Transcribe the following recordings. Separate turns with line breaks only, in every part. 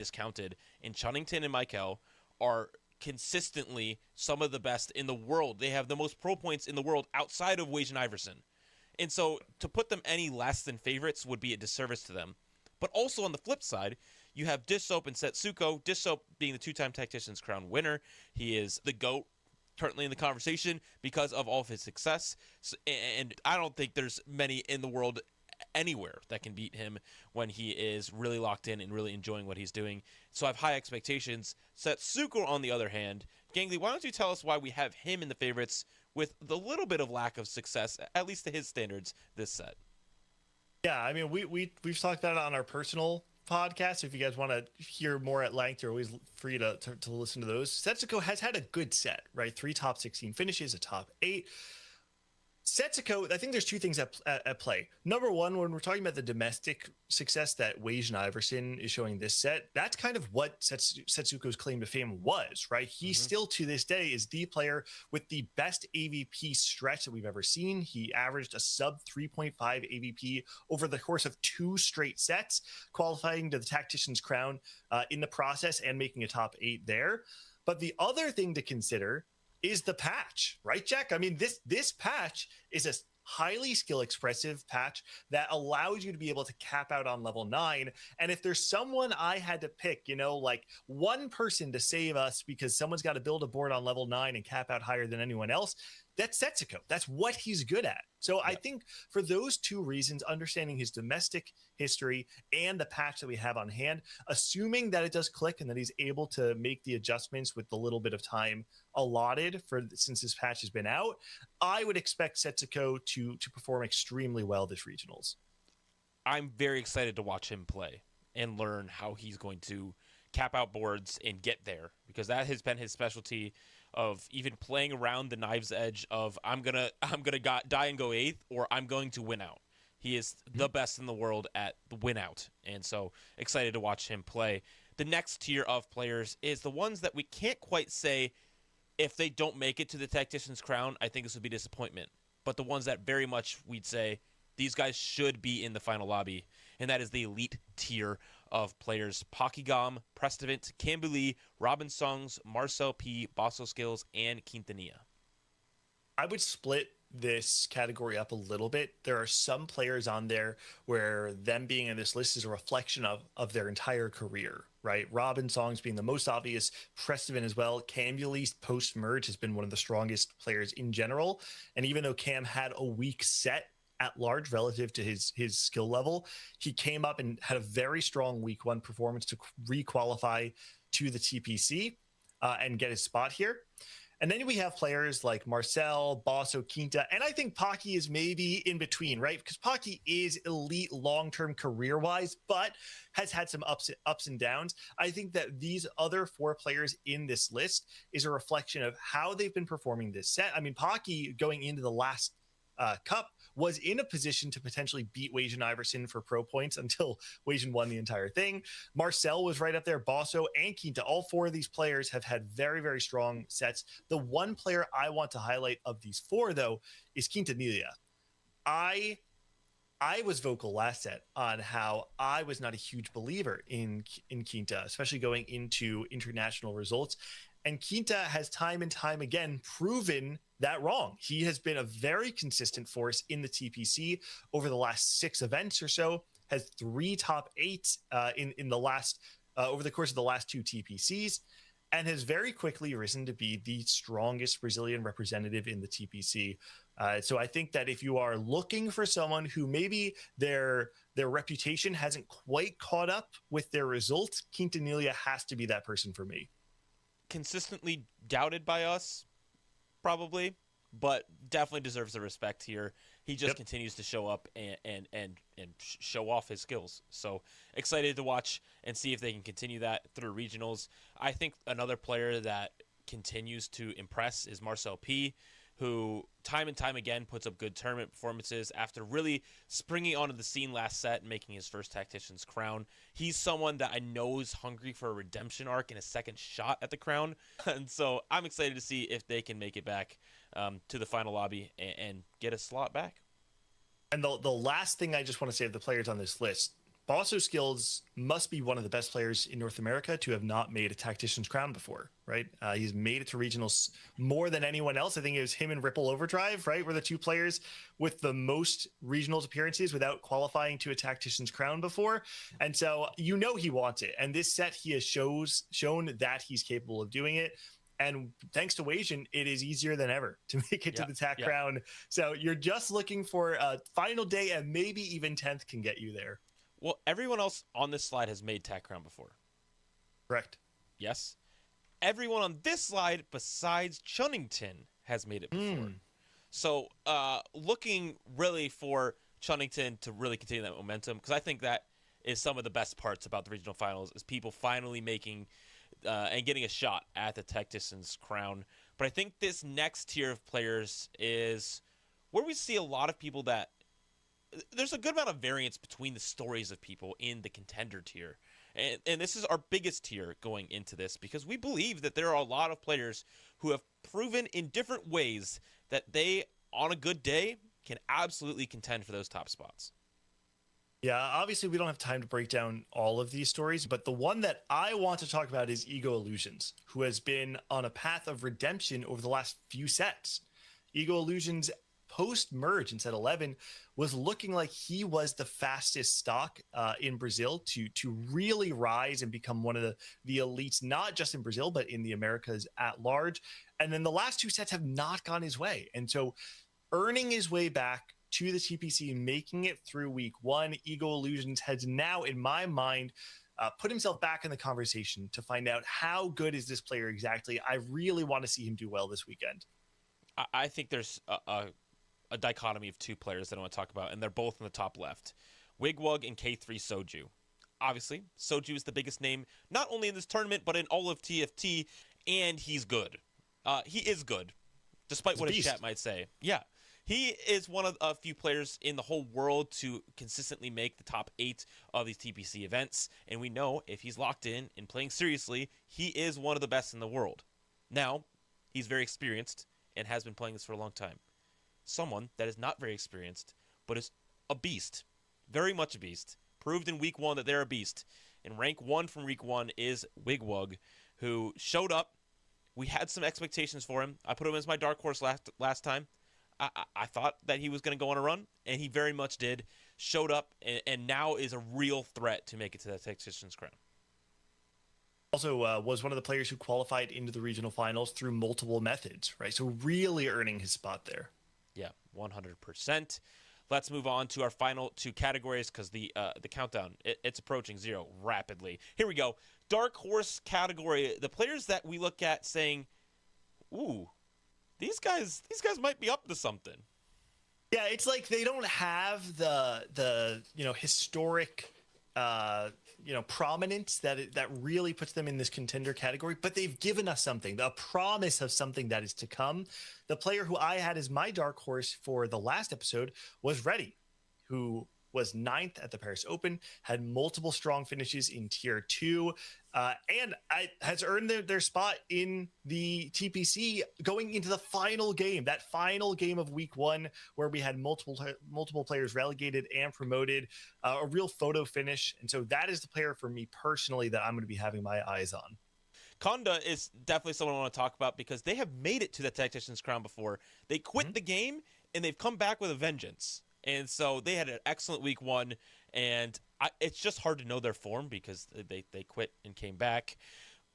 discounted. And Chunnington and Michael are consistently some of the best in the world. They have the most pro points in the world outside of Wage and Iverson. And so to put them any less than favorites would be a disservice to them. But also on the flip side, you have Dish Soap and Setsuko. Dish Soap being the two-time Tactician's Crown winner. He is the GOAT currently in the conversation because of all of his success. And I don't think there's many in the world anywhere that can beat him when he is really locked in and really enjoying what he's doing. So I have high expectations. Setsuko, on the other hand, Gangly, why don't you tell us why we have him in the favorites with the little bit of lack of success, at least to his standards, this set?
Yeah, I mean, we've talked about it on our personal podcast. If you guys want to hear more at length, you're always free to listen to those. Setsuko has had a good set, right? 3 top 16 finishes, a top 8. Setsuko, I think there's two things at play. Number one, when we're talking about the domestic success that Wage and Iverson is showing this set, that's kind of what Setsuko's claim to fame was, right? He still to this day is the player with the best AVP stretch that we've ever seen. He averaged a sub 3.5 AVP over the course of 2 straight sets, qualifying to the Tactician's Crown in the process and making a top 8 there. But the other thing to consider is the patch, right, Jack? I mean, this patch is a highly skill expressive patch that allows you to be able to cap out on level 9. And if there's someone I had to pick, like one person to save us because someone's got to build a board on level 9 and cap out higher than anyone else, that's Setsuko. That's what he's good at. So I think for those two reasons, understanding his domestic history and the patch that we have on hand, assuming that it does click and that he's able to make the adjustments with the little bit of time allotted since this patch has been out, I would expect Setsuko to perform extremely well this regionals.
I'm very excited to watch him play and learn how he's going to cap out boards and get there, because that has been his specialty of even playing around the knife's edge of I'm gonna die and go 8th, or I'm going to win out. He is the best in the world at the win out, and so excited to watch him play. The next tier of players is the ones that we can't quite say if they don't make it to the Tactician's Crown, I think this would be disappointment. But the ones that very much we'd say these guys should be in the final lobby, and that is the elite tier of players: Pokigam, Prestivant, Cambulee, Robin Songs, Marcel P, Bosso Skills, and Quintanilla.
I would split this category up a little bit. There are some players on there where them being in this list is a reflection of their entire career, right? Robin Songs being the most obvious, Prestivant as well. Cambulee post-merge has been one of the strongest players in general, and even though Cam had a weak set at large relative to his skill level, he came up and had a very strong week 1 performance to re-qualify to the TPC and get his spot here. And then we have players like Marcel, Bosso, Quinta, and I think Pocky is maybe in between, right? Because Pocky is elite long-term career-wise, but has had some ups and downs. I think that these other 4 players in this list is a reflection of how they've been performing this set. I mean, Pocky going into the last Cup was in a position to potentially beat Wage and Iverson for pro points until Wage won the entire thing. Marcel was right up there, Bosso and Quinta. All 4 of these players have had very, very strong sets. The one player I want to highlight of these 4, though, is Quintanilla. I was vocal last set on how I was not a huge believer in Quinta, especially going into international results. And Quinta has time and time again proven that wrong. He has been a very consistent force in the TPC over the last 6 events or so, has 3 top 8 in the last over the course of the last 2 TPCs, and has very quickly risen to be the strongest Brazilian representative in the TPC. So I think that if you are looking for someone who maybe their reputation hasn't quite caught up with their results, Quintanilla has to be that person for me.
Consistently doubted by us, probably, but definitely deserves the respect here. He just continues to show up and show off his skills. So excited to watch and see if they can continue that through regionals. I think another player that continues to impress is Marcel P, who time and time again puts up good tournament performances after really springing onto the scene last set and making his first Tactician's Crown. He's someone that I know is hungry for a redemption arc and a second shot at the crown. And so I'm excited to see if they can make it back to the final lobby and get a slot back.
And the last thing I just want to say of the players on this list, Bosso Skills must be one of the best players in North America to have not made a Tactician's crown before, right? He's made it to regionals more than anyone else. I think it was him and Ripple Overdrive, right? Were the two players with the most regionals appearances without qualifying to a Tactician's crown before. And so, you know, he wants it. And this set, he has shown that he's capable of doing it. And thanks to Wasian, it is easier than ever to make it to the TAC crown. So you're just looking for a final day, and maybe even 10th can get you there.
Well, everyone else on this slide has made TAC crown before.
Correct.
Yes. Everyone on this slide besides Chunnington has made it before. So looking really for Chunnington to really continue that momentum, because I think that is some of the best parts about the regional finals, is people finally making and getting a shot at the Tactician's crown. But I think this next tier of players is where we see a lot of people that there's a good amount of variance between the stories of people in the contender tier. And this is our biggest tier going into this, because we believe that there are a lot of players who have proven in different ways that they, on a good day, can absolutely contend for those top spots.
Yeah, obviously we don't have time to break down all of these stories, but the one that I want to talk about is Ego Illusions, who has been on a path of redemption over the last few sets. Ego Illusions post-merge in set 11 was looking like he was the fastest stock in Brazil to really rise and become one of the elites, not just in Brazil, but in the Americas at large. And then the last two sets have not gone his way. And so earning his way back to the TPC, making it through week one, Ego Illusions has now, in my mind, put himself back in the conversation to find out how good is this player exactly. I really want to see him do well this weekend.
I think there's a dichotomy of two players that I want to talk about, and they're both in the top left. Wigwug and K3 Soju. Obviously, Soju is the biggest name, not only in this tournament, but in all of TFT, and he's good. He is good, despite what his chat might say. Yeah. He is one of a few players in the whole world to consistently make the top 8 of these TPC events. And we know if he's locked in and playing seriously, he is one of the best in the world. Now, he's very experienced and has been playing this for a long time. Someone that is not very experienced, but is a beast. Very much a beast. Proved in week 1 that they're a beast. And rank 1 from week 1 is Wigwug, who showed up. We had some expectations for him. I put him as my dark horse last time. I thought that he was going to go on a run, and he very much did. Showed up, and now is a real threat to make it to that Tactician's crown.
Also was one of the players who qualified into the regional finals through multiple methods, right? So really earning his spot there.
Yeah, 100%. Let's move on to our final 2 categories, because the countdown, it's approaching 0 rapidly. Here we go. Dark horse category. The players that we look at saying, ooh, these guys might be up to something.
Yeah, it's like they don't have the historic prominence that really puts them in this contender category, but they've given us something, the promise of something that is to come. The player who I had as my dark horse for the last episode was Reddy, who was 9th at the Paris Open, had multiple strong finishes in tier 2, and has earned their spot in the TPC going into the final game, that final game of week 1, where we had multiple players relegated and promoted, a real photo finish. And so that is the player for me personally that I'm going to be having my eyes on.
Konda is definitely someone I want to talk about, because they have made it to the Tactician's crown before. They quit the game, and they've come back with a vengeance. And so they had an excellent week 1, and it's just hard to know their form because they quit and came back.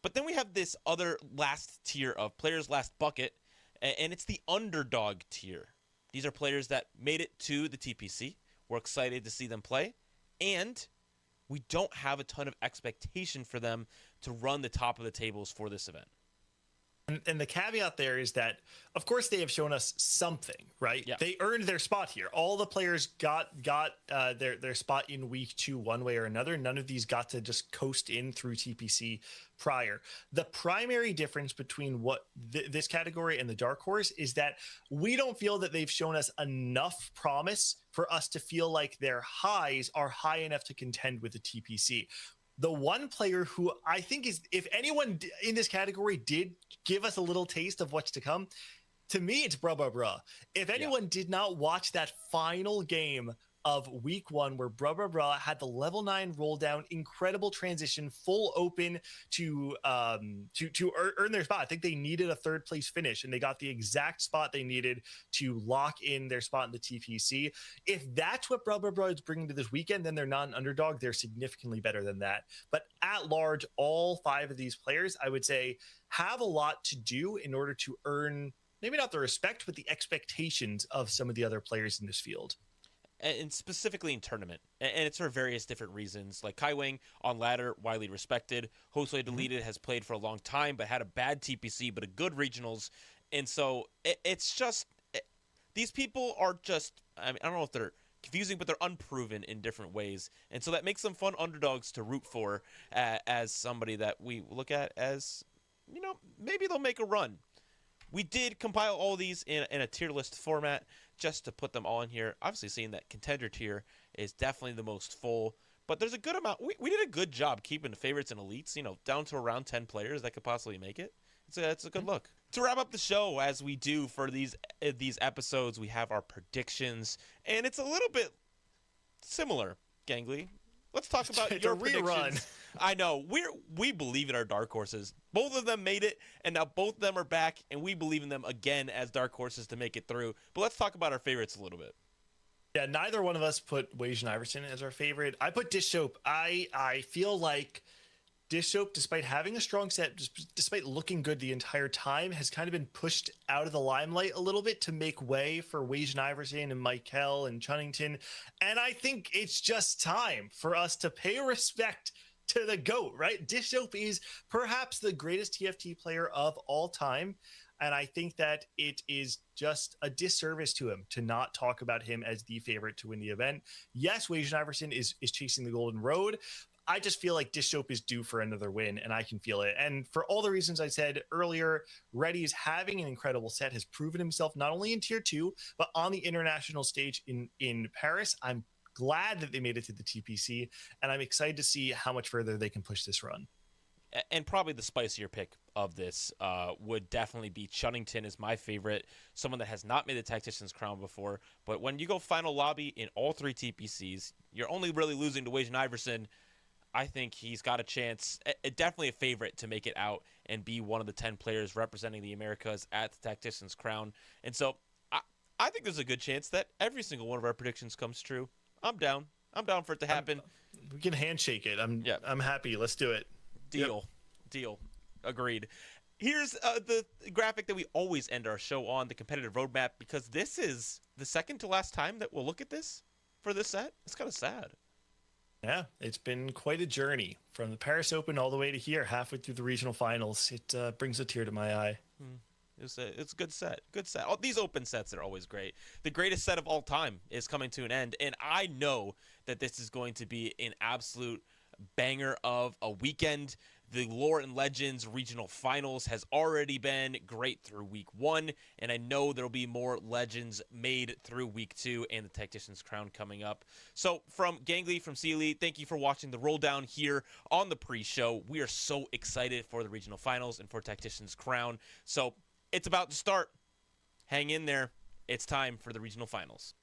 But then we have this other last tier of players, last bucket, and it's the underdog tier. These are players that made it to the TPC. We're excited to see them play, and we don't have a ton of expectation for them to run the top of the tables for this event.
And the caveat there is that, of course, they have shown us something, right?
Yeah.
They earned their spot here. All the players got their spot in week 2 one way or another. None of these got to just coast in through TPC prior. The primary difference between what this category and the dark horse is that we don't feel that they've shown us enough promise for us to feel like their highs are high enough to contend with the TPC. The one player who I think is, if anyone in this category did give us a little taste of what's to come, to me, it's Bruh. If anyone did not watch that final game of week 1 where Bruh had the level 9 roll down, incredible transition, full open to earn their spot. I think they needed a 3rd place finish, and they got the exact spot they needed to lock in their spot in the TPC. If that's what Bruh is bringing to this weekend, then they're not an underdog. They're significantly better than that. But at large, all 5 of these players, I would say, have a lot to do in order to earn maybe not the respect, but the expectations of some of the other players in this field.
And specifically in tournament, and it's for various different reasons. Like Kai Wing on ladder, widely respected. Josue Deleted has played for a long time, but had a bad TPC, but a good regionals. And so it's just these people are just, I mean, I don't know if they're confusing, but they're unproven in different ways. And so that makes them fun underdogs to root for as somebody that we look at as, you know, maybe they'll make a run. We did compile all these in a tier list format just to put them all in here. Obviously, seeing that contender tier is definitely the most full, but there's a good amount. We did a good job keeping the favorites and elites, you know, down to around 10 players that could possibly make it. It's a good look. To wrap up the show, as we do for these episodes, we have our predictions, and it's a little bit similar, Gangly. Let's talk about your predictions. I know we believe in our dark horses. Both of them made it, and now both of them are back, and we believe in them again as dark horses to make it through. But let's talk about our favorites a little bit.
Yeah, neither one of us put Wage Iverson as our favorite. I put Dish Soap. I feel like Dish Soap, despite having a strong set, despite looking good the entire time, has kind of been pushed out of the limelight a little bit to make way for Wage Iverson and Michael and Chunnington. And I think it's just time for us to pay respect to the GOAT, right? Dish Soap is perhaps the greatest TFT player of all time. And I think that it is just a disservice to him to not talk about him as the favorite to win the event. Yes, Wage Iverson is chasing the golden road. I just feel like Dish Soap is due for another win, and I can feel it. And for all the reasons I said earlier, Reddy is having an incredible set, has proven himself not only in Tier 2, but on the international stage in Paris. I'm glad that they made it to the TPC, and I'm excited to see how much further they can push this run.
And probably the spicier pick of this would definitely be Chunnington is my favorite, someone that has not made the Tactician's crown before. But when you go final lobby in all 3 TPCs, you're only really losing to Wage and Iverson. I think he's got a chance, definitely a favorite to make it out and be one of the 10 players representing the Americas at the Tactician's crown. And so I think there's a good chance that every single one of our predictions comes true. I'm down. I'm down for it to happen.
We can handshake it. I'm happy. Let's do it.
Deal. Agreed. Here's the graphic that we always end our show on, the competitive roadmap, because this is the second to last time that we'll look at this for this set. It's kind of sad.
Yeah, it's been quite a journey from the Paris Open all the way to here, halfway through the regional finals. It brings a tear to my eye.
It's a good set. Good set. These open sets are always great. The greatest set of all time is coming to an end, and I know that this is going to be an absolute banger of a weekend. The Lore and Legends regional finals has already been great through week 1, and I know there'll be more legends made through week 2 and the Tactician's crown coming up. So from Gangly, from Sealy, thank you for watching the roll down here on the pre-show. We are so excited for the regional finals and for Tactician's crown. So it's about to start. Hang in there. It's time for the regional finals.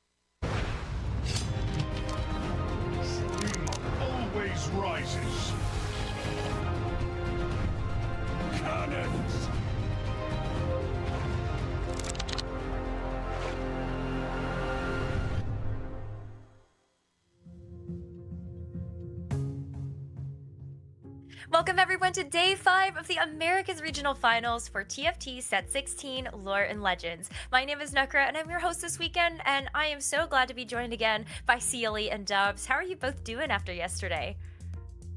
Always rises. Cannons.
Welcome everyone to day 5 of the Americas Regional Finals for TFT Set 16 Lore and Legends. My name is Nukra and I'm your host this weekend, and I am so glad to be joined again by Sealy and Dubs. How are you both doing after yesterday?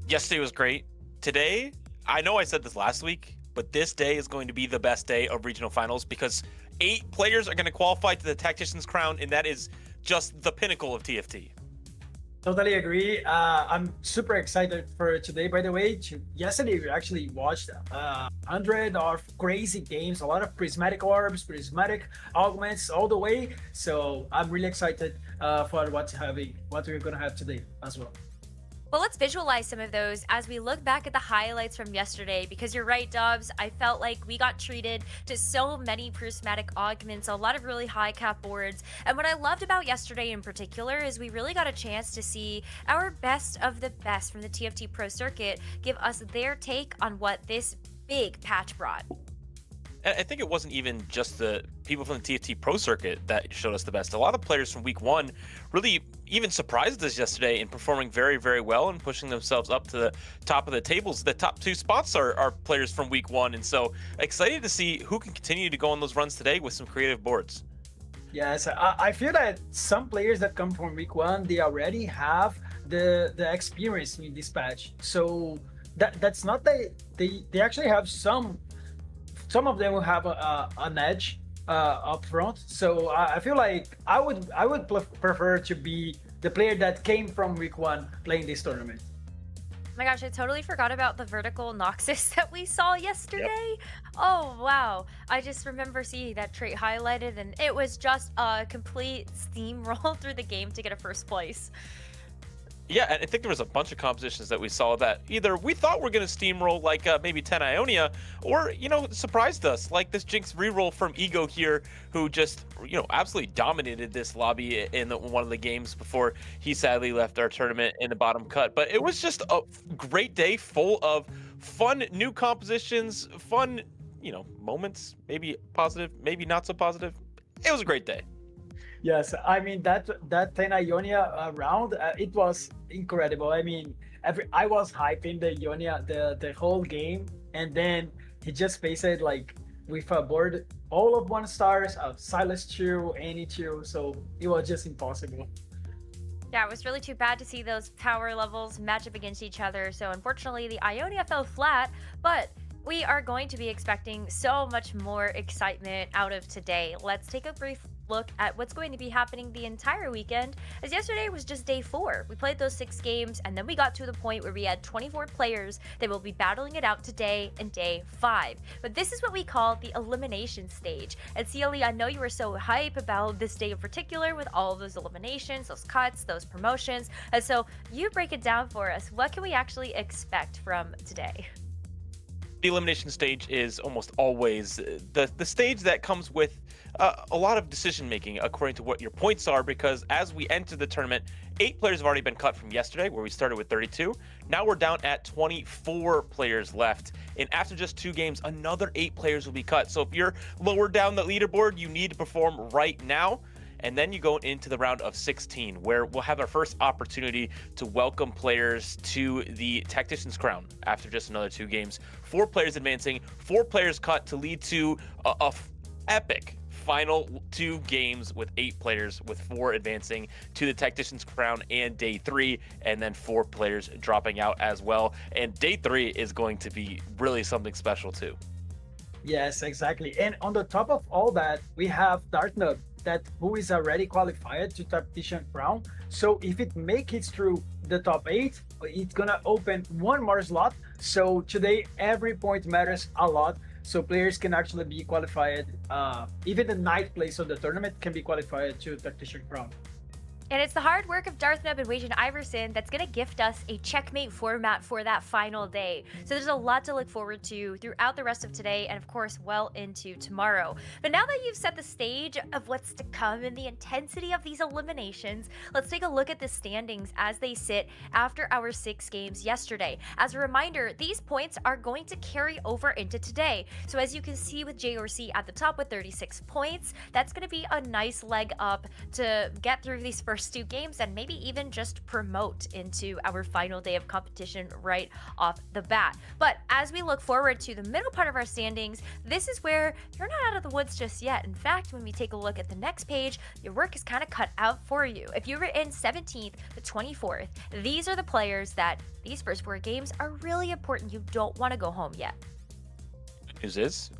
Yesterday was great. Today, I know I said this last week, but this day is going to be the best day of regional finals because 8 players are going to qualify to the Tactician's crown, and that is just the pinnacle of TFT.
Totally agree. I'm super excited for today. By the way, yesterday we actually watched 100 of crazy games, a lot of prismatic orbs, prismatic augments all the way. So I'm really excited for what we're gonna have today as well.
Well, let's visualize some of those as we look back at the highlights from yesterday, because you're right, Dobbs. I felt like we got treated to so many prismatic augments, a lot of really high cap boards. And what I loved about yesterday in particular is we really got a chance to see our best of the best from the TFT Pro Circuit give us their take on what this big patch brought.
I think it wasn't even just the people from the TFT Pro Circuit that showed us the best. A lot of players from week one really even surprised us yesterday in performing very, very well and pushing themselves up to the top of the tables. The top 2 spots are players from week one. And so excited to see who can continue to go on those runs today with some creative boards.
Yes, I feel that some players that come from week one, they already have the experience in this patch. So that's not that they actually have some of them will have an edge up front. So I feel like I would prefer to be the player that came from week one playing this tournament.
Oh my gosh, I totally forgot about the vertical Noxus that we saw yesterday. Yep. Oh, wow. I just remember seeing that trait highlighted, and it was just a complete steamroll through the game to get a first place.
Yeah, and I think there was a bunch of compositions that we saw that either we thought were going to steamroll like maybe 10 Ionia, or, surprised us, like this Jinx reroll from Ego here, who just, absolutely dominated this lobby in one of the games before he sadly left our tournament in the bottom cut. But it was just a great day full of fun new compositions, fun, moments, maybe positive, maybe not so positive. It was a great day.
Yes, I mean that 10 Ionia round, it was incredible. I mean, I was hyping the Ionia the whole game, and then he just faced it like with a board all of 1 stars, Silas 2, Annie 2, so it was just impossible.
Yeah, it was really too bad to see those power levels match up against each other. So unfortunately, the Ionia fell flat, but we are going to be expecting so much more excitement out of today. Let's take a brief look at what's going to be happening the entire weekend, as yesterday was just day 4. We played those 6 games, and then we got to the point where we had 24 players that will be battling it out today and day 5. But this is what we call the elimination stage. And CLE, I know you were so hype about this day in particular with all of those eliminations, those cuts, those promotions. And so you break it down for us. What can we actually expect from today?
The elimination stage is almost always the stage that comes with a lot of decision making according to what your points are, because as we enter the tournament, 8 players have already been cut from yesterday, where we started with 32. Now we're down at 24 players left, and after just 2 games, another 8 players will be cut. So if you're lower down the leaderboard, you need to perform right now. And then you go into the round of 16, where we'll have our first opportunity to welcome players to the Tactician's crown after just another 2 games. 4 players advancing, 4 players cut to lead to a epic final 2 games with 8 players, with 4 advancing to the Tactician's crown and day 3, and then 4 players dropping out as well. And day 3 is going to be really something special too.
Yes, exactly. And on the top of all that, we have Dartnub, who is already qualified to Tactician crown. So if it makes it through the top 8, it's gonna open 1 more slot. So today every point matters a lot. So players can actually be qualified. Even the 9th place of the tournament can be qualified to Tactician crown.
And it's the hard work of Darthnub and Wajan Iverson that's going to gift us a checkmate format for that final day. So there's a lot to look forward to throughout the rest of today and, of course, well into tomorrow. But now that you've set the stage of what's to come and the intensity of these eliminations, let's take a look at the standings as they sit after our 6 games yesterday. As a reminder, these points are going to carry over into today. So as you can see with JRC at the top with 36 points, that's going to be a nice leg up to get through these first 2 games and maybe even just promote into our final day of competition right off the bat. But as we look forward to the middle part of our standings, this is where you're not out of the woods just yet. In fact, when we take a look at the next page, your work is kind of cut out for you. If you were in 17th to 24th, these are the players that these first 4 games are really important. You don't want to go home yet.
Good news is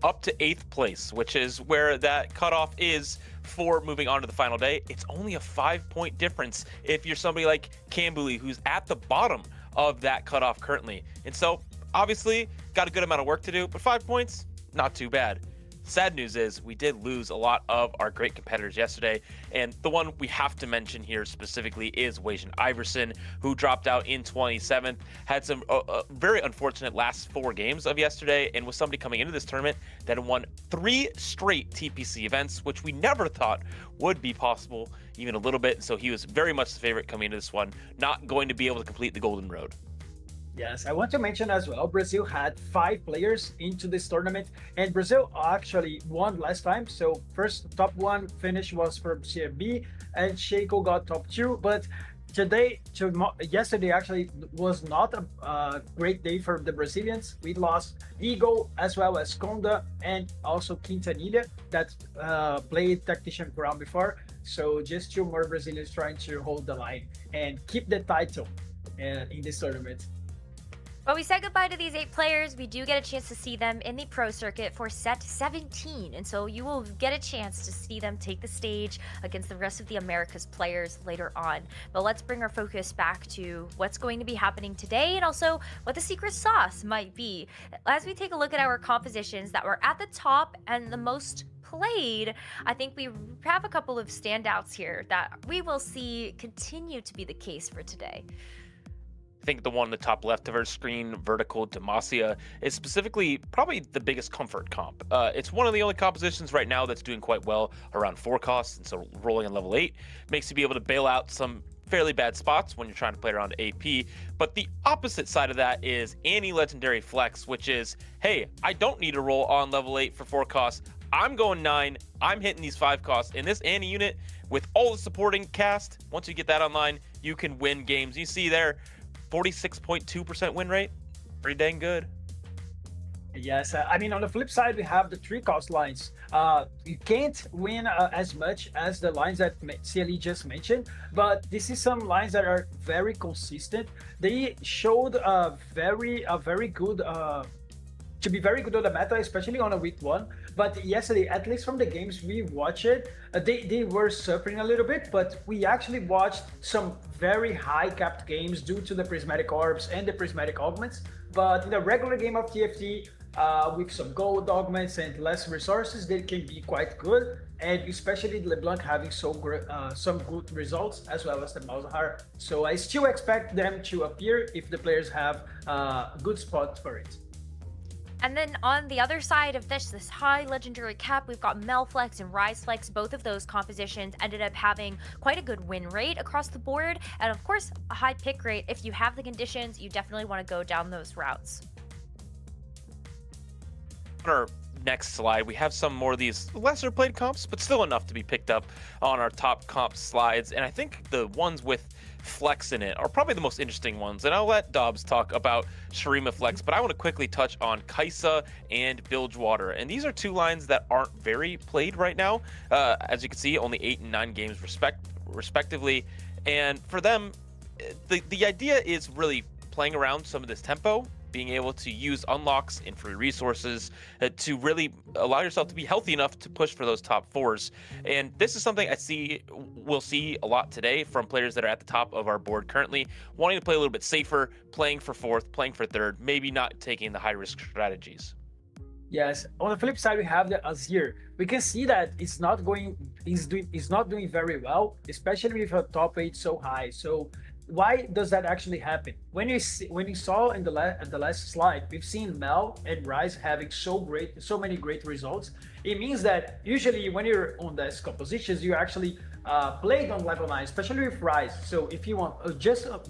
up to 8th place, which is where that cutoff is for moving on to the final day. It's only a 5-point difference if you're somebody like Cambuli, who's at the bottom of that cutoff currently. And so obviously got a good amount of work to do, but 5 points, not too bad. Sad news is we did lose a lot of our great competitors yesterday, and the one we have to mention here specifically is Wajan Iverson, who dropped out in 27th, had some very unfortunate last 4 games of yesterday, and was somebody coming into this tournament that won 3 straight TPC events, which we never thought would be possible even a little bit. So he was very much the favorite coming into this one, not going to be able to complete the Golden Road.
Yes, I want to mention as well, Brazil had 5 players into this tournament, and Brazil actually won last time. So first top 1 finish was for CFB, and Sheiko got top 2. But yesterday actually was not a great day for the Brazilians. We lost Eagle as well as Conda and also Quintanilha that played Tactician ground before. So just 2 more Brazilians trying to hold the line and keep the title in this tournament.
Well, we said goodbye to these 8 players. We do get a chance to see them in the pro circuit for set 17. And so you will get a chance to see them take the stage against the rest of the Americas players later on. But let's bring our focus back to what's going to be happening today and also what the secret sauce might be. As we take a look at our compositions that were at the top and the most played, I think we have a couple of standouts here that we will see continue to be the case for today.
I think the one on the top left of our screen, Vertical Demacia, is specifically probably the biggest comfort comp. It's one of the only compositions right now that's doing quite well around 4 costs, and so rolling on level 8 makes you be able to bail out some fairly bad spots when you're trying to play around AP. But the opposite side of that is Annie-Legendary Flex, which is, hey, I don't need to roll on level 8 for 4 costs. I'm going 9, I'm hitting these 5 costs. In this Annie unit, with all the supporting cast, once you get that online, you can win games. You see there, 46.2% win rate, pretty dang good.
Yes, I mean, on the flip side, we have the 3 cost lines. You can't win as much as the lines that CLE just mentioned, but this is some lines that are very consistent. They showed a very good to be very good on the meta, especially on a week 1. But yesterday, at least from the games we watched, they were suffering a little bit, but we actually watched some very high capped games due to the prismatic orbs and the prismatic augments. But in the regular game of TFT, with some gold augments and less resources, they can be quite good. And especially LeBlanc having some good results, as well as the Malzahar. So I still expect them to appear if the players have a good spot for it.
And then on the other side of this high legendary cap, we've got Melflex and Riseflex. Both of those compositions ended up having quite a good win rate across the board. And of course, a high pick rate. If you have the conditions, you definitely want to go down those routes.
On our next slide, we have some more of these lesser played comps, but still enough to be picked up on our top comp slides. And I think the ones with Flex in it are probably the most interesting ones, and I'll let Dobbs talk about Shurima Flex, but I want to quickly touch on Kaisa and Bilgewater, and these are 2 lines that aren't very played right now. As you can see, only 8 and 9 games respectively, and for them, the idea is really playing around some of this tempo, being able to use unlocks and free resources to really allow yourself to be healthy enough to push for those top 4s. And this is something we'll see a lot today from players that are at the top of our board currently, wanting to play a little bit safer, playing for 4th, playing for 3rd, maybe not taking the high risk strategies.
Yes, on the flip side, we have the Azir. We can see that it's not doing very well, especially with a top 8 so high. So why does that actually happen? When you saw in the last slide, we've seen Mel and Rise having so many great results. It means that usually when you're on these compositions, you actually played on level 9, especially with Rise. So if you want,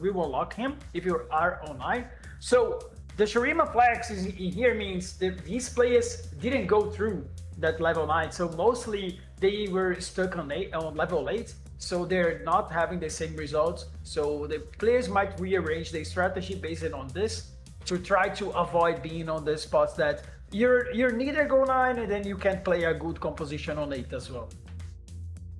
we will lock him if you are on 9. So the Shurima Flex in here means that these players didn't go through that level 9. So mostly they were stuck on level 8. So they're not having the same results. So the players might rearrange their strategy based on this to try to avoid being on the spots that you're neither go 9 and then you can play a good composition on 8 as well.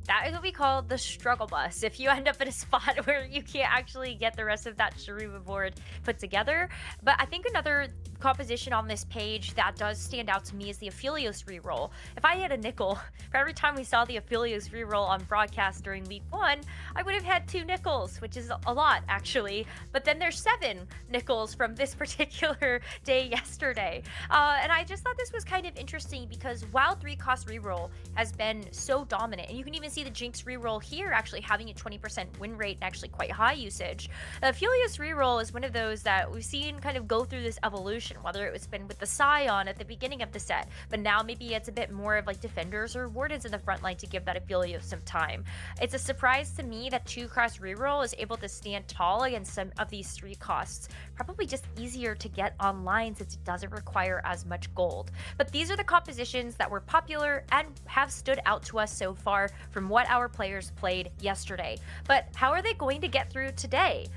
That is what we call the struggle bus. If you end up in a spot where you can't actually get the rest of that Shurima board put together. But I think another composition on this page that does stand out to me is the Aphelios reroll. If I had a nickel for every time we saw the Aphelios reroll on broadcast during week 1, I would have had 2 nickels, which is a lot actually. But then there's 7 nickels from this particular day yesterday. And I just thought this was kind of interesting because while 3-cost reroll has been so dominant, and you can even see the Jinx reroll here actually having a 20% win rate and actually quite high usage, the Aphelios reroll is one of those that we've seen kind of go through this evolution, whether it's been with the Scion at the beginning of the set, but now maybe it's a bit more of like defenders or wardens in the front line to give that Aphelios some time. It's a surprise to me that 2-cost reroll is able to stand tall against some of these 3 costs. Probably just easier to get online since it doesn't require as much gold. But these are the compositions that were popular and have stood out to us so far from what our players played yesterday. But how are they going to get through today?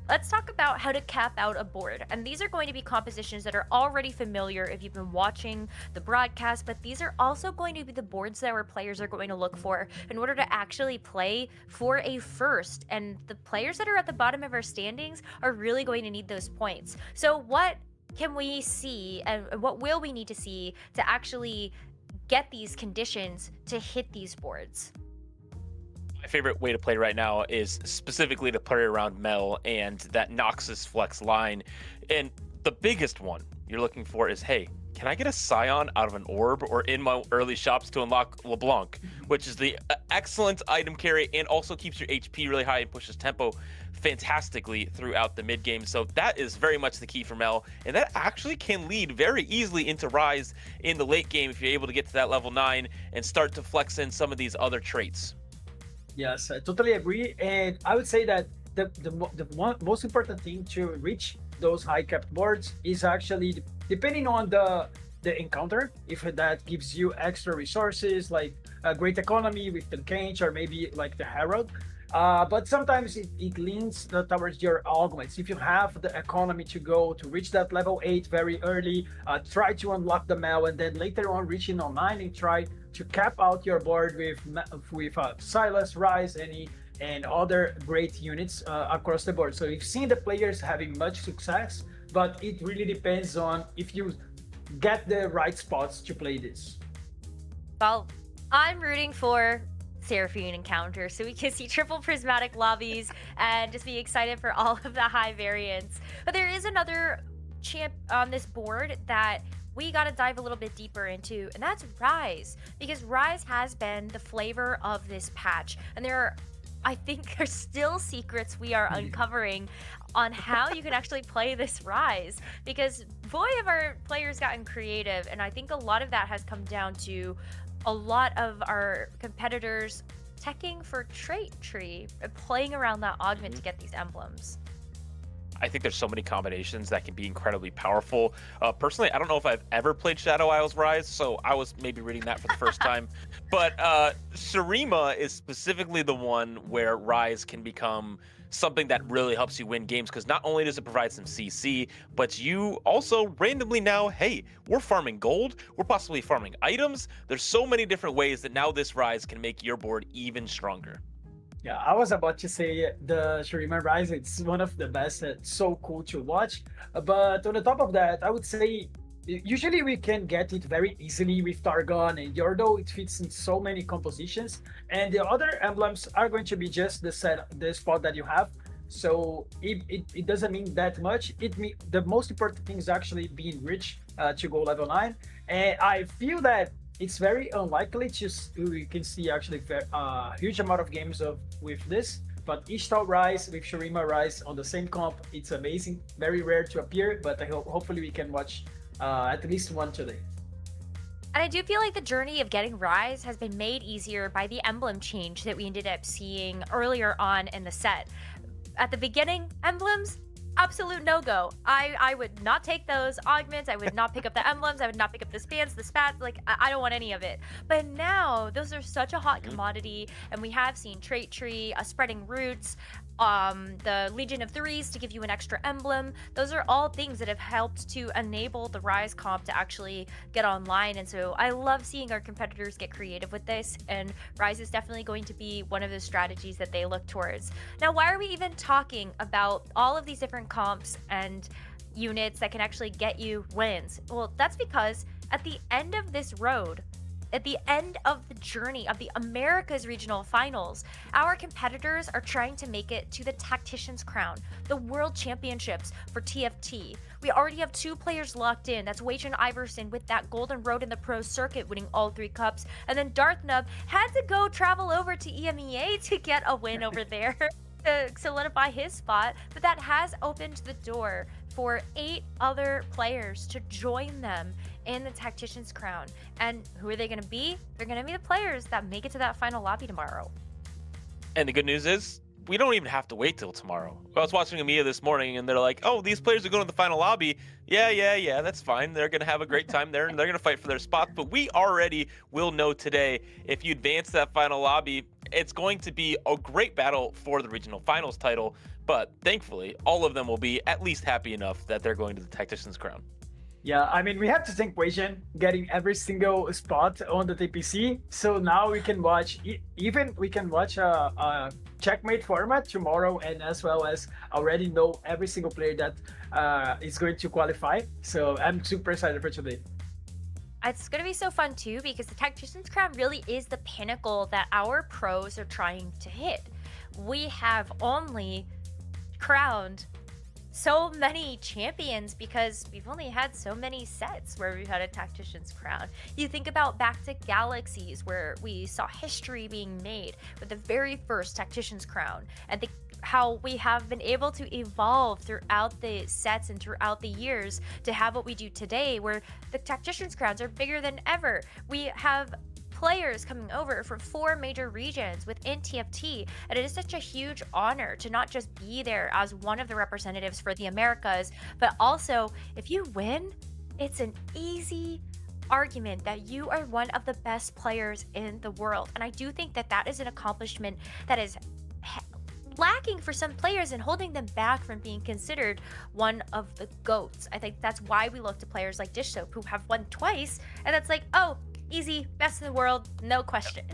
Let's talk about how to cap out a board. And these are going to be compositions that are already familiar if you've been watching the broadcast, but these are also going to be the boards that our players are going to look for in order to actually play for a first. And the players that are at the bottom of our standings are really going to need those points. So what can we see and what will we need to see to actually get these conditions to hit these boards?
My favorite way to play right now is specifically to play around Mel and that Noxus flex line. And the biggest one you're looking for is, hey, can I get a Scion out of an orb or in my early shops to unlock LeBlanc, which is the excellent item carry and also keeps your HP really high and pushes tempo fantastically throughout the mid game. So that is very much the key for Mel, and that actually can lead very easily into Rise in the late game if you're able to get to that level 9 and start to flex in some of these other traits.
Yes, I totally agree. And I would say that the most important thing to reach those high capped boards is actually depending on the encounter. If that gives you extra resources like a great economy with the Kench or maybe like the Herald. But sometimes it leans towards your augments. If you have the economy to go to reach that level 8 very early, try to unlock the Mel and then later on reaching on 9 and try to cap out your board with Silas, Rise, and other great units across the board. So we've seen the players having much success, but it really depends on if you get the right spots to play this.
Well, I'm rooting for Seraphine encounter so we can see triple prismatic lobbies and just be excited for all of the high variants. But there is another champ on this board that we got to dive a little bit deeper into, and that's Rise, because Rise has been the flavor of this patch, and I think there's still secrets we are uncovering on how you can actually play this Rise, because boy have our players gotten creative, and I think a lot of that has come down to a lot of our competitors teching for trait tree, playing around that augment to get these emblems.
I think there's so many combinations that can be incredibly powerful. Personally, I don't know if I've ever played Shadow Isles Rise, so I was maybe reading that for the first time. But Shurima is specifically the one where Rise can become something that really helps you win games, because not only does it provide some CC, but you also randomly now, hey, we're farming gold, we're possibly farming items. There's so many different ways that now this Rise can make your board even stronger.
Yeah, I was about to say the Shurima Rise, it's one of the best. It's so cool to watch. But on the top of that, I would say usually we can get it very easily with Targon and Yordo. It fits in so many compositions. And the other emblems are going to be just the spot that you have. So it doesn't mean that much. The most important thing is actually being rich to go level 9. And I feel that it's very unlikely we can see actually a huge amount of games with this, but Ishtar Rise with Shurima Rise on the same comp, it's amazing. Very rare to appear, but I hopefully we can watch at least one today.
And I do feel like the journey of getting Rise has been made easier by the emblem change that we ended up seeing earlier on in the set. At the beginning, emblems, absolute no-go. I would not take those augments. I would not pick up the emblems. I would not pick up the spans, the spats. Like, I don't want any of it. But now, those are such a hot commodity, and we have seen Trait Tree, spreading roots, the Legion of Threes to give you an extra emblem. Those are all things that have helped to enable the Rise comp to actually get online, and so I love seeing our competitors get creative with this, and Rise is definitely going to be one of those strategies that they look towards. Now, why are we even talking about all of these different comps and units that can actually get you wins. Well, that's because at the end of this road, at the end of the journey of the Americas Regional Finals, our competitors are trying to make it to the Tactician's Crown, the World Championships for TFT. We already have 2 players locked in. That's Wage and Iverson with that golden road in the pro circuit, winning all 3 cups. And then Darth Nub had to go travel over to EMEA to get a win over there to solidify his spot. But that has opened the door for 8 other players to join them in the Tactician's Crown. And who are they going to be? They're going to be the players that make it to that final lobby tomorrow.
And the good news is, we don't even have to wait till tomorrow. I was watching EMEA this morning, and they're like, oh, these players are going to the final lobby. Yeah, that's fine. They're going to have a great time there, and they're going to fight for their spots. But we already will know today, if you advance that final lobby, it's going to be a great battle for the regional finals title. But thankfully, all of them will be at least happy enough that they're going to the Tactician's Crown.
Yeah, I mean, we have to thank Wasian getting every single spot on the TPC. So now we can watch, we can watch a checkmate format tomorrow, and as well as already know every single player that is going to qualify. So I'm super excited for today.
It's going to be so fun too, because the Tactician's Crown really is the pinnacle that our pros are trying to hit. We have only crowned so many champions because we've only had so many sets where we've had a Tactician's Crown. You think about back to Galaxies, where we saw history being made with the very first Tactician's Crown, and how we have been able to evolve throughout the sets and throughout the years to have what we do today, where the Tactician's Crowns are bigger than ever. We have players coming over from 4 major regions within TFT, and it is such a huge honor to not just be there as one of the representatives for the Americas, but also if you win, it's an easy argument that you are one of the best players in the world. And I do think that that is an accomplishment that is lacking for some players and holding them back from being considered one of the GOATs. I think that's why we look to players like Dish Soap, who have won twice, and that's like, oh, easy, best in the world, no question.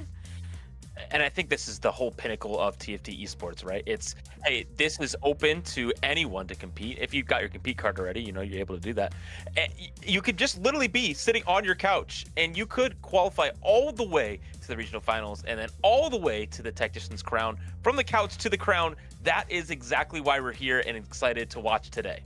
And I think this is the whole pinnacle of TFT esports, right? It's, hey, this is open to anyone to compete. If you've got your compete card already, you know, you're able to do that. And you could just literally be sitting on your couch, and you could qualify all the way to the regional finals and then all the way to the Tactician's Crown. From the couch to the crown, that is exactly why we're here and excited to watch today.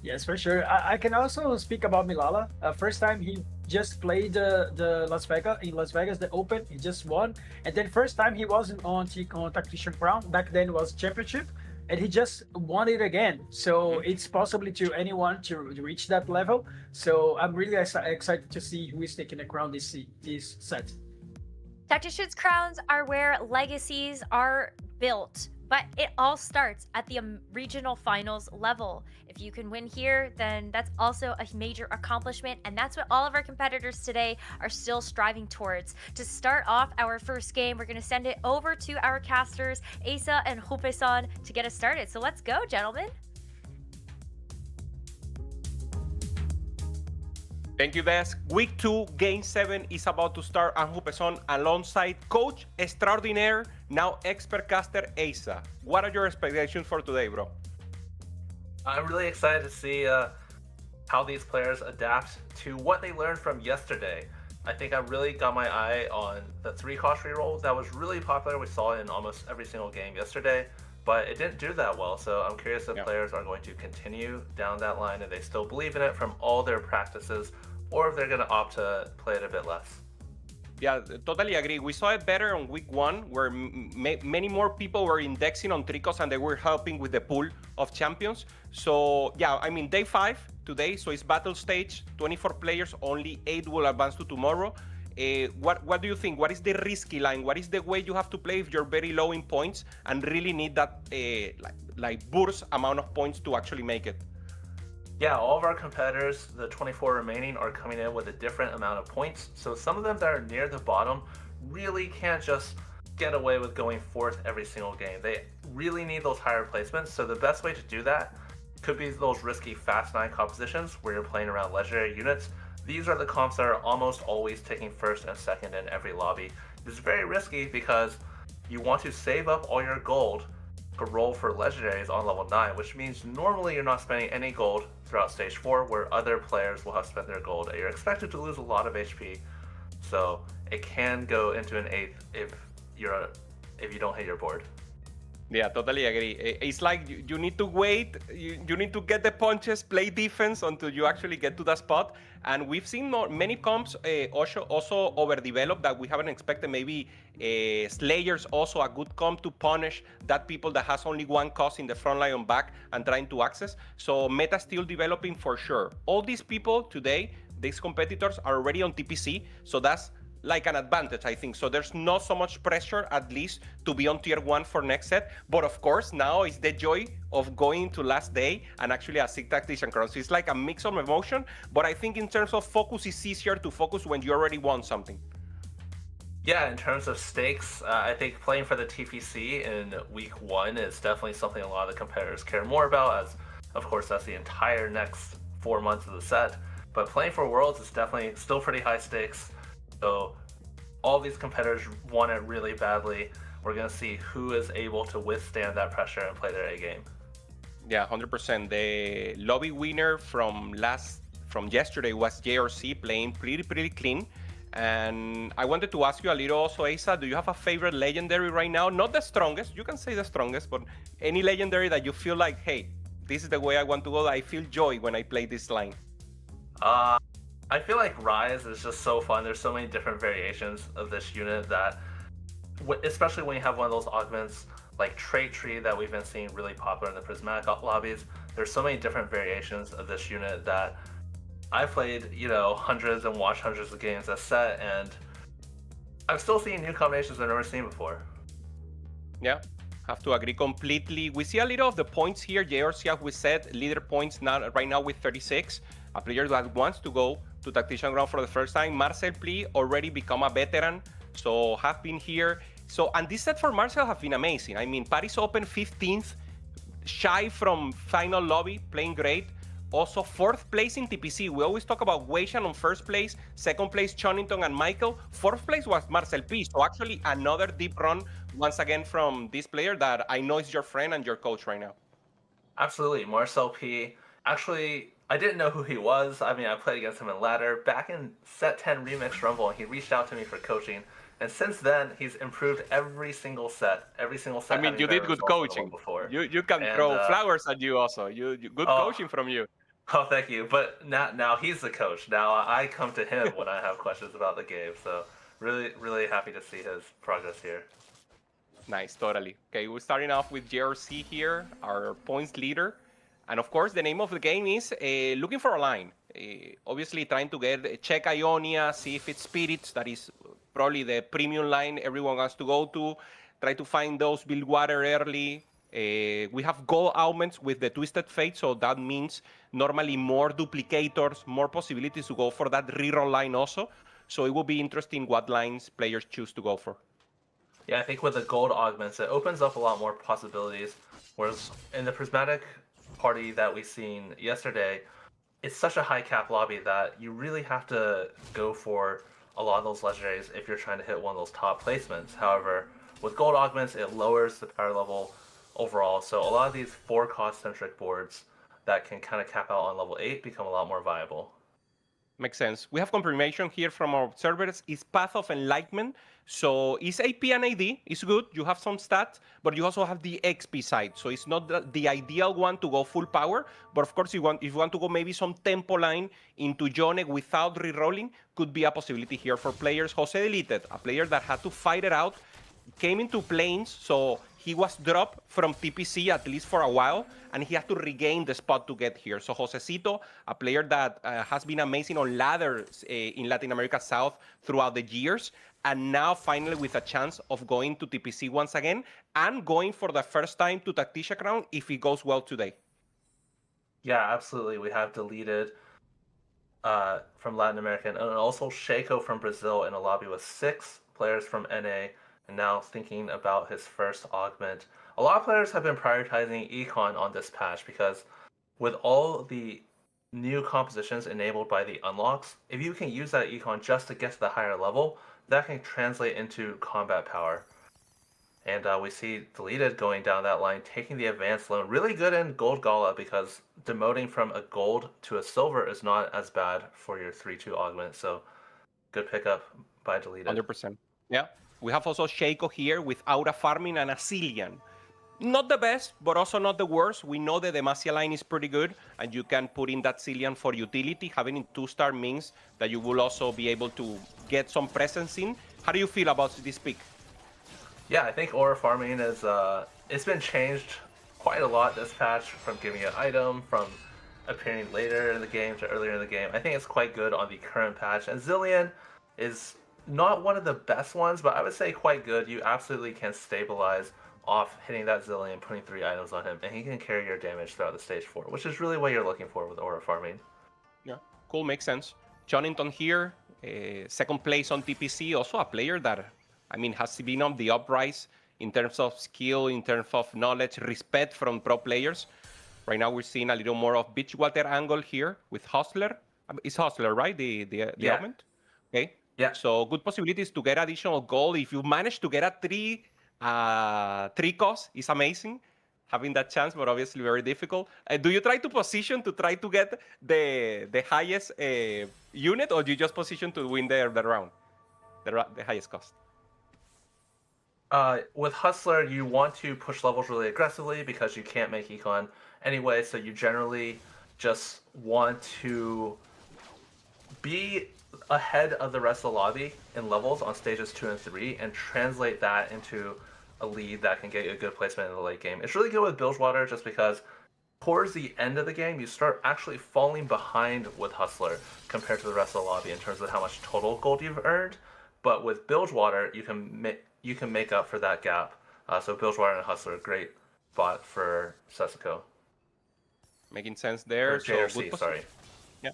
Yes, for sure. I can also speak about Milala. First time he just played the Las Vegas, the Open. He just won, and then first time he wasn't on Tactician Crown. Back then was Championship, and he just won it again. So it's possibly to anyone to reach that level. So I'm really excited to see who is taking the crown this set.
Tactician's Crowns are where legacies are built, but it all starts at the regional finals level. If you can win here, then that's also a major accomplishment, and that's what all of our competitors today are still striving towards. To start off our first game, we're going to send it over to our casters, Asa and Hupeson, to get us started. So let's go, gentlemen.
Thank you, Des. Week 2, Game 7 is about to start, and Hupeson alongside Coach Extraordinaire, now expert caster Asa. What are your expectations for today, bro?
I'm really excited to see how these players adapt to what they learned from yesterday. I think I really got my eye on the 3-cost reroll that was really popular. We saw it in almost every single game yesterday, but it didn't do that well. So I'm curious if players are going to continue down that line and they still believe in it from all their practices, or if they're going to opt to play it a bit less.
Yeah, totally agree. We saw it better on week 1, where many more people were indexing on Tricos and they were helping with the pool of champions. So yeah, I mean, day 5 today, so it's battle stage, 24 players, only 8 will advance to tomorrow. What do you think? What is the risky line? What is the way you have to play if you're very low in points and really need that like burst amount of points to actually make it?
Yeah, all of our competitors, the 24 remaining, are coming in with a different amount of points. So some of them that are near the bottom really can't just get away with going 4th every single game. They really need those higher placements. So the best way to do that could be those risky Fast 9 compositions where you're playing around legendary units. These are the comps that are almost always taking 1st and 2nd in every lobby. It's very risky because you want to save up all your gold to roll for legendaries on level 9, which means normally you're not spending any gold throughout stage 4, where other players will have spent their gold, and you're expected to lose a lot of HP. So it can go into an 8th if you don't hit your board.
Yeah, totally agree. It's like you need to wait, you need to get the punches, play defense until you actually get to that spot. And we've seen many comps also overdeveloped that we haven't expected. Maybe Slayer's also a good comp to punish that people that has only one cost in the front line and back and trying to access. So meta still developing for sure. All these people today, these competitors are already on TPC, so that's like an advantage, I think. So there's not so much pressure, at least, to be on tier 1 for next set. But of course, now is the joy of going to last day and actually a sick Tactician crown. So it's like a mix of emotion. But I think in terms of focus, it's easier to focus when you already won something.
Yeah, in terms of stakes, I think playing for the TPC in week 1 is definitely something a lot of the competitors care more about, as of course that's the entire next 4 months of the set. But playing for Worlds is definitely still pretty high stakes. So all these competitors want it really badly. We're going to see who is able to withstand that pressure and play their A game.
Yeah, 100%. The lobby winner from yesterday was JRC, playing pretty clean. And I wanted to ask you a little also, Asa, do you have a favorite legendary right now? Not the strongest, you can say the strongest, but any legendary that you feel like, hey, this is the way I want to go. I feel joy when I play this line.
I feel like Rise is just so fun. There's so many different variations of this unit that, especially when you have one of those augments like Trait Tree that we've been seeing really popular in the Prismatic lobbies, there's so many different variations of this unit that I played, hundreds and watched hundreds of games as set, and I'm still seeing new combinations I've never seen before.
Yeah, have to agree completely. We see a little of the points here. JRC, as we said, leader points right now with 36. A player that wants to go to Tactician ground for the first time. Marcel Pli already become a veteran, so have been here. So, and this set for Marcel have been amazing. I mean, Paris Open 15th, shy from final lobby, playing great. Also 4th place in TPC. We always talk about Weishan on 1st place, 2nd place Chonington and Michael. 4th place was Marcel P. So actually another deep run once again from this player that I know is your friend and your coach right now.
Absolutely, Marcel P. Actually, I didn't know who he was. I mean, I played against him in ladder back in set 10 Remix Rumble, and he reached out to me for coaching. And since then, he's improved every single set.
I mean, you did good coaching. You can throw flowers at you also. You good coaching from you.
Oh, thank you. But now he's the coach. Now I come to him when I have questions about the game. So really happy to see his progress here.
Nice, totally. Okay, we're starting off with JRC here, our points leader. And of course, the name of the game is looking for a line. Obviously, trying to check Ionia, see if it's Spirits. That is probably the premium line everyone wants to go to. Try to find those, build water early. We have gold augments with the Twisted Fate, so that means normally more duplicators, more possibilities to go for that reroll line also. So it will be interesting what lines players choose to go for.
Yeah, I think with the gold augments, it opens up a lot more possibilities. Whereas in the Prismatic party that we seen yesterday, it's such a high cap lobby that you really have to go for a lot of those legendaries if you're trying to hit one of those top placements. However, with gold augments, it lowers the power level overall. So a lot of these 4-cost centric boards that can kind of cap out on level 8 become a lot more viable.
Makes sense. We have confirmation here from our observers. It's Path of Enlightenment. So it's AP and AD. It's good. You have some stats, but you also have the XP side. So it's not the ideal one to go full power. But of course, if you want to go maybe some tempo line into Yone without rerolling, could be a possibility here for players. Jose Deleted, a player that had to fight it out, came into Plains. So he was dropped from TPC at least for a while, and he had to regain the spot to get here. So Josecito, a player that has been amazing on ladders in Latin America South throughout the years, and now finally with a chance of going to TPC once again and going for the first time to Tactician Crown if it goes well today.
Yeah, absolutely. We have Deleted from Latin America, and also Shaco from Brazil in a lobby with 6 players from NA. And now thinking about his first augment. A lot of players have been prioritizing Econ on this patch because with all the new compositions enabled by the unlocks, if you can use that Econ just to get to the higher level, that can translate into combat power. And we see Deleted going down that line, taking the advanced lane. Really good in Gold Gala because demoting from a gold to a silver is not as bad for your 3-2 augment. So good pickup by Deleted.
100%. Yeah. We have also Shaco here with Aura farming and a Cillian. Not the best, but also not the worst. We know the Demacia line is pretty good, and you can put in that Cillian for utility. Having it 2-star means that you will also be able to get some presence in. How do you feel about this pick?
Yeah, I think aura farming is it's been changed quite a lot this patch, from giving you an item, from appearing later in the game to earlier in the game. I think it's quite good on the current patch. And Zilean is not one of the best ones, but I would say quite good. You absolutely can stabilize off hitting that Zilean, putting 3 items on him, and he can carry your damage throughout the stage 4, which is really what you're looking for with aura farming.
Yeah, cool, makes sense. Jonington here, second place on TPC, also a player that, I mean, has been on the uprise in terms of skill, in terms of knowledge, respect from pro players. Right now we're seeing a little more of Beachwater angle here with Hustler. It's Hustler, right? The
Yeah.
augment? Okay.
Yeah.
So good possibilities to get additional gold. If you manage to get a 3 cost, it's amazing. Having that chance, but obviously very difficult. Do you try to position to try to get the highest unit, or do you just position to win the round, the highest cost?
With Hustler, you want to push levels really aggressively because you can't make econ anyway, so you generally just want to be ahead of the rest of the lobby in levels on stages 2 and 3 and translate that into a lead that can get you a good placement in the late game. It's really good with Bilgewater just because towards the end of the game, you start actually falling behind with Hustler compared to the rest of the lobby in terms of how much total gold you've earned. But with Bilgewater, you can make up for that gap. So Bilgewater and Hustler, great bot for Setsuko.
Making sense there.
Or JRC, sorry.
Yeah.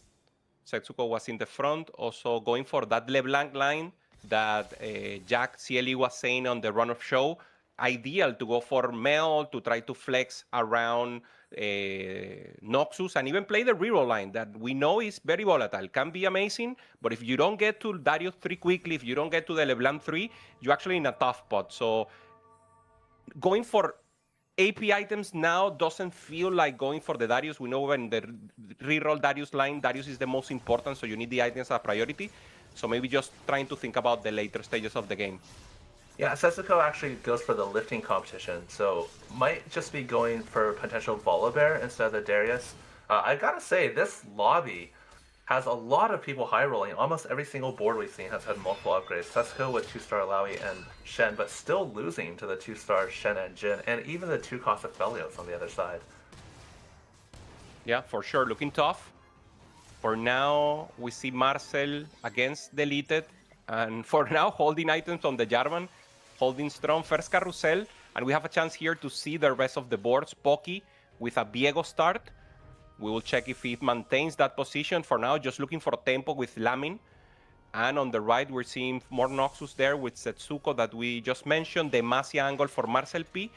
Setsuko was in the front, also going for that LeBlanc line that Jack CLE was saying on the run of show. Ideal to go for Mel, to try to flex around Noxus, and even play the reroll line that we know is very volatile, can be amazing, but if you don't get to Darius 3 quickly, if you don't get to the LeBlanc 3, you're actually in a tough spot. So going for AP items now doesn't feel like going for the Darius. We know when the reroll Darius line, Darius is the most important, so you need the items as priority. So maybe just trying to think about the later stages of the game.
Yeah, Setsuko actually goes for the lifting competition, so might just be going for potential Volibear instead of the Darius. I gotta say, this lobby has a lot of people high rolling. Almost every single board we've seen has had multiple upgrades. Setsuko with 2-star Laui and Shen, but still losing to the 2-star Shen and Jin, and even the 2-cost Aphelios on the other side.
Yeah, for sure, looking tough. For now, we see Marcel against Deleted, and for now, holding items on the Jarvan, holding strong first Carousel, and we have a chance here to see the rest of the boards. Pocky with a Viego start. We will check if he maintains that position. For now, just looking for tempo with Lamin. And on the right, we're seeing more Noxus there with Setsuko that we just mentioned. The Demacia angle for Marcel P,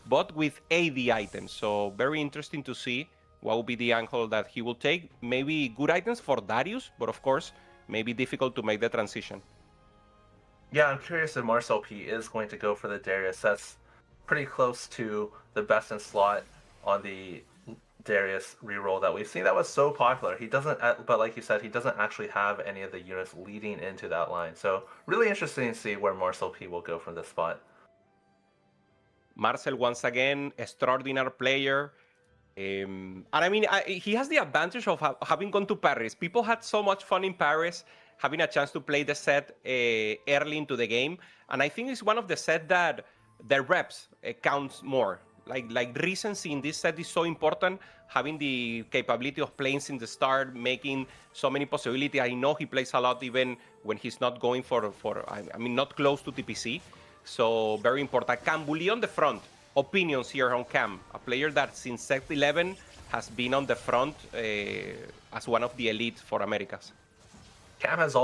but with AD items. So very interesting to see what will be the angle that he will take. Maybe good items for Darius, but of course, maybe difficult to make the transition.
Yeah, I'm curious if Marcel P is going to go for the Darius. That's pretty close to the best in slot on the Darius reroll that we've seen. That was so popular. He doesn't, but like you said, he doesn't actually have any of the units leading into that line. So really interesting to see where Marcel P will go from this spot.
Marcel, once again, extraordinary player. And I mean, he has the advantage of having gone to Paris. People had so much fun in Paris, having a chance to play the set early into the game. And I think it's one of the sets that the reps counts more. Like recency in this set is so important, having the capability of playing since the start, making so many possibilities. I know he plays a lot even when he's not going I mean, not close to TPC. So very important. Cam Bully on the front. Opinions here on Cam, a player that since set 11 has been on the front as one of the elites for Americas.
Cam has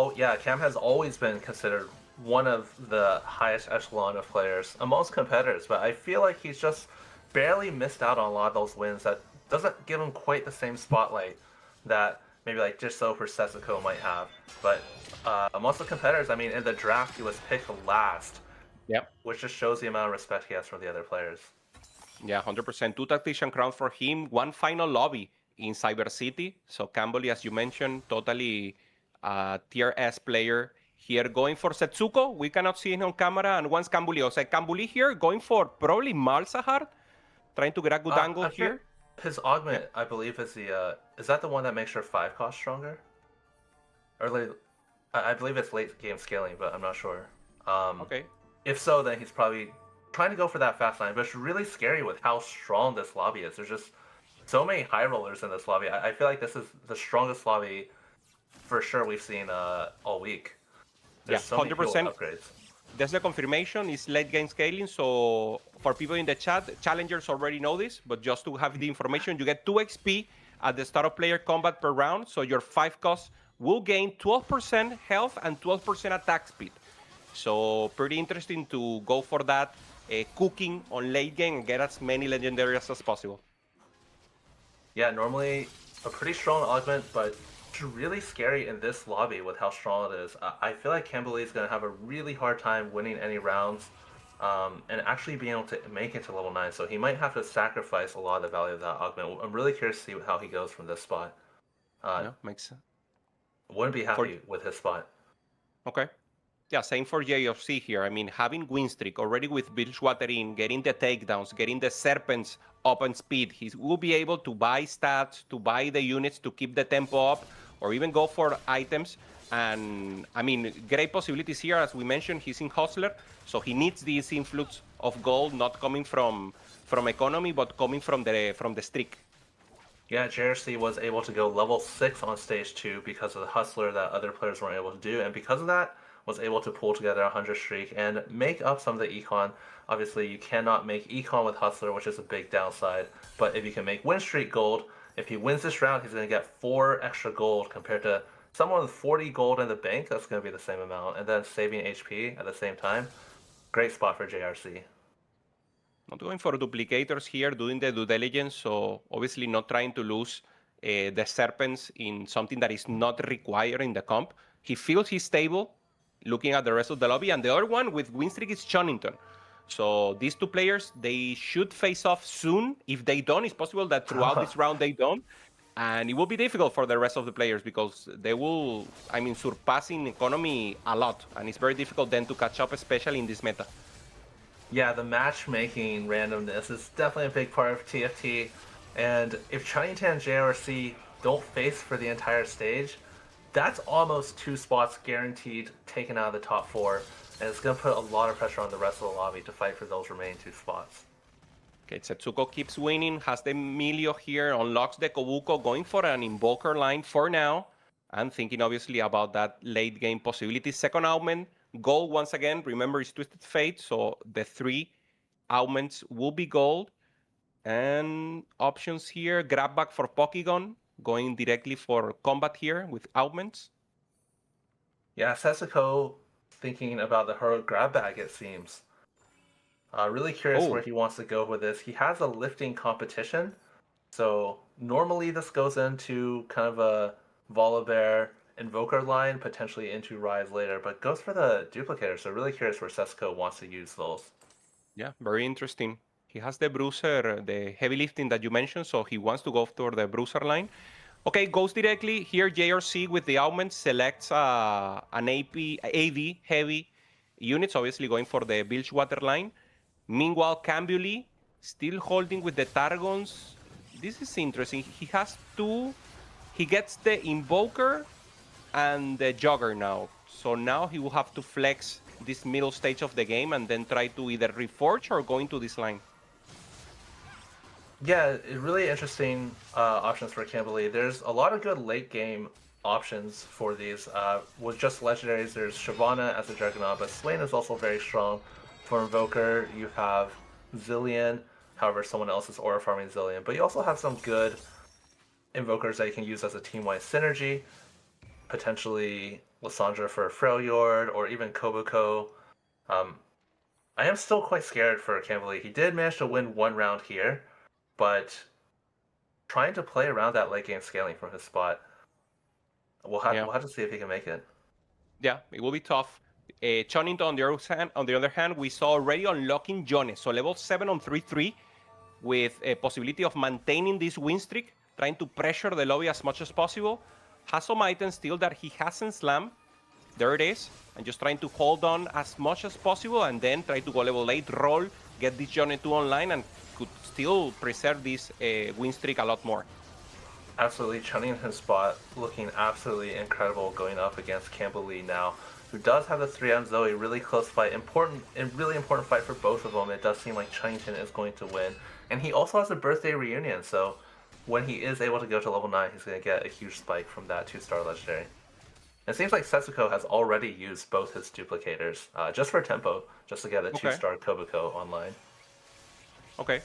always been considered one of the highest echelon of players amongst competitors, but I feel like he's just barely missed out on a lot of those wins that doesn't give him quite the same spotlight that maybe like Jisoo or Setsuko might have. But amongst the competitors, I mean, in the draft he was picked last
Yeah.
which just shows the amount of respect he has from the other players.
Yeah, 100%. 2 tactician crowns for him. One final lobby in Cyber City. So Campbell, as you mentioned, totally tier S player here going for Setsuko. We cannot see him on camera. And once Kambuli. So Kambuli here going for probably Malzahar. Trying to get a good angle
I'm sure
here.
his augment, I believe, is the is that the one that makes your 5 cost stronger? Or like, I believe it's late game scaling, but I'm not sure.
Okay.
If so, then he's probably trying to go for that fast line. But it's really scary with how strong this lobby is. There's just so many high rollers in this lobby. I feel like this is the strongest lobby for sure we've seen all week. There's
Yeah,
so many cool
100%.
upgrades.
That's the confirmation. It's late game scaling. So for people in the chat, challengers already know this, but just to have the information, you get 2 XP at the start of player combat per round. So your 5 costs will gain 12% health and 12% attack speed. So pretty interesting to go for that cooking on late game and get as many legendaries as possible.
Yeah, normally a pretty strong augment, but it's really scary in this lobby with how strong it is. I feel like Campbell is going to have a really hard time winning any rounds and actually being able to make it to level 9. So he might have to sacrifice a lot of the value of that augment. I'm really curious to see how he goes from this spot.
Yeah, makes sense.
Wouldn't be happy with his spot.
Okay. Yeah, same for JRC here. I mean, having win streak already with Bilgewater in, getting the takedowns, getting the Serpents up on speed. He will be able to buy stats, to buy the units to keep the tempo up, or even go for items. And, I mean, great possibilities here. As we mentioned, he's in Hustler, so he needs this influx of gold, not coming from economy, but coming from the streak.
Yeah, JRC was able to go level 6 on stage 2 because of the Hustler that other players weren't able to do. And because of that, was able to pull together a 100 streak and make up some of the econ. Obviously, you cannot make econ with Hustler, which is a big downside. But if you can make win streak gold, if he wins this round, he's going to get 4 extra gold compared to someone with 40 gold in the bank. That's going to be the same amount. And then saving HP at the same time. Great spot for JRC.
Not going for duplicators here, doing the due diligence, so obviously not trying to lose the Serpents in something that is not required in the comp. He feels he's stable, looking at the rest of the lobby. And the other one with win streak is Chonnington. So these 2 players, they should face off soon. If they don't, it's possible that throughout this round they don't. And it will be difficult for the rest of the players because they will, I mean, surpassing economy a lot. And it's very difficult then to catch up, especially in this meta.
Yeah, the matchmaking randomness is definitely a big part of TFT. And if Chonnington and JRC don't face for the entire stage, that's almost 2 spots guaranteed taken out of the top 4, and it's going to put a lot of pressure on the rest of the lobby to fight for those remaining 2 spots.
Okay, Setsuko keeps winning, has the Milio here, unlocks the Kobuko, going for an Invoker line for now, and thinking obviously about that late game possibility. Second augment, gold once again. Remember, it's Twisted Fate, so the 3 augments will be gold. And options here, grab back for Pokygon, going directly for combat here with augments.
Yeah, Setsuko thinking about the hero grab bag, it seems. Really curious where he wants to go with this. He has a lifting competition, so normally this goes into kind of a Volibear Invoker line, potentially into Rise later, but goes for the duplicator, so really curious where Setsuko wants to use those.
Yeah, very interesting. He has the Bruiser, the heavy lifting that you mentioned, so he wants to go for the Bruiser line. Okay, goes directly. Here, JRC with the augment selects an AV heavy units, obviously going for the Bilgewater line. Meanwhile, Cambuli still holding with the Targons. This is interesting. He has 2. He gets the Invoker and the Jogger now. So now he will have to flex this middle stage of the game and then try to either reforge or go into this line.
Yeah, really interesting options for Kimberly. There's a lot of good late game options for these. With just legendaries, there's Shyvana as a Juggernaut, but Swain is also very strong. For Invoker, you have Zillion, however, someone else is aura farming Zillion. But you also have some good Invokers that you can use as a team-wide synergy. Potentially Lysandra for Freljord, or even Kobuko. I am still quite scared for Kimberly. He did manage to win 1 round here, but trying to play around that late game scaling from his spot, we'll have to see if he can make it.
Yeah, it will be tough.
Chonington, on the other hand, we saw already unlocking Jones. So level 7 on 3-3 with a possibility of maintaining this win streak, trying to pressure the lobby as much as possible. Has some items still that he hasn't slammed. There it is. And just trying to hold on as much as possible and then try to go level 8, roll, get this Johnny 2 online, and could still preserve this win streak a lot more.
Absolutely, Chunnington's spot looking absolutely incredible going up against Campbell Lee now, who does have the 3M Zoe, really close fight, really important fight for both of them. It does seem like Chunnington is going to win. And he also has a birthday reunion, so when he is able to go to level 9, he's going to get a huge spike from that 2-star legendary. It seems like Setsuko has already used both his duplicators, just for tempo, just to get a 2-star Kobuko online.
Okay.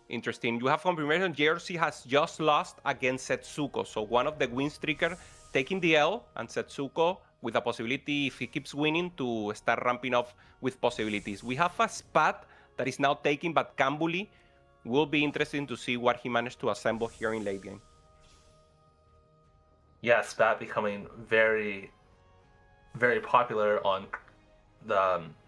Interesting. You have confirmation JRC has just lost against Setsuko. So one of the win streaker taking the L, and Setsuko with a possibility, if he keeps winning, to start ramping up with possibilities. We have a Spat that is now taking, but Kambuli will be interesting to see what he managed to assemble here in late game.
Yeah, Spat becoming very, very popular on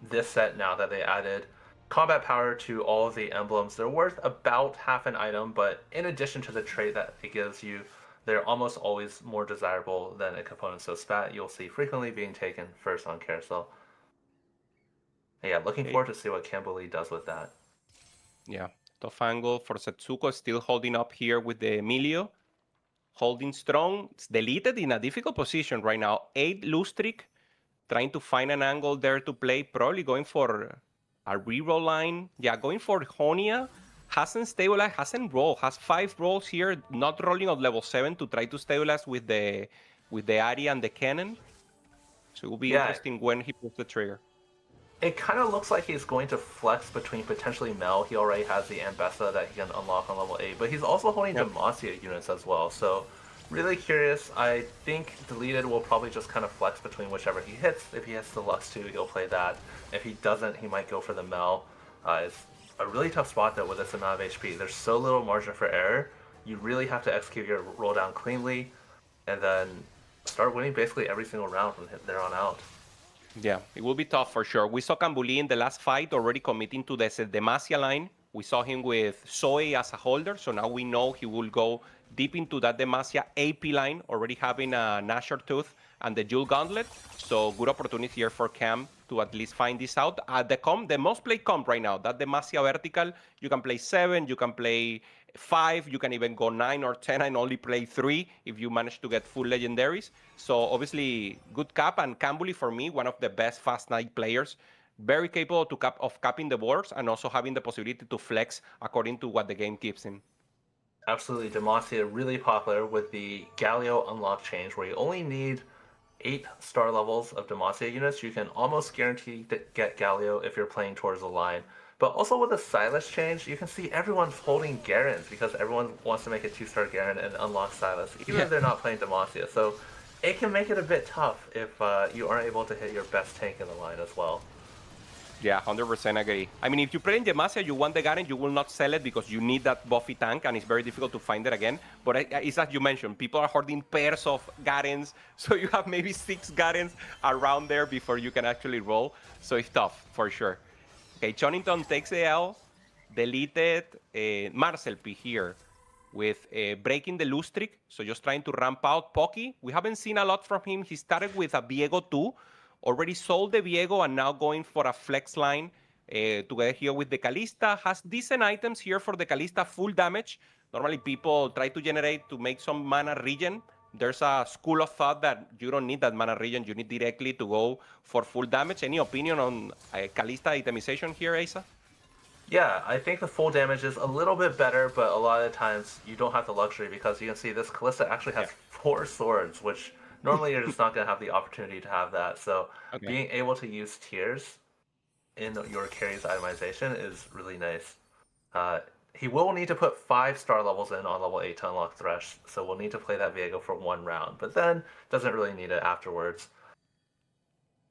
this set now that they added combat power to all of the emblems. They're worth about half an item, but in addition to the trait that it gives you, they're almost always more desirable than a component. So Spat, you'll see frequently being taken first on Carousel. And yeah, looking forward to see what Campbell does with that.
Yeah, tough angle for Setsuko, still holding up here with the Emilio. Holding strong. It's deleted in a difficult position right now. 8 lose streak. Trying to find an angle there to play. Probably going for a reroll line. Yeah, going for Honia. Hasn't stabilized, hasn't rolled. Has 5 rolls here. Not rolling on level 7 to try to stabilize with the Ari and the cannon. So it will be interesting when he pulls the trigger.
It kind of looks like he's going to flex between potentially Mel. He already has the Ambessa that he can unlock on level 8, but he's also holding Demacia units as well. So really curious. I think Deleted will probably just kind of flex between whichever he hits. If he hits the Lux 2, he'll play that. If he doesn't, he might go for the Mel. It's a really tough spot though with this amount of HP. There's so little margin for error. You really have to execute your roll down cleanly and then start winning basically every single round from there on out.
Yeah, it will be tough for sure. We saw Kambuli in the last fight already committing to the Demacia line. We saw him with Zoe as a holder, so now we know he will go deep into that Demacia AP line, already having a Nashor Tooth and the Jewel Gauntlet. So good opportunity here for Cam to at least find this out. The most played comp right now, that Demacia vertical, you can play 7, you can play 5, you can even go 9 or 10 and only play 3 if you manage to get full legendaries. So obviously good cap, and Kambuli for me, one of the best fast night players, very capable of capping the boards and also having the possibility to flex according to what the game gives him.
Absolutely, Demacia really popular with the Galio unlock change where you only need 8 star levels of Demacia units. You can almost guarantee to get Galio if you're playing towards the line. But also with the Silas change, you can see everyone's holding Garens because everyone wants to make a 2-star Garen and unlock Silas, even if they're not playing Demacia. So it can make it a bit tough if you aren't able to hit your best tank in the line as well.
Yeah, 100% agree. I mean, if you play in Demacia, you want the Garen, you will not sell it because you need that buffy tank, and it's very difficult to find it again. But it's as you mentioned, people are hoarding pairs of Garens, so you have maybe 6 Garens around there before you can actually roll. So it's tough, for sure. Okay, Chonington takes the L, deleted Marcel P here with breaking the lose streak, so just trying to ramp out. Pocky, we haven't seen a lot from him. He started with a Viego 2, already sold the Viego and now going for a flex line together here with the Kalista. Has decent items here for the Kalista, full damage. Normally people try to generate to make some mana regen. There's a school of thought that you don't need that mana regen, you need directly to go for full damage. Any opinion on Kalista itemization here, Asa?
Yeah, I think the full damage is a little bit better, but a lot of the times you don't have the luxury because you can see this Kalista actually has 4 swords, which normally you're just not going to have the opportunity to have that. So being able to use tiers in your carry's itemization is really nice. He will need to put 5 star levels in on level 8 to unlock Thresh, so we'll need to play that Viego for 1 round, but then doesn't really need it afterwards.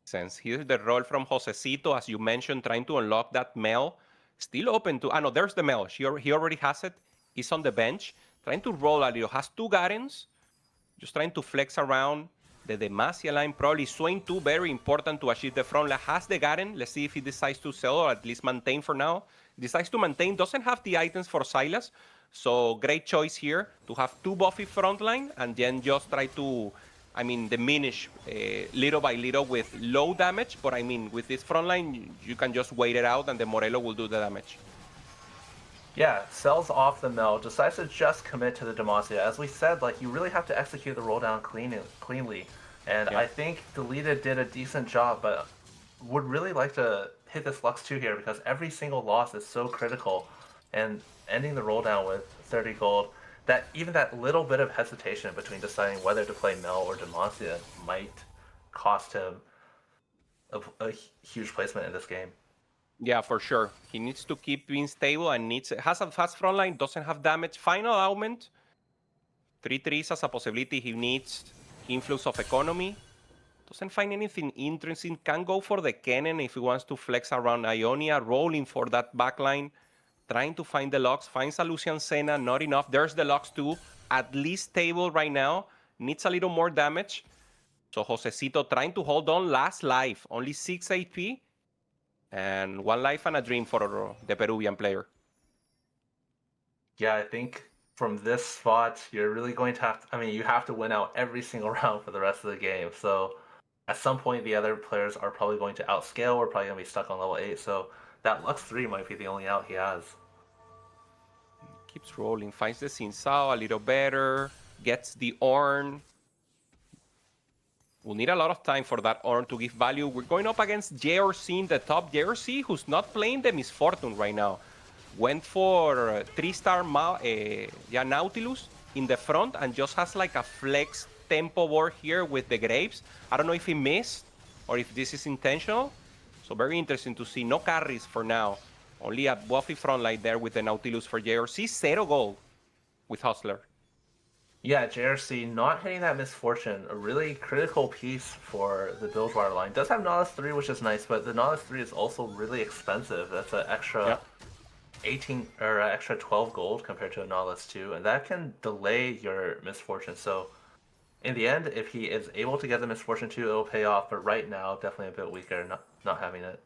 Since here's the roll from Josecito, as you mentioned, trying to unlock that Mel. Still open to... no, there's the Mel. He already has it. He's on the bench. Trying to roll a little. Has 2 Garens. Just trying to flex around. The Demacia line, probably Swain 2, very important to achieve the front line. Has the Garen. Let's see if he decides to sell or at least maintain for now. Decides to maintain, doesn't have the items for Silas. So great choice here to have 2 buffy front line and then just try to, diminish little by little with low damage. But with this front line, you can just wait it out and the Morello will do the damage.
Yeah, sells off the Mel, decides to just commit to the Demacia. As we said, you really have to execute the roll down cleanly. And
Yeah.
I think Deleted did a decent job, but would really like to hit this Lux 2 here because every single loss is so critical. And ending the roll down with 30 gold, that even that little bit of hesitation between deciding whether to play Mel or Demacia might cost him a huge placement in this game.
Yeah, for sure. He needs to keep being stable and has a fast front line, doesn't have damage. Final augment, 3/3 as a possibility. He needs influx of economy. Doesn't find anything interesting. Can go for the cannon if he wants to flex around Ionia, rolling for that backline. Trying to find the locks. Finds a Lucian Senna, not enough. There's the locks too. At least stable right now. Needs a little more damage. So Josecito trying to hold on. Last life, only 6 AP. And 1 life and a dream for the Peruvian player.
Yeah, I think from this spot, you're really going to have to, you have to win out every single round for the rest of the game. So at some point, the other players are probably going to outscale. We're probably going to be stuck on level 8. So that Lux 3 might be the only out he has.
Keeps rolling. Finds the Sinsao a little better. Gets the Ornn. We'll need a lot of time for that Ornn to give value. We're going up against JRC in the top. JRC, who's not playing the Misfortune right now. Went for 3-star Nautilus in the front and just has a flex tempo board here with the Graves. I don't know if he missed or if this is intentional. So very interesting to see. No carries for now. Only a buffy front line there with the Nautilus for JRC. 0 gold with Hustler.
Yeah, JRC not hitting that Misfortune, a really critical piece for the Bilgewater line. Does have Nautilus 3, which is nice, but the Nautilus 3 is also really expensive. That's an extra 18 or extra 12 gold compared to a Nautilus 2, and that can delay your Misfortune. So in the end, if he is able to get the Misfortune 2, it'll pay off, but right now, definitely a bit weaker not having it.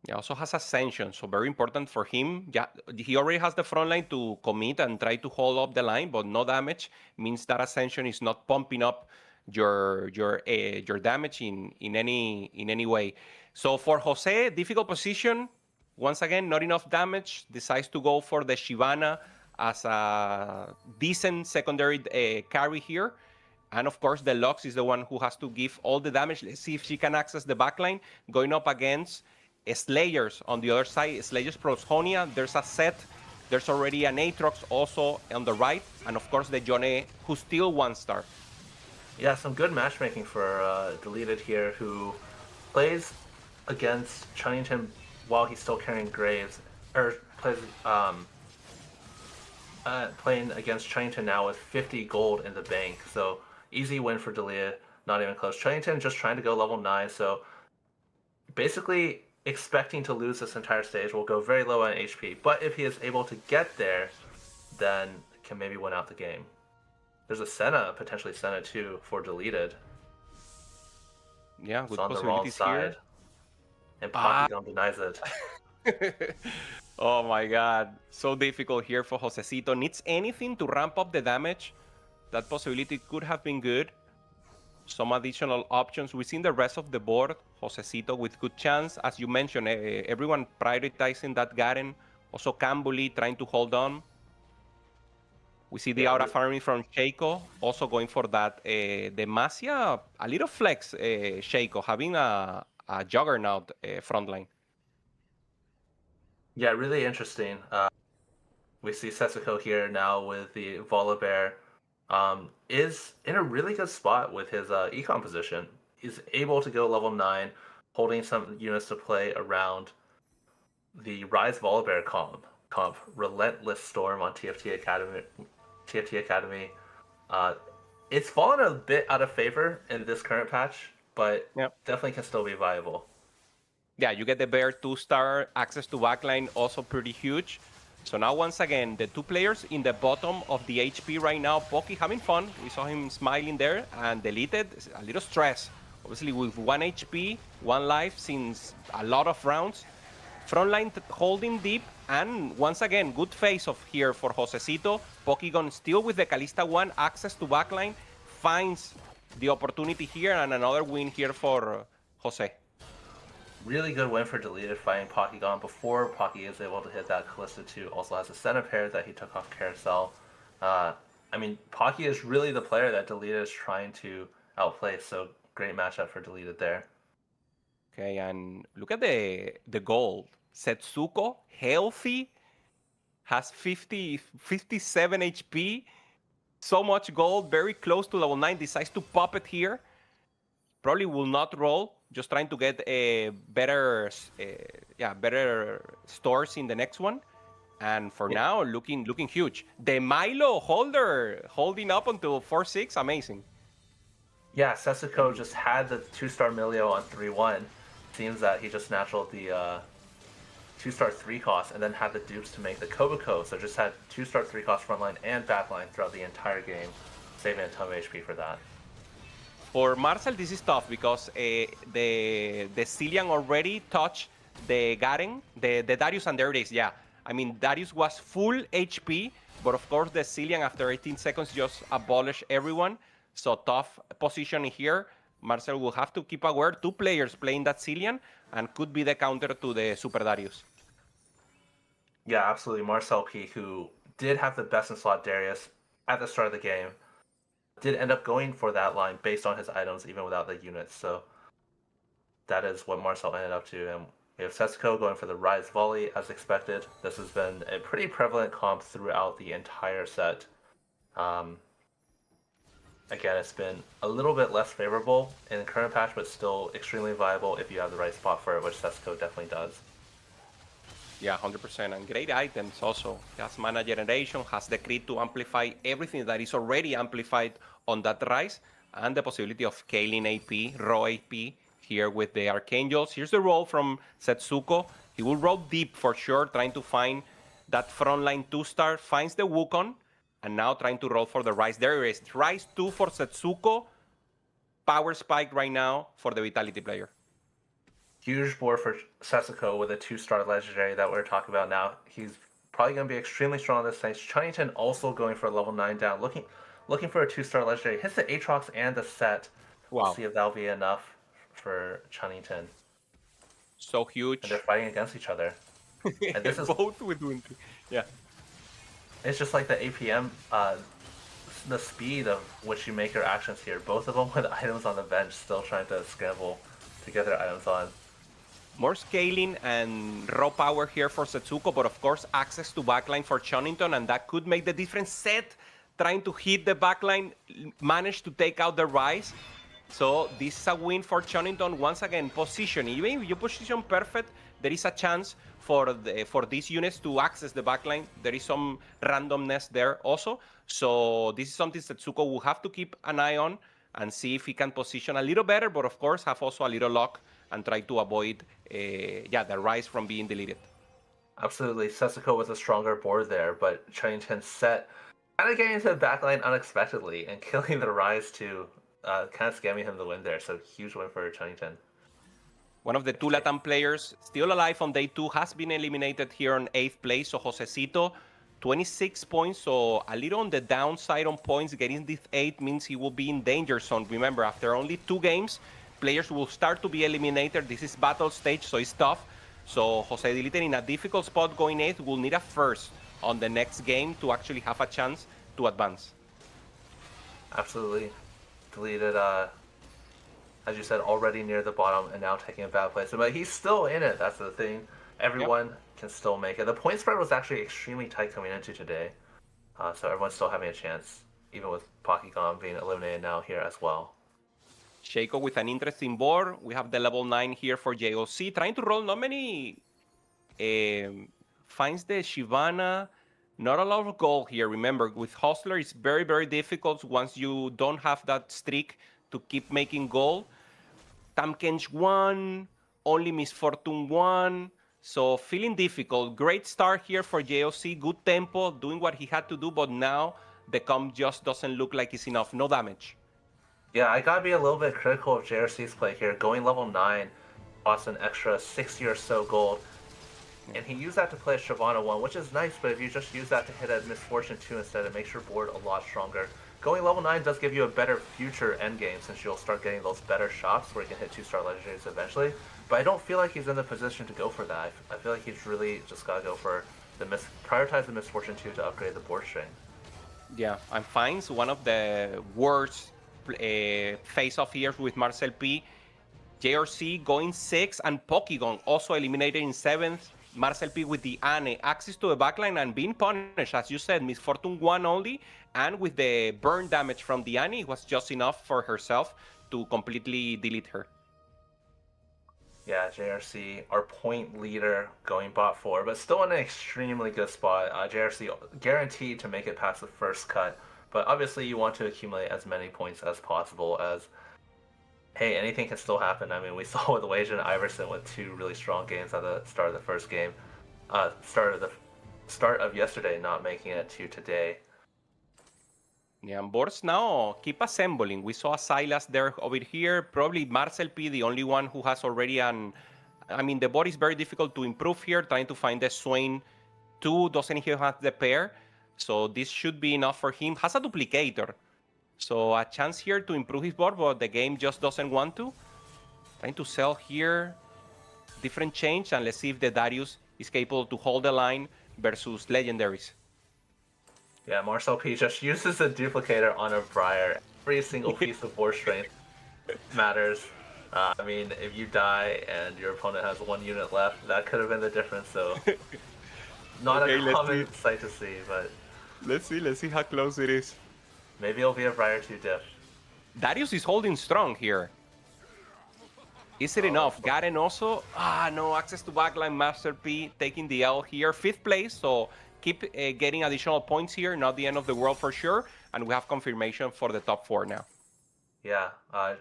He also has Ascension, so very important for him. Yeah, he already has the front line to commit and try to hold up the line, but no damage means that Ascension is not pumping up your damage in any way. So for Jose, difficult position. Once again, not enough damage. Decides to go for the Shyvana as a decent secondary carry here. And of course, the Lux is the one who has to give all the damage. Let's see if she can access the backline. Going up against Slayers on the other side. Slayers Proshonia. There's a set. There's already an Aatrox also on the right. And of course, the Yone, who's still 1-star.
Yeah, some good matchmaking for Deleted here, who plays against Chunnington while he's still carrying Graves. Or plays playing against Chunnington now with 50 gold in the bank. So easy win for Deleted. Not even close. Chunnington just trying to go level 9. So basically expecting to lose this entire stage, will go very low on HP. But if he is able to get there, then can maybe win out the game. There's a Senna, potentially Senna too, for Deleted.
Yeah, good
it's on the wrong
possibilities
side.
here.
And Polygon denies it.
Oh my god. So difficult here for Josecito. Needs anything to ramp up the damage. That possibility could have been good. Some additional options. We've seen the rest of the board. Josecito with good chance. As you mentioned, everyone prioritizing that Garen. Also Kambuli trying to hold on. We see the aura farming from Shaco. Also going for that Demacia. A little flex, Shaco, having a juggernaut front line.
Yeah, really interesting. We see Setsuko here now with the Volibear. Is in a really good spot with his econ position. He's able to go level 9, holding some units to play around the Rise Volibear comp. Relentless Storm on TFT Academy. It's fallen a bit out of favor in this current patch, but definitely can still be viable.
Yeah, you get the Bear 2-star, access to backline, also pretty huge. So now, once again, the two players in the bottom of the HP right now. Poki having fun. We saw him smiling there, and Deleted, a little stress. Obviously, with 1 HP, 1 life since a lot of rounds. Frontline holding deep, and once again, good face-off here for Josecito. Pokigon still with the Kalista 1, access to backline, finds the opportunity here, and another win here for Jose.
Really good win for Deleted fighting Pokigon before Poki is able to hit that Kalista 2. Also has a center pair that he took off Carousel. I mean, Poki is really the player that Deleted is trying to outplay, so great matchup for Deleted there.
Okay, and look at the gold. Setsuko, healthy, has 57 HP, so much gold, very close to level 9, decides to pop it here. Probably will not roll, just trying to get a better stores in the next one. And for now, looking huge. The Milo holder holding up until 4-6, amazing.
Yeah, Setsuko just had the 2-star Milio on 3-1. Seems that he just naturaled the 2-star 3 cost and then had the dupes to make the Kobuko. So just had 2-star 3 cost frontline and backline throughout the entire game, saving a ton of HP for that.
For Marcel, this is tough because the Cillian already touched the Garen, the Darius, and there it is, yeah. I mean, Darius was full HP, but of course the Cillian after 18 seconds just abolished everyone. So tough position here. Marcel will have to keep aware. 2 players playing that Cillian and could be the counter to the Super Darius.
Yeah, absolutely. Marcel P, who did have the best in slot Darius at the start of the game, did end up going for that line based on his items, even without the units. So that is what Marcel ended up to. And we have Setsuko going for the Rise Volley as expected. This has been a pretty prevalent comp throughout the entire set. Again, it's been a little bit less favorable in the current patch, but still extremely viable if you have the right spot for it, which Setsuko definitely does.
Yeah, 100%. And great items also. He has mana generation, has the crit to amplify everything that is already amplified on that Rise, and the possibility of scaling AP, raw AP here with the Archangels. Here's the roll from Setsuko. He will roll deep for sure, trying to find that frontline 2-star, finds the Wukong, and now trying to roll for the Rise. There it is. Rise 2 for Setsuko. Power spike right now for the Vitality player.
Huge board for Setsuko with a 2-star legendary that we're talking about now. He's probably going to be extremely strong on this stage. Chunnington also going for a level 9 down, looking for a 2-star legendary. Hits the Aatrox and the set.
Wow.
We'll see if that'll be enough for Chunnington.
So huge.
And they're fighting against each other. And this is
both with Winter. Yeah.
It's just like the APM, the speed of which you make your actions here. Both of them with items on the bench, still trying to scramble to get their items on.
More scaling and raw power here for Setsuko, but of course access to backline for Chunnington, and that could make the difference. Set trying to hit the backline, managed to take out the Rise. So this is a win for Chunnington. Once again, position. Even if you position perfect, there is a chance for these units to access the backline. There is some randomness there also. So this is something Setsuko will have to keep an eye on and see if he can position a little better, but of course have also a little luck and try to avoid the Rise from being deleted.
Absolutely. Setsuko was a stronger board there, but Chunnington set kind of getting into the backline unexpectedly and killing the Rise to kind of scamming him the win there. So huge win for Chunnington.
One of the 2 Latam players still alive on day 2 has been eliminated here on 8th place. So Josecito, 26 points. So a little on the downside on points. Getting this 8 means he will be in danger zone. Remember, after only 2 games, players will start to be eliminated. This is battle stage, so it's tough. So Jose Deleted in a difficult spot going 8th will need a first on the next game to actually have a chance to advance.
Absolutely. Deleted, as you said, already near the bottom and now taking a bad place. But he's still in it. That's the thing. Everyone can still make it. The point spread was actually extremely tight coming into today. So everyone's still having a chance, even with Pokigon being eliminated now here as well.
Shaco with an interesting board. We have the level 9 here for JOC. Trying to roll not many... finds the Shyvana. Not a lot of gold here. Remember, with Hustler, it's very, very difficult once you don't have that streak to keep making gold. Tamkench 1, only Misfortune 1. So feeling difficult. Great start here for JOC. Good tempo, doing what he had to do, but now the comp just doesn't look like it's enough. No damage.
Yeah, I gotta be a little bit critical of JRC's play here. Going level 9 costs an extra 60 or so gold. And he used that to play a Shyvana 1, which is nice, but if you just use that to hit at Misfortune 2 instead, it makes your board a lot stronger. Going level 9 does give you a better future endgame since you'll start getting those better shots where you can hit 2-star legendaries eventually. But I don't feel like he's in the position to go for that. I feel like he's really just gotta go for prioritize the Misfortune 2 to upgrade the board string.
Yeah, and finds one of the worst face-off here with Marcel P. JRC going 6 and Pokygon also eliminated in 7th. Marcel P with the Ane, access to the backline and being punished, as you said, Misfortune 1 only, and with the burn damage from the Ane, it was just enough for herself to completely delete her.
Yeah, JRC, our point leader, going bot 4, but still in an extremely good spot. JRC guaranteed to make it past the first cut, but obviously you want to accumulate as many points as possible as, hey, anything can still happen. I mean, we saw with Wage and Iverson with 2 really strong games at the start of the first game. Start of yesterday, not making it to today.
Yeah, and boards now keep assembling. We saw Silas there over here. Probably Marcel P, the only one who has already an... I mean, the board is very difficult to improve here, trying to find the Swain 2. Doesn't he have the pair? So this should be enough for him. Has a duplicator. So a chance here to improve his board, but the game just doesn't want to. Trying to sell here. Different change, and let's see if the Darius is capable to hold the line versus legendaries.
Yeah, Marcel P just uses a duplicator on a Briar. Every single piece of board strength matters. I mean, if you die and your opponent has 1 unit left, that could have been the difference. So, not a common sight to see, but
let's see how close it is.
Maybe it'll be a Briar 2 diff.
Darius is holding strong here. Is it enough? Garen also. No access to backline. Master P taking the L here. 5th place, so keep getting additional points here. Not the end of the world for sure. And we have confirmation for the top 4 now.
Yeah,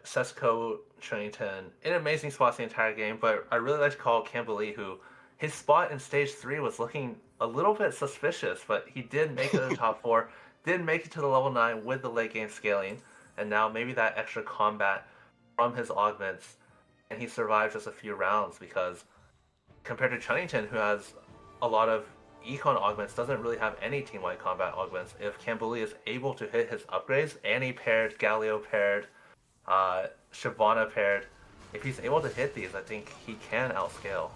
Sesko Chernington in amazing spots the entire game, but I really like to call Camberley, who his spot in stage 3 was looking a little bit suspicious, but he did make it to the top 4, did make it to the level 9 with the late game scaling, and now maybe that extra combat from his augments, and he survived just a few rounds because compared to Chernington, who has a lot of Econ augments, doesn't really have any team-wide combat augments. If Camberley is able to hit his upgrades, Annie paired, Galio paired, Shyvana paired, if he's able to hit these, I think he can outscale.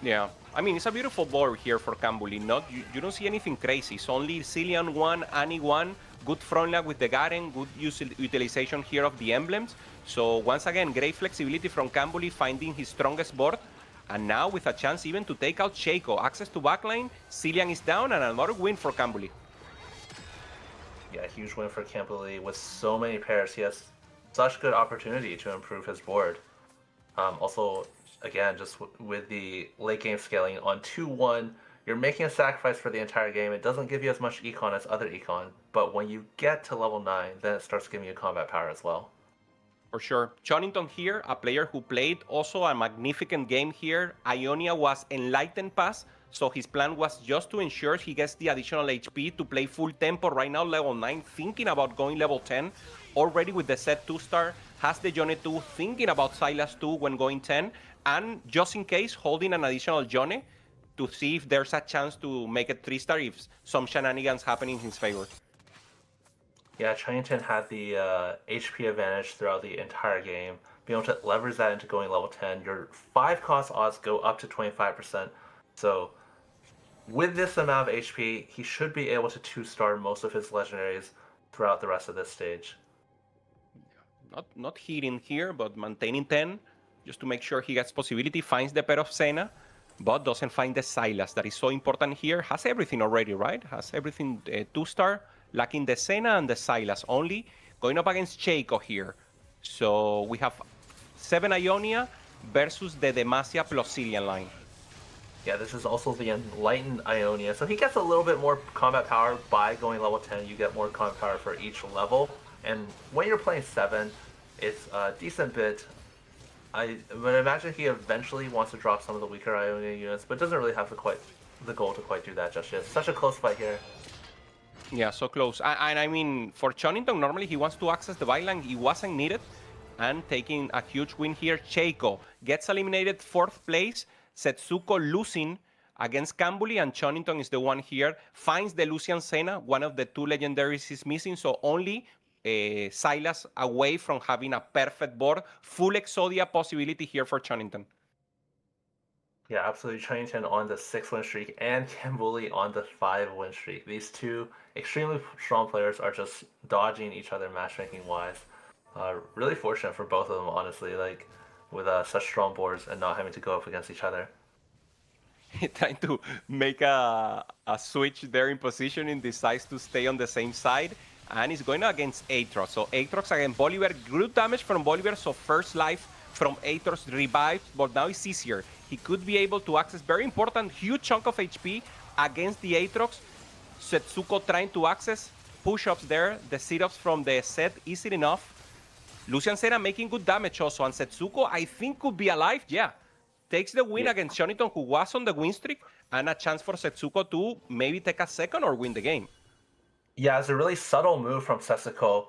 Yeah, I mean, it's a beautiful board here for Camberley. You don't see anything crazy. It's only Cillian 1, Annie 1, good front line with the Garen, good utilization here of the emblems. So once again, great flexibility from Camberley, finding his strongest board. And now with a chance even to take out Shaco. Access to backline, Cillian is down, and another win for Camberley.
Yeah, huge win for Camberley. With so many pairs, he has such good opportunity to improve his board. Also, again, just with the late game scaling on 2-1, you're making a sacrifice for the entire game. It doesn't give you as much econ as other econ, but when you get to level 9, then it starts giving you combat power as well.
For sure. Chonnington here, a player who played also a magnificent game here. Ionia was Enlightened Pass, so his plan was just to ensure he gets the additional HP to play full tempo. Right now, level 9, thinking about going level 10. Already with the set 2-star, has the Yone 2, thinking about Silas 2 when going 10. And just in case, holding an additional Yone to see if there's a chance to make it 3-star if some shenanigans happen in his favor.
Yeah, Chernington had the HP advantage throughout the entire game. Being able to leverage that into going level 10, your 5-cost odds go up to 25%. So with this amount of HP, he should be able to 2-star most of his legendaries throughout the rest of this stage.
Not hitting here, but maintaining 10, just to make sure he gets possibility. Finds the pair of Senna, but doesn't find the Silas. That is so important here. Has everything already, right? Has everything 2-star. Lacking the Senna and the Silas only. Going up against Shaco here. So we have 7 Ionia versus the Demacia plus Cillian line.
Yeah, this is also the Enlightened Ionia. So he gets a little bit more combat power by going level 10. You get more combat power for each level. And when you're playing 7, it's a decent bit I would imagine he eventually wants to drop some of the weaker Ionia units, but doesn't really have the goal to quite do that just yet. Such a close fight here.
Yeah, so close. And I mean, for Chonington, normally he wants to access the byline. He wasn't needed. And taking a huge win here, Cheiko gets eliminated 4th place. Setsuko losing against Kambuli, and Chonington is the one here. Finds the Lucian Senna, one of the 2 legendaries is missing, so only Silas away from having a perfect board. Full Exodia possibility here for Chonington.
Yeah, absolutely. Chonington on the 6-win streak and Kambuli on the 5-win streak. These two extremely strong players are just dodging each other matchmaking-wise. Really fortunate for both of them, honestly, like with such strong boards and not having to go up against each other.
Trying to make a switch there in positioning, decides to stay on the same side, and he's going against Aatrox. So Aatrox against Bolivar, good damage from Bolivar, so first life from Aatrox revived, but now it's easier. He could be able to access very important, huge chunk of HP against the Aatrox. Setsuko trying to access, push-ups there, the sit-ups from the set, is it enough? Lucian Senna making good damage also, and Setsuko I think could be alive, yeah. Takes the win against Chonington, who was on the win streak, and a chance for Setsuko to maybe take a second or win the game.
Yeah, it's a really subtle move from Setsuko,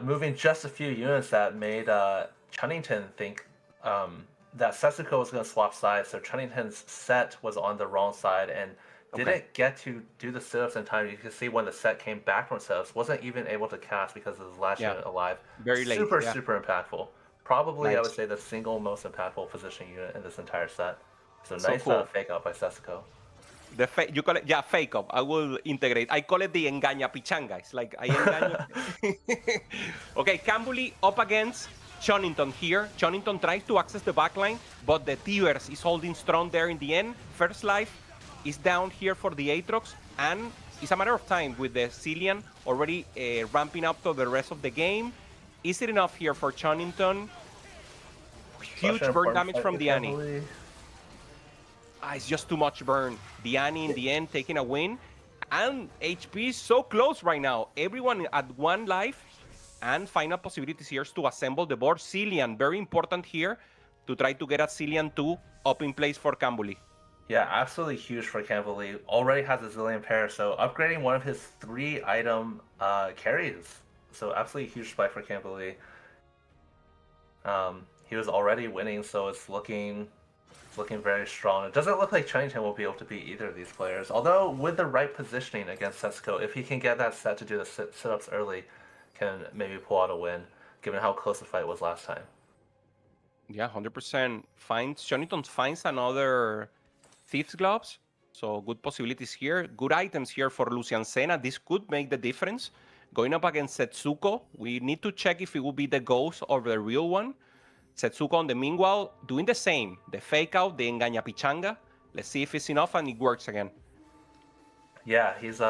moving just a few units that made Chonington think that Setsuko was going to swap sides. So Chonington's set was on the wrong side and didn't get to do the sit-ups in time. You can see when the set came back from sit-ups, wasn't even able to cast because of his last unit alive.
Very late.
Super impactful. Probably,
Nice.
I would say, the single most impactful positioning unit in this entire set. So
So
nice
cool.
fake out by Setsuko.
You call it, fake up. I will integrate. I call it the engaña pichanga. It's like I engaño. Okay, Kambuli up against Chonington here. Chonington tries to access the backline, but the Tivers is holding strong there in the end. First life is down here for the Aatrox, and it's a matter of time with the Cillian already ramping up to the rest of the game. Is it enough here for Chonington? Huge burn damage from the Annie. It's just too much burn. The Annie in the end taking a win. And HP is so close right now. Everyone at 1 life. And final possibilities here is to assemble the board. Cillian, very important here to try to get a Cillian 2 up in place for Kambuli.
Yeah, absolutely huge for Kambuli. Already has a Zillion pair, so upgrading one of his 3-item carries. So absolutely huge spike for Kambuli. He was already winning, so it's looking very strong. It doesn't look like Chonington will be able to beat either of these players. Although with the right positioning against Setsuko, if he can get that set to do the sit-ups early, can maybe pull out a win, given how close the fight was last time.
Yeah, 100%. Chonington finds another Thief's Gloves. So good possibilities here. Good items here for Lucian Senna. This could make the difference. Going up against Setsuko, we need to check if it will be the ghost or the real one. Setsuko on the meanwhile doing the same. The fake out, the engaña pichanga. Let's see if it's enough and it works again.
Yeah, he's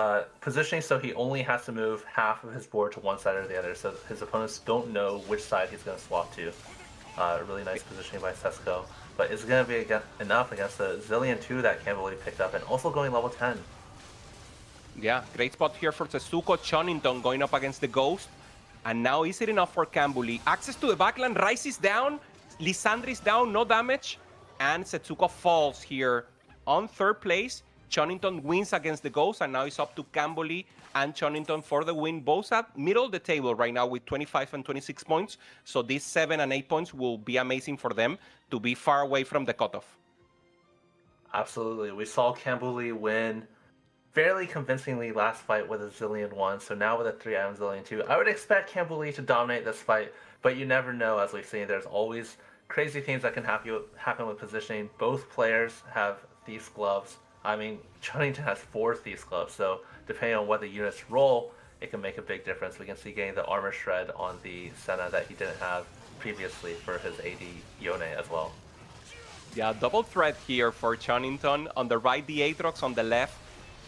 positioning so he only has to move half of his board to one side or the other, so his opponents don't know which side he's going to swap to. Really nice positioning by Setsuko. But is it going to be enough against the Zillion 2 that Kambuli picked up and also going level 10?
Yeah, great spot here for Setsuko. Chonington going up against the Ghost. And now is it enough for Kambuli? Access to the backline, Rice is down. Lissandra is down, no damage. And Setsuko falls here on 3rd place. Chonington wins against the Ghost, and now it's up to Kambuli and Chonington for the win. Both at middle of the table right now with 25 and 26 points. So these 7 and 8 points will be amazing for them to be far away from the cutoff.
Absolutely. We saw Kambuli win fairly convincingly last fight with a Zillion 1, so now with a 3-item Zillion 2. I would expect Kambuli to dominate this fight, but you never know. As we've seen, there's always crazy things that can happen with positioning. Both players have Thief's Gloves. I mean, Chonington has 4 Thief's Gloves, so depending on what the units roll, it can make a big difference. We can see getting the armor shred on the Senna that he didn't have previously for his AD Yone as well.
Yeah, double threat here for Chonington. On the right, the Aatrox. On the left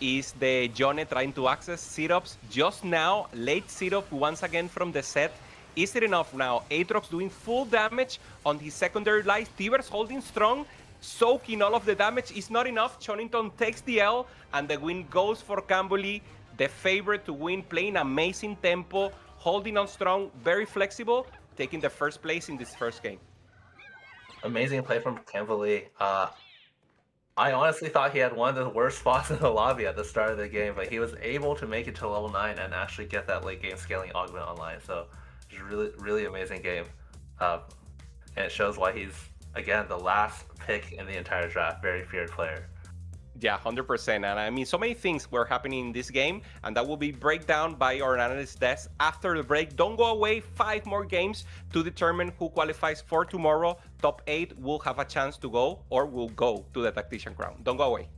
is the Yone trying to access sit-ups. Just now, late sit-up once again from the set. Is it enough now? Aatrox doing full damage on his secondary life. Tivers holding strong, soaking all of the damage. Is not enough. Chonington takes the L, and the win goes for Kambuli, the favorite to win, playing amazing tempo, holding on strong, very flexible, taking the first place in this first game.
Amazing play from Camberley. I honestly thought he had one of the worst spots in the lobby at the start of the game, but he was able to make it to level 9 and actually get that late game scaling augment online. So it's a really, really amazing game. And it shows why he's, again, the last pick in the entire draft. Very feared player.
Yeah, 100%. And I mean, so many things were happening in this game, and that will be breakdown by our analyst desk after the break. Don't go away. 5 more games to determine who qualifies for tomorrow. Top 8 will have a chance to go or will go to the Tactician crown. Don't go away.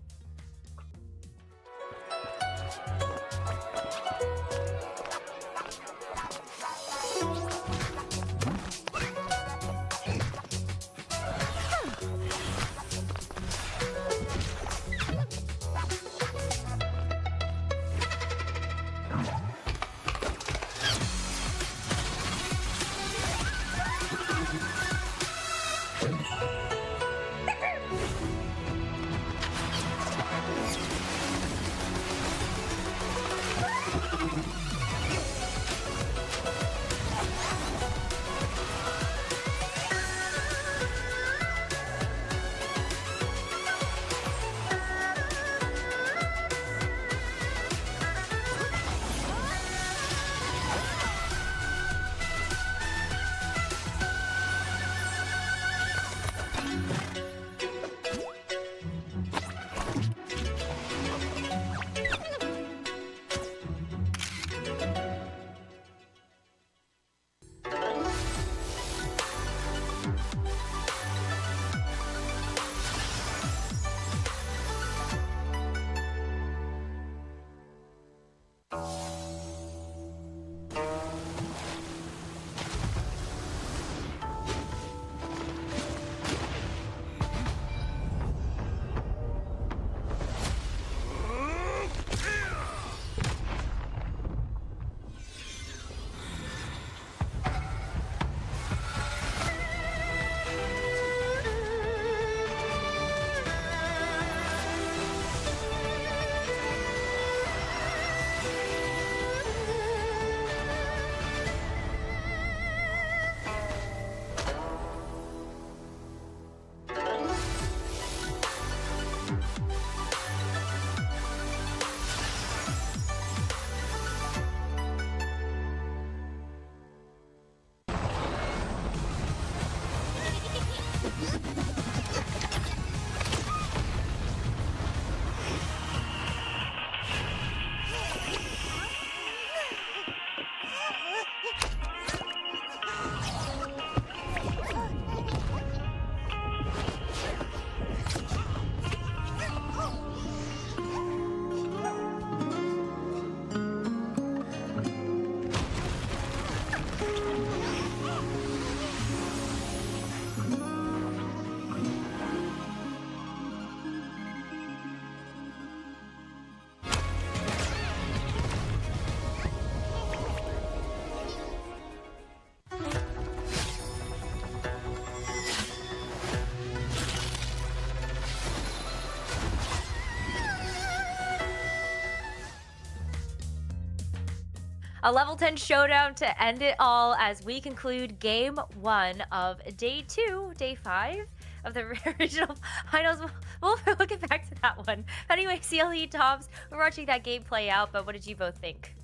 A level 10 showdown to end it all as we conclude game 1 of day 5 of the regional finals. We'll get back to that one. Anyway, CLE Toms, we're watching that game play out, but what did you both think?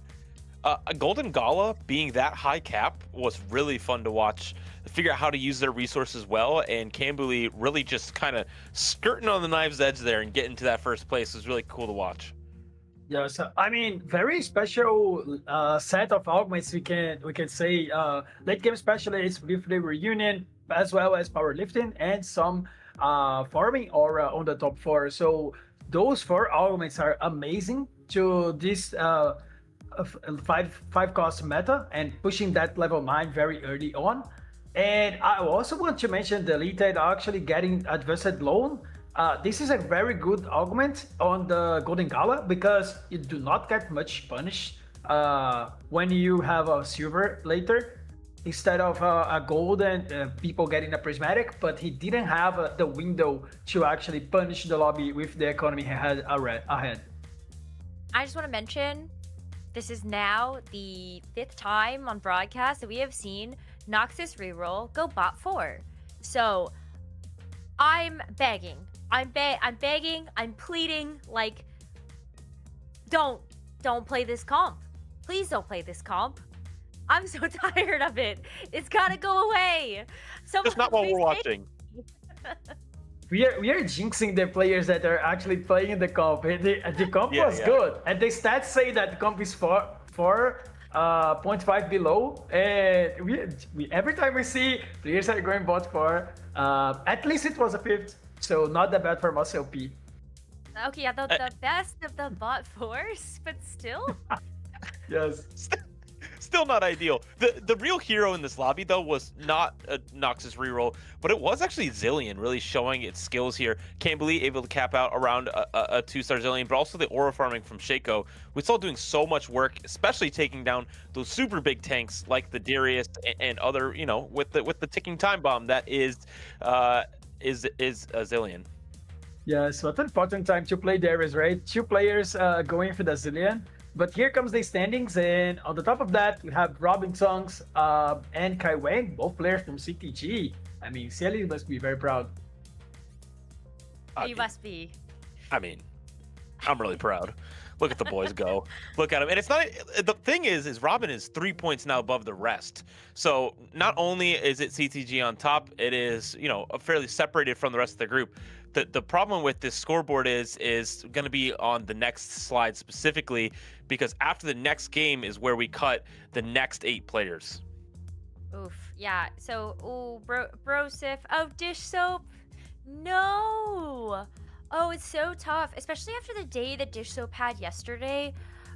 A Golden Gala being that high cap was really fun to watch, figure out how to use their resources well, and Camberley really just kind of skirting on the knife's edge there and getting to that first place was really cool to watch.
Yeah, so I mean, very special set of augments we can say. Late game specialists with the reunion, as well as powerlifting and some farming aura on the top 4. So those 4 augments are amazing to this 5 cost meta and pushing that level 9 very early on. And I also want to mention the Elite actually getting advanced loan. This is a very good augment on the Golden Gala because you do not get much punish when you have a silver later instead of a golden people getting a prismatic, but he didn't have the window to actually punish the lobby with the economy he had ahead.
I just want to mention this is now the 5th time on broadcast that we have seen Noxus reroll go bot 4. So I'm begging. I'm begging. I'm pleading. Like, don't play this comp. Please don't play this comp. I'm so tired of it. It's gotta go away.
Just not while we're watching.
We are jinxing the players that are actually playing the comp. The comp
Yeah,
was
yeah.
good, and the stats say that the comp is 0.5 below. And we every time we see players are going bot 4, at least it was a 5th, so not that bad for Muscle P.
Okay, yeah, the best of the bot force, but still.
Yes.
Still not ideal. The real hero in this lobby, though, was not a Noxus reroll, but it was actually Zillion really showing its skills here. Camberley able to cap out around a 2-star Zillion, but also the aura farming from Shaco. We saw doing so much work, especially taking down those super big tanks like the Darius and other, you know, with the ticking time bomb that is a Zillion.
Yes, what an important time to play Darius, right? 2 players going for the Zillion. But here comes the standings, and on the top of that, we have Robin Songs and Kai Wang, both players from CTG. I mean, Cieli must be very proud.
You must be.
I mean, I'm really proud. Look at the boys go. Look at him. And it's not, the thing is Robin is 3 points now above the rest. So not only is it CTG on top, it is, you know, fairly separated from the rest of the group. The problem with this scoreboard is going to be on the next slide specifically, because after the next game is where we cut the next 8 players.
Oof. Yeah. So, Brosif. Oh, Dish Soap. No. Oh, it's so tough, especially after the day that Dish Soap had yesterday.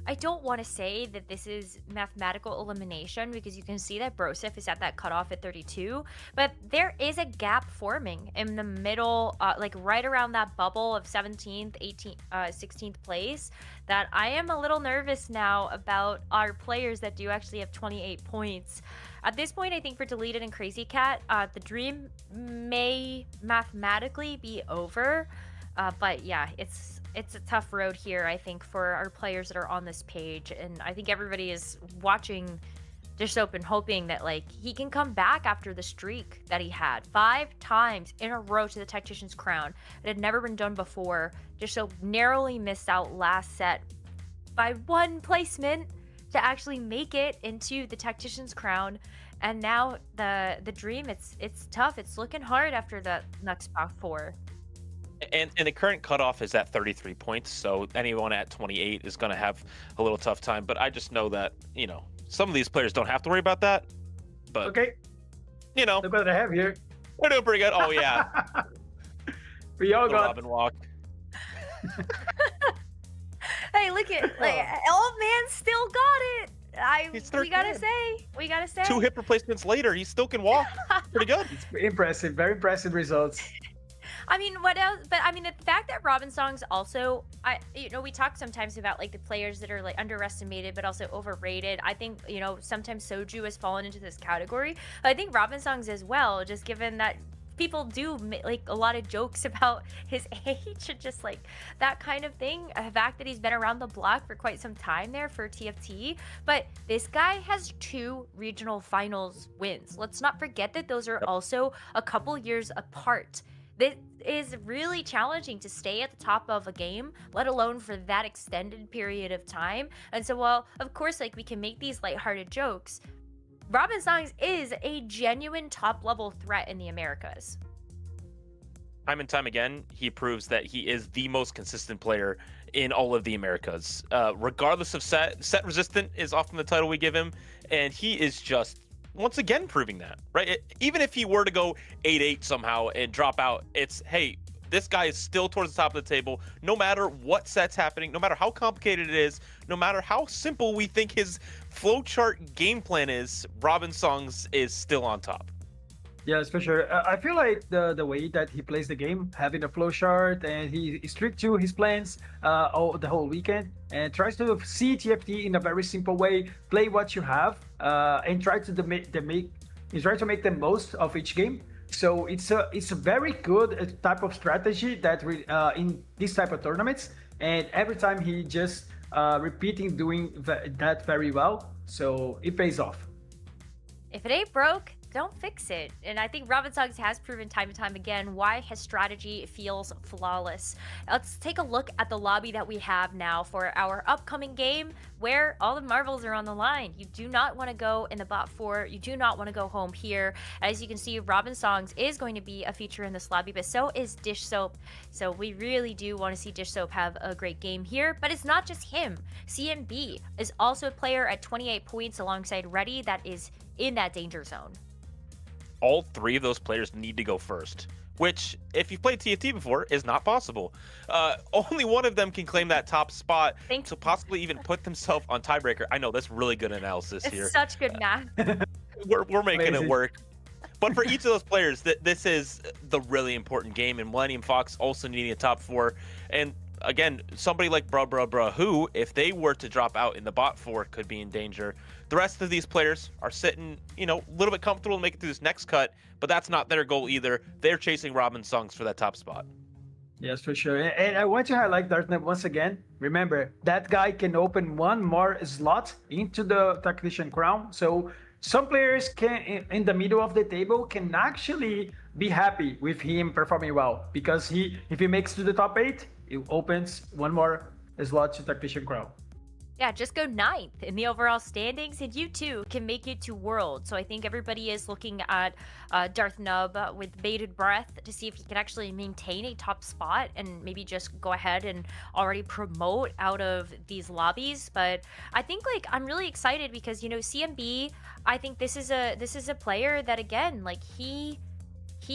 I don't want to say that this is mathematical elimination because you can see that Brosif is at that cutoff at 32, but there is a gap forming in the middle, like right around that bubble of 17th, 18th, 16th place, that I am a little nervous now about our players that do actually have 28 points. At this point, I think for Deleted and Crazy Cat, the dream may mathematically be over, but yeah, it's a tough road here, I think, for our players that are on this page. And I think everybody is watching Dish Soap and hoping that, like, he can come back after the streak that he had 5 times in a row to the Tactician's crown. It had never been done before. Dish Soap narrowly missed out last set by 1 placement to actually make it into the Tactician's crown. And now the dream, it's tough. It's looking hard after the next spot 4.
And the current cutoff is at 33 points, so anyone at 28 is going to have a little tough time. But I just know that, you know, some of these players don't have to worry about that. But,
Okay,
you know,
look what I have here.
we're doing pretty good. Oh, yeah.
We all
The
got
Robin walk.
Hey, look at, like, old man still got it.
He's
We gotta
13.
say.
2 hip replacements later, he still can walk. Pretty good.
impressive, very impressive results.
I mean, what else? But I mean, the fact that Robin Songs also, we talk sometimes about like the players that are like underestimated, but also overrated. I think, sometimes Soju has fallen into this category. But I think Robin Songs as well, just given that people do like a lot of jokes about his age and just like that kind of thing. The fact that he's been around the block for quite some time there for TFT. But this guy has 2 regional finals wins. Let's not forget that those are also a couple years apart. This is really challenging to stay at the top of a game, let alone for that extended period of time. And so, while of course, like, we can make these lighthearted jokes, Robin Songs is a genuine top-level threat in the Americas.
Time and time again, he proves that he is the most consistent player in all of the Americas. Regardless of set resistant is often the title we give him, and he is just once again proving that, right? Even if he were to go 8-8 somehow and drop out, it's, hey, this guy is still towards the top of the table, no matter what set's happening, no matter how complicated it is, no matter how simple we think his flowchart game plan is, Robin Songs is still on top.
Yes, for sure. I feel like the way that he plays the game, having a flow chart, and he strict to his plans the whole weekend, and tries to see TFT in a very simple way, play what you have, and try to make the most of each game. So it's a very good type of strategy that in this type of tournaments, and every time he just doing that very well. So it pays off.
If it ain't broke, don't fix it. And I think Robin Suggs has proven time and time again why his strategy feels flawless. Let's take a look at the lobby that we have now for our upcoming game where all the marbles are on the line. You do not want to go in the bot 4. You do not want to go home here. As you can see, Robin Songs is going to be a feature in this lobby, but so is Dish Soap. So we really do want to see Dish Soap have a great game here, but it's not just him. CMB is also a player at 28 points alongside Reddy that is in that danger zone.
All three of those players need to go first, which, if you've played TFT before, is not possible. Only one of them can claim that top spot to possibly even put themselves on tiebreaker. I know, that's really good analysis
It's
here.
such good math.
We're making it work. But for each of those players, this is the really important game, and Millennium Fox also needing a top 4. And again, somebody like Bruh, who, if they were to drop out in the bot 4, could be in danger. The rest of these players are sitting, a little bit comfortable to make it through this next cut, but that's not their goal either. They're chasing Robin Songs for that top spot.
Yes, for sure. And I want to highlight Darknet once again. Remember, that guy can open one more slot into the Tactician crown. So some players can, in the middle of the table, can actually be happy with him performing well, because if he makes to the top 8, it opens one more slot to Tactician crown.
Yeah, just go 9th in the overall standings, and you too can make it to World. So I think everybody is looking at Darth Nub with bated breath to see if he can actually maintain a top spot and maybe just go ahead and already promote out of these lobbies. But I think I'm really excited because CMB, I think this is a player that, again, he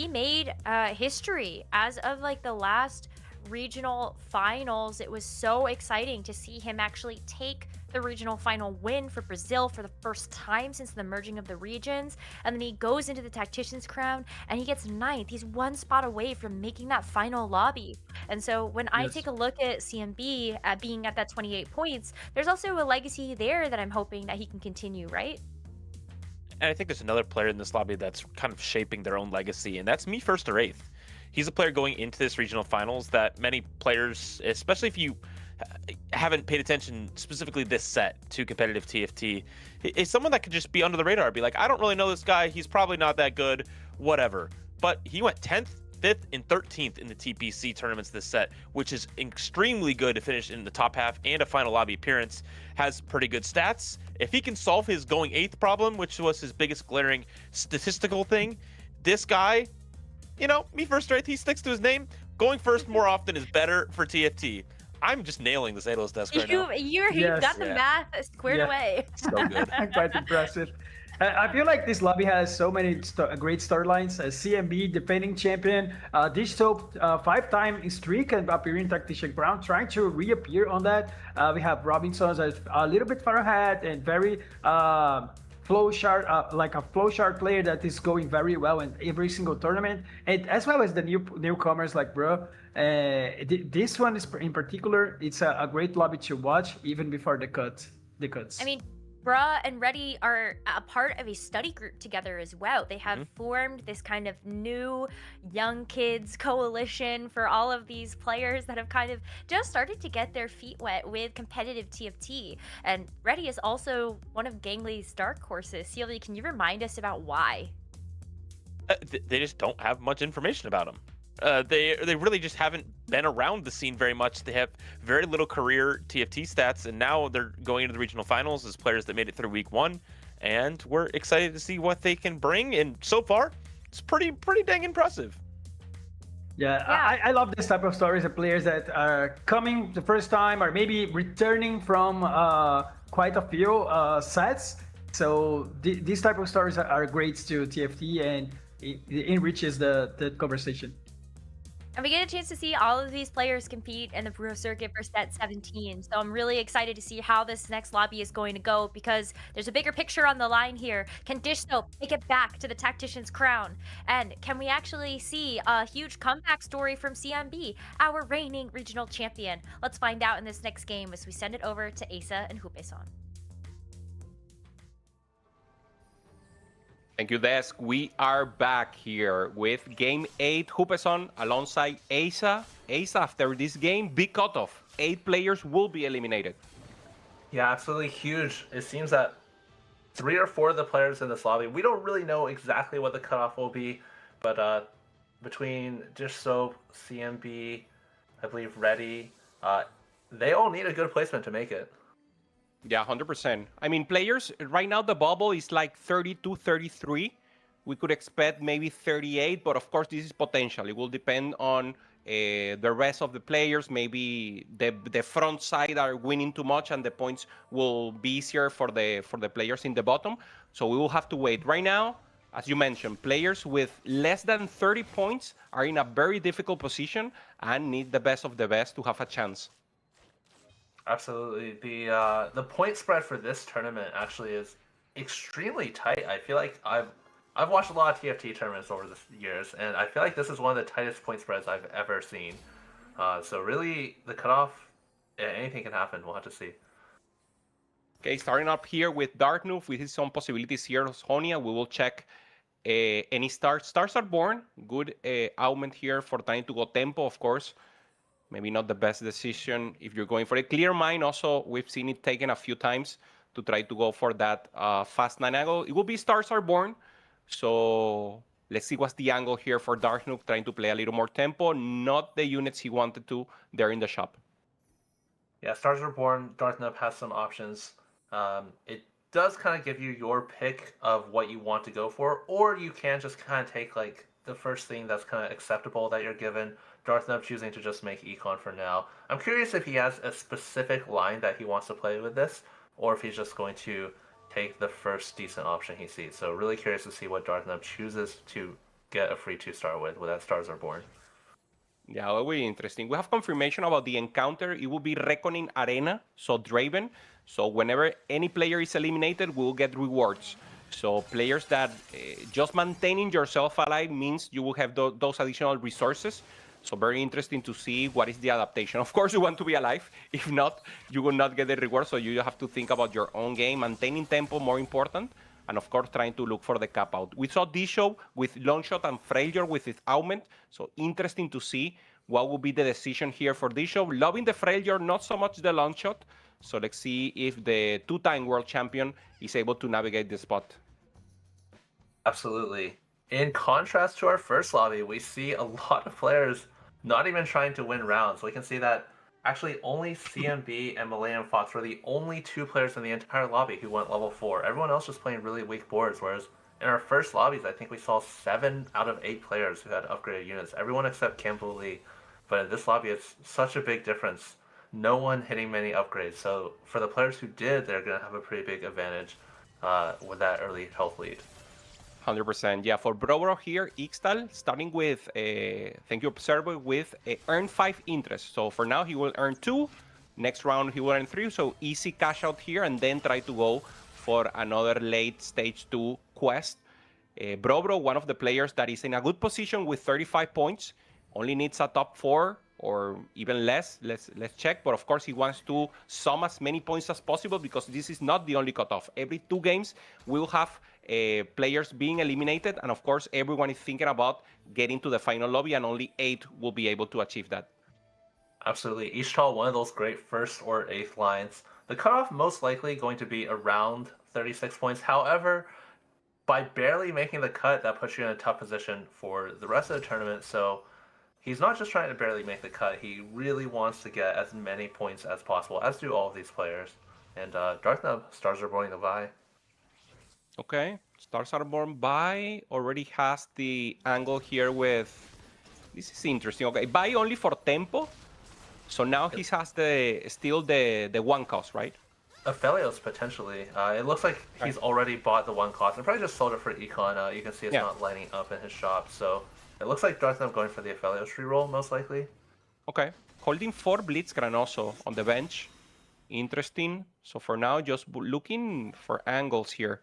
made history as of the last regional finals. It was so exciting to see him actually take the regional final win for Brazil for the first time since the merging of the regions, and then he goes into the Tactician's crown and he gets 9th. He's one spot away from making that final lobby. And so when I take a look at CMB being at that 28 points, there's also a legacy there that I'm hoping that he can continue, right?
And I think there's another player in this lobby that's kind of shaping their own legacy, and that's Me First or 8th. He's a player going into this regional finals that many players, especially if you haven't paid attention specifically this set to competitive TFT, is someone that could just be under the radar, be like, I don't really know this guy, he's probably not that good, whatever. But he went 10th, 5th, and 13th in the TPC tournaments this set, which is extremely good to finish in the top half and a final lobby appearance. Has pretty good stats. If he can solve his going 8th problem, which was his biggest glaring statistical thing, this guy, Me First or 8th, he sticks to his name. Going first more often is better for TFT. I'm just nailing this analyst desk right now.
You've got the math squared away.
So good.
Quite impressive. I feel like this lobby has so many great storylines. CMB, defending champion, Dish Soap, 5-time streak and appearing Tactician crown, trying to reappear on that. We have Robinsons a little bit far ahead and very flowchart, like a flowchart player that is going very well in every single tournament, and as well as the newcomers like Bro. This one is in particular, it's a great lobby to watch even before the cuts. I
mean, Bruh and Reddy are a part of a study group together as well. They have formed this kind of new young kids coalition for all of these players that have kind of just started to get their feet wet with competitive TFT. And Reddy is also one of Gangley's dark horses. Celia, can you remind us about why?
They just don't have much information about him. They really just haven't been around the scene very much. They have very little career TFT stats, and now they're going into the regional finals as players that made it through week 1, and we're excited to see what they can bring. And so far, it's pretty dang impressive.
Yeah. I love this type of stories of players that are coming the first time or maybe returning from quite a few sets. So these type of stories are great to TFT, and it enriches the conversation.
And we get a chance to see all of these players compete in the Pro Circuit for Set 17. So I'm really excited to see how this next lobby is going to go, because there's a bigger picture on the line here. Can Dish Soap take it back to the Tactician's crown? And can we actually see a huge comeback story from CMB, our reigning regional champion? Let's find out in this next game as we send it over to Asa and Hupe-san.
Thank you, Desk. We are back here with Game 8, Hupe-san alongside Asa. Asa, after this game, big cutoff. 8 players will be eliminated.
Yeah, absolutely huge. It seems that 3 or 4 of the players in this lobby, we don't really know exactly what the cutoff will be, but between Dish Soap, CMB, I believe Ready, they all need a good placement to make it.
Yeah, 100%. I mean, players, right now the bubble is like 32, 33. We could expect maybe 38, but of course this is potential. It will depend on the rest of the players. Maybe the front side are winning too much and the points will be easier for the players in the bottom. So we will have to wait. Right now, as you mentioned, players with less than 30 points are in a very difficult position and need the best of the best to have a chance.
Absolutely. The point spread for this tournament actually is extremely tight. I feel like I've watched a lot of TFT tournaments over the years, and I feel like this is one of the tightest point spreads I've ever seen. So really, the cutoff, anything can happen. We'll have to see.
Okay, starting up here with Darknoof, with his own possibilities here, Honia, we will check any stars. Stars are born. Good augment here for trying to go tempo, of course. Maybe not the best decision if you're going for a clear mind. Also, we've seen it taken a few times to try to go for that fast 9 angle. It will be Stars Are Born. So let's see what's the angle here for Darknoof, trying to play a little more tempo. Not the units he wanted to there in the shop.
Yeah, Stars Are Born, Darknub has some options. It does kind of give you your pick of what you want to go for, or you can just kind of take like the first thing that's kind of acceptable that you're given. Darknub choosing to just make Econ for now. I'm curious if he has a specific line that he wants to play with this, or if he's just going to take the first decent option he sees. So really curious to see what Darknub chooses to get a free 2-star with that Stars Are Born.
Yeah, that will be interesting. We have confirmation about the encounter. It will be Reckoning Arena, so Draven. So whenever any player is eliminated, we will get rewards. So players that just maintaining yourself alive means you will have those additional resources. So very interesting to see what is the adaptation. Of course, you want to be alive. If not, you will not get the reward. So you have to think about your own game. Maintaining tempo, more important. And of course, trying to look for the cap out. We saw this show with Longshot and Frazier with his augment. So interesting to see what will be the decision here for this show. Loving the Frazier, not so much the Longshot. So let's see if the 2-time world champion is able to navigate the spot.
Absolutely. In contrast to our first lobby, we see a lot of players not even trying to win rounds. We can see that actually only CMB and Millennium Fox were the only 2 players in the entire lobby who went level 4. Everyone else was playing really weak boards, whereas in our first lobbies, I think we saw 7 out of 8 players who had upgraded units. Everyone except Campbell Lee. But in this lobby, it's such a big difference. No one hitting many upgrades. So for the players who did, they're going to have a pretty big advantage with that early health lead.
100%. Yeah, for Brobro here, Ixtal, starting with, thank you, Observer, with earn 5 interest. So for now, he will earn 2. Next round, he will earn 3. So easy cash out here, and then try to go for another late stage 2 quest. Brobro, one of the players that is in a good position with 35 points, only needs a top 4 or even less. Let's check. But of course, he wants to sum as many points as possible because this is not the only cutoff. Every 2 games, we'll have players being eliminated, and of course everyone is thinking about getting to the final lobby, and only 8 will be able to achieve that.
Absolutely. Each tall one of those great 1st or 8th lines. The cutoff most likely going to be around 36 points. However, by barely making the cut, that puts you in a tough position for the rest of the tournament. So he's not just trying to barely make the cut, he really wants to get as many points as possible, as do all of these players. And Darknub, Stars Are Born the Vi.
Okay, Stars Are Born by already has the angle here with... This is interesting. Okay, buy only for tempo. So now he has still the 1 cost, right?
Aphelios, potentially. It looks like he's already bought the 1 cost and probably just sold it for Econ. You can see it's not lining up in his shop. So it looks like Darknub going for the Aphelios reroll, most likely.
Okay, holding 4 Blitzcrank also on the bench. Interesting. So for now, just looking for angles here.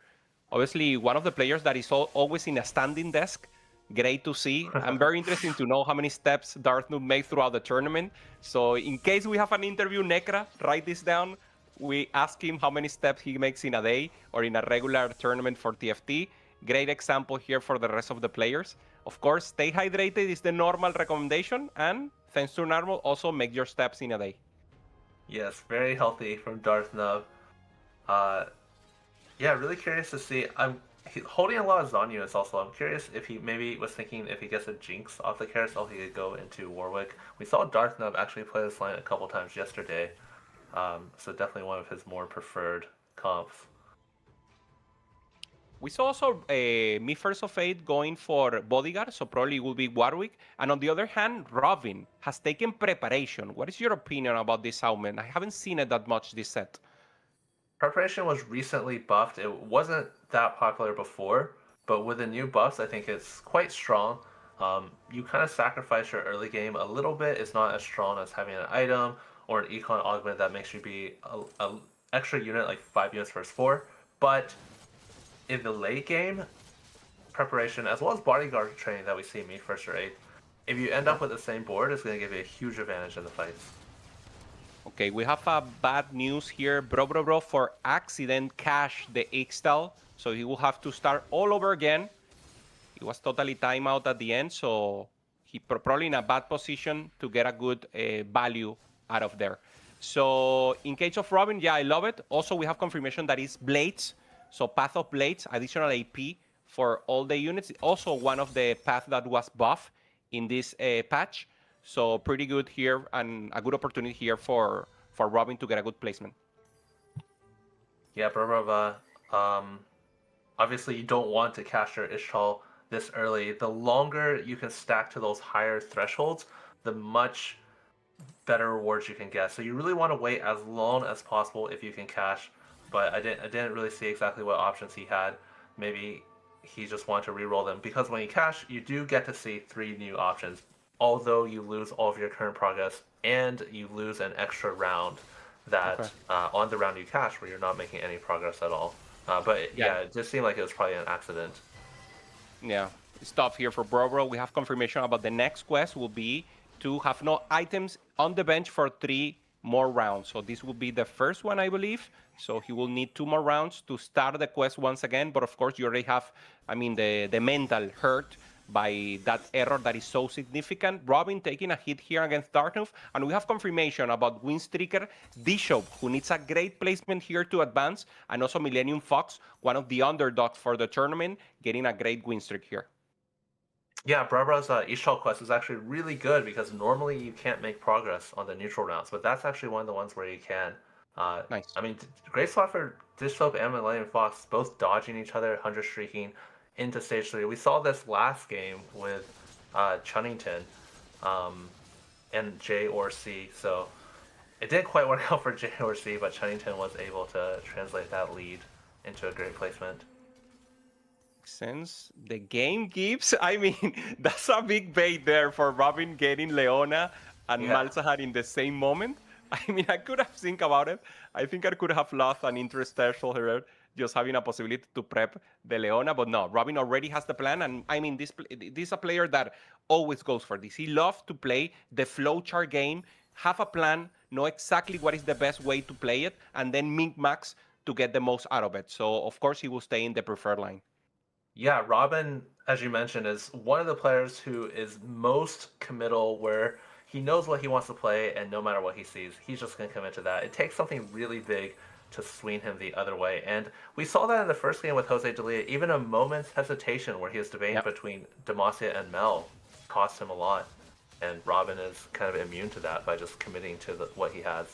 Obviously, one of the players that is always in a standing desk. Great to see. I'm very interested to know how many steps Darknoof made throughout the tournament. So in case we have an interview, Necra, write this down. We ask him how many steps he makes in a day or in a regular tournament for TFT. Great example here for the rest of the players. Of course, stay hydrated is the normal recommendation. And thanks to normal, also make your steps in a day.
Yes, very healthy from Darknub. Yeah, really curious to see. Holding a lot of Zanyu also. I'm curious if he maybe was thinking if he gets a Jinx off the carousel, he could go into Warwick. We saw Darth Nub actually play this line a couple times yesterday, so definitely one of his more preferred comps.
We saw also Me First of Eight going for Bodyguard, so probably it will be Warwick. And on the other hand, Robin has taken Preparation. What is your opinion about this augment? I haven't seen it that much this set.
Preparation was recently buffed. It wasn't that popular before, but with the new buffs, I think it's quite strong. You kind of sacrifice your early game a little bit. It's not as strong as having an item or an econ augment that makes you be a extra unit, like 5 units versus 4. But in the late game, Preparation, as well as Bodyguard training that we see me first or 8th, if you end up with the same board, it's going to give you a huge advantage in the fights.
Okay, we have bad news here. Bro for accident cashed the Ixtal, so he will have to start all over again. He was totally timed out at the end, so he probably in a bad position to get a good value out of there. So in case of Robin, yeah, I love it. Also, we have confirmation that it's Blades, so Path of Blades, additional AP for all the units. Also one of the paths that was buffed in this patch. So pretty good here, and a good opportunity here for Robin to get a good placement.
Yeah, Brava, obviously you don't want to cast your Ishtal this early. The longer you can stack to those higher thresholds, the much better rewards you can get. So you really want to wait as long as possible if you can cash. But I didn't really see exactly what options he had. Maybe he just wanted to reroll them, because when you cash, you do get to see 3 new options. Although you lose all of your current progress and you lose an extra round that on the round you cash where you're not making any progress at all. But yeah, it just seemed like it was probably an accident.
Yeah, it's tough here for Bro. We have confirmation about the next quest will be to have no items on the bench for 3 more rounds. So this will be the first one, I believe. So he will need 2 more rounds to start the quest once again. But of course, you already have, I mean, the mental hurt by that error that is so significant. Robin taking a hit here against Darknoof, and we have confirmation about Windstreaker Bishop, who needs a great placement here to advance, and also Millennium Fox, one of the underdogs for the tournament, getting a great win streak here.
Yeah, Barbara's Ishtal quest is actually really good, because normally you can't make progress on the neutral rounds, but that's actually one of the ones where you can.
Nice.
I mean, great spot for Dishsoap and Millennium Fox, both dodging each other, 100 streaking into stage 3. We saw this last game with Chunnington and J or C, so it didn't quite work out for J or C, but Chunnington was able to translate that lead into a great placement.
Sense the game gives, I mean, that's a big bait there for Robin getting Leona and Malzahar in the same moment. I mean, I could have think about it. I think I could have lost an interstitial here, just having a possibility to prep the Leona, but no, Robin already has the plan, and I mean, this is a player that always goes for this. He loves to play the flowchart game, have a plan, know exactly what is the best way to play it, and then min-max to get the most out of it. So, of course, he will stay in the preferred line.
Yeah, Robin, as you mentioned, is one of the players who is most committal, where he knows what he wants to play, and no matter what he sees, he's just going to commit to that. It takes something really big to swing him the other way. And we saw that in the first game with Jose Delia. Even a moment's hesitation where he was debating between Demacia and Mel cost him a lot. And Robin is kind of immune to that by just committing to what he has.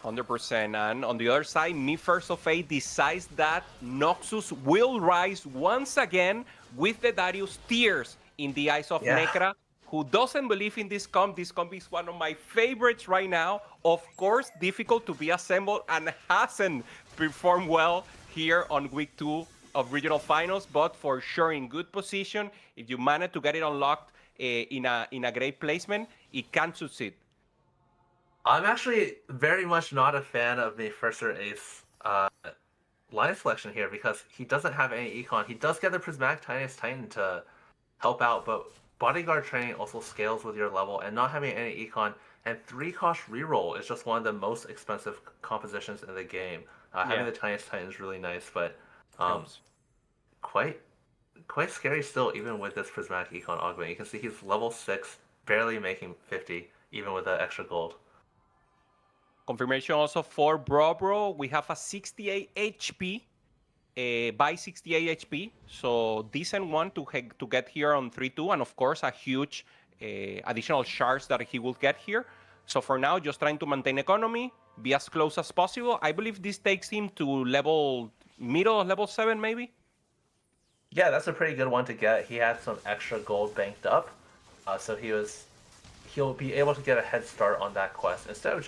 100%. And on the other side, Me First of Eight decides that Noxus will rise once again with the Darius tears in the eyes of Necra, who doesn't believe in this comp. This comp is one of my favorites right now. Of course, difficult to be assembled and hasn't performed well here on week 2 of regional finals, but for sure in good position. If you manage to get it unlocked in a great placement, it can succeed.
I'm actually very much not a fan of the first or ace line selection here, because he doesn't have any econ. He does get the Prismatic Tiniest Titan to help out, but Bodyguard training also scales with your level, and not having any econ and 3-cost reroll is just one of the most expensive compositions in the game. Having the Tiniest Titan is really nice, but quite scary still, even with this Prismatic Econ augment. You can see he's level 6, barely making 50, even with the extra gold.
Confirmation also for Bro. We have a 68 HP by 68 HP, so decent one to get here on 3-2, and of course a huge additional shards that he will get here. So for now, just trying to maintain economy, be as close as possible. I believe this takes him to middle of level 7 maybe.
Yeah, that's a pretty good one to get. He had some extra gold banked up, so he'll be able to get a head start on that quest instead of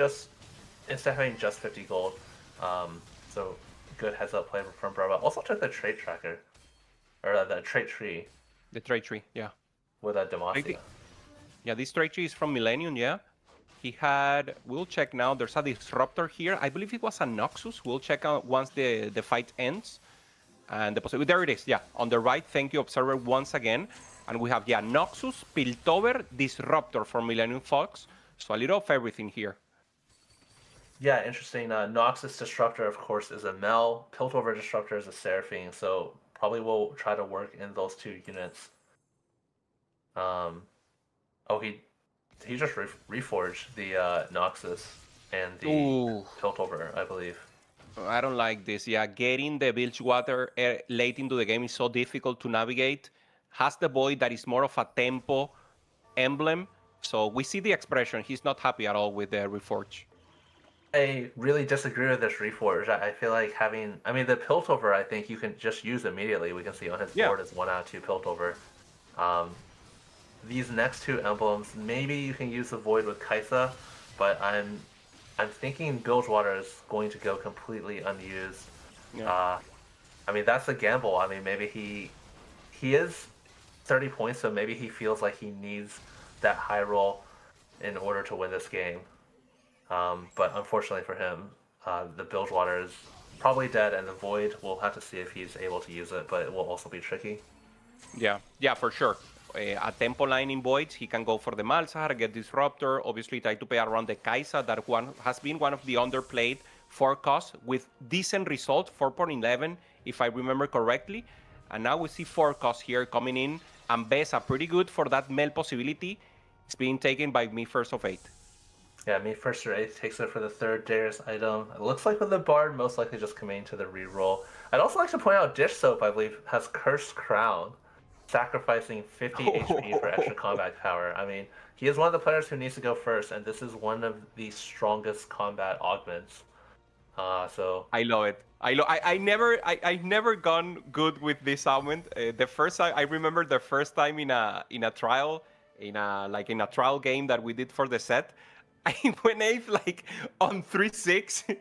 having just 50 gold. So good heads up play from Brava. Also took the trait tracker, or the trait tree.
The trait tree, yeah.
With a Demacia.
Yeah, this trait tree is from Millennium, yeah. He had, we'll check now, there's a Disruptor here. I believe it was a Noxus. We'll check out once the fight ends. And the possibility, there it is, yeah. On the right, thank you, Observer, once again. And we have, yeah, Noxus, Piltover, Disruptor from Millennium Fox. So a little of everything here.
Yeah, interesting. Noxus Disruptor, of course, is a Mel. Piltover Disruptor is a Seraphine. So probably we'll try to work in those two units. Oh, he just reforged the Noxus and the Piltover, I believe.
I don't like this. Yeah, getting the Bilgewater late into the game is so difficult to navigate. Has the Void that is more of a tempo emblem. So we see the expression. He's not happy at all with the Reforge.
I really disagree with this Reforge. I feel like the Piltover, I think you can just use immediately. We can see on his board is 1 out of 2 Piltover. These next two emblems, maybe you can use the Void with Kaisa, but I'm thinking Bilgewater is going to go completely unused. Yeah. That's a gamble. Maybe he is 30 points, so maybe he feels like he needs that high roll in order to win this game. But unfortunately for him, the Bilgewater is probably dead, and the Void, we'll have to see if he's able to use it, but it will also be tricky.
Yeah, for sure. A tempo line in Voids, he can go for the Malzahar, get Disruptor, obviously try to play around the Kaisa, that one has been one of the underplayed 4 costs with decent result, 4.11 if I remember correctly. And now we see 4 costs here coming in, and Besa pretty good for that Mel possibility. It's being taken by Me First of 8.
Yeah, Me First of 8 takes it for the 3rd Darius item. It looks like with the Bard, most likely just coming to the reroll. I'd also like to point out Dish Soap, I believe, has Cursed Crown, sacrificing 50 HP for extra combat power. He is one of the players who needs to go first, and this is one of the strongest combat augments. So
I love it. I never gone good with this augment. The first time I remember the first time in a trial, in a trial game that we did for the set, I went AFE on 3-6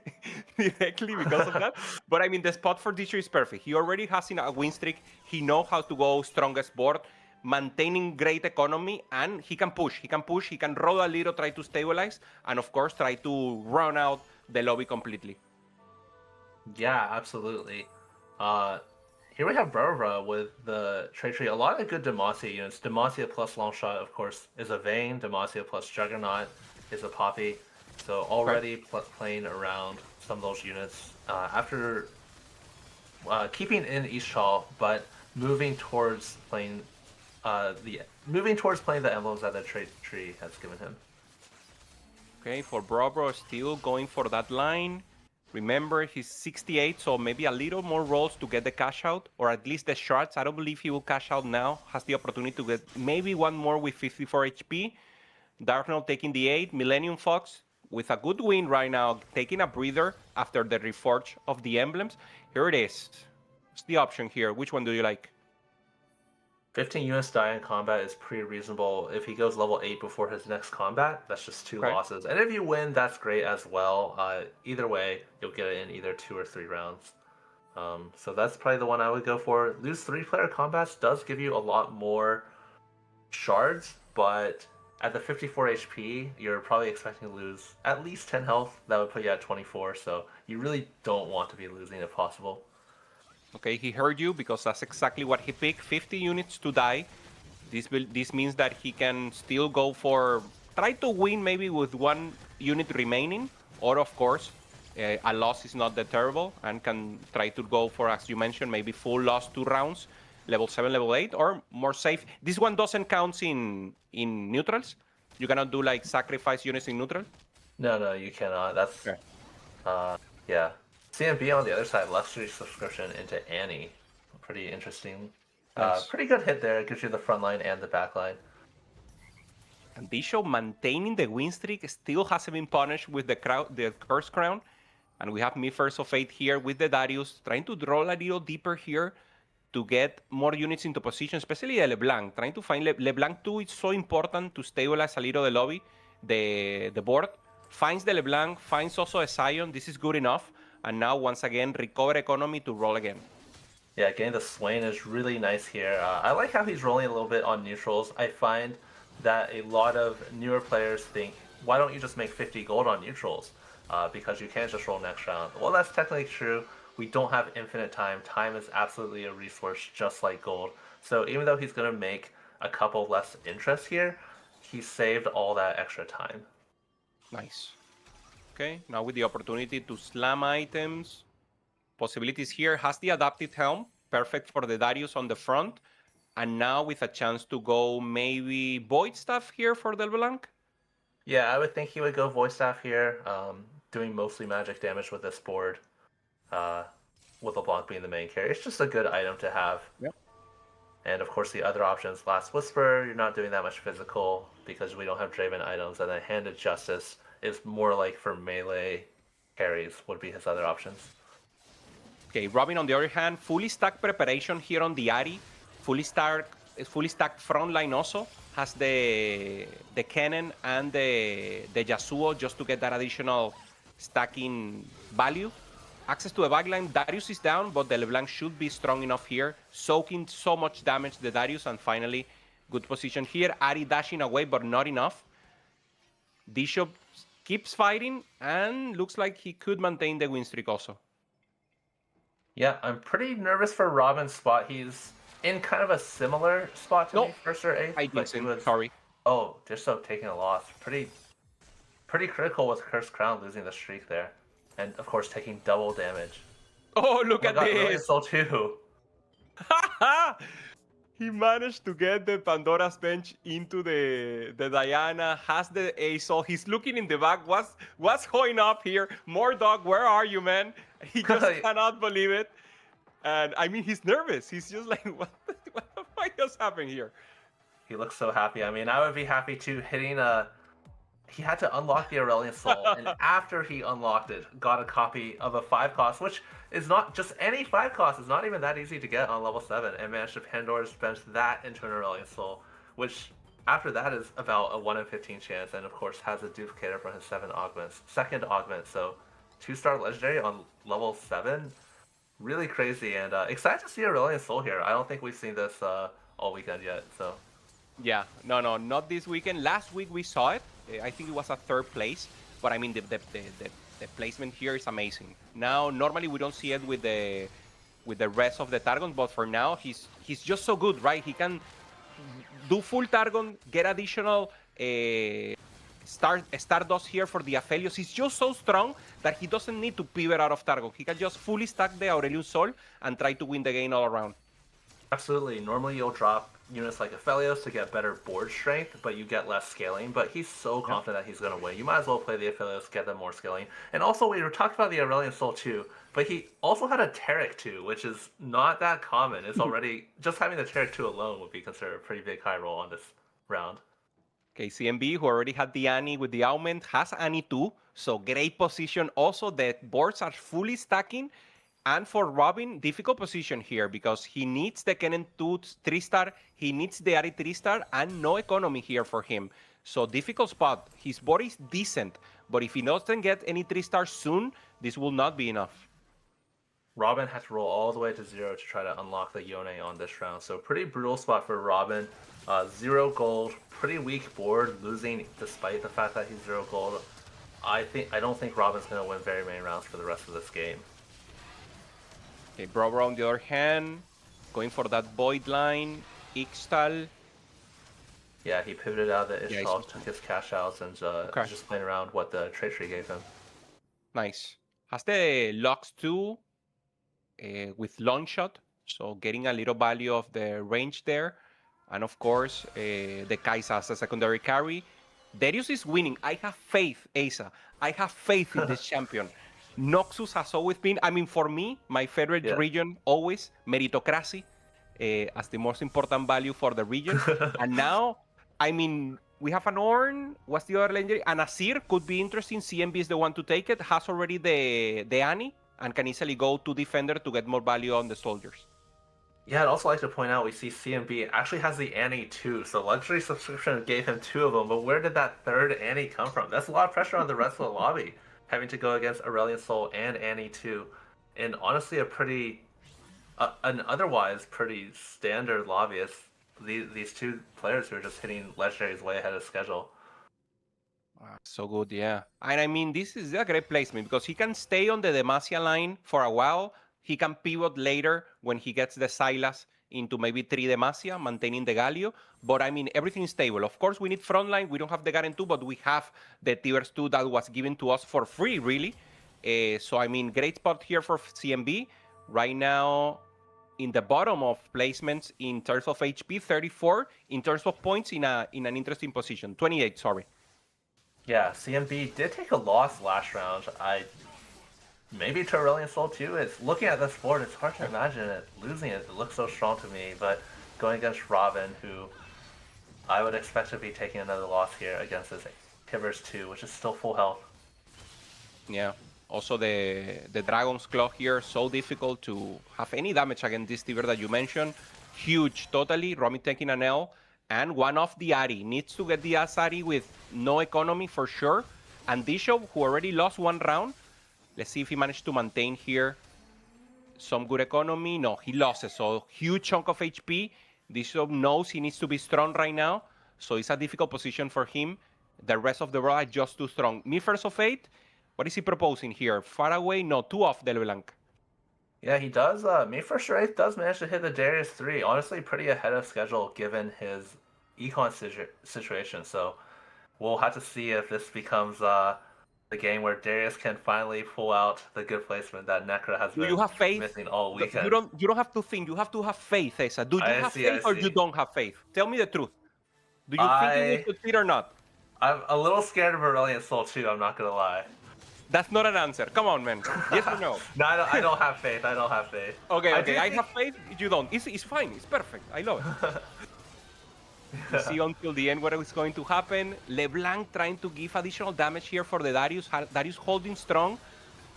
directly because of that. But the spot for Disher is perfect. He already has a win streak. He knows how to go strongest board, maintaining great economy, and he can push. He can roll a little, try to stabilize, and of course try to run out the lobby completely.
Yeah, absolutely. Here we have Brava with the trade tree. A lot of good Demacia units. Demacia plus Longshot, of course, is a Vayne. Demacia plus Juggernaut is a Poppy. So already playing around some of those units. After keeping in Ishal, but moving towards playing the emblems that the trade tree has given him.
Okay, for Brobro, still going for that line. Remember, he's 68, so maybe a little more rolls to get the cash out, or at least the shards. I don't believe he will cash out now. Has the opportunity to get maybe one more with 54 HP. Darknell taking the 8. Millennium Fox with a good win right now, taking a breather after the reforge of the emblems. Here it is. What's the option here? Which one do you like?
15 units die in combat is pretty reasonable. If he goes level 8 before his next combat, that's just 2 losses. And if you win, that's great as well. Either way, you'll get it in either 2 or 3 rounds. So that's probably the one I would go for. Lose 3-player combats does give you a lot more shards, but at the 54 HP, you're probably expecting to lose at least 10 health. That would put you at 24, so you really don't want to be losing if possible.
Okay, he heard you because that's exactly what he picked. 50 units to die. This means that he can still go for... Try to win maybe with 1 unit remaining. Or, of course, a loss is not that terrible. And can try to go for, as you mentioned, maybe full loss 2 rounds. Level 7, level 8, or more safe. This one doesn't count in neutrals? You cannot do, sacrifice units in neutral?
No, you cannot. That's... Okay. Yeah. CMB on the other side, luxury subscription into Annie. Pretty interesting.
Nice.
Pretty good hit there. It gives you the front line and the back line.
And Disho maintaining the win streak still hasn't been punished with the Curse Crown. And we have Me First of Fate here with the Darius, trying to draw a little deeper here to get more units into position, especially the LeBlanc. Trying to find LeBlanc 2 is so important to stabilize a little the lobby, the board. Finds the LeBlanc, finds also a Sion. This is good enough. And now, once again, recover economy to roll again.
Yeah, getting the Swain is really nice here. I like how he's rolling a little bit on neutrals. I find that a lot of newer players think, why don't you just make 50 gold on neutrals? Because you can't just roll next round. Well, that's technically true. We don't have infinite time. Time is absolutely a resource just like gold. So even though he's going to make a couple less interest here, he saved all that extra time.
Nice. Okay, now with the opportunity to slam items. Possibilities here. Has the adapted helm. Perfect for the Darius on the front. And now with a chance to go maybe Void Staff here for the LeBlanc.
Yeah, I would think he would go Voice Staff here, doing mostly magic damage with this board, with LeBlanc being the main carry. It's just a good item to have.
Yep.
And of course the other options, Last Whisper, you're not doing that much physical because we don't have Draven items, and then Handed Justice is more like for melee carries would be his other options.
Okay, Robin on the other hand, fully stacked preparation here on the Ari. Fully stacked front line also. Has the cannon and the Yasuo just to get that additional stacking value. Access to a backline. Darius is down, but the LeBlanc should be strong enough here. Soaking so much damage the Darius, and finally, good position here. Ari dashing away, but not enough. Bishop keeps fighting, and looks like he could maintain the win streak also.
Yeah, I'm pretty nervous for Robin's spot. He's in kind of a similar spot to me, first or eighth.
I didn't, sorry.
Oh, Disho taking a loss. Pretty critical with Cursed Crown losing the streak there. And of course taking double damage.
Oh, look at this!
Soul too.
He managed to get the Pandora's Bench into the Diana, has the Azol. He's looking in the back. What's going up here? Mordog, where are you, man? He just cannot believe it. And I mean, he's nervous. He's just like, what the fuck just happened here?
He looks so happy. I mean, I would be happy too. He had to unlock the Aurelion Soul, and after he unlocked it, got a copy of a 5 cost, which is not just any 5 cost. It's not even that easy to get on level 7, and managed to Pandora's Bench that into an Aurelion Soul, which after that is about a 1 in 15 chance, and of course has a duplicator from his 2nd augment. So 2-star legendary on level 7, really crazy, and excited to see Aurelion Soul here. I don't think we've seen this all weekend yet. So
yeah, no, not this weekend. Last week we saw it. I think it was a 3rd place, but I mean the placement here is amazing. Now normally we don't see it with the rest of the Targon, but for now he's just so good, right? He can do full Targon, get additional Stardust here for the Aphelios. He's just so strong that he doesn't need to pivot out of Targon. He can just fully stack the Aurelion Sol and try to win the game all around.
absolutely. Normally you'll drop units like Aphelios to get better board strength, but you get less scaling. But he's so confident that he's going to win. You might as well play the Aphelios, get them more scaling. And also, we were talking about the Aurelion Soul too, but he also had a Taric 2, which is not that common. It's already, just having the Taric 2 alone would be considered a pretty big high roll on this round.
Okay, CMB, who already had the Annie with the Augment, has Annie too. So great position. Also, the boards are fully stacking. And for Robin, difficult position here because he needs the Kennen 2 3-star, he needs the Ari 3-star, and no economy here for him. So difficult spot. His board is decent, but if he doesn't get any 3-stars soon, this will not be enough.
Robin had to roll all the way to 0 to try to unlock the Yone on this round. So pretty brutal spot for Robin. 0 gold, pretty weak board, losing despite the fact that he's 0 gold. I don't think Robin's going to win very many rounds for the rest of this game.
Okay, Bro on the other hand, going for that Void line, Ixtal.
Yeah, he pivoted out of the Ishtal, took his cash outs, and just playing around what the trade tree gave him.
Nice. Has the Lux 2 with long shot, so getting a little value of the range there. And of course, the Kai'Sa as a secondary carry. Darius is winning. I have faith, Asa. I have faith in this champion. Noxus has always been, I mean, for me, my favorite
Yeah.
region always, meritocracy, as the most important value for the region. And now, I mean, we have an Ornn. What's the other legendary? An Asir could be interesting. CMB is the one to take it. Has already the Annie and can easily go to defender to get more value on the soldiers.
Yeah, I'd also like to point out we see CMB actually has the Annie too, so luxury subscription gave him 2 of them, but where did that third Annie come from? That's a lot of pressure on the rest of the lobby, having to go against Aurelion Sol and Annie too. And honestly, an otherwise pretty standard lobby. It's these 2 players who are just hitting legendaries way ahead of schedule.
So good, yeah. And I mean, this is a great placement because he can stay on the Demacia line for a while. He can pivot later when he gets the Sylas into maybe 3 Demacia, maintaining the Galio. But I mean, everything is stable. Of course, we need frontline. We don't have the Garen 2, but we have the Tivers 2 that was given to us for free, really. So, I mean, great spot here for CMB. Right now, in the bottom of placements in terms of HP, 34. In terms of points, in an interesting position. 28, sorry.
Yeah, CMB did take a loss last round. Maybe to Aurelion Sol too. It's looking at this board, it's hard to imagine it losing it. It looks so strong to me, but going against Robin, who I would expect to be taking another loss here against his Tivers 2, which is still full health.
Yeah. Also, the Dragon's Claw here, so difficult to have any damage against this Tiver that you mentioned. Huge, totally. Romy taking an L. And one off the Ari. Needs to get the Asari with no economy for sure. And Bishop, who already lost 1 round. Let's see if he managed to maintain here some good economy. No, he lost it. So, huge chunk of HP. Bishop knows he needs to be strong right now. So, it's a difficult position for him. The rest of the world are just too strong. Me first of 8. What is he proposing here? Far away? No, 2 off Del Blanc.
Yeah, he does. Me for sure does manage to hit the Darius 3. Honestly, pretty ahead of schedule given his econ situation. So we'll have to see if this becomes the game where Darius can finally pull out the good placement that Necra has been missing all weekend.
You don't have to think. You have to have faith, Esa. Do you have faith or you don't have faith? Tell me the truth. Do you think you will succeed or not?
I'm a little scared of Aurelion Sol too. I'm not gonna lie.
That's not an answer. Come on, man. Yes or no?
No, I don't have faith. I don't have faith.
Okay. I have faith. You don't. It's fine. It's perfect. I love it. You see until the end what is going to happen. LeBlanc trying to give additional damage here for the Darius. Darius holding strong.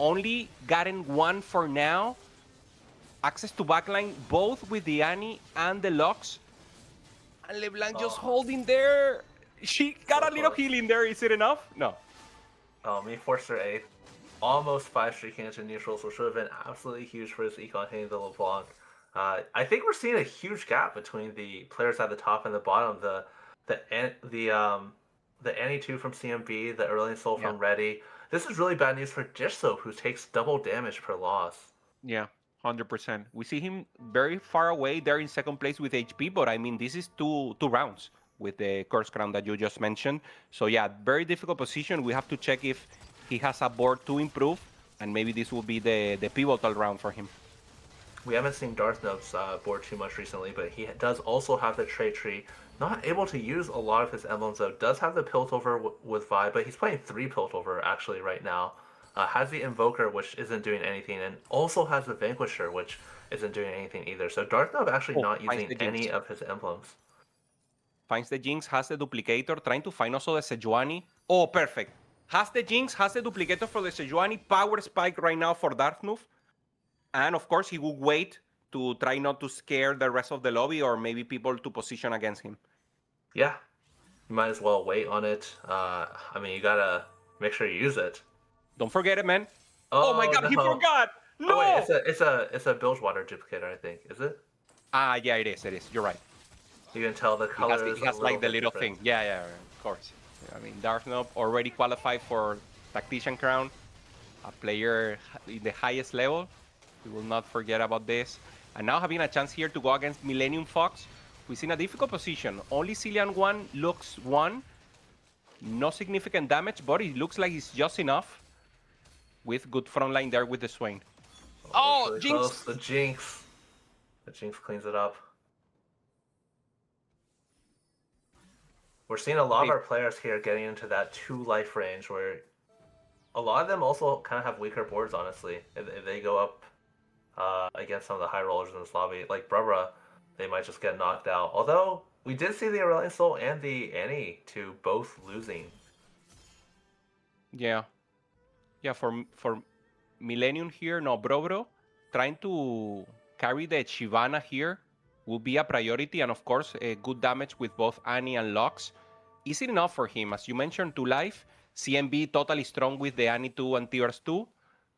Only Garen 1 for now. Access to backline, both with the Annie and the Lux. And LeBlanc just holding there. She got a little healing there. Is it enough? No.
Oh, me forced her 8th. Almost 5 streaking into neutrals, which would have been absolutely huge for his econ hitting the LeBlanc. I think we're seeing a huge gap between the players at the top and the bottom. The Annie 2 from CMB, the Aurelion Sol from Ready. This is really bad news for Jishsoap, who takes double damage per loss.
Yeah, 100%. We see him very far away there in second place with HP, but I mean, this is two rounds with the Curse Crown that you just mentioned. So yeah, very difficult position. We have to check if he has a board to improve, and maybe this will be the pivotal round for him.
We haven't seen Darthnob's board too much recently, but he does also have the trait tree. Not able to use a lot of his emblems though. Does have the Piltover with Vi, but he's playing 3 Piltover actually right now. Has the Invoker, which isn't doing anything, and also has the Vanquisher, which isn't doing anything either. So Darthnob actually not using any of his emblems.
Finds the Jinx, has the Duplicator, trying to find also the Sejuani. Oh, perfect. Has the Jinx, has the Duplicator for the Sejuani, Power Spike right now for Darthnub. And of course, he will wait to try not to scare the rest of the lobby or maybe people to position against him.
Yeah, you might as well wait on it. I mean, you gotta make sure you use it.
Don't forget it, man. Oh my God, no. He forgot. No.
Oh, wait, it's a Bilgewater duplicator, I think. Is it?
Yeah, it is. You're right.
You can tell the colors.
He has like the little thing. Yeah, of course. I mean, Darthnub already qualified for Tactician crown, a player in the highest level. We will not forget about this. And now having a chance here to go against Millennium Fox, who's in a difficult position. Only Cillian 1, Lux 1. No significant damage, but it looks like it's just enough. With good front line there with the Swain. Oh, really Jinx!
Close. The Jinx. The Jinx cleans it up. We're seeing a lot of our players here getting into that 2 life range where a lot of them also kind of have weaker boards, honestly. If they go up against some of the high rollers in this lobby, like Brubra, they might just get knocked out. Although, we did see the Aurelion Soul and the Annie to both losing.
Yeah. Yeah, for Millennium here, no, Brobro, trying to carry the Shyvana here will be a priority, and of course, good damage with both Annie and Lux. Is it enough for him? As you mentioned, 2 life, CMB totally strong with the Annie 2 and Tears 2,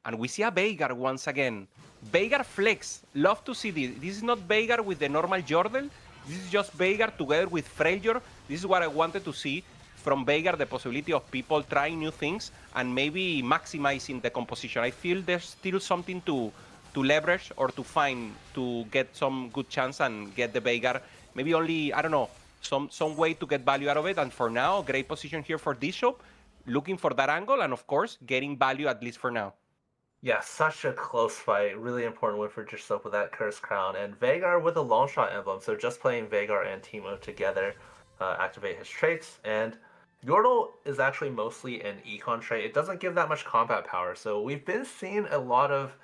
and we see a Veigar once again. Veigar flex, love to see this. This is not Veigar with the normal Jordel, this is just Veigar together with Freljord. This is what I wanted to see from Veigar, the possibility of people trying new things and maybe maximizing the composition. I feel there's still something to leverage or to find to get some good chance and get the Veigar. Maybe only, I don't know, some way to get value out of it. And for now, great position here for Bishop, looking for that angle and of course, getting value at least for now.
Yeah, such a close fight. Really important win for Bishop with that Curse Crown. And Veigar with a long shot emblem. So just playing Veigar and Teemo together, activate his traits. And Yordle is actually mostly an econ trait. It doesn't give that much combat power. So we've been seeing a lot of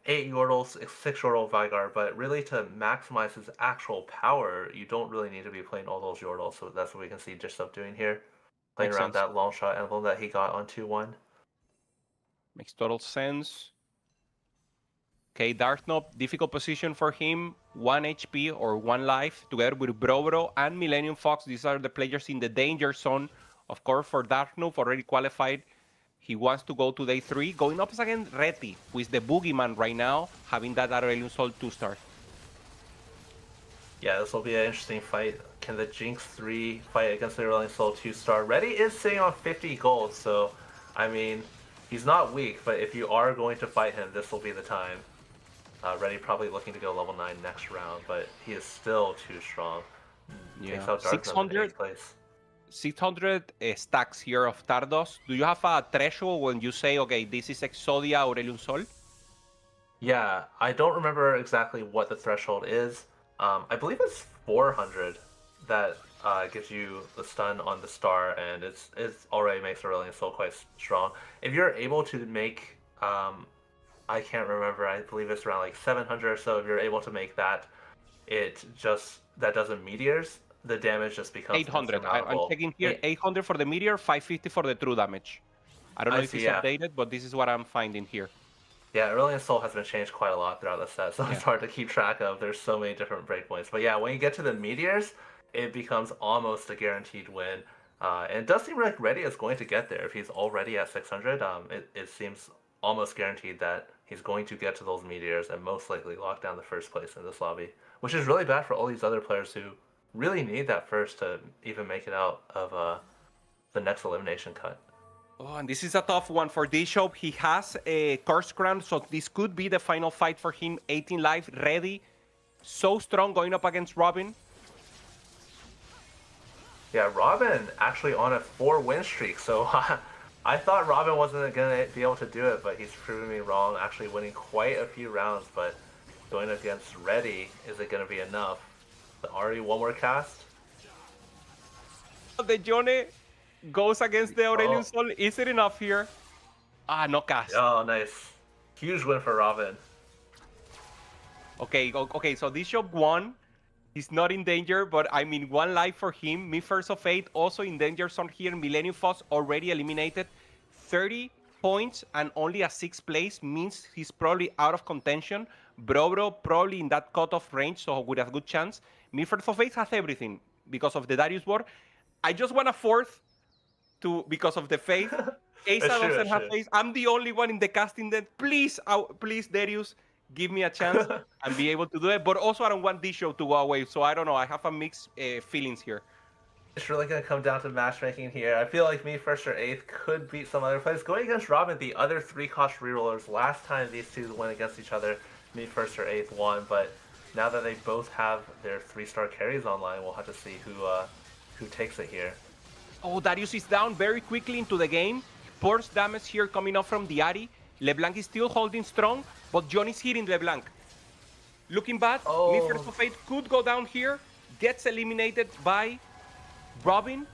8 Yordles, 6 Yordle Veigar, but really to maximize his actual power, you don't really need to be playing all those Yordles. So that's what we can see Bishop doing here. Playing around that long shot emblem that he got on 2-1.
Makes total sense. Okay, Darknob, difficult position for him. 1 HP or 1 life together with Brobro and Millennium Fox. These are the players in the danger zone. Of course, for Darknob, already qualified. He wants to go to day 3. Going up against Reti, who is the boogeyman right now, having that Aurelion Sol 2-star.
Yeah, this will be an interesting fight. Can the Jinx 3 fight against the Aurelion Sol 2-star? Reti is sitting on 50 gold, so, I mean, he's not weak, but if you are going to fight him, this will be the time. Reti probably looking to go level 9 next round, but he is still too strong.
Yeah, 600 stacks here of Tardos. Do you have a threshold when you say, okay, this is Exodia Aurelion Sol?
Yeah, I don't remember exactly what the threshold is. I believe it's 400 that gives you the stun on the star, and it's already makes Aurelion Sol quite strong. If you're able to make, I can't remember, I believe it's around like 700 or so, if you're able to make that, that doesn't meteors, the damage just becomes
800. I'm checking here, 800 for the meteor, 550 for the true damage. I don't know if it's updated, but this is what I'm finding here.
Yeah, Aurelion Sol has been changed quite a lot throughout the set, so it's hard to keep track of. There's so many different breakpoints. But yeah, when you get to the meteors, it becomes almost a guaranteed win. And it does seem like Reti is going to get there. If he's already at 600, it seems almost guaranteed that he's going to get to those meteors and most likely lock down the first place in this lobby, which is really bad for all these other players who really need that first to even make it out of the next elimination cut.
Oh, and this is a tough one for Bishop. He has a Curse Crown, so this could be the final fight for him. 18 life, ready, so strong going up against Robin.
Yeah, Robin actually on a 4-win streak, so I thought Robin wasn't going to be able to do it, but he's proven me wrong, actually winning quite a few rounds, but going against Reti, is it going to be enough? Already one more cast?
The Johnny goes against the Aurelion Sol. Is it enough here? Ah, no cast.
Oh, nice. Huge win for Robin.
Okay, so Bishop won. He's not in danger, but I mean, 1 life for him. Me First of 8 also in danger zone here. Millennium Fox already eliminated. 30 points and only a 6th place means he's probably out of contention. Brobro probably in that cutoff range, so with a good chance. Me First of 8 has everything because of the Darius board. I just want a 4th because of the faith. Asa doesn't have faith. I'm the only one in the casting that please, Darius, give me a chance and be able to do it. But also, I don't want this show to go away. So I don't know. I have a mixed feelings here.
It's really going to come down to matchmaking here. I feel like Me First or 8th could beat some other players. Going against Robin, the other 3-cost rerollers, last time these two went against each other, Me First or 8th won. But now that they both have their 3-star carries online, we'll have to see who takes it here.
Oh, Darius is down very quickly into the game. Force damage here coming up from the Ari. LeBlanc is still holding strong, but John is hitting LeBlanc. Looking bad. Me First of 8 could go down here. Gets eliminated by Robin.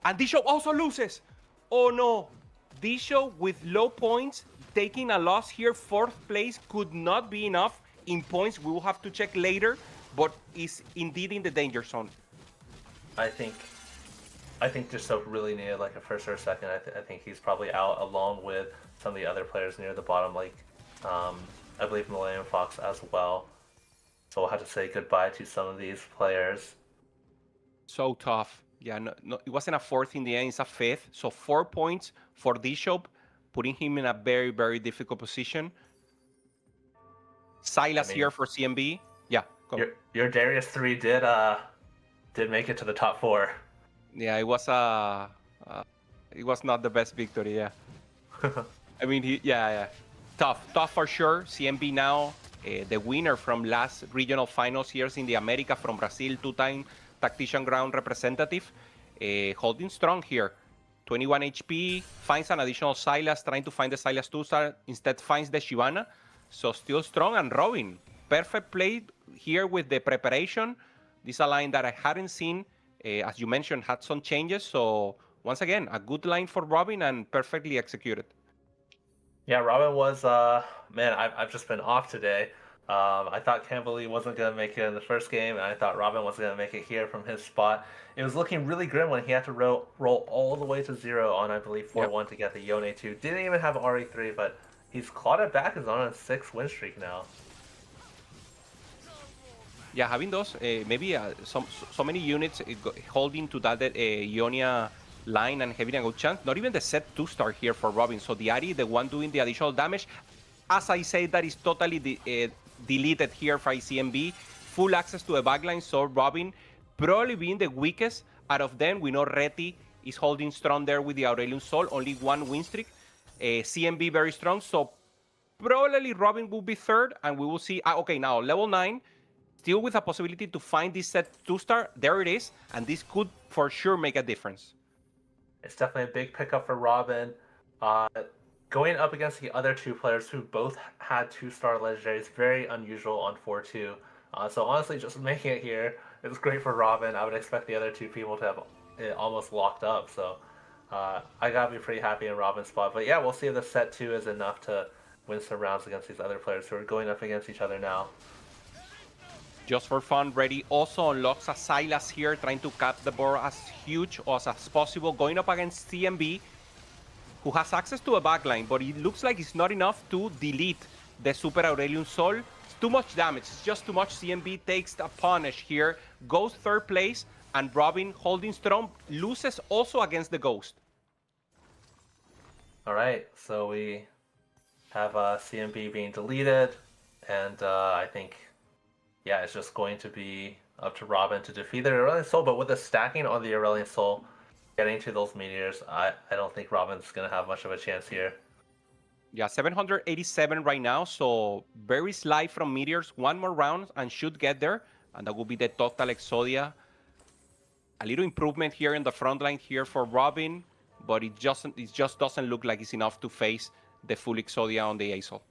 And Bishop also loses. Oh no. Disho with low points, taking a loss here, 4th place could not be enough in points. We will have to check later, but is indeed in the danger zone.
I think Dissoap really needed like a first or a second. I think he's probably out along with some of the other players near the bottom, like I believe Millennium Fox as well. So we'll have to say goodbye to some of these players.
So tough. Yeah, no, it wasn't a 4th in the end, it's a 5th. So 4 points for Disho, putting him in a very, very difficult position. Silas here for CMB. Yeah, go.
Your Darius 3 did make it to the top 4.
Yeah, it was not the best victory. Yeah, I mean, yeah, tough for sure. CMB now, the winner from last regional finals here in the America from Brazil, 2-time Tactician ground representative, holding strong here. 21 HP, finds an additional Silas, trying to find the Silas 2-star, instead finds the Shyvana. So still strong, and Robin, perfect play here with the preparation. This is a line that I hadn't seen, as you mentioned, had some changes. So once again, a good line for Robin and perfectly executed.
Yeah, Robin was, man, I've just been off today. I thought Campbell wasn't going to make it in the first game, and I thought Robin was going to make it here from his spot. It was looking really grim when he had to roll all the way to 0 on, I believe, 4-1 to get the Yone 2. Didn't even have RE3, but he's clawed it back. He's on a 6 win streak now.
Yeah, having those, maybe so many units holding to that Ionia line and having a good chance. Not even the set 2-star here for Robin. So the Ari, the one doing the additional damage, as I say, that is totally deleted here by CMB. Full access to a backline, so Robin probably being the weakest out of them. We know Reti is holding strong there with the Aurelion Sol, only 1 win streak. CMB very strong, so probably Robin will be 3rd, and we will see. Okay, now level 9, still with a possibility to find this set 2-star. There it is, and this could for sure make a difference.
It's definitely a big pickup for Robin. Going up against the other 2 players who both had 2-star legendaries, very unusual on 4-2. So honestly, just making it here, it was great for Robin. I would expect the other 2 people to have it almost locked up. So I gotta be pretty happy in Robin's spot. But yeah, we'll see if the set 2 is enough to win some rounds against these other players who are going up against each other now.
Just for fun, Ready also unlocks a Silas here, trying to cap the board as huge or as possible, going up against CMB, who has access to a backline, but it looks like it's not enough to delete the Super Aurelion Sol. It's too much damage, it's just too much. CMB takes a punish here, goes 3rd place, and Robin, holding strong, loses also against the Ghost.
All right, so we have CMB being deleted, and I think, yeah, it's just going to be up to Robin to defeat the Aurelion Sol, but with the stacking on the Aurelion Sol, getting to those meteors, I don't think Robin's going to have much of a chance here.
Yeah, 787 right now, so very slight from meteors. 1 more round and should get there, and that will be the total Exodia. A little improvement here in the front line here for Robin, but it just doesn't look like it's enough to face the full Exodia on the Azul.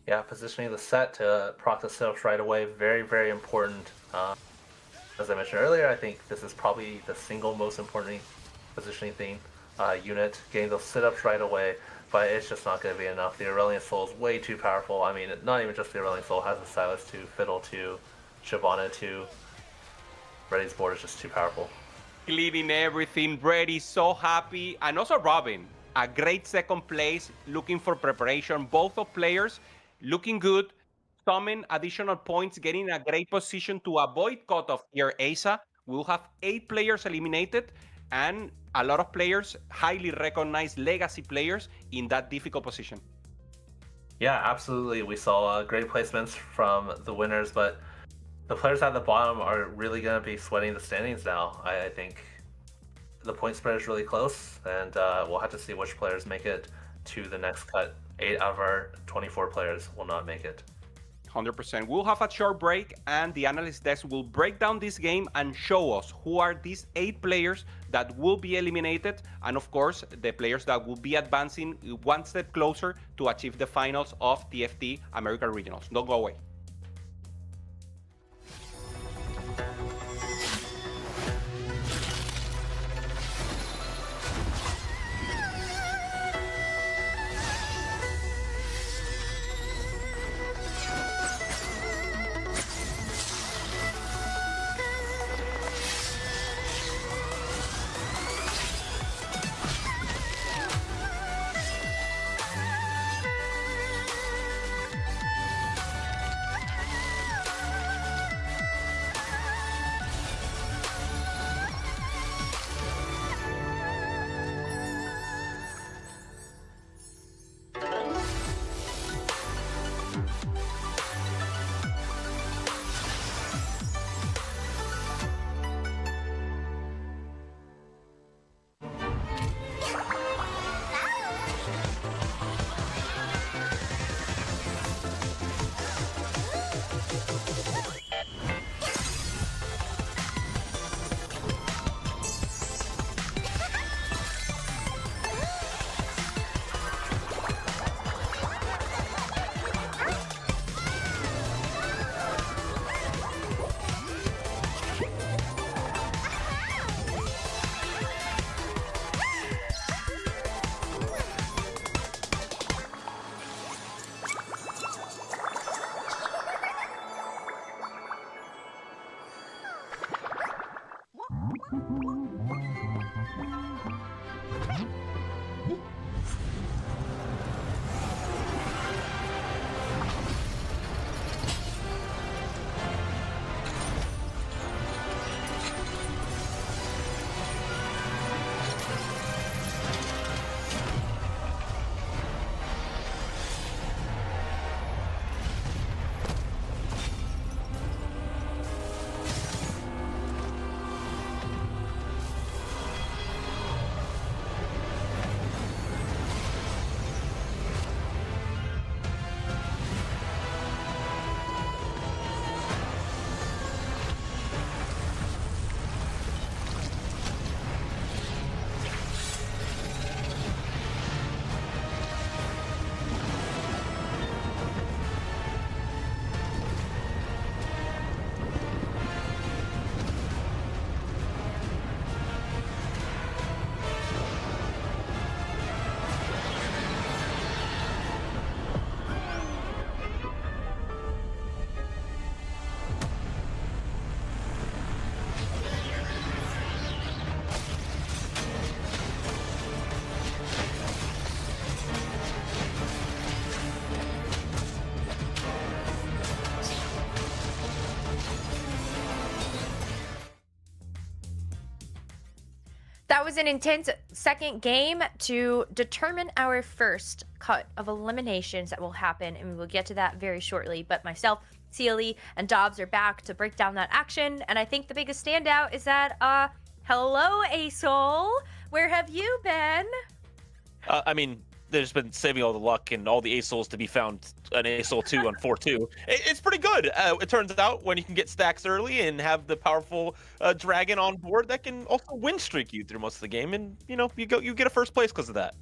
Yeah, positioning the set to proc the setups right away, very, very important. As I mentioned earlier, I think this is probably the single most important positioning thing unit, getting those sit-ups right away, but it's just not going to be enough. The Aurelion Sol is way too powerful. I mean, not even just the Aurelion Sol, has the Silas 2, Fiddle 2, Shyvana 2. Ready's board is just too powerful.
Cleaning everything, Ready, so happy. And also Robin, a great 2nd place, looking for preparation. Both of players looking good. Summon additional points, getting a great position to avoid cutoff here, Asa. We'll have 8 players eliminated, and a lot of players, highly recognized legacy players, in that difficult position.
Yeah, absolutely. We saw great placements from the winners, but the players at the bottom are really going to be sweating the standings now. I think the point spread is really close, and we'll have to see which players make it to the next cut. 8 out of our 24 players will not make it.
100%. We'll have a short break, and the analyst desk will break down this game and show us who are these 8 players that will be eliminated, and of course, the players that will be advancing 1 step closer to achieve the finals of TFT American Regionals. Don't go away.
That was an intense second game to determine our first cut of eliminations that will happen, and we will get to that very shortly. But myself, Sealy, and Dobbs are back to break down that action, and I think the biggest standout is that, hello, Asol, where have you been?
I mean, there's been saving all the luck and all the Asols to be found an Asol 2 on 4-2. It's pretty good. It turns out when you can get stacks early and have the powerful dragon on board, that can also win streak you through most of the game, and you get a first place because of that.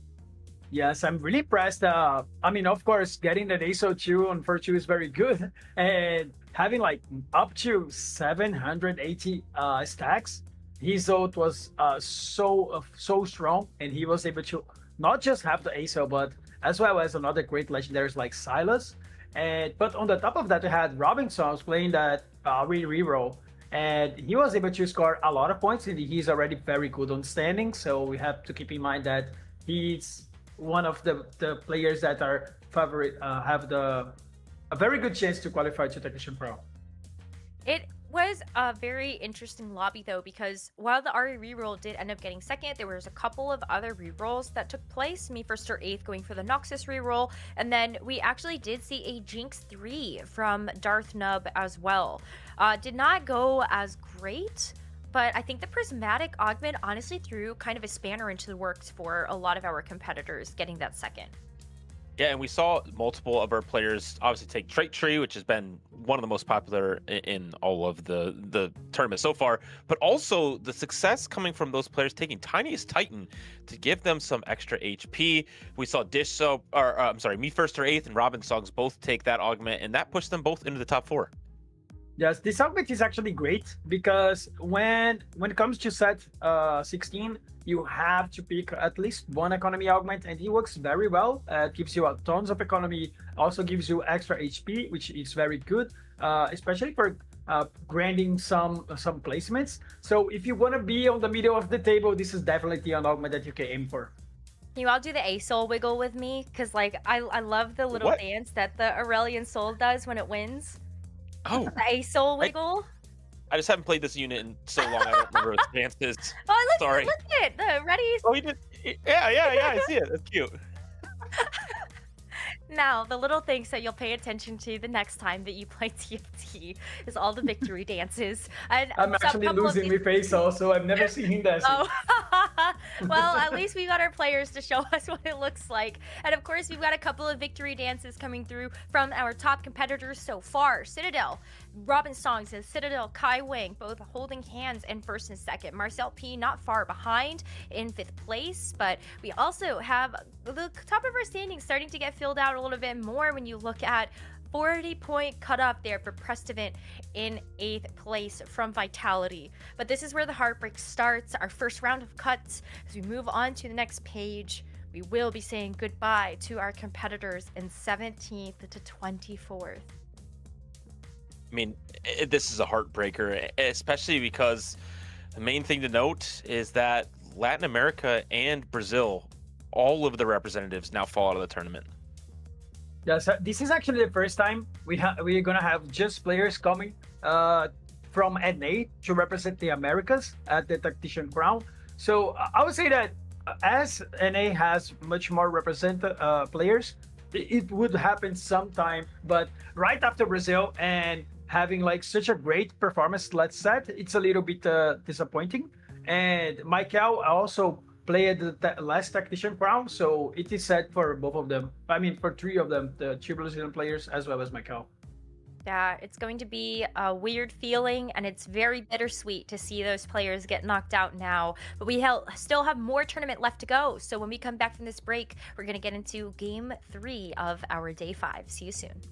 Yes, I'm really impressed. I mean, of course, getting that ASO 2 on 4-2 is very good, and having like up to 780 stacks, his ult was so strong, and he was able to not just have the ASO, but as well as another great legendaries like Silas. But on the top of that, we had Robinsons playing that reroll, and he was able to score a lot of points, and he's already very good on standing. So we have to keep in mind that he's one of the players that are favorite, have a very good chance to qualify to Tactician Pro.
It was a very interesting lobby though, because while the RE reroll did end up getting second, there was a couple of other rerolls that took place. Me first or eighth going for the Noxus reroll, and then we actually did see a Jinx 3 from Darth Nub as well. Did not go as great, but I think the Prismatic Augment honestly threw kind of a spanner into the works for a lot of our competitors getting that second.
Yeah, and we saw multiple of our players obviously take Trait Tree, which has been one of the most popular in all of the tournament so far, but also the success coming from those players taking Tiniest Titan to give them some extra HP. We saw Me First or Eighth and Robin Songs both take that augment, and that pushed them both into the top 4.
Yes, this augment is actually great because when it comes to set 16, you have to pick at least one economy augment, and it works very well. It gives you tons of economy, also gives you extra HP, which is very good, especially for grinding some placements. So if you want to be on the middle of the table, this is definitely an augment that you can aim for.
Can you all do the A-Soul wiggle with me? Because like I love the little dance that the Aurelian Soul does when it wins.
Oh,
the A-Soul wiggle.
I just haven't played this unit in so long. I don't remember its dances.
Oh,
Sorry.
Look at it. The ready.
Oh, he did. Yeah. I see it. That's cute.
Now, the little things that you'll pay attention to the next time that you play TFT is all the victory dances. And
I'm actually losing my face also. I've never seen him dancing.
Oh, well, at least we got our players to show us what it looks like. And of course, we've got a couple of victory dances coming through from our top competitors so far. Citadel, Robin Songs, and Citadel Kai Wing, both holding hands in first and second. Marcel P not far behind in 5th place, but we also have the top of our standings starting to get filled out a little bit more when you look at 40-point cutoff there for Prestivant in 8th place from Vitality. But this is where the heartbreak starts. Our first round of cuts. As we move on to the next page, we will be saying goodbye to our competitors in 17th to 24th.
I mean, this is a heartbreaker, especially because The main thing to note is that Latin America and Brazil, all of the representatives now fall out of the tournament.
Yes, this is actually the first time we're gonna have just players coming from NA to represent the Americas at the Tactician Crown. So I would say that as NA has much more players, it would happen sometime. But right after Brazil and having like such a great performance, let's say, it's a little bit disappointing. And Michael also played the last Tactician Crown, so it is set for both of them. I mean, for three of them, the two Brazilian players as well as Michael.
Yeah, it's going to be a weird feeling, and it's very bittersweet to see those players get knocked out now. But we still have more tournament left to go. So when we come back from this break, we're going to get into Game 3 of our Day 5. See you soon.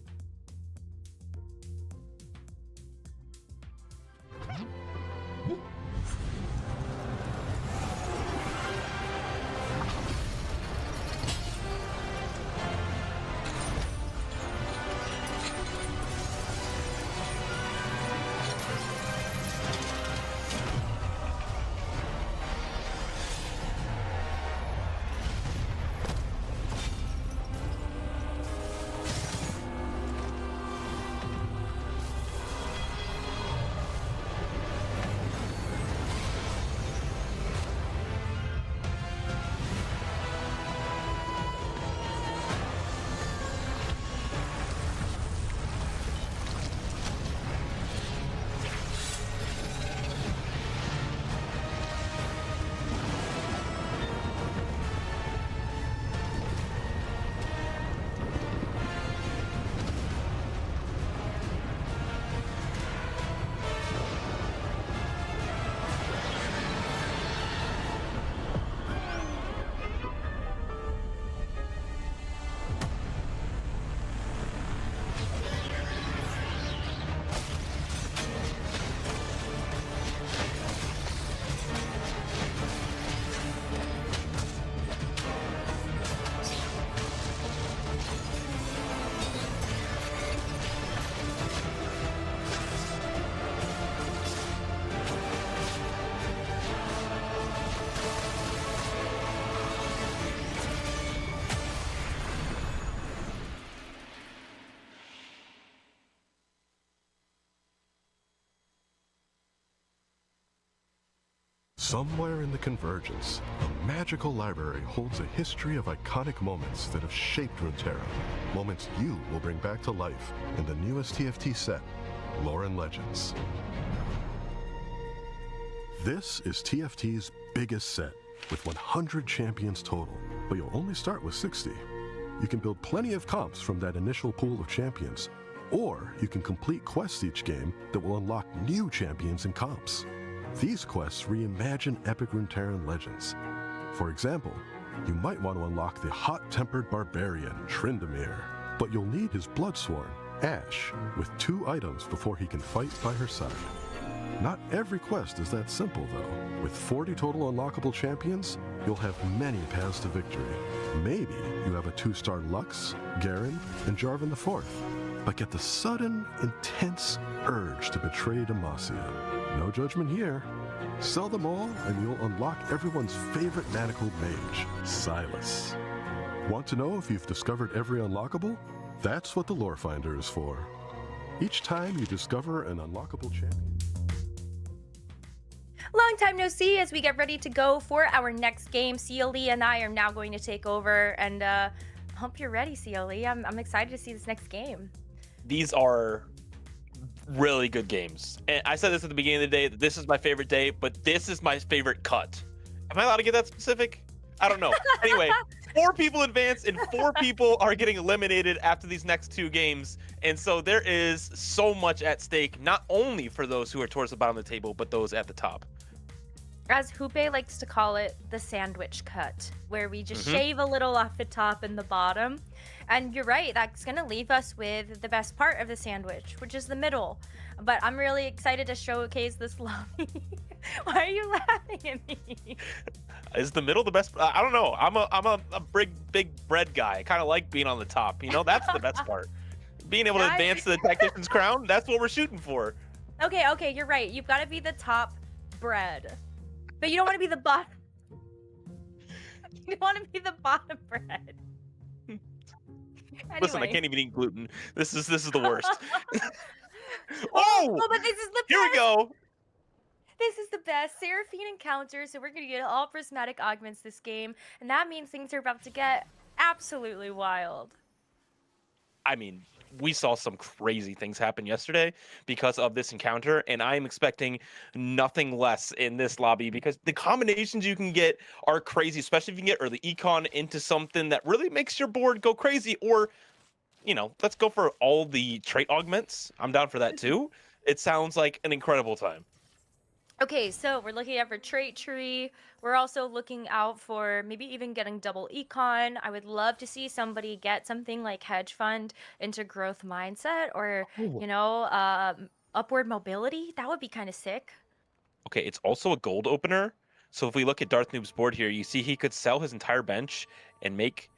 Somewhere in the Convergence, a magical library holds a history of iconic moments that have shaped Runeterra. Moments you will bring back to life in the newest TFT set, Lore and Legends. This is TFT's biggest set, with 100 champions total, but you'll only start with 60. You can build plenty of comps from that initial pool of champions, or you can complete quests each game that will unlock new champions and comps. These quests reimagine epic Runeterran legends. For example, you might want to unlock the hot-tempered barbarian, Tryndamere, but you'll need his Bloodsworn, Ash, with 2 items before he can fight by her side. Not every quest is that simple, though. With 40 total unlockable champions, you'll have many paths to victory. Maybe you have a 2-star Lux, Garen, and Jarvan IV, but get the sudden, intense urge to betray Demacia. No judgment here. Sell them all and you'll unlock everyone's favorite manacled mage, Silas. Want to know if you've discovered every unlockable? That's what the Lore Finder is for. Each time you discover an unlockable champion.
Long time no see as we get ready to go for our next game. CLE and I are now going to take over, and hope you're ready, CLE. I'm excited to see this next game.
These are really good games. And I said this at the beginning of the day, that this is my favorite day, but this is my favorite cut. Am I allowed to get that specific? I don't know. Anyway, 4 people advance and 4 people are getting eliminated after these next 2 games. And so there is so much at stake, not only for those who are towards the bottom of the table, but those at the top.
As Hoope likes to call it, the sandwich cut, where we just shave a little off the top and the bottom. And you're right, that's going to leave us with the best part of the sandwich, which is the middle. But I'm really excited to showcase this lobby. Why are you laughing at me?
Is the middle the best? I don't know. I'm a big bread guy. I kind of like being on the top. You know, that's the best part. Being able to advance to the Tactician's crown, that's what we're shooting for.
Okay, you're right. You've got to be the top bread. But you don't want to be the bottom. You want to be the bottom bread.
Listen, I
Anyway.
can't even eat gluten. This is the worst.
Oh, but this is the
Here we
best.
go.
This is the best Seraphine encounter, so we're gonna get all prismatic augments this game, and that means things are about to get absolutely wild.
I mean, we saw some crazy things happen yesterday because of this encounter, and I'm expecting nothing less in this lobby because the combinations you can get are crazy, especially if you can get early econ into something that really makes your board go crazy. Or, let's go for all the trait augments. I'm down for that too. It sounds like an incredible time.
Okay, so we're looking out for trait tree. We're also looking out for maybe even getting double econ. I would love to see somebody get something like hedge fund into growth mindset, or upward mobility. That would be kind of sick.
Okay, it's also a gold opener. So if we look at Darth Noob's board here, you see he could sell his entire bench and make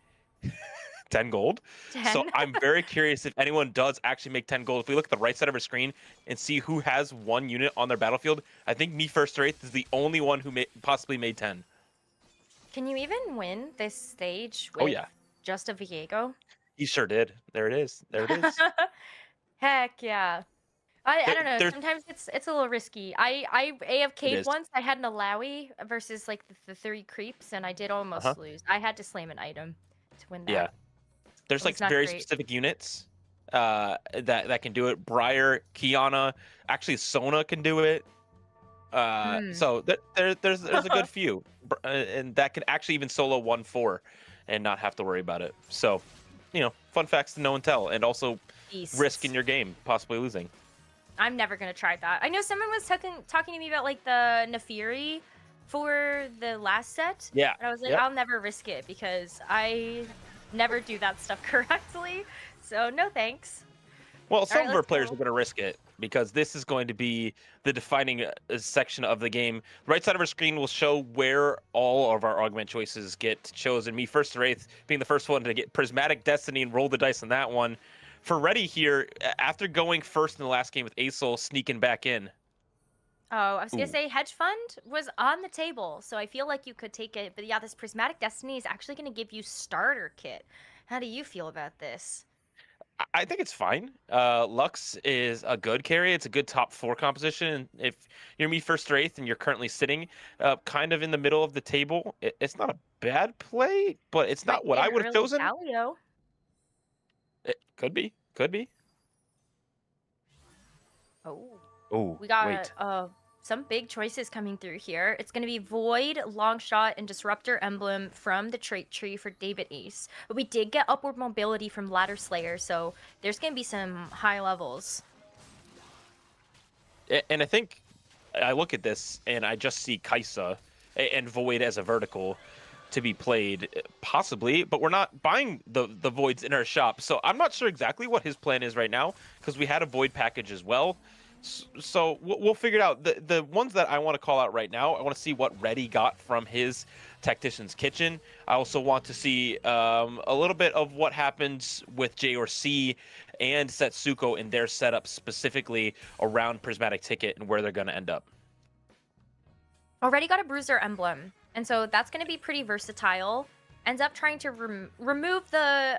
10 gold.
10.
So I'm very curious if anyone does actually make 10 gold. If we look at the right side of our screen and see who has one unit on their battlefield, I think Me First or Eighth is the only one who possibly made 10.
Can you even win this stage with just a Viego?
He sure did. There it is. There it is.
Heck yeah. I don't know.
There's-
Sometimes it's a little risky. I AFK'd
is.
once. I had an Alawi versus like the 3 creeps, and I did almost lose. I had to slam an item to win that.
Yeah. There's
It
like
was not
very
great.
specific units that can do it. Briar, Kiana, actually Sona can do it. So there's a good few, and that can actually even solo 1-4 and not have to worry about it. So, fun facts to know and tell, and also risk in your game possibly losing.
I'm never gonna try that. I know someone was talking to me about like the Nefiri for the last set.
Yeah.
And I was like,
Yep.
I'll never risk it because I never do that stuff correctly. So no thanks.
Well, some
right,
of our
let's
players
go.
are going to risk it because this is going to be the defining section of the game. The right side of our screen will show where all of our augment choices get chosen. Me First or Eighth being the first one to get Prismatic Destiny and roll the dice on that one. For Reddy here, after going first in the last game with Acel sneaking back in.
Oh, I was gonna say hedge fund was on the table, so I feel like you could take it. But yeah, this Prismatic Destiny is actually gonna give you starter kit. How do you feel about this?
I think it's fine. Lux is a good carry. It's a good top 4 composition. If you're Me First or Eighth and you're currently sitting kind of in the middle of the table, it's not a bad play, but it's not what I would have chosen.
Galio.
It could be. Could be.
Oh.
Oh,
We got
wait.
some big choices coming through here. It's going to be Void, Longshot, and Disruptor Emblem from the trait tree for David Ace. But we did get Upward Mobility from Ladder Slayer, so there's going to be some high levels.
And I think I look at this and I just see Kaisa and Void as a vertical to be played, possibly, but we're not buying the Voids in our shop. So I'm not sure exactly what his plan is right now because we had a Void package as well. So we'll figure it out. The ones that I want to call out right now, I want to see what Reddy got from his Tactician's Kitchen. I also want to see a little bit of what happens with J or C and Setsuko in their setup specifically around Prismatic Ticket and where they're going to end up.
Already got a Bruiser Emblem, and so that's going to be pretty versatile. Ends up trying to remove the,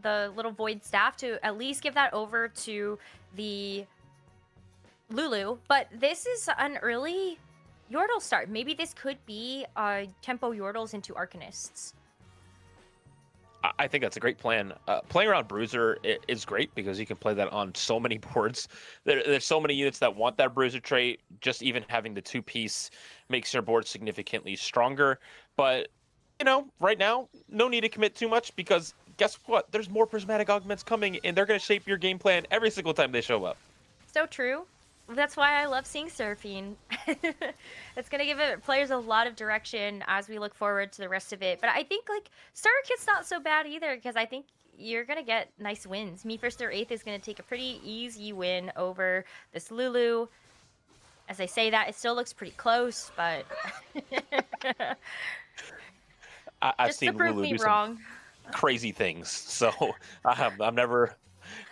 the little Void staff to at least give that over to the Lulu, but this is an early Yordle start. Maybe this could be tempo Yordles into Arcanists.
I think that's a great plan. Playing around Bruiser is great because you can play that on so many boards. There's so many units that want that Bruiser trait. Just even having the 2-piece makes your board significantly stronger. But, right now, no need to commit too much because guess what? There's more Prismatic Augments coming and they're going to shape your game plan every single time they show up.
So true. That's why I love seeing Seraphine. It's going to give players a lot of direction as we look forward to the rest of it. But I think, Starter Kit's not so bad either because I think you're going to get nice wins. Me First or Eighth is going to take a pretty easy win over this Lulu. As I say that, it still looks pretty close, but...
I've
Just
seen
to prove
Lulu
me
do
wrong.
some crazy things. So I'm never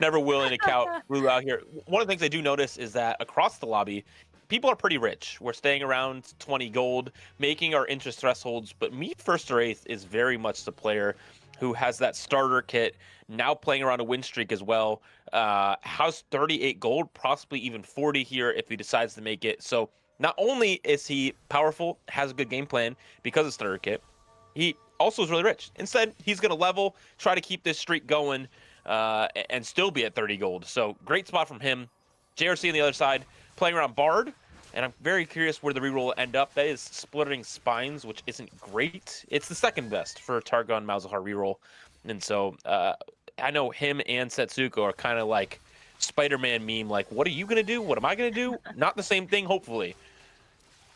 willing to count Lulu out here. One of the things I do notice is that across the lobby, people are pretty rich. We're staying around 20 gold, making our interest thresholds, but me first or eighth is very much the player who has that starter kit, now playing around a win streak as well, has 38 gold, possibly even 40 here if he decides to make it. So not only is he powerful, has a good game plan because of starter kit, he also is really rich. Instead, he's going to level, try to keep this streak going, and still be at 30 gold. So great spot from him. JRC on the other side, playing around Bard, and I'm very curious where the reroll will end up. That is Splitting Spines, which isn't great. It's the second best for Targon Malzahar reroll. And so I know him and Setsuko are kind of like Spider-Man meme, like, what are you going to do? What am I going to do? Not the same thing, hopefully.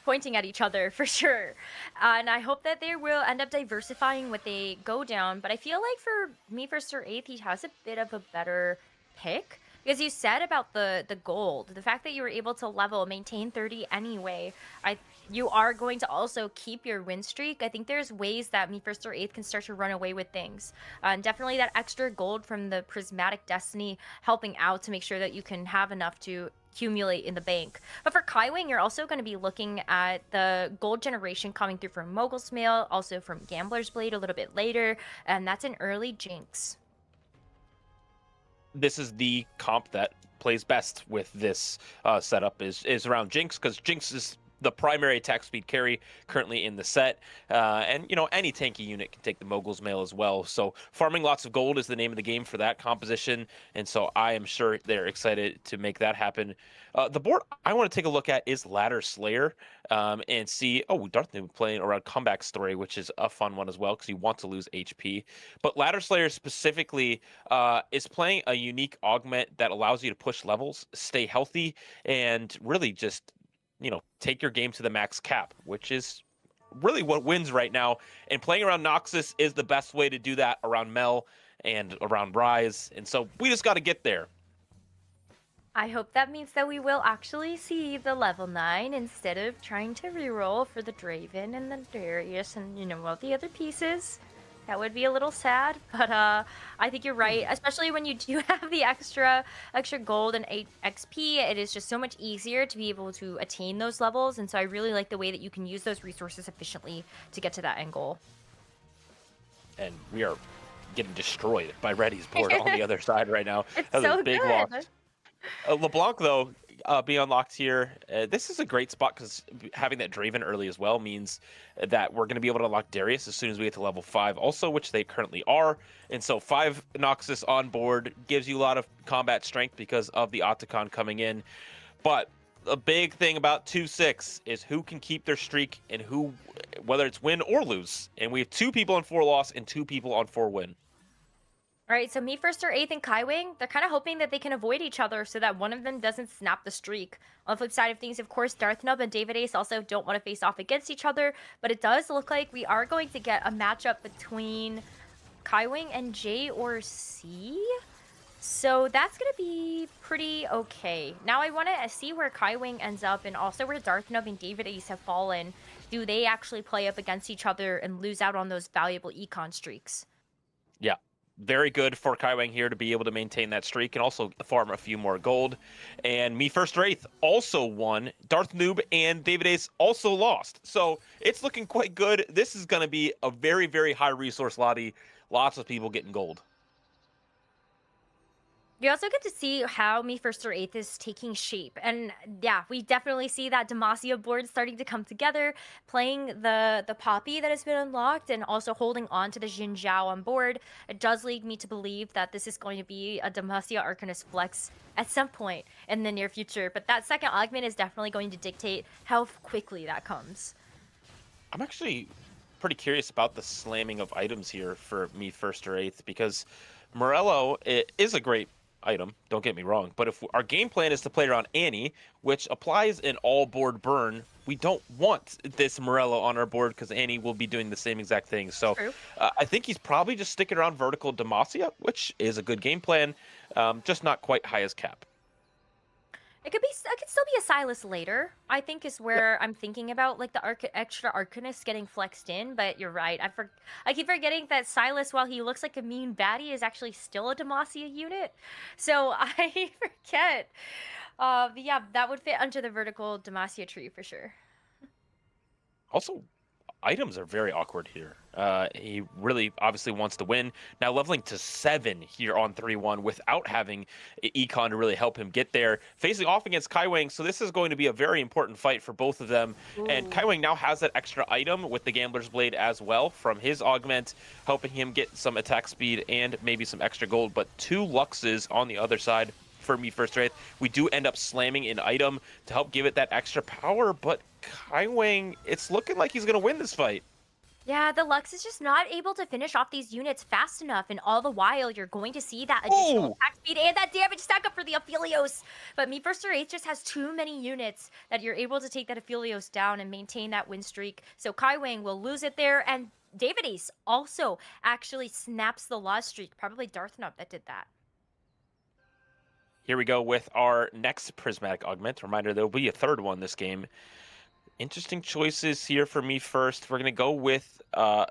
Pointing at each other for sure. And I hope that they will end up diversifying what they go down. But I feel like for me, first or eighth, he has a bit of a better pick. Because you said about the gold, the fact that you were able to level, maintain 30 anyway, you are going to also keep your win streak. I think there's ways that me first or eighth can start to run away with things. And definitely that extra gold from the Prismatic Destiny helping out to make sure that you can have enough to accumulate in the bank. But for Kaiwing, you're also going to be looking at the gold generation coming through from Mogul's Mail, also from Gambler's Blade a little bit later, and that's an early Jinx.
This is the comp that plays best with this setup is around Jinx, because Jinx is the primary attack speed carry currently in the set. And, you know, any tanky unit can take the Mogul's Mail as well. So farming lots of gold is the name of the game for that composition. And so I am sure they're excited to make that happen. The board I want to take a look at is Ladder Slayer and see, Darth Noob playing around Comeback Story, which is a fun one as well because you want to lose HP. But Ladder Slayer specifically is playing a unique augment that allows you to push levels, stay healthy, and really just, you know, take your game to the max cap, which is really what wins right now. And playing around Noxus is the best way to do that around Mel and around Rise. And so we just got to get there.
I hope that means that we will actually see the level 9 instead of trying to reroll for the Draven and the Darius and, you know, all the other pieces. That would be a little sad, but I think you're right, especially when you do have the extra gold and 8 XP. It is just so much easier to be able to attain those levels, and so I really like the way that you can use those resources efficiently to get to that end goal.
And we are getting destroyed by Reddy's board on the other side right now.
It's
That was
so
a big
good.
loss. LeBlanc, though, being unlocked here, this is a great spot because having that Draven early as well means that we're going to be able to unlock Darius as soon as we get to level 5 also, which they currently are. And so 5 Noxus on board gives you a lot of combat strength because of the Otacon coming in. But a big thing about 2-6 is who can keep their streak and who, whether it's win or lose. And we have 2 people on 4 loss and 2 people on 4 win.
All right, so me first or 8th and Kaiwing, they're kind of hoping that they can avoid each other so that one of them doesn't snap the streak. On the flip side of things, of course, Darth Nub and David Ace also don't want to face off against each other, but it does look like we are going to get a matchup between Kaiwing and J or C. So that's going to be pretty okay. Now I want to see where Kaiwing ends up and also where Darth Nub and David Ace have fallen. Do they actually play up against each other and lose out on those valuable econ streaks?
Yeah. Very good for Kaiwang here to be able to maintain that streak and also farm a few more gold. And me first or 8th also won. Darth Noob and David Ace also lost. So it's looking quite good. This is going to be a very, very high resource lottie. Lots of people getting gold.
You also get to see how me first or 8th is taking shape. And yeah, we definitely see that Demacia board starting to come together, playing the Poppy that has been unlocked and also holding on to the Xin Zhao on board. It does lead me to believe that this is going to be a Demacia Arcanist flex at some point in the near future. But that second augment is definitely going to dictate how quickly that comes.
I'm actually pretty curious about the slamming of items here for me first or 8th because Morello is a great item, don't get me wrong, but if our game plan is to play around Annie, which applies in all board burn, we don't want this Morello on our board because Annie will be doing the same exact thing. So I think he's probably just sticking around vertical Demacia, which is a good game plan, just not quite high as cap.
It could still be a Silas later, I think, is where I'm thinking about, like, the extra Arcanist getting flexed in, but you're right. I keep forgetting that Silas, while he looks like a mean baddie, is actually still a Demacia unit. So I forget. But yeah, that would fit under the vertical Demacia tree for sure.
Also, items are very awkward here. He really obviously wants to win. Now leveling to 7 here on 3-1 without having Econ to really help him get there. Facing off against Kaiwing, so this is going to be a very important fight for both of them.
Ooh.
And Kaiwing now has that extra item with the Gambler's Blade as well from his augment, helping him get some attack speed and maybe some extra gold. But 2 Luxes on the other side for Me First Wraith. We do end up slamming an item to help give it that extra power, but Kaiwing, it's looking like he's going to win this fight.
Yeah, the Lux is just not able to finish off these units fast enough, and all the while you're going to see that additional attack speed and that damage stack up for the Aphelios. But Me First Wraith just has too many units that you're able to take that Aphelios down and maintain that win streak. So Kaiwing will lose it there, and David Ace also actually snaps the loss streak. Probably Darthnub that did that.
Here we go with our next Prismatic Augment. Reminder, there will be a third one this game. Interesting choices here for me first. We're going to go with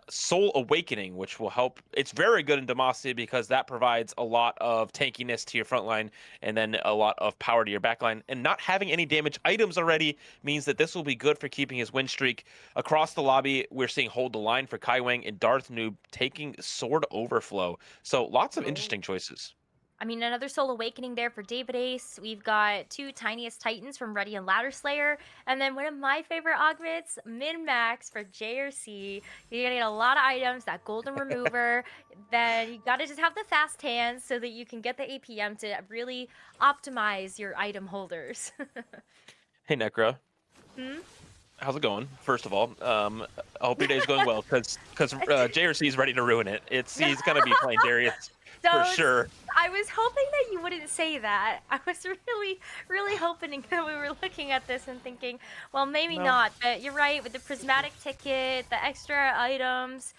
Soul Awakening, which will help. It's very good in Demacia because that provides a lot of tankiness to your front line and then a lot of power to your back line. And not having any damage items already means that this will be good for keeping his win streak. Across the lobby, we're seeing Hold the Line for Kaiwing and Darth Noob taking Sword Overflow. So lots of interesting choices.
I mean, another Soul Awakening there for David Ace. We've got 2 Tiniest Titans from Ready and Ladder Slayer. And then one of my favorite augments, Min Max for JRC. You're going to get a lot of items, that Golden Remover. Then you got to just have the fast hands so that you can get the APM to really optimize your item holders.
Hey, Necra. How's it going? First of all, I hope your day's going well because JRC is ready to ruin it. He's going to be playing Darius. For sure.
I was hoping that you wouldn't say that. I was really hoping that we were looking at this and thinking, well, maybe not. But you're right, with the prismatic ticket, the extra items,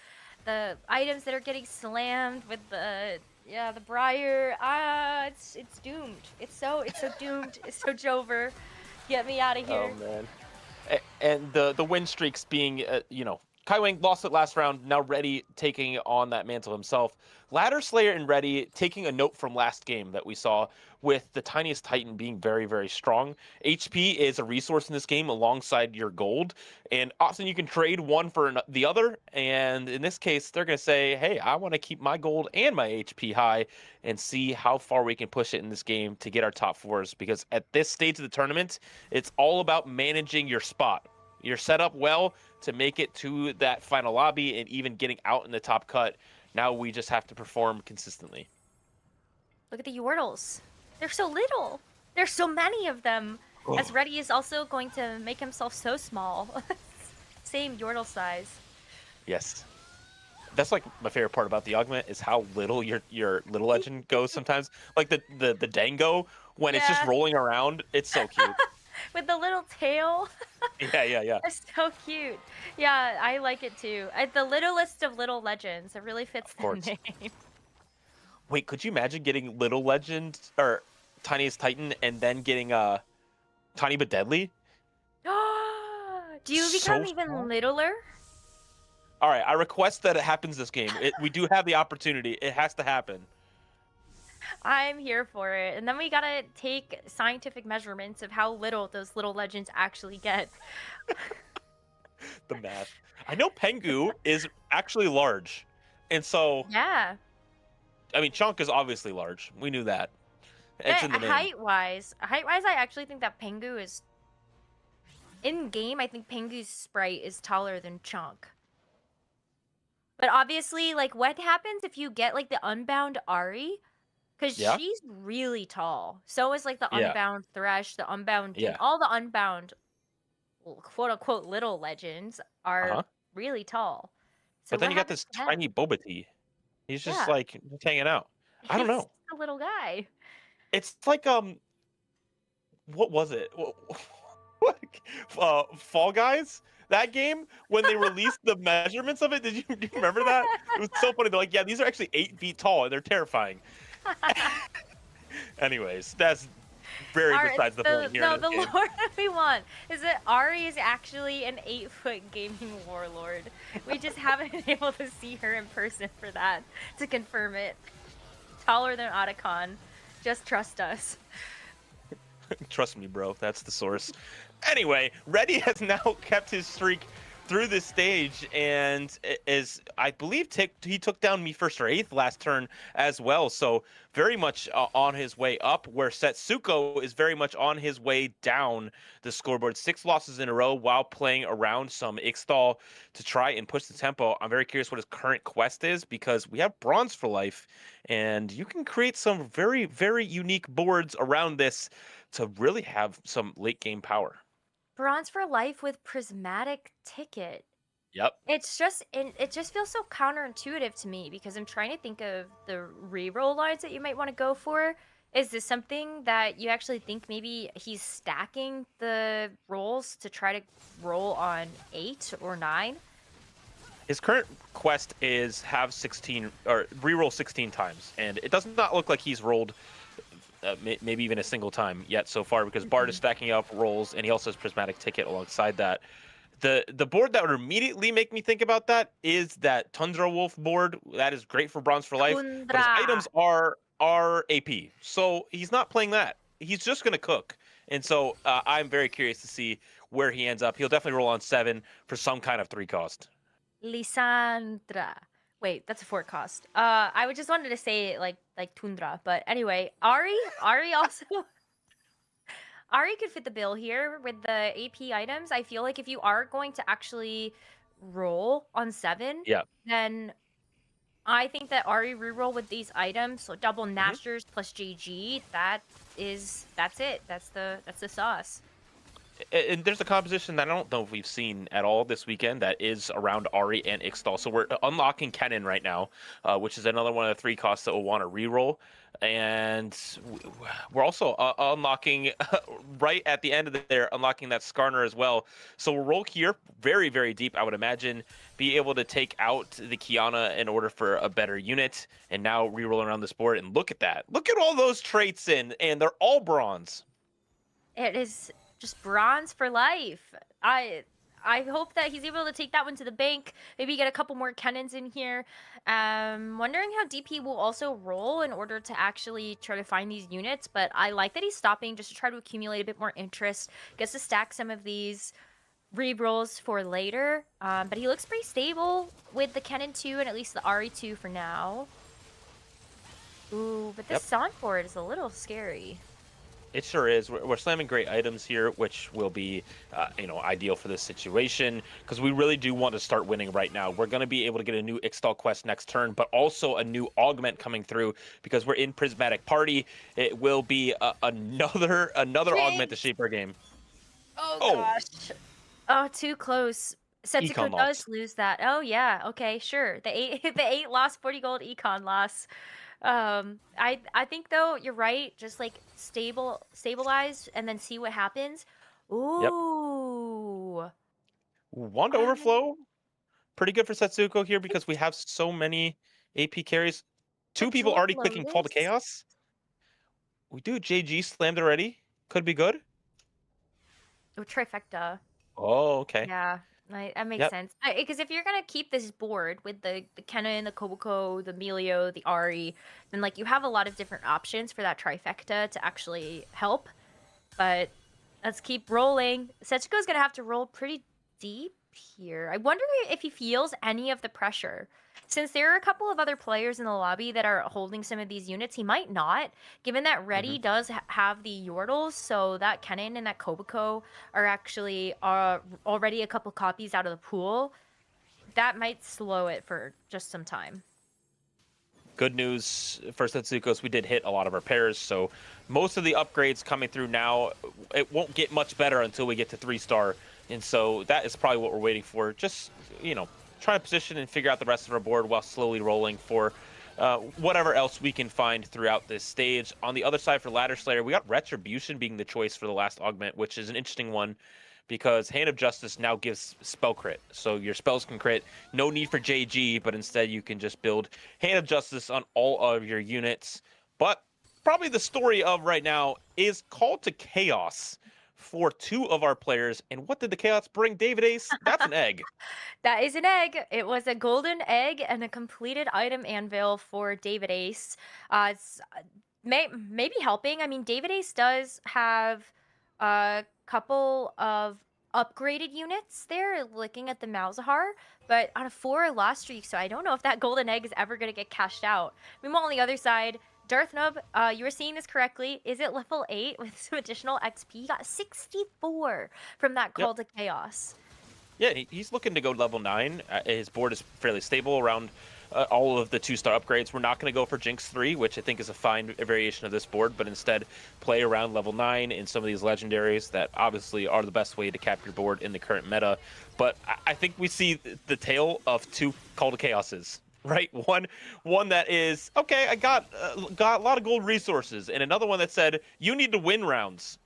the items that are getting slammed with the Briar. It's doomed. It's so doomed. It's so Jover. Get me out of here.
Oh man. And the win streaks being, Kaiwing lost it last round, now Ready taking on that mantle himself. Ladder Slayer and Ready taking a note from last game that we saw with the Tiniest Titan being very, very strong. HP is a resource in this game alongside your gold, and often you can trade one for the other, and in this case, they're going to say, hey, I want to keep my gold and my HP high and see how far we can push it in this game to get our top 4s, because at this stage of the tournament, it's all about managing your spot. You're set up well to make it to that final lobby and even getting out in the top cut. Now we just have to perform consistently.
Look at the Yordles. They're so little. There's so many of them. As Ready is also going to make himself so small. Same Yordle size.
Yes. That's like my favorite part about the augment is how little your little legend goes sometimes. Like the Dango, when it's just rolling around, it's so cute.
With the little tail.
Yeah.
It's so cute. Yeah, I like it too. The littlest of little legends. It really fits the name.
Wait, could you imagine getting Little Legend or Tiniest Titan and then getting Tiny but Deadly?
Do you become even littler?
All right, I request that it happens this game. We do have the opportunity. It has to happen.
I'm here for it. And then we gotta take scientific measurements of how little those little legends actually get.
The math. I know Pengu is actually large. And so...
Yeah.
I mean, Chunk is obviously large. We knew that. It's in the name.
Height-wise, I actually think that Pengu is... In-game, I think Pengu's sprite is taller than Chunk. But obviously, like, what happens if you get, like, the Unbound Ari? Because she's really tall. So is, like, the Unbound Thresh, the Unbound... Yeah. All the Unbound, quote-unquote, little legends are really tall. So
but then you got this tiny Boba Tea. He's just, like, hanging out. I don't know.
He's a little guy.
It's like, what was it? Fall Guys? That game, when they released the measurements of it, do you remember that? It was so funny. They're like, yeah, these are actually 8 feet tall, and they're terrifying. Anyways, that's very besides the point here.
No, the lore that we want is that Ari is actually an 8-foot gaming warlord. We just haven't been able to see her in person for that to confirm it. Taller than Otacon. Just trust us.
Trust me, bro. That's the source. Anyway, Reddy has now kept his streak through this stage, and I believe he took down Me First or Eighth last turn as well. So very much on his way up, where Setsuko is very much on his way down the scoreboard. 6 losses in a row while playing around some Ixtal to try and push the tempo. I'm very curious what his current quest is, because we have Bronze for Life, and you can create some very, very unique boards around this to really have some late game power.
Bronze for Life with Prismatic Ticket.
Yep.
It just feels so counterintuitive to me, because I'm trying to think of the reroll lines that you might want to go for. Is this something that you actually think maybe he's stacking the rolls to try to roll on 8 or 9?
His current quest is have 16 or reroll 16 times, and it does not look like he's rolled maybe even a single time yet so far, because Bard is stacking up rolls, and he also has Prismatic Ticket alongside that. The board that would immediately make me think about that is that Tundra Wolf board. That is great for Bronze for Life, but his items are AP, so he's not playing that. He's just going to cook. And so I'm very curious to see where he ends up. He'll definitely roll on 7 for some kind of 3 cost.
Lysandra. Wait, that's a 4 cost. I would just wanted to say like Tundra, but anyway, Ari also Ari could fit the bill here with the AP items. I feel like if you are going to actually roll on 7, then I think that Ari reroll with these items, so double Nashers plus JG, that's it. That's the sauce.
And there's a composition that I don't know if we've seen at all this weekend that is around Ari and Ixtal. So we're unlocking Kennen right now, which is another one of the 3 costs that we'll want to reroll. And we're also unlocking right at the end of there, unlocking that Skarner as well. So we'll roll here very, very deep, I would imagine, be able to take out the Kiana in order for a better unit. And now reroll around this board, and look at that. Look at all those traits and they're all bronze.
It is just Bronze for Life. I hope that he's able to take that one to the bank. Maybe get a couple more Kennons in here. Wondering how deep he will also roll in order to actually try to find these units. But I like that he's stopping just to try to accumulate a bit more interest. Gets to stack some of these re-rolls for later. But he looks pretty stable with the Kennon 2 and at least the Ari 2 for now. Ooh, but this soundboard is a little scary.
It sure is. We're slamming great items here, which will be, ideal for this situation, because we really do want to start winning right now. We're going to be able to get a new Ixtal quest next turn, but also a new augment coming through, because we're in Prismatic Party. It will be another augment to shape our game.
Oh gosh. Oh, too close. Setsuko does lose that. Oh yeah. Okay, sure. The 8 loss, 40 gold econ loss. I think though you're right. Just like stabilize and then see what happens. Ooh.
Wand Overflow, pretty good for Setsuko here, because we have so many AP carries. 2 people already clicking Call to Chaos. We do. JG slammed already. Could be good.
Oh, trifecta.
Oh, okay.
Yeah. That makes sense. Because if you're gonna keep this board with the Kennen, the Kobuko, the Melio, the Ari, then like you have a lot of different options for that trifecta to actually help. But let's keep rolling. Setsuko's gonna have to roll pretty deep here. I wonder if he feels any of the pressure. Since there are a couple of other players in the lobby that are holding some of these units, he might not, given that Reddy does have the Yordles, so that Kennen and that Kobuko are actually already a couple copies out of the pool. That might slow it for just some time.
Good news for Setsuko's, we did hit a lot of our pairs, so most of the upgrades coming through now, it won't get much better until we get to 3-star, and so that is probably what we're waiting for. Just, trying to position and figure out the rest of our board while slowly rolling for whatever else we can find throughout this stage. On the other side for Ladder Slayer, we got Retribution being the choice for the last augment, which is an interesting one because Hand of Justice now gives spell crit. So your spells can crit. No need for JG, but instead you can just build Hand of Justice on all of your units. But probably the story of right now is Call to Chaos for 2 of our players. And what did the Chaos bring, David Ace? That's an egg.
That is an egg. It was a golden egg and a completed item anvil for David Ace. maybe helping. I mean, David Ace does have a couple of upgraded units there, looking at the Malzahar, but on a 4 loss streak, so I don't know if that golden egg is ever going to get cashed out. Meanwhile, on the other side, Darth Nub, you were seeing this correctly, is it level 8 with some additional XP? He got 64 from that call to chaos.
Yeah, he's looking to go level 9. His board is fairly stable around all of the 2-star upgrades. We're not going to go for Jinx 3, which I think is a fine variation of this board, but instead play around level 9 in some of these legendaries that obviously are the best way to cap your board in the current meta. But I think we see the tale of 2 Call to Chaoses, right? One that is, okay, I got a lot of gold resources, and another one that said, you need to win rounds.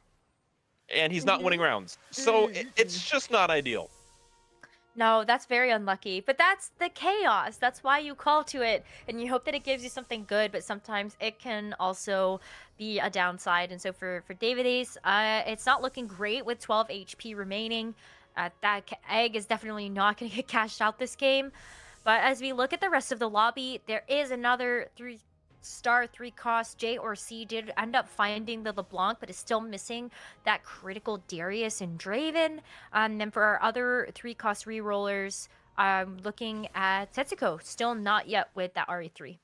And he's not winning rounds. So it's just not ideal.
No, that's very unlucky. But that's the chaos. That's why you call to it. And you hope that it gives you something good, but sometimes it can also be a downside. And so for David Ace, it's not looking great with 12 HP remaining. That egg is definitely not going to get cashed out this game. But as we look at the rest of the lobby, there is another 3-star 3-cost. J or C did end up finding the LeBlanc, but is still missing that critical Darius and Draven. Then for our other 3-cost rerollers, I'm looking at Setsuko, still not yet with that RE3.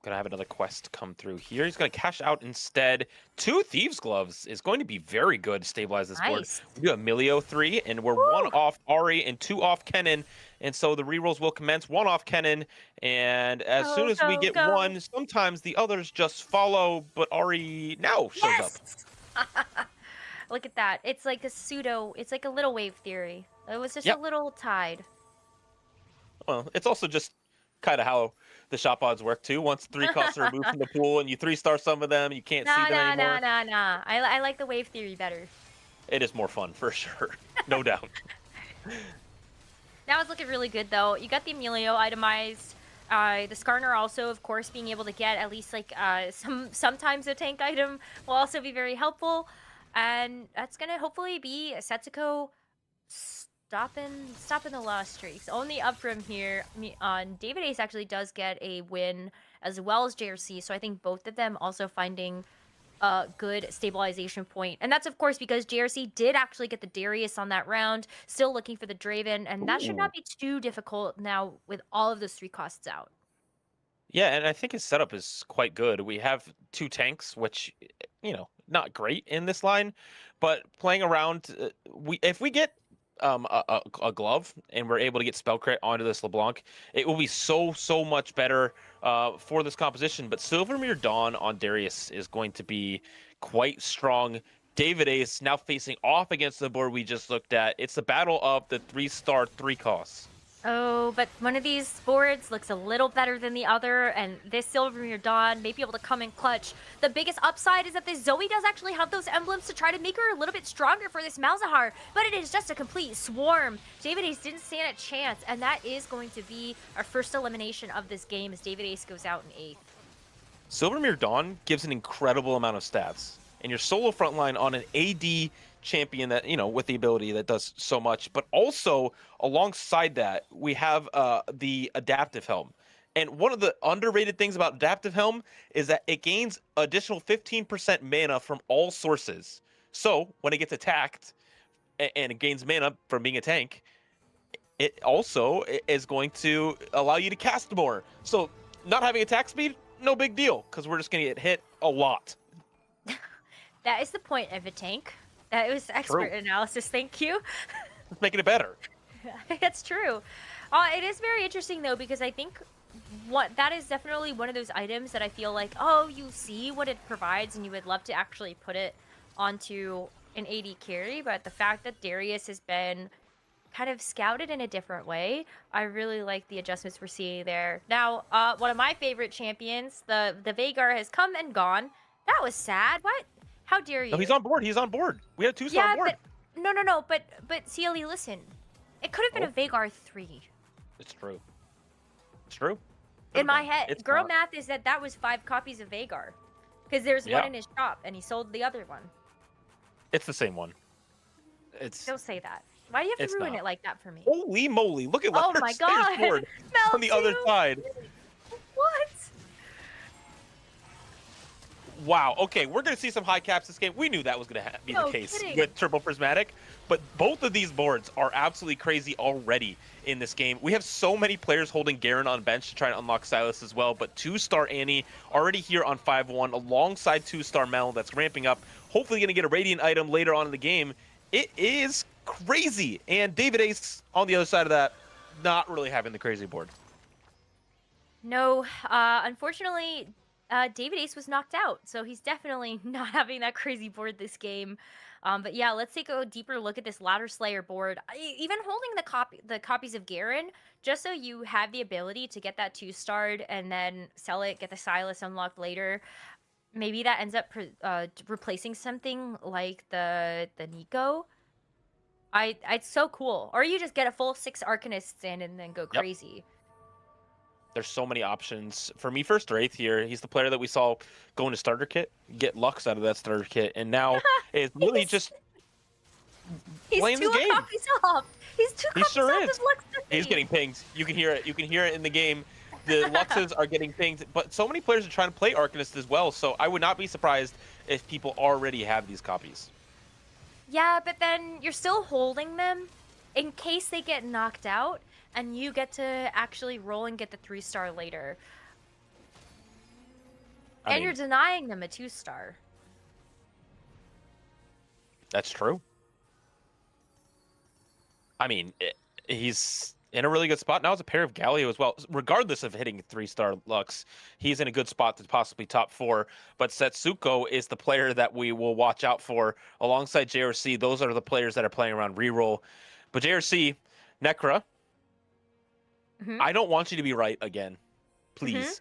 Gonna have another quest come through here. He's gonna cash out instead. 2 Thieves Gloves is going to be very good to stabilize this board. We do Emilio 3, and we're 1 off Ari and 2 off Kennen. And so the rerolls will commence 1 off Kennen. And as soon as we get 1, sometimes the others just follow, but Ari now shows up.
Look at that. It's like a it's like a little wave theory. It was just a little tide.
Well, it's also just kind of how the shop odds work too. Once 3 costs are removed from the pool and you 3-star some of them, you can't see them anymore.
Nah. I like the wave theory better.
It is more fun for sure, no doubt.
Now it's looking really good though. You got the Emilio itemized. The Skarner also, of course, being able to get at least like sometimes a tank item will also be very helpful, and that's gonna hopefully be Setsuko stopping the loss streaks. Only up from here on David Ace actually does get a win as well as JRC, so I think both of them also finding a good stabilization point. And that's of course because JRC did actually get the Darius on that round, still looking for the Draven, and that should not be too difficult now with all of those 3 costs out.
Yeah, and I think his setup is quite good. We have 2 tanks, which, you know, not great in this line, but playing around, if we get a glove and we're able to get spell crit onto this LeBlanc, it will be so much better for this composition. But Silvermere Dawn on Darius is going to be quite strong. David Ace now facing off against the board we just looked at. It's the battle of the 3-star 3 costs.
Oh, but one of these boards looks a little better than the other, and this Silvermere Dawn may be able to come in clutch. The biggest upside is that this Zoe does actually have those emblems to try to make her a little bit stronger for this Malzahar, but it is just a complete swarm. David Ace didn't stand a chance, and that is going to be our first elimination of this game as David Ace goes out in 8th.
Silvermere Dawn gives an incredible amount of stats, and your solo frontline on an AD champion that, you know, with the ability that does so much, but also alongside that we have the adaptive helm. And one of the underrated things about adaptive helm is that it gains additional 15% mana from all sources. So when it gets attacked and it gains mana from being a tank, it also is going to allow you to cast more. So not having attack speed, no big deal, because we're just going to get hit a lot.
That is the point of a tank. That was expert analysis, thank you.
Making it better.
It's true. It is very interesting though, because I think that is definitely one of those items that I feel like, oh, you see what it provides and you would love to actually put it onto an AD carry, but the fact that Darius has been kind of scouted in a different way, I really like the adjustments we're seeing there. Now, one of my favorite champions, the Veigar, has come and gone. That was sad. What? How dare you?
No, he's on board. He's on board. We have 2-star on board.
No. But CLE, listen. It could have been a Veigar 3.
It's true. It's true.
In my head,
it's
girl
not.
math is that was 5 copies of Veigar. Because there's one in his shop, and he sold the other one.
It's the same one.
Don't say that. Why do you have to ruin it like that for me?
Holy moly. Look at
Oh my god.
board on the other side.
What?
Wow. Okay, we're gonna see some high caps this game. We knew that was gonna be the
No
case
kidding.
with Triple Prismatic, but both of these boards are absolutely crazy already in this game. We have so many players holding Garen on bench to try to unlock Silas as well, but 2-star Annie already here on 5-1 alongside 2-star Mel that's ramping up. Hopefully gonna get a Radiant item later on in the game. It is crazy, and David Ace on the other side of that, not really having the crazy board.
No, unfortunately, David Ace was knocked out, so he's definitely not having that crazy board this game. But yeah, let's take a deeper look at this Ladder Slayer board. Even holding the copies of Garen, just so you have the ability to get that 2-starred and then sell it, get the Silas unlocked later. Maybe that ends up replacing something like the Nico. It's so cool. Or you just get a full 6 Arcanists in and then go crazy.
There's so many options. For me, first Wraith here, he's the player that we saw go into starter kit, get Lux out of that starter kit, and now is really just playing the game.
He's 2 copies off. He's 2
He
copies
sure
off
is.
his Lux.
He's getting pinged. You can hear it. You can hear it in the game. The Luxes are getting pinged, but so many players are trying to play Arcanist as well, so I would not be surprised if people already have these copies.
Yeah, but then you're still holding them in case they get knocked out, and you get to actually roll and get the 3-star later. And you're denying them a 2-star.
That's true. I mean, he's in a really good spot. Now it's a pair of Galio as well. Regardless of hitting 3-star Lux, he's in a good spot to possibly top 4. But Setsuko is the player that we will watch out for alongside JRC. Those are the players that are playing around reroll. But JRC, Necra, I don't want you to be right again. Please.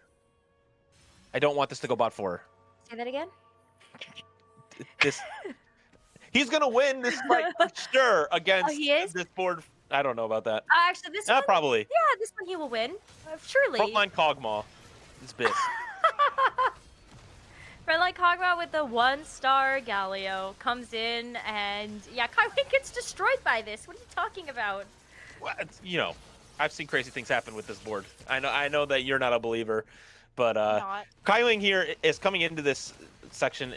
I don't want this to go bot 4.
Say that again?
He's going to win this fight for sure against this board. I don't know about that.
Actually, this one...
Probably.
Yeah, this one he will win. Surely.
Frontline Kog'Maw. This bit.
Frontline Kog'Maw with the 1-star Galio comes in, and yeah, Kaiwing gets destroyed by this. What are you talking about?
Well, you know, I've seen crazy things happen with this board. I know that you're not a believer, but Kaiwing here is coming into this section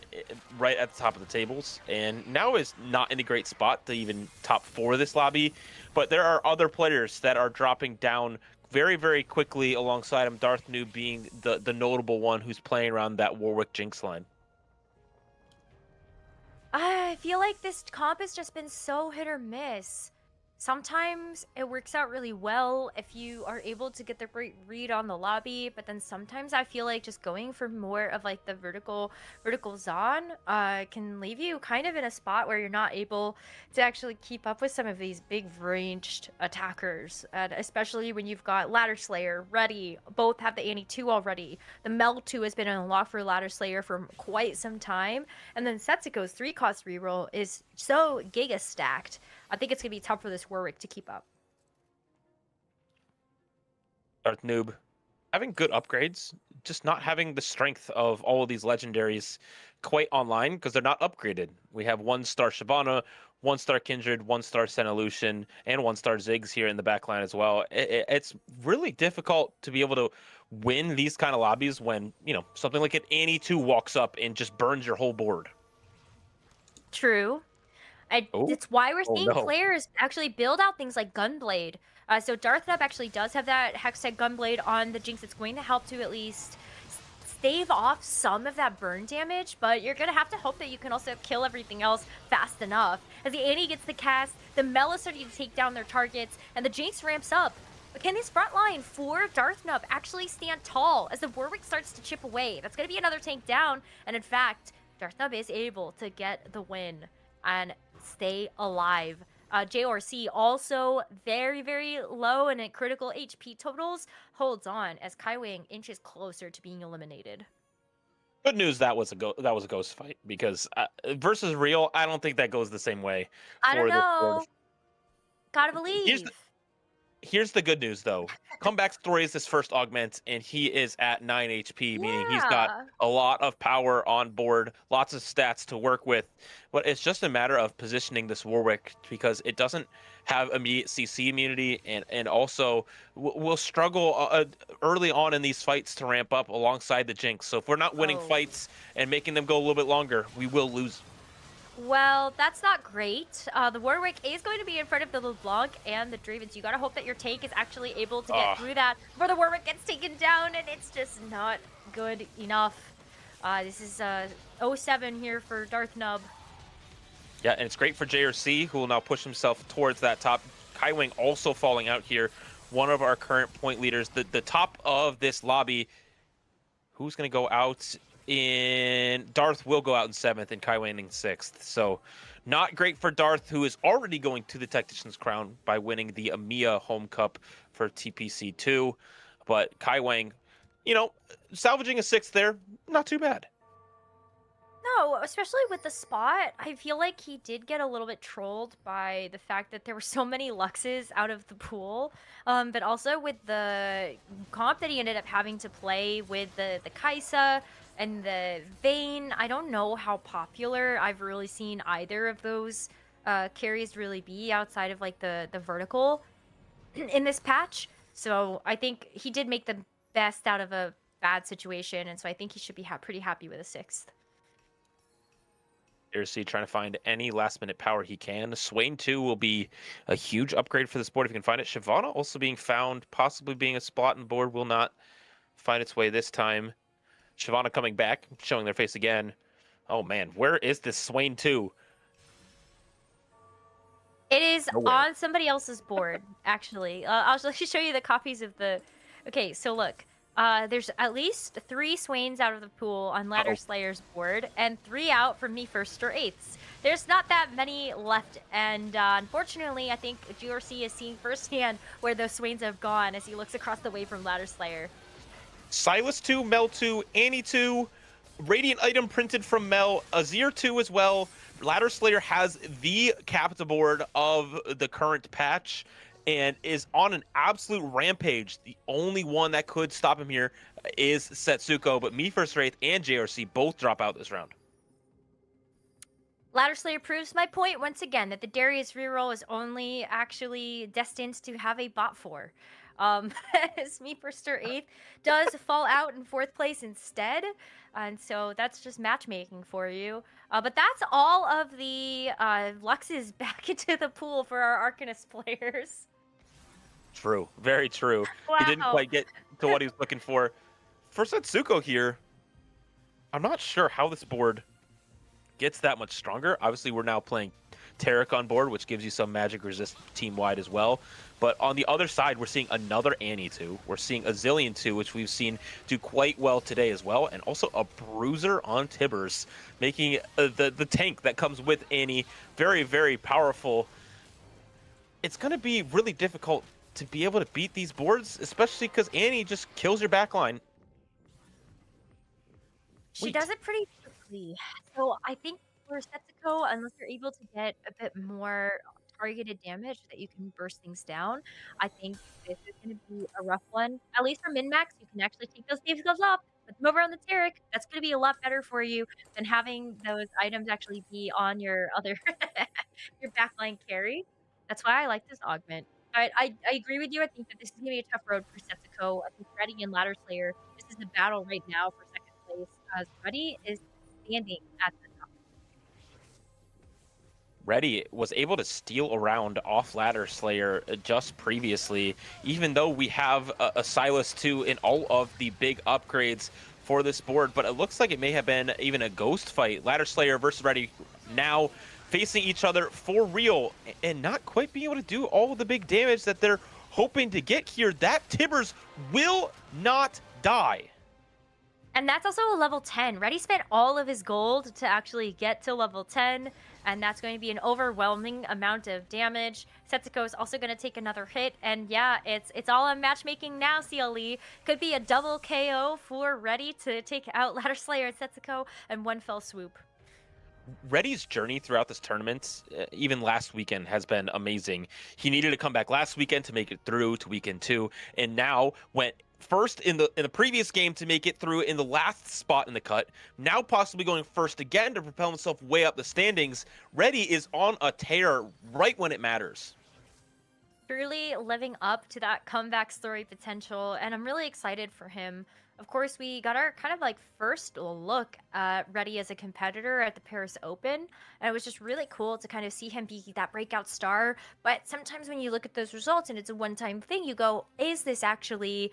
right at the top of the tables, and now is not in a great spot to even top 4 this lobby. But there are other players that are dropping down very, very quickly alongside him. Darth Noob being the notable one who's playing around that Warwick Jinx line.
I feel like this comp has just been so hit or miss. Sometimes it works out really well if you are able to get the right read on the lobby, but then sometimes I feel like just going for more of like the vertical zone can leave you kind of in a spot where you're not able to actually keep up with some of these big ranged attackers, and especially when you've got Ladder Slayer ready. Both have the Annie 2 already. The Mel 2 has been unlocked for Ladder Slayer for quite some time, and then Setsuko's 3-cost reroll is so giga stacked. I think it's going to be tough for this Warwick to keep up.
Darth Noob having good upgrades, just not having the strength of all of these legendaries quite online because they're not upgraded. We have 1-star Shyvana, 1-star Kindred, 1-star Senolution, and 1-star Ziggs here in the backline as well. It's really difficult to be able to win these kind of lobbies when, you know, something like an Annie 2 walks up and just burns your whole board.
True. It's why we're seeing players actually build out things like Gunblade. So Darth Noob actually does have that Hextech Gunblade on the Jinx. It's going to help to at least stave off some of that burn damage, but you're going to have to hope that you can also kill everything else fast enough. As the Annie gets the cast, the Mel is starting to take down their targets, and the Jinx ramps up. But can this front line for Darth Noob actually stand tall as the Warwick starts to chip away? That's going to be another tank down, and in fact, Darth Noob is able to get the win and stay alive. JRC also very, very low and at critical HP totals holds on as Kaiwing inches closer to being eliminated.
Good news that was a ghost fight because versus real, I don't think that goes the same way.
I don't know. Gotta believe.
Here's the good news, though. Comeback Story is his first augment, and he is at 9 HP, meaning he's got
Yeah.
a lot of power on board, lots of stats to work with. But it's just a matter of positioning this Warwick because it doesn't have immediate CC immunity, and also will struggle early on in these fights to ramp up alongside the Jinx. So if we're not winning
Oh.
fights and making them go a little bit longer, we will lose.
Well, that's not great. The Warwick is going to be in front of the LeBlanc and the Dravens. You gotta hope that your tank is actually able to get through that before the Warwick gets taken down, and it's just not good enough. This is 07 here for Darth Nub.
Yeah, and it's great for JRC, who will now push himself towards that top. Kai Wing also falling out here, one of our current point leaders. The top of this lobby, who's going to go out in... Darth will go out in 7th and Kai Wing in 6th. So not great for Darth, who is already going to the Tactician's crown by winning the EMEA Home Cup for TPC2. But Kai Wing, you know, salvaging a 6th there, not too bad.
No, especially with the spot, I feel like he did get a little bit trolled by the fact that there were so many Luxes out of the pool, but also with the comp that he ended up having to play with the Kaisa and the Vayne. I don't know how popular I've really seen either of those carries really be outside of like the vertical in this patch. So I think he did make the best out of a bad situation, and so I think he should be pretty happy with a 6th.
JRC trying to find any last-minute power he can. Swain 2 will be a huge upgrade for this board if you can find it. Shyvana also being found, possibly being a spot on board, will not find its way this time. Shyvana coming back, showing their face again. Oh man, where is this Swain 2?
It is
Nowhere.
on somebody else's board, actually. I'll just show you the copies of the... Okay, so look. There's at least 3 Swains out of the pool on Ladder Slayer's board, and 3 out from Me First or Eighths. There's not that many left, and unfortunately, I think GRC is seeing firsthand where those Swains have gone as he looks across the way from Ladder Slayer.
Silas 2, Mel 2, Annie 2, Radiant item printed from Mel, Azir 2 as well. Ladder Slayer has the captain board of the current patch and is on an absolute rampage. The only one that could stop him here is Setsuko, but Me First Wraith and JRC both drop out this round.
Ladder Slayer proves my point once again that the Darius reroll is only actually destined to have a bot for. As Me First or Eighth does fall out in 4th place instead, and so that's just matchmaking for you. But that's all of the Luxes back into the pool for our Arcanist players.
True, very true.
Wow.
He didn't quite get to what he was looking for. For Setsuko here, I'm not sure how this board gets that much stronger. Obviously, we're now playing Taric on board, which gives you some magic resist team-wide as well. But on the other side, we're seeing another Annie 2. We're seeing a Zillion 2, which we've seen do quite well today as well. And also a Bruiser on Tibbers, making the tank that comes with Annie very, very powerful. It's going to be really difficult to be able to beat these boards, especially because Annie just kills your backline.
She does it pretty quickly. So I think for Setsuko, unless you're able to get a bit more targeted damage that you can burst things down, I think this is going to be a rough one. At least for min-max, you can actually take those save skills off, put them over on the Taric. That's going to be a lot better for you than having those items actually be on your other your backline carry. That's why I like this augment. I agree with you. I think that this is going to be a tough road for Setsuko. I think Reddy and Ladder Slayer, this is the battle right now for 2nd place, as Reddy is standing at the top.
Reddy was able to steal around off Ladder Slayer just previously, even though we have a Silas 2 in all of the big upgrades for this board, but it looks like it may have been even a ghost fight. Ladder Slayer versus Reddy now facing each other for real and not quite being able to do all of the big damage that they're hoping to get here. That Tibbers will not die.
And that's also a level 10. Reddy spent all of his gold to actually get to level 10, and that's going to be an overwhelming amount of damage. Setsuko is also going to take another hit, and yeah, it's all on matchmaking now, CLE. Could be a double KO for Reddy to take out Ladder Slayer and Setsuko in one fell swoop.
Reddy's journey throughout this tournament, even last weekend, has been amazing. He needed to come back last weekend to make it through to weekend 2, and now went first in the previous game to make it through in the last spot in the cut. Now possibly going first again to propel himself way up the standings. Reddy is on a tear right when it matters.
Truly living up to that comeback story potential, and I'm really excited for him. Of course, we got our kind of like first look at Reddy as a competitor at the Paris Open, and it was just really cool to kind of see him be that breakout star. But sometimes when you look at those results and it's a one-time thing, you go, is this actually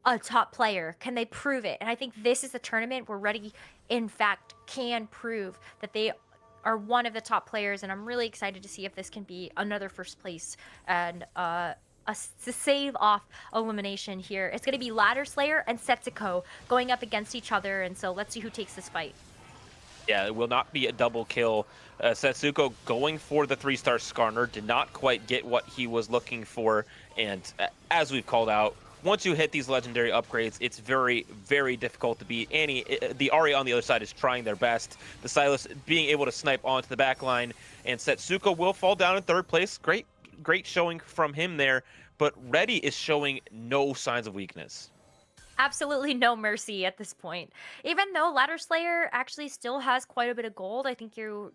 a top player? Can they prove it? And I think this is the tournament where Reddy, in fact, can prove that they are one of the top players, and I'm really excited to see if this can be another first place and to save off elimination here. It's going to be Ladder Slayer and Setsuko going up against each other, and so let's see who takes this fight.
Yeah, it will not be a double kill. Setsuko going for the 3-star Skarner, did not quite get what he was looking for, and as we've called out, once you hit these legendary upgrades, it's very, very difficult to beat. The Ahri on the other side is trying their best. The Sylas being able to snipe onto the back line, and Setsuko will fall down in 3rd place. Great showing from him there, but Reddy is showing no signs of weakness.
Absolutely no mercy at this point. Even though Ladder Slayer actually still has quite a bit of gold, I think you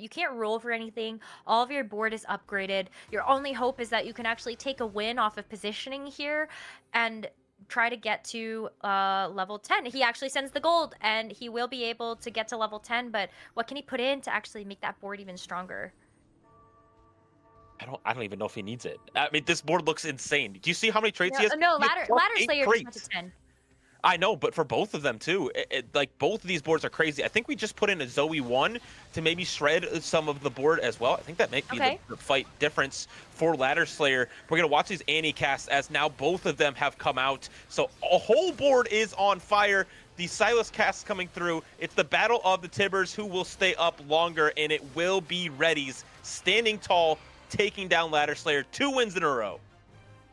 can't roll for anything. All of your board is upgraded. Your only hope is that you can actually take a win off of positioning here and try to get to level 10. He actually sends the gold, and he will be able to get to level 10, but what can he put in to actually make that board even stronger?
I don't even know if he needs it. I mean, this board looks insane. Do you see how many traits he has?
No,
He has
Ladder
8
Slayer
traits.
went to 10.
I know, but for both of them too, like both of these boards are crazy. I think we just put in a Zoe 1 to maybe shred some of the board as well. I think that might be the fight difference for Ladder Slayer. We're going to watch these Annie casts as now both of them have come out. So a whole board is on fire. The Sylas casts coming through. It's the battle of the Tibbers who will stay up longer, and it will be Reddy's standing tall, taking down Ladder Slayer 2 wins in a row.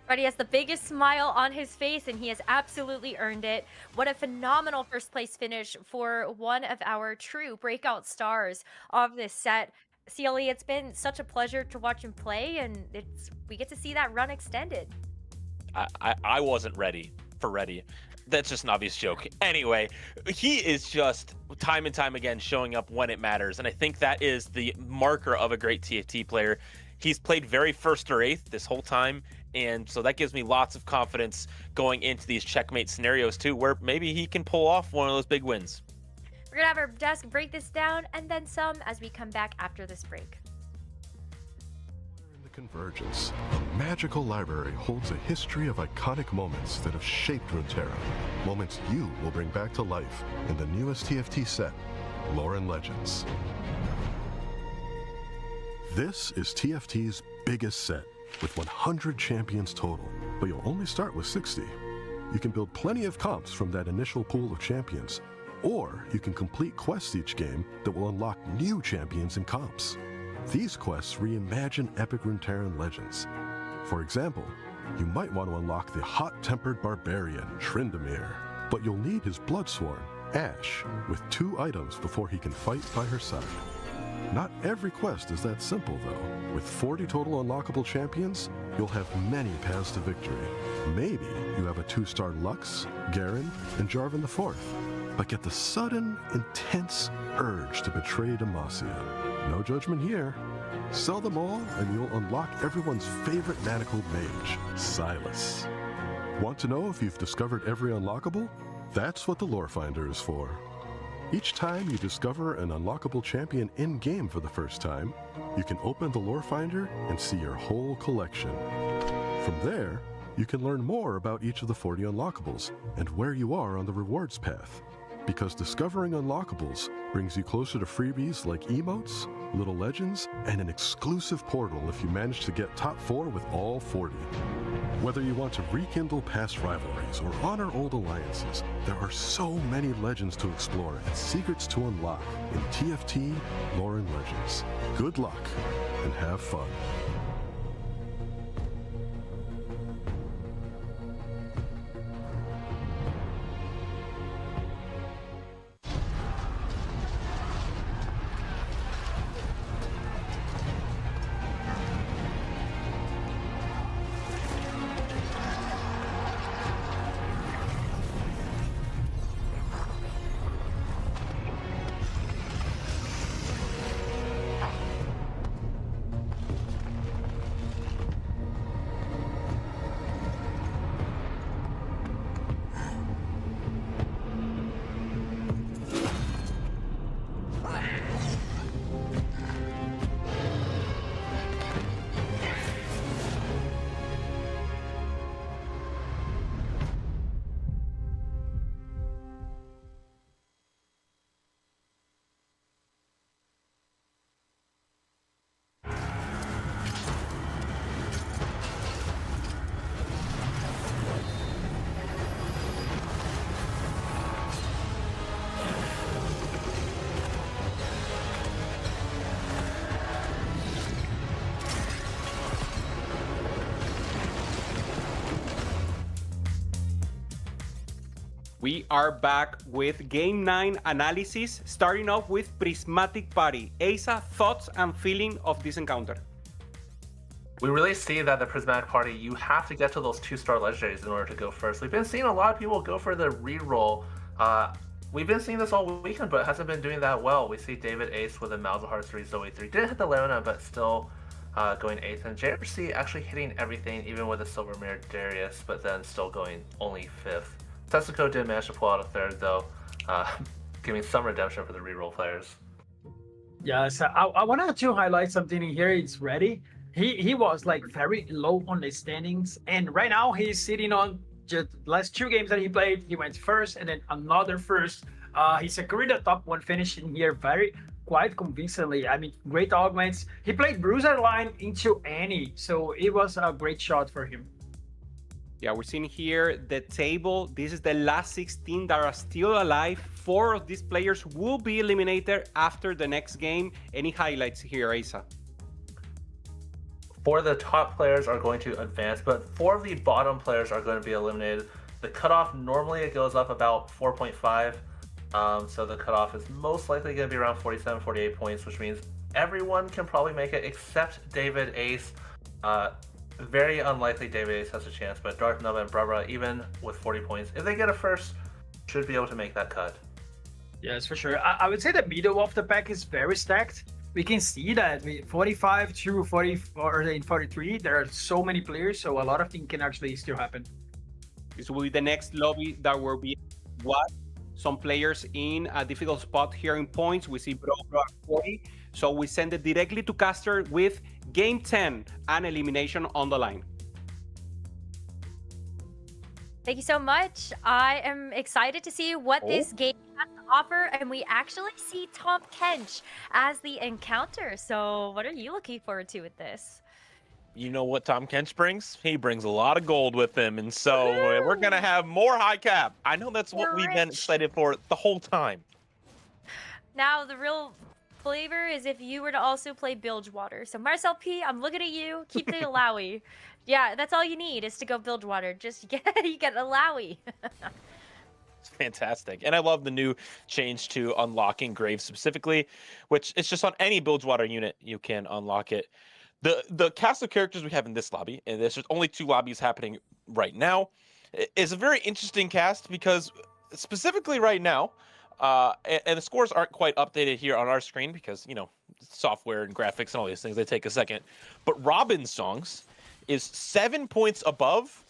Reddy has the biggest smile on his face, and he has absolutely earned it. What a phenomenal first place finish for one of our true breakout stars of this set. CLE, it's been such a pleasure to watch him play, and we get to see that run extended.
I wasn't ready for Reddy. That's just an obvious joke. Anyway, he is just time and time again showing up when it matters, and I think that is the marker of a great TFT player. He's played very 1st or 8th this whole time, and so that gives me lots of confidence going into these checkmate scenarios too, where maybe he can pull off one of those big wins.
We're gonna have our desk break this down and then some as we come back after this break.
In the Convergence, a magical library holds a history of iconic moments that have shaped Runeterra. Moments you will bring back to life in the newest TFT set, Lore and Legends. This is TFT's biggest set, with 100 champions total, but you'll only start with 60. You can build plenty of comps from that initial pool of champions, or you can complete quests each game that will unlock new champions and comps. These quests reimagine epic Runeterran legends. For example, you might want to unlock the hot-tempered barbarian, Tryndamere, but you'll need his Bloodsworn, Ash, with 2 items before he can fight by her side. Not every quest is that simple, though. With 40 total unlockable champions, you'll have many paths to victory. Maybe you have a 2-star Lux, Garen, and Jarvan IV, but get the sudden, intense urge to betray Demacia. No judgment here. Sell them all, and you'll unlock everyone's favorite manacled mage, Sylas. Want to know if you've discovered every unlockable? That's what the Lore Finder is for. Each time you discover an unlockable champion in-game for the first time, you can open the Lore Finder and see your whole collection. From there, you can learn more about each of the 40 unlockables and where you are on the rewards path. Because discovering unlockables brings you closer to freebies like emotes, little legends, and an exclusive portal if you manage to get top 4 with all 40. Whether you want to rekindle past rivalries or honor old alliances, there are so many legends to explore and secrets to unlock in TFT Lore and Legends. Good luck and have fun.
We are back with Game 9 analysis, starting off with Prismatic Party. Asa, thoughts and feeling of this encounter?
We really see that the Prismatic Party, you have to get to those 2-star legendaries in order to go first. We've been seeing a lot of people go for the reroll. We've been seeing this all weekend, but it hasn't been doing that well. We see David Ace with a Malzahar 3, Zoe 3. Didn't hit the Leona, but still going 8th. And JRC actually hitting everything, even with a Silver Mirror Darius, but then still going only 5th. Tetsuko did manage to pull out a 3rd, though, giving some redemption for the reroll players.
Yes, I wanted to highlight something in here. It's ready. He was like very low on the standings, and right now he's sitting on just last 2 games that he played. He went first, and then another first. He secured the top 1 finish in here quite convincingly. I mean, great augments. He played Bruiser line into Annie, so it was a great shot for him.
Yeah, we're seeing here the table. This is the last 16 that are still alive. 4 of these players will be eliminated after the next game. Any highlights here, Asa?
4 of the top players are going to advance, but 4 of the bottom players are going to be eliminated. The cutoff, normally it goes up about 4.5. So the cutoff is most likely going to be around 47, 48 points, which means everyone can probably make it except David Ace. Very unlikely David Ace has a chance, but Darth Nova and Brabra, even with 40 points, if they get a first, should be able to make that cut.
Yes, for sure. I would say the middle of the pack is very stacked. We can see that 45 to 44 and 43, there are so many players, so a lot of things can actually still happen.
This will be the next lobby that will be what? Some players in a difficult spot here in points. We see Bro at 40. So we send it directly to Caster with Game 10 and elimination on the line.
Thank you so much. I am excited to see what this game has to offer, and we actually see Tom Kench as the encounter. So what are you looking forward to with this?
You know what Tom Kench brings? He brings a lot of gold with him, and so we're going to have more high cap. I know that's what we've been excited for the whole time.
Now, the real flavor is if you were to also play Bilgewater. So Marcel P, I'm looking at you. Keep the Alawi. Yeah, that's all you need is to go Bilgewater. Just you get Alawi.
It's fantastic. And I love the new change to unlocking Graves specifically, which it's just on any Bilgewater unit you can unlock it. The cast of characters we have in this lobby, and there's only 2 lobbies happening right now, is a very interesting cast because specifically right now, and the scores aren't quite updated here on our screen because, you know, software and graphics and all these things, they take a second. But Robin's songs is 7 points above,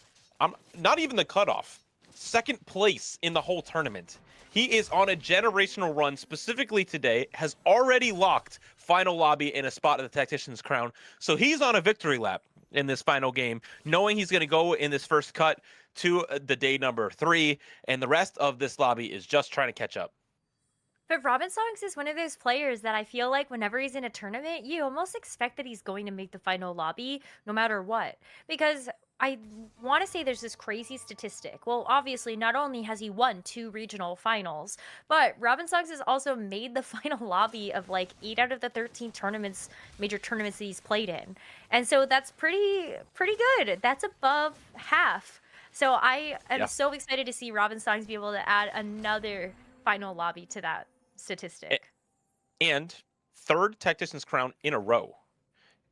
not even the cutoff, 2nd place in the whole tournament. He is on a generational run specifically today, has already locked final lobby in a spot at the Tactician's crown. So he's on a victory lap in this final game, knowing he's going to go in this first cut to the day number 3, and the rest of this lobby is just trying to catch up.
But Robin Songs is one of those players that I feel like whenever he's in a tournament, you almost expect that he's going to make the final lobby no matter what. Because I want to say there's this crazy statistic. Well, obviously, not only has he won 2 regional finals, but Robin Songs has also made the final lobby of like 8 out of the 13 tournaments, major tournaments that he's played in. And so that's pretty good. That's above half. So I am so excited to see Robin Songs be able to add another final lobby to that statistic.
And 3rd Tactician's crown in a row.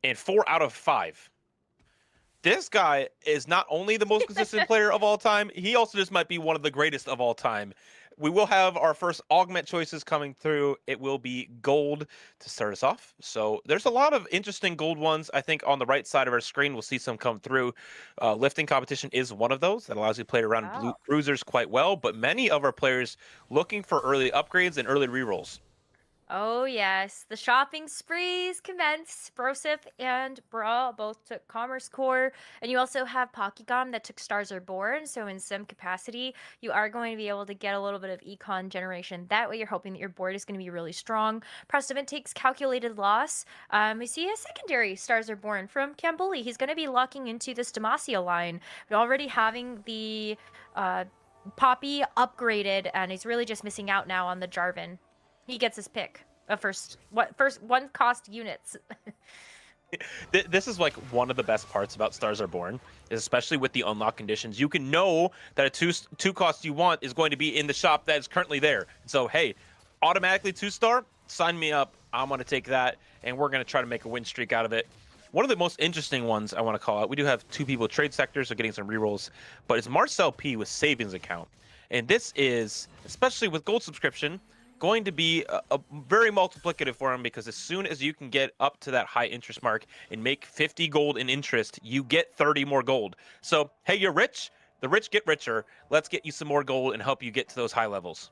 And 4 out of 5. This guy is not only the most consistent player of all time, he also just might be one of the greatest of all time. We will have our first augment choices coming through. It will be gold to start us off. So there's a lot of interesting gold ones. I think on the right side of our screen, we'll see some come through. Lifting competition is one of those that allows you to play around bruisers quite well. But many of our players looking for early upgrades and early rerolls.
Oh yes, the shopping sprees commence. Brosip and Bra both took Commerce Core, and you also have Pokegom that took Stars Are Born, so in some capacity, you are going to be able to get a little bit of econ generation. That way you're hoping that your board is going to be really strong. Prestament takes Calculated Loss. We see a secondary Stars Are Born from Cambuli. He's going to be locking into this Demacia line, but already having the Poppy upgraded, and he's really just missing out now on the Jarvan. He gets his pick of first 1 cost units.
This is like one of the best parts about Stars Are Born, especially with the unlock conditions. You can know that a two cost you want is going to be in the shop that is currently there. So hey, automatically 2-star, sign me up. I'm going to take that, and we're going to try to make a win streak out of it. One of the most interesting ones I want to call out, we do have 2 people trade sectors, so getting some rerolls, but it's Marcel P with savings account. And this is, especially with gold subscription, going to be a very multiplicative for him, because as soon as you can get up to that high interest mark and make 50 gold in interest, you get 30 more gold. So, hey, you're rich. The rich get richer. Let's get you some more gold and help you get to those high levels.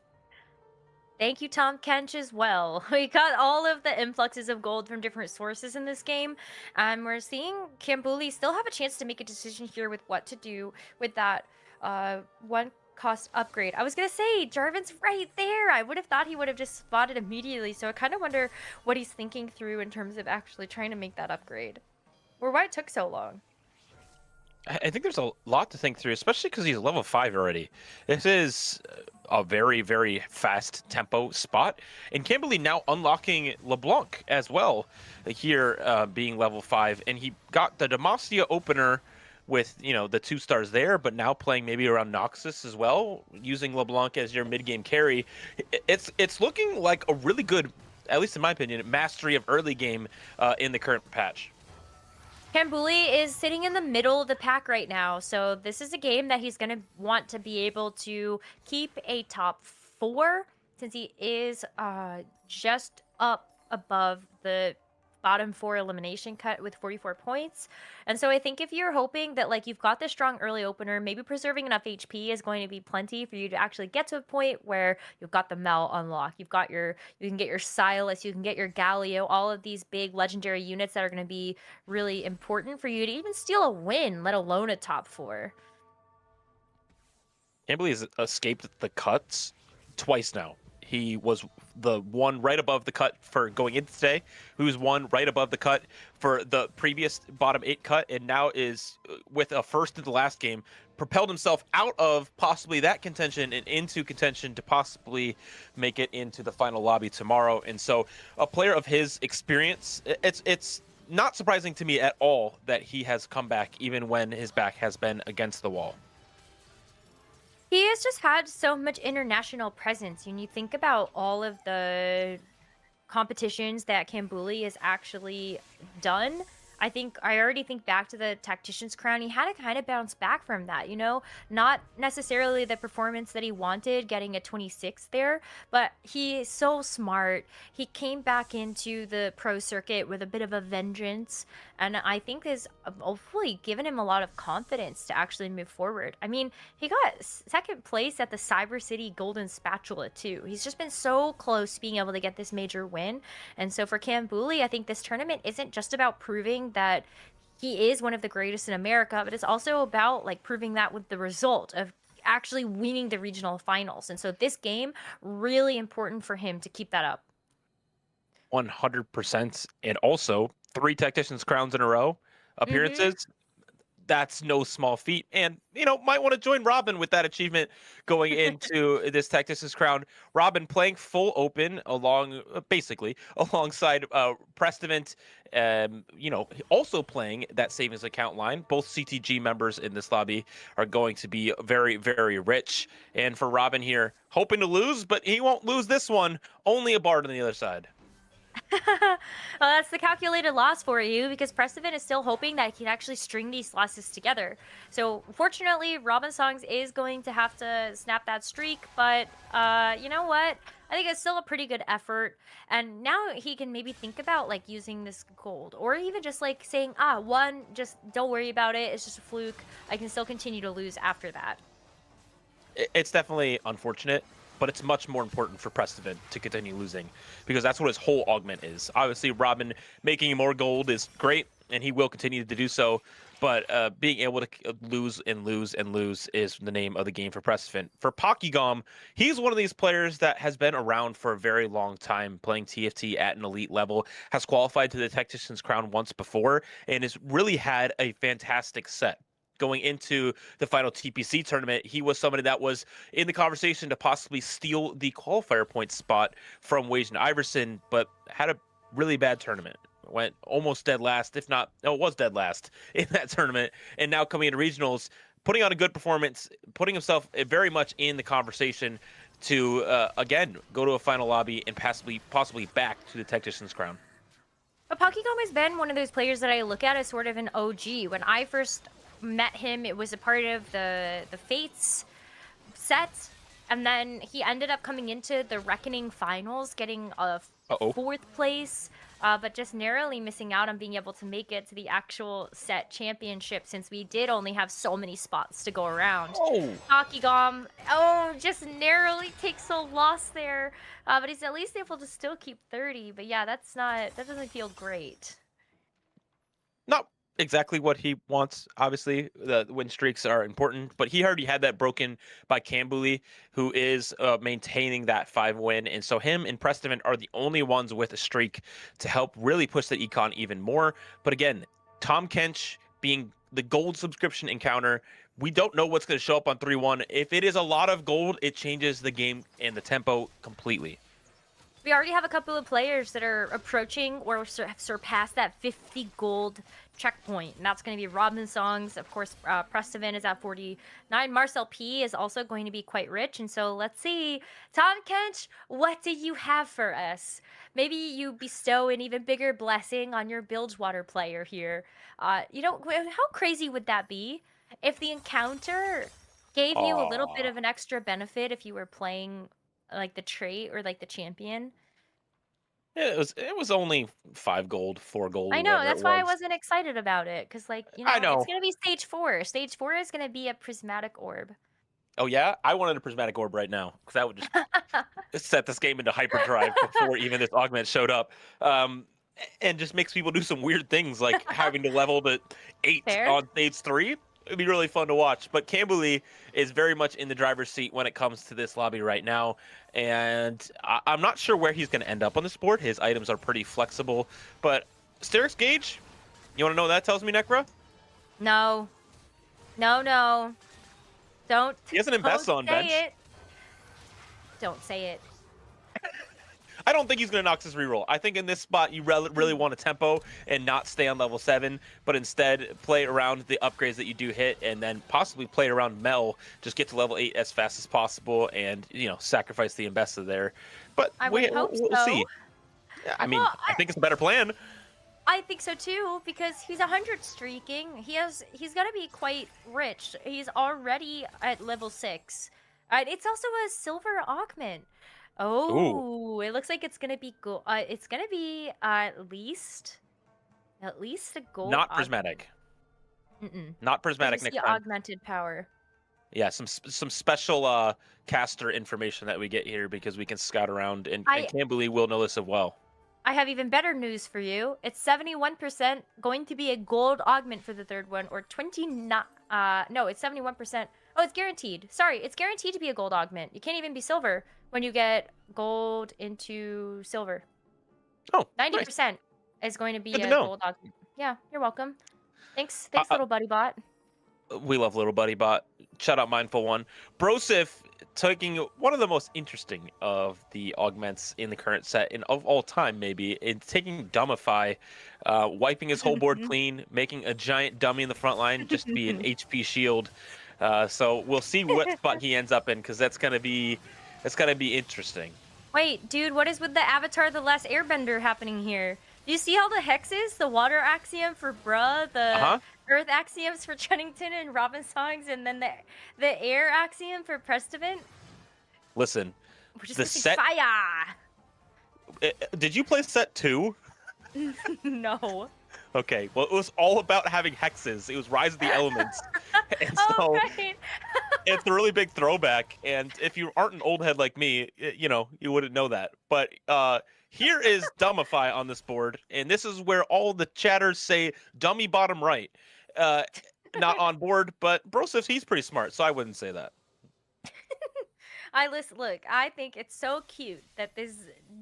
Thank you, Tom Kench, as well. We got all of the influxes of gold from different sources in this game. And we're seeing Kambuli still have a chance to make a decision here with what to do with that one cost upgrade. I was going to say, Jarvan's right there. I would have thought he would have just spotted immediately. So I kind of wonder what he's thinking through in terms of actually trying to make that upgrade. Or why it took so long.
I think there's a lot to think through, especially because he's level 5 already. This is a very, very fast tempo spot. And Kimberly now unlocking LeBlanc as well here, being level 5. And he got the Demacia opener with, you know, the 2 stars there, but now playing maybe around Noxus as well, using LeBlanc as your mid-game carry. It's looking like a really good, at least in my opinion, mastery of early game in the current patch.
Kambuli is sitting in the middle of the pack right now, so this is a game that he's going to want to be able to keep a top 4, since he is just up above the bottom 4 elimination cut with 44 points. And so I think if you're hoping that, like, you've got this strong early opener, maybe preserving enough HP is going to be plenty for you to actually get to a point where you've got the Mel unlocked, you can get your Silas, you can get your Galio, all of these big legendary units that are going to be really important for you to even steal a win, let alone a top 4.
Kimberly has escaped the cuts twice now. He was the one right above the cut for going in today, who's one right above the cut for the previous bottom 8 cut, and now is, with a first in the last game, propelled himself out of possibly that contention and into contention to possibly make it into the final lobby tomorrow. And so a player of his experience, it's not surprising to me at all that he has come back even when his back has been against the wall.
He has just had so much international presence. When you think about all of the competitions that Kambuli has actually done, I already think back to the Tactician's crown. He had to kind of bounce back from that, you know? Not necessarily the performance that he wanted, getting a 26 there, but he is so smart. He came back into the pro circuit with a bit of a vengeance, and I think has hopefully given him a lot of confidence to actually move forward. I mean, he got second place at the Cyber City Golden Spatula too. He's just been so close to being able to get this major win. And so for Kambuli, I think this tournament isn't just about proving that he is one of the greatest in America, but it's also about, like, proving that with the result of actually winning the regional finals. And so this game, really important for him to keep that up.
100%. And also 3 Tacticians crowns in a row appearances. That's no small feat. And, you know, might want to join Robin with that achievement going into this Tactician's crown. Robin playing full open basically alongside Prestivant, you know, also playing that savings account line. Both CTG members in this lobby are going to be very, very rich. And for Robin here, hoping to lose, but he won't lose this one. Only a Bard on the other side.
Well, that's the calculated loss for you, because Prestivant is still hoping that he can actually string these losses together. So fortunately, Robin Songs is going to have to snap that streak, but you know what? I think it's still a pretty good effort. And now he can maybe think about, like, using this gold, or even just, like, saying, just don't worry about it. It's just a fluke. I can still continue to lose after that.
It's definitely unfortunate, but it's much more important for Prestivant to continue losing, because that's what his whole augment is. Obviously, Robin making more gold is great, and he will continue to do so, but being able to lose and lose and lose is the name of the game for Prestivant. For Pokygom, he's one of these players that has been around for a very long time, playing TFT at an elite level, has qualified to the Tactician's crown once before, and has really had a fantastic set. Going into the final TPC tournament, he was somebody that was in the conversation to possibly steal the qualifier point spot from Wajan Iverson, but had a really bad tournament. went almost dead last, if not, no, it was dead last in that tournament. And now coming into regionals, putting on a good performance, putting himself very much in the conversation to, again, go to a final lobby and possibly back to the Tactician's crown.
But Pokegom has been one of those players that I look at as sort of an OG. When I first met him, it was a part of the Fates set, and then he ended up coming into the Reckoning finals, getting a fourth place, but just narrowly missing out on being able to make it to the actual set championship since we did only have so many spots to go around. Pokegom, just narrowly takes a loss there, but he's at least able to still keep 30. But yeah, that doesn't feel great.
Not exactly what he wants. Obviously, the win streaks are important, but he already had that broken by Cambuli, who is maintaining that 5-win, and so him and Prestivan are the only ones with a streak to help really push the econ even more. But again, Tom Kench being the gold subscription encounter, we don't know what's going to show up on 3-1. If it is a lot of gold, it changes the game and the tempo completely.
We already have a couple of players that are approaching or have surpassed that 50 gold checkpoint, and that's going to be Robin Songs. Of course, Prestivan is at 49. Marcel P is also going to be quite rich, and so let's see. Tom Kench, what do you have for us? Maybe you bestow an even bigger blessing on your Bilgewater player here. You know, how crazy would that be if the encounter gave you a little bit of an extra benefit if you were playing like the trait or like the champion?
It was only 5 gold, 4 gold.
I know, that's why I wasn't excited about it, because like, you know,
I know.
It's gonna be stage 4. Stage 4 is gonna be a prismatic orb.
Oh yeah, I wanted a prismatic orb right now because that would just set this game into hyperdrive before even this augment showed up, and just makes people do some weird things like having to level to 8
Fair.
on stage 3. It'd be really fun to watch. But Cambuli is very much in the driver's seat when it comes to this lobby right now, and I'm not sure where he's going to end up on this board. His items are pretty flexible, but Sterix Gauge, you want to know what that tells me, Necra?
No. No. Don't.
He has an Invest on bench.
It. Don't say it.
I don't think he's going to Noxus reroll. I think in this spot, you really want a tempo and not stay on level 7, but instead play around the upgrades that you do hit and then possibly play around Mel, just get to level 8 as fast as possible and, you know, sacrifice the Investa there. But we'll see. Yeah, I mean, I think it's a better plan.
I think so too, because he's 100 streaking. He's gonna be quite rich. He's already at level 6. It's also a silver augment. Oh, it looks like it's gonna be it's gonna be at least a gold.
Not prismatic. Not prismatic.
The augmented power.
Yeah, some special caster information that we get here because we can scout around, and Cambuli will know this as well.
I have even better news for you. It's 71% going to be a gold augment for the third one, or 29. No, it's 71%. Oh, it's guaranteed. Sorry, it's guaranteed to be a gold augment. You can't even be silver when you get gold into silver.
Oh,
90%
nice.
is going to be a gold augment. Yeah, you're welcome. Thanks, little buddy bot.
We love little buddy bot. Shout out Mindful One. Brosif taking one of the most interesting of the augments in the current set and of all time, maybe, in taking Dumbify, wiping his whole board clean, making a giant dummy in the front line just be an HP shield. So we'll see what spot he ends up in, because that's gonna be interesting.
Wait, dude, what is with the Avatar The Last Airbender happening here? Do you see all the hexes? The water axiom for Bruh, the earth axioms for Chunnington and Robin Songs, and then the air axiom for Prestivan?
Listen,
We're just
the
missing
set.
fire!
Did you play set 2?
No.
Okay, well, it was all about having hexes. It was Rise of the Elements. And so
right.
it's a really big throwback. And if you aren't an old head like me, you know, you wouldn't know that. But here is Dumbify on this board. And this is where all the chatters say dummy bottom right. Not on board, but Brosif, he's pretty smart, so I wouldn't say that.
Look, I think it's so cute that this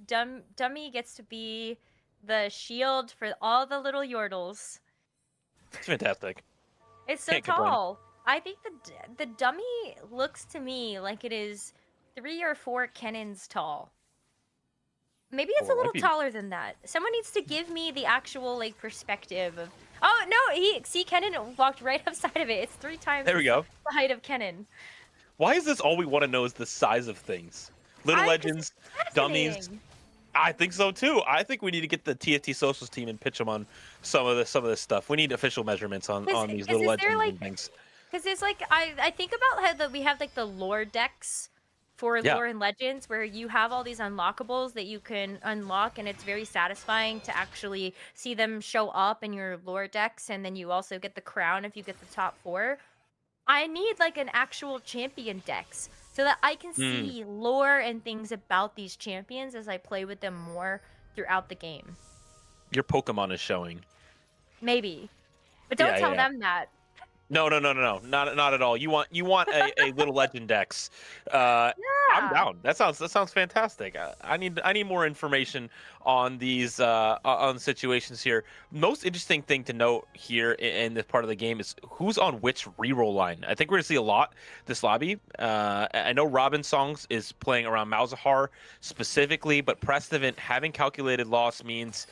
dummy gets to be the shield for all the little Yordles.
It's fantastic.
It's so tall. I think the dummy looks to me like it is 3 or 4 cannons tall. Maybe it's a
Or might
little
be-
taller than that. Someone needs to give me the actual like perspective of. Oh no, Kennen walked right upside of it. It's 3 times
There we go.
the height of Kennen.
Why is this all we want to know is the size of things? Little
'Cause
legends,
it's
dummies.
fascinating.
I think so too. I think we need to get the TFT socials team and pitch them on some of this stuff. We need official measurements on these little
is there,
legends
like,
and things.
Because it's like I think about how we have like the lore decks for
Yeah.
lore and legends where you have all these unlockables that you can unlock, and it's very satisfying to actually see them show up in your lore decks, and then you also get the crown if you get the top 4. I need like an actual champion dex so that I can see lore and things about these champions as I play with them more throughout the game.
Your Pokemon is showing.
Maybe. But don't
Yeah,
tell
yeah.
them that.
No, not at all. You want a little legend dex. I'm
Yeah.
down. That sounds fantastic. I need more information on these on situations here. Most interesting thing to note here in this part of the game is who's on which reroll line. I think we're gonna see a lot this lobby. I know Robin Songs is playing around Malzahar specifically, but Prestivant having calculated loss means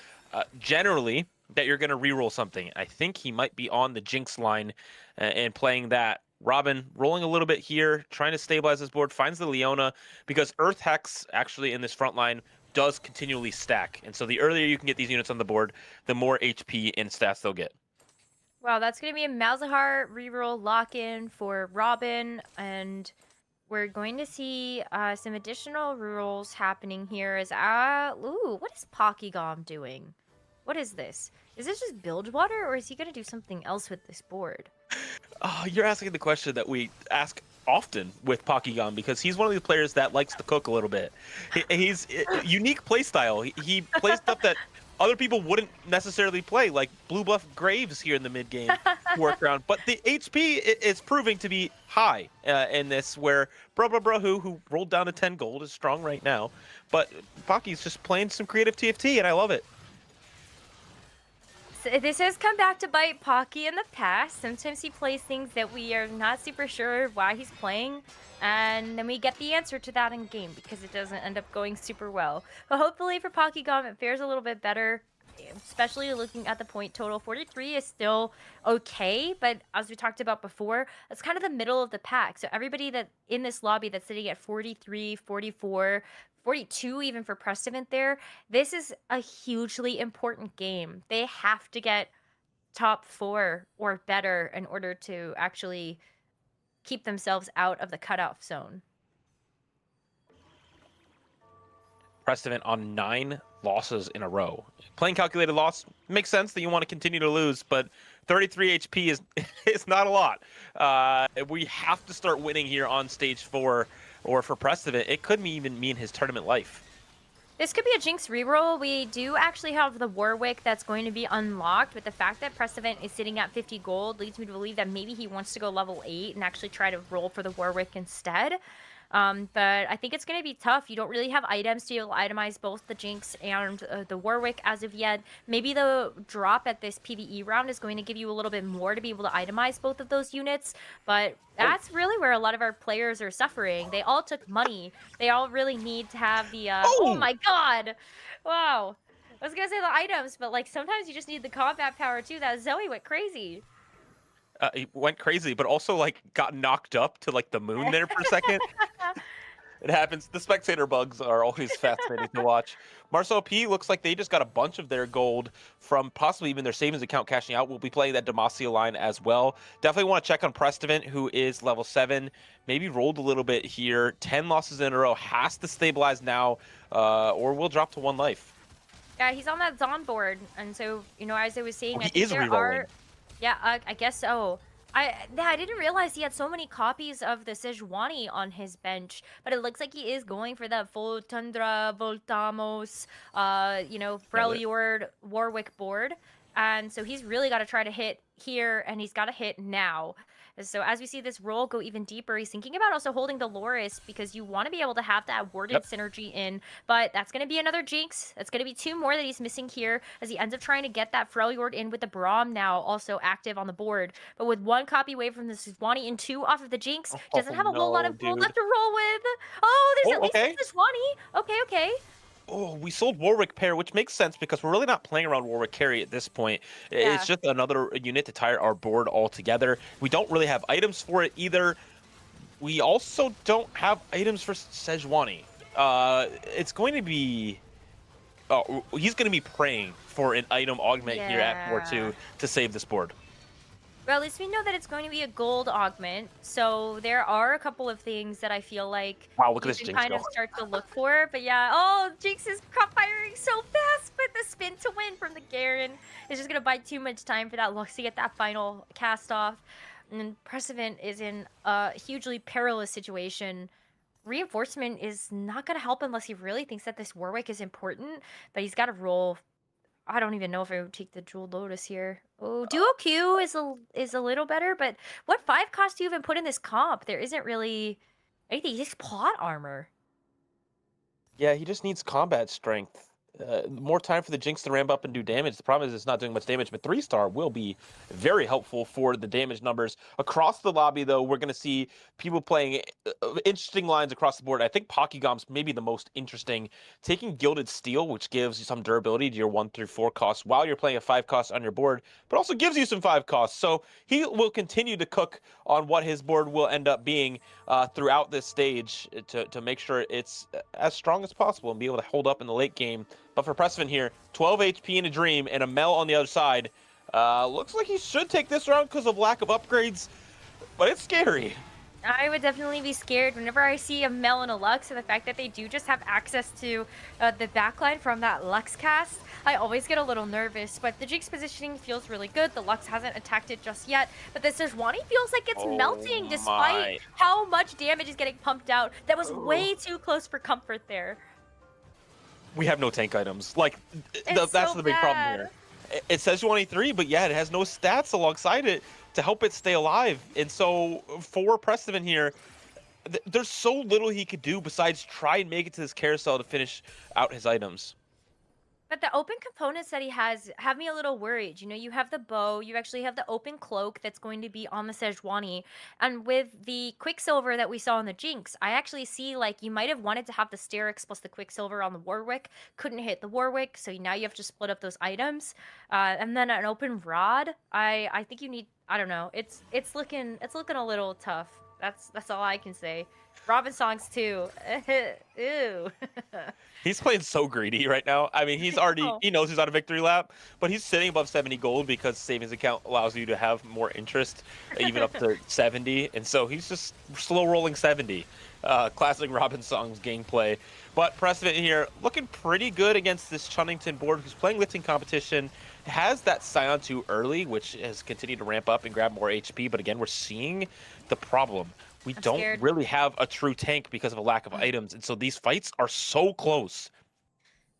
generally that you're going to reroll something. I think he might be on the Jinx line and playing that. Robin rolling a little bit here, trying to stabilize his board, finds the Leona, because Earth Hex actually in this front line does continually stack. And so the earlier you can get these units on the board, the more HP and stats they'll get.
Wow, that's going to be a Malzahar reroll lock-in for Robin, and we're going to see some additional rerolls happening here as... ooh, what is Pokygom doing? What is this? Is this just build water, or is he going to do something else with this board?
Oh, you're asking the question that we ask often with Pokygom, because he's one of these players that likes to cook a little bit. He's unique play style. He plays stuff that other people wouldn't necessarily play, like Blue Buff Graves here in the mid game to work around. But the HP is proving to be high in this, where who rolled down to 10 gold, is strong right now. But Poky's just playing some creative TFT, and I love it.
So this has come back to bite Pocky in the past. Sometimes he plays things that we are not super sure why he's playing, and then we get the answer to that in game because it doesn't end up going super well. But hopefully for Pokygom it fares a little bit better, especially looking at the point total. 43 is still okay, but as we talked about before, it's kind of the middle of the pack. So everybody that in this lobby that's sitting at 43, 44, 42 even for Prestivant there, this is a hugely important game. They have to get top 4 or better in order to actually keep themselves out of the cutoff zone.
Prestivant on 9 losses in a row. Playing calculated loss makes sense that you want to continue to lose, but 33 HP is not a lot. We have to start winning here on stage 4, or for Prestivant, it could even mean his tournament life.
This could be a Jinx reroll. We do actually have the Warwick that's going to be unlocked, but the fact that Prestivant is sitting at 50 gold leads me to believe that maybe he wants to go level 8 and actually try to roll for the Warwick instead. But I think it's going to be tough. You don't really have items to be able to itemize both the Jinx and the Warwick as of yet. Maybe the drop at this PvE round is going to give you a little bit more to be able to itemize both of those units, but that's really where a lot of our players are suffering. They all took money. They all really need to have the... Oh my god! Wow. I was going to say the items, but like sometimes you just need the combat power too. That Zoe went crazy.
He went crazy, but also like got knocked up to like the moon there for a second. It happens. The spectator bugs are always fascinating to watch. Marcel P looks like they just got a bunch of their gold from possibly even their savings account cashing out. We'll be playing that Demacia line as well. Definitely want to check on Prestivant, who is level 7. Maybe rolled a little bit here. 10 losses in a row. Has to stabilize now, or will drop to 1 life.
Yeah, he's on that Zon board, and so, you know, as I was saying,
Oh,
I
he
think
is
there
rerolling.
are... Yeah, I guess so. I didn't realize he had so many copies of the Sejuani on his bench, but it looks like he is going for that full Tundra, Voltamos, you know, Freljord, Warwick board. And so he's really got to try to hit here, and he's got to hit now. So as we see this roll go even deeper, he's thinking about also holding the Loris because you want to be able to have that worded synergy in. But that's going to be another Jinx. That's going to be 2 more that he's missing here as he ends up trying to get that Freljord in with the Braum now also active on the board. But with 1 copy away from the Sejuani and 2 off of the Jinx, doesn't have a whole lot of gold left to roll with. Oh, there's at least a Sejuani. Okay.
Oh, we sold Warwick pair, which makes sense because we're really not playing around Warwick carry at this point.
Yeah.
It's just another unit to tire our board altogether. We don't really have items for it either. We also don't have items for Sejuani. It's going to be... Oh, he's going to be praying for an item augment here at 4-2 to save this board.
Well, at least we know that it's going to be a gold augment. So there are a couple of things that I feel like
Wow, look at
you
this
can
Jinx
kind
go.
of start to look for. But yeah, oh, Jinx is crop firing so fast, but the spin to win from the Garen is just going to buy too much time for that Lux to get that final cast off. And then Precedent is in a hugely perilous situation. Reinforcement is not going to help unless he really thinks that this Warwick is important, but he's got to roll. I don't even know if I would take the Jeweled Lotus here. Oh, Duo Q is a little better, but what 5 cost do you even put in this comp? There isn't really anything. He's plot armor.
Yeah, he just needs combat strength. More time for the Jinx to ramp up and do damage. The problem is it's not doing much damage, but 3-star will be very helpful for the damage numbers. Across the lobby, though, we're going to see people playing interesting lines across the board. I think Pokegom's maybe the most interesting. Taking Gilded Steel, which gives you some durability to your 1 through 4 costs while you're playing a 5 cost on your board, but also gives you some 5 costs. So he will continue to cook on what his board will end up being throughout this stage to make sure it's as strong as possible and be able to hold up in the late game. But for Precedent here, 12 HP in a Dream and a Mel on the other side. Looks like he should take this round because of lack of upgrades, but it's scary.
I would definitely be scared whenever I see a Mel and a Lux, and the fact that they do just have access to the backline from that Lux cast. I always get a little nervous, but the Jinx positioning feels really good. The Lux hasn't attacked it just yet, but the Sejuani feels like it's melting despite how much damage is getting pumped out. That was way too close for comfort there.
We have no tank items. Like, that's
so
the big problem here. It says 23, but yeah, it has no stats alongside it to help it stay alive. And so for Precedent here, there's so little he could do besides try and make it to this carousel to finish out his items.
But the open components that he has have me a little worried. You know, you have the bow, you actually have the open cloak that's going to be on the Sejuani. And with the Quicksilver that we saw in the Jinx, I actually see like you might have wanted to have the Sterix plus the Quicksilver on the Warwick. Couldn't hit the Warwick, so now you have to split up those items. And then an open rod, I think you need, I don't know. It's looking a little tough. That's all I can say. Robin songs too. Ew.
He's playing so greedy right now. I mean, he's already, he knows he's on a victory lap, but he's sitting above 70 gold because savings account allows you to have more interest, even up to 70. And so he's just slow rolling 70. Classic Robin Songs gameplay. But Precedent here looking pretty good against this Chunnington board who's playing lifting competition. Has that Scion 2 early, which has continued to ramp up and grab more HP. But again, we're seeing the problem. We don't really have a true tank because of a lack of items. And so these fights are so close.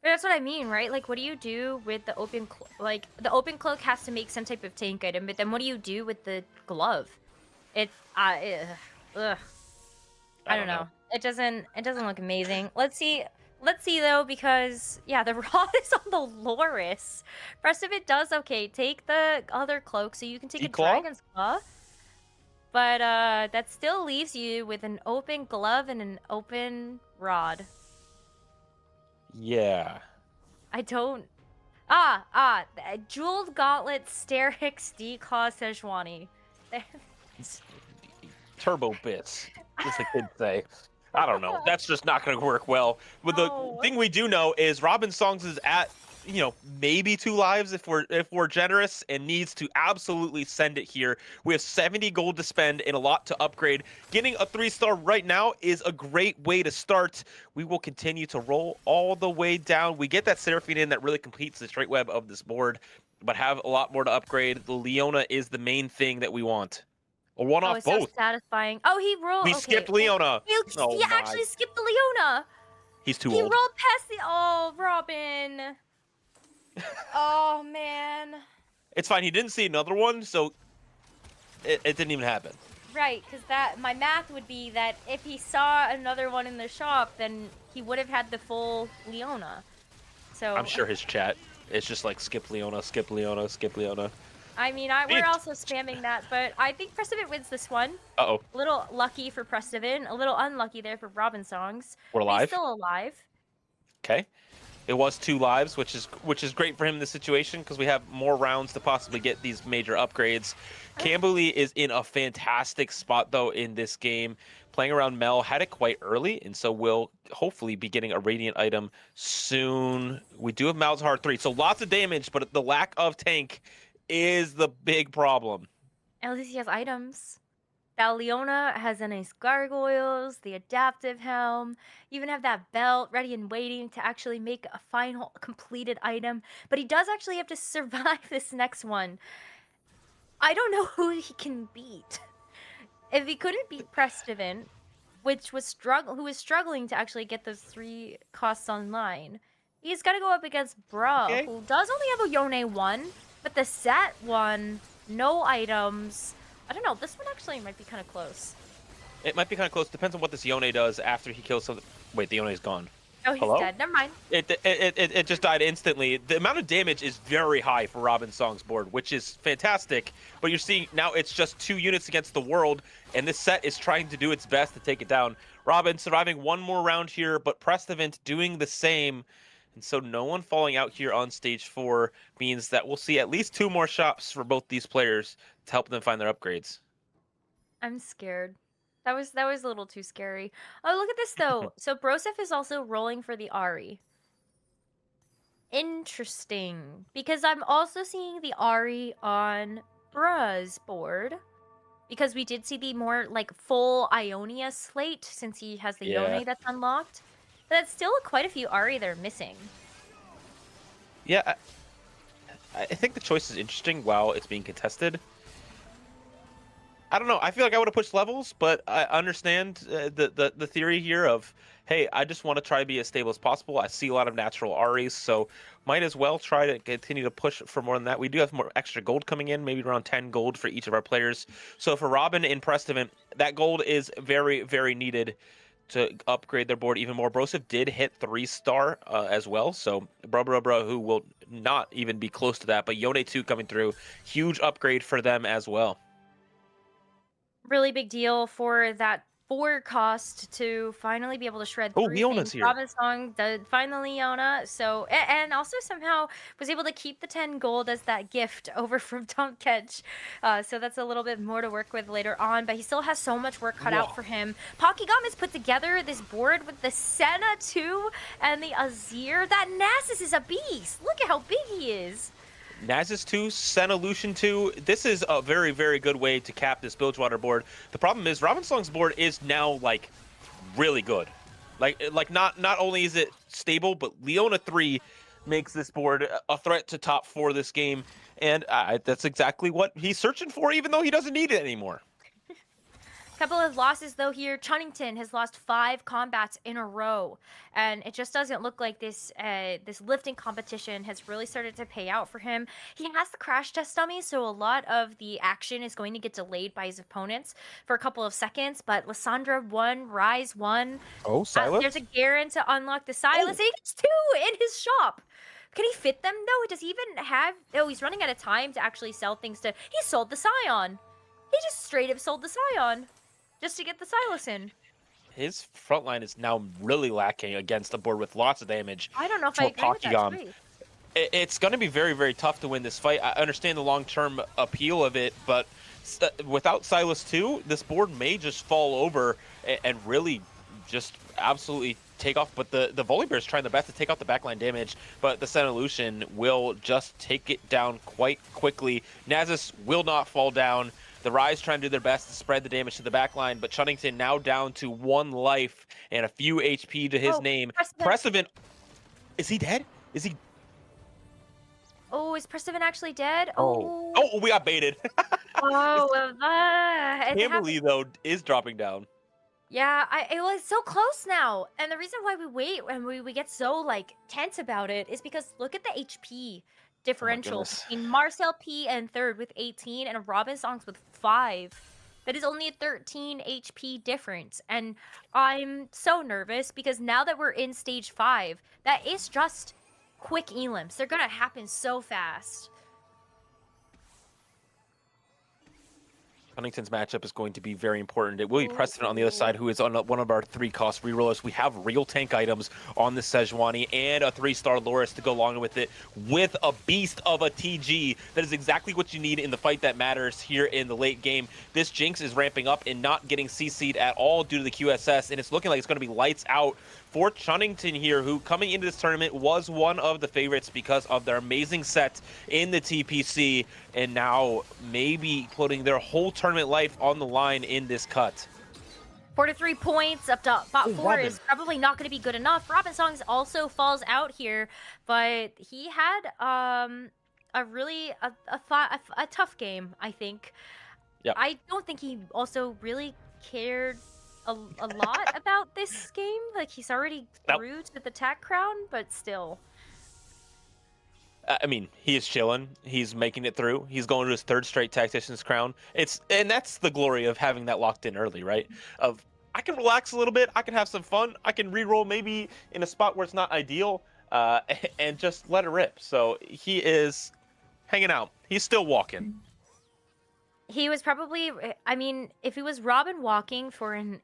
But that's what I mean, right? Like, what do you do with the open, like, the open cloak has to make some type of tank item, but then what do you do with the glove? Ugh. I don't know. It doesn't look amazing. Let's see though, because yeah, the rod is on the Loris. Rest of it does okay. Take the other cloak so you can take a Dragon's Claw. But that still leaves you with an open glove and an open rod.
Yeah.
I don't... Jeweled Gauntlet, Sterix, D-Claw, Sejuani.
Turbo bits, as the kids say. I don't know. That's just not going to work well. But the thing we do know is Robin Songs is at, you know, maybe 2 lives if we're generous, and needs to absolutely send it here. We have 70 gold to spend and a lot to upgrade. Getting a 3-star right now is a great way to start. We will continue to roll all the way down. We get that Seraphine in that really completes the straight web of this board, but have a lot more to upgrade. The Leona is the main thing that we want. Or one off both.
So satisfying. Oh, he rolled.
We skipped Leona.
He actually skipped the Leona.
He's too
old. He
rolled
past the. Oh, Robin. Oh man.
It's fine. He didn't see another one, so it didn't even happen.
Right, because my math would be that if he saw another one in the shop, then he would have had the full Leona. So
I'm sure his chat is just like skip Leona, skip Leona, skip Leona.
I mean, we're also spamming that, but I think Precedent wins this one.
Uh-oh.
A little lucky for Precedent, a little unlucky there for Robin Songs.
We're alive.
He's still alive.
Okay. It was 2 lives, which is great for him in this situation because we have more rounds to possibly get these major upgrades. Camberley is in a fantastic spot, though, in this game. Playing around Mel, had it quite early, and so we'll hopefully be getting a Radiant item soon. We do have Malzahar 3, so lots of damage, but the lack of tank is the big problem.
At least he has items. That Leona has a nice gargoyles, the adaptive helm. You even have that belt ready and waiting to actually make a final completed item. But he does actually have to survive this next one. I don't know who he can beat. If he couldn't beat Prestivan, which was who was struggling to actually get those 3 costs online, he's got to go up against Bruh,
Okay.
who does only have a Yone 1, but the set 1, no items. I don't know. This one actually might be kind of close.
It might be kind of close. Depends on what this Yone does after he kills something. Wait, the Yone's gone.
Oh, he's
Hello?
dead. Never mind.
It just died instantly. The amount of damage is very high for Robin Song's board, which is fantastic. But you're seeing now it's just 2 units against the world, and this set is trying to do its best to take it down. Robin surviving 1 more round here, but Prestivan doing the same. And so no one falling out here on stage 4 means that we'll see at least 2 more shops for both these players to help them find their upgrades.
I'm scared. That was a little too scary. Oh, look at this though. So Broseph is also rolling for the Ari. Interesting, because I'm also seeing the Ari on Bruh's board. Because we did see the more like full Ionia slate since he has the
Yeah.
Yone that's unlocked. But that's still quite a few Ari that are missing.
Yeah, I think the choice is interesting while it's being contested. I don't know. I feel like I would have pushed levels, but I understand the theory here of, hey, I just want to try to be as stable as possible. I see a lot of natural Aries, so might as well try to continue to push for more than that. We do have more extra gold coming in, maybe around 10 gold for each of our players. So for Robin in Prestivan, that gold is very, very needed to upgrade their board even more. Broseph did hit 3-star as well, so bruh, who will not even be close to that, but Yone 2 coming through, huge upgrade for them as well.
Really big deal for that 4 cost to finally be able to shred
Oh,
3
Leona's
things.
here.
Robin Song did finally Leona, so and also somehow was able to keep the 10 gold as that gift over from Tom Ketch. So that's a little bit more to work with later on, but he still has so much work cut out for him. Pokigam has put together this board with the Senna 2 and the Azir. That Nasus is a beast. Look at how big he is.
Nasus 2, Senna Lucian 2. This is a very, very good way to cap this Bilgewater board. The problem is Robin Song's board is now like really good. Like not only is it stable, but Leona 3 makes this board a threat to top 4 this game, and that's exactly what he's searching for, even though he doesn't need it anymore.
Couple of losses though here. Chunnington has lost 5 combats in a row, and it just doesn't look like this this lifting competition has really started to pay out for him. He has the crash test dummy, so a lot of the action is going to get delayed by his opponents for a couple of seconds. But Lissandra 1, Rise 1.
Oh, Silas?
There's a Garen to unlock the Silas. He gets 2 in his shop. Can he fit them though? Does he even have? Oh, he's running out of time to actually sell things to. He sold the Scion. He just straight up sold the Scion. Just to get the Silas in.
His front line is now really lacking against a board with lots of damage.
I don't know if
to
I
a
agree with that
Pokemon.
choice.
It's going to be very, very tough to win this fight. I understand the long-term appeal of it, but without Silas 2, this board may just fall over and really just absolutely take off. But the Volibear is trying their best to take out the backline damage, but the Senna Lucian will just take it down quite quickly. Nasus will not fall down. The Rise trying to do their best to spread the damage to the backline, but Chunnington now down to 1 life and a few HP to his name. Prestivan, is he dead? Is he?
Oh, is Prestivan actually dead?
Oh, we got baited. Camberley, though, is dropping down.
Yeah, it was so close now. And the reason why we wait and we get so, like, tense about it is because look at the HP differential between Marcel P and 3rd with 18 and Robin Songs with 5. That is only a 13 HP difference. And I'm so nervous because now that we're in stage 5, that is just quick elims. They're gonna happen so fast.
Huntington's matchup is going to be very important. It will be Preston on the other side, who is on one of our 3-cost rerollers. We have real tank items on the Sejuani and a 3-star Loris to go along with it, with a beast of a TG. That is exactly what you need in the fight that matters here in the late game. This Jinx is ramping up and not getting CC'd at all due to the QSS, and it's looking like it's going to be lights out for Chunnington here, who coming into this tournament was one of the favorites because of their amazing set in the TPC, and now maybe putting their whole tournament life on the line in this cut.
4 to 3 points up to bot 4
Robin.
is probably not going to be good enough. Robin Songs also falls out here, but he had a really a tough game, I think.
Yep.
I don't think he also really cared a lot about this game. Like, he's already through to the TAC crown, but still.
I mean, he is chilling. He's making it through. He's going to his 3rd straight Tactician's crown. And that's the glory of having that locked in early, right? Of, I can relax a little bit. I can have some fun. I can reroll maybe in a spot where it's not ideal, and just let it rip. So he is hanging out. He's still walking.
He was probably, I mean, if he was Robin walking for an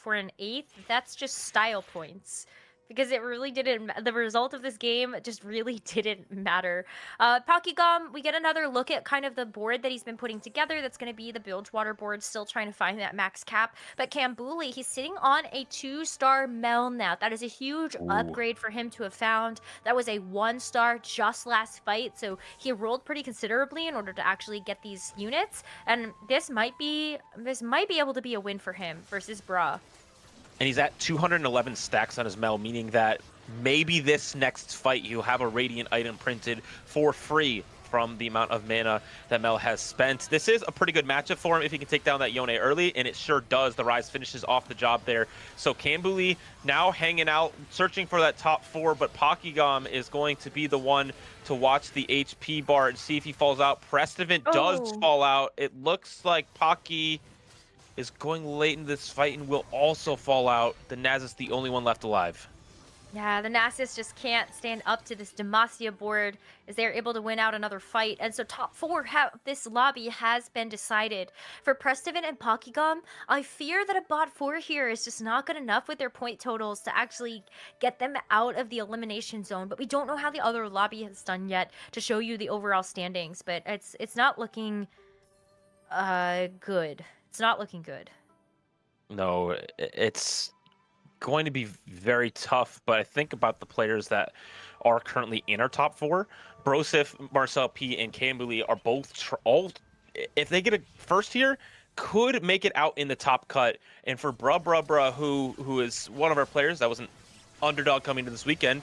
8th, that's just style points. Because it really didn't, the result of this game just really didn't matter. Pokygom, we get another look at kind of the board that he's been putting together. That's going to be the Bilgewater board, still trying to find that max cap. But Kambuli, he's sitting on a 2-star Melnath. That is a huge upgrade for him to have found. That was a 1-star just last fight, so he rolled pretty considerably in order to actually get these units. And this might be able to be a win for him versus Bra.
And he's at 211 stacks on his Mel, meaning that maybe this next fight you'll have a Radiant item printed for free from the amount of mana that Mel has spent. This is a pretty good matchup for him if he can take down that Yone early, and it sure does. The Rise finishes off the job there. So Kambuli now hanging out, searching for that top 4, but Pokygom is going to be the one to watch the HP bar and see if he falls out. Prestivant does fall out. It looks like Pocky is going late in this fight and will also fall out. The Nasus the only one left alive.
Yeah, the Nasus just can't stand up to this Demacia board as they're able to win out another fight. And so top 4 this lobby has been decided. For Prestivant and Pokygom, I fear that a bot 4 here is just not good enough with their point totals to actually get them out of the elimination zone. But we don't know how the other lobby has done yet to show you the overall standings. But it's not looking good. It's not looking good.
No, it's going to be very tough, but I think about the players that are currently in our top 4. Brosif, Marcel P, and Kambuli are both all, if they get a first here, could make it out in the top cut. And for Bruh, who is one of our players that was an underdog coming to this weekend,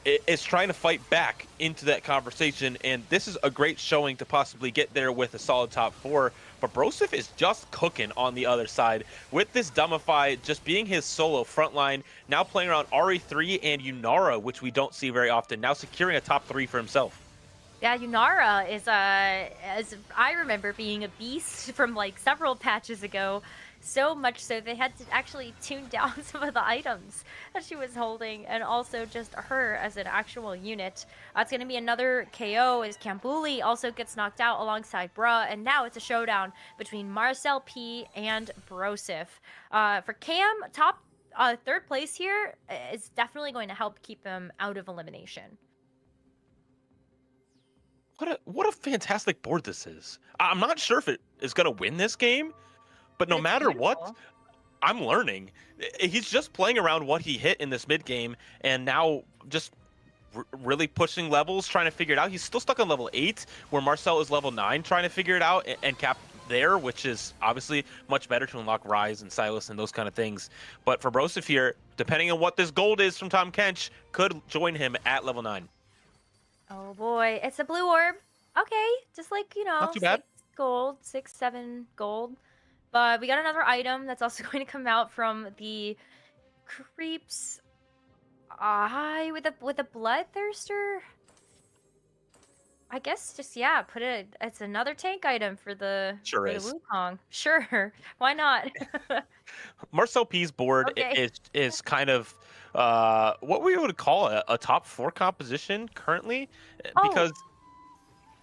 is trying to fight back into that conversation, and this is a great showing to possibly get there with a solid top 4. But Brosif is just cooking on the other side with this Dumbify just being his solo frontline, now playing around RE3 and Yunara, which we don't see very often, now securing a top 3 for himself.
Yeah, Yunara is, as I remember, being a beast from like several patches ago. So much so they had to actually tune down some of the items that she was holding, and also just her as an actual unit. It's going to be another KO as Kambuli also gets knocked out alongside Bruh, and now it's a showdown between Marcel P and Brosif. For Cam, top 3rd place here is definitely going to help keep him out of elimination.
What a fantastic board this is. I'm not sure if it is going to win this game, but no matter what, I'm learning. He's just playing around what he hit in this mid game, and now just really pushing levels, trying to figure it out. He's still stuck on level 8, where Marcel is level 9, trying to figure it out and cap there, which is obviously much better to unlock Rise and Silas and those kind of things. But for Brosif here, depending on what this gold is from Tom Kench, could join him at level 9.
Oh boy, it's a blue orb. Okay, just like, you know,
Not too bad.
6 gold, 6, 7 gold. But we got another item that's also going to come out from the Creep's Eye with a Bloodthirster. I guess just, yeah, it's another tank item for the Wukong. Sure, why not?
Marcel P's board is kind of what we would call a top 4 composition currently, because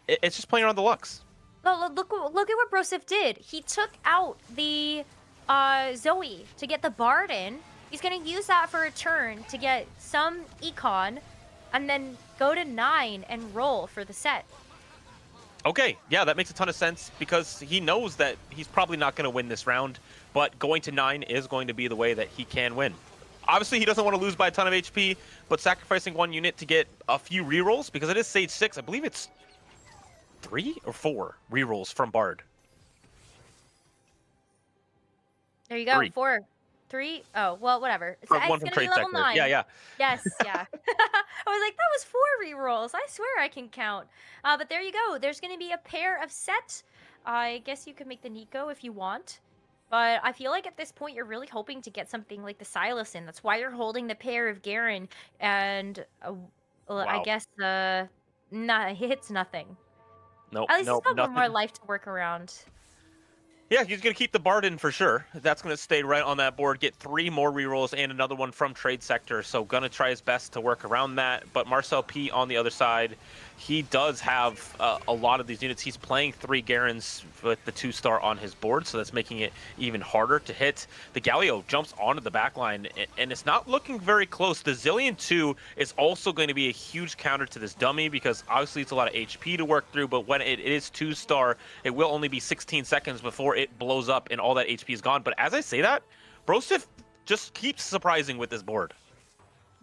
it's just playing around the Lux.
Well, look at what Brosif did. He took out the Zoe to get the Bard in. He's gonna use that for a turn to get some econ, and then go to 9 and roll for the set.
Okay, yeah, that makes a ton of sense because he knows that he's probably not going to win this round, but going to 9 is going to be the way that he can win. Obviously, he doesn't want to lose by a ton of HP, but sacrificing 1 unit to get a few rerolls, because it is Sage 6, I believe it's 3 or 4 rerolls from Bard.
There you go,
3.
4. 3? Oh, well, whatever.
Or
It's
one
gonna
from
be
Trade
level
Sector.
9.
Yeah.
Yes, yeah. I was like, that was 4 rerolls. I swear I can count. But there you go. There's going to be a pair of sets. I guess you could make the Nico if you want. But I feel like at this point, you're really hoping to get something like the Silas in. That's why you're holding the pair of Garen. And I guess it's nothing.
Nope,
At least
nope,
he's got
nothing.
one more life to work around.
Yeah, he's going to keep the Bard in for sure. That's going to stay right on that board, get 3 more rerolls and another one from Trade Sector. So going to try his best to work around that. But Marcel P on the other side, he does have a lot of these units. He's playing 3 Garens with the 2-star on his board, so that's making it even harder to hit. The Galio jumps onto the backline, and it's not looking very close. The Zillion 2 is also going to be a huge counter to this dummy because obviously it's a lot of HP to work through, but when it is 2-star, it will only be 16 seconds before it blows up and all that HP is gone. But as I say that, Brosif just keeps surprising with this board.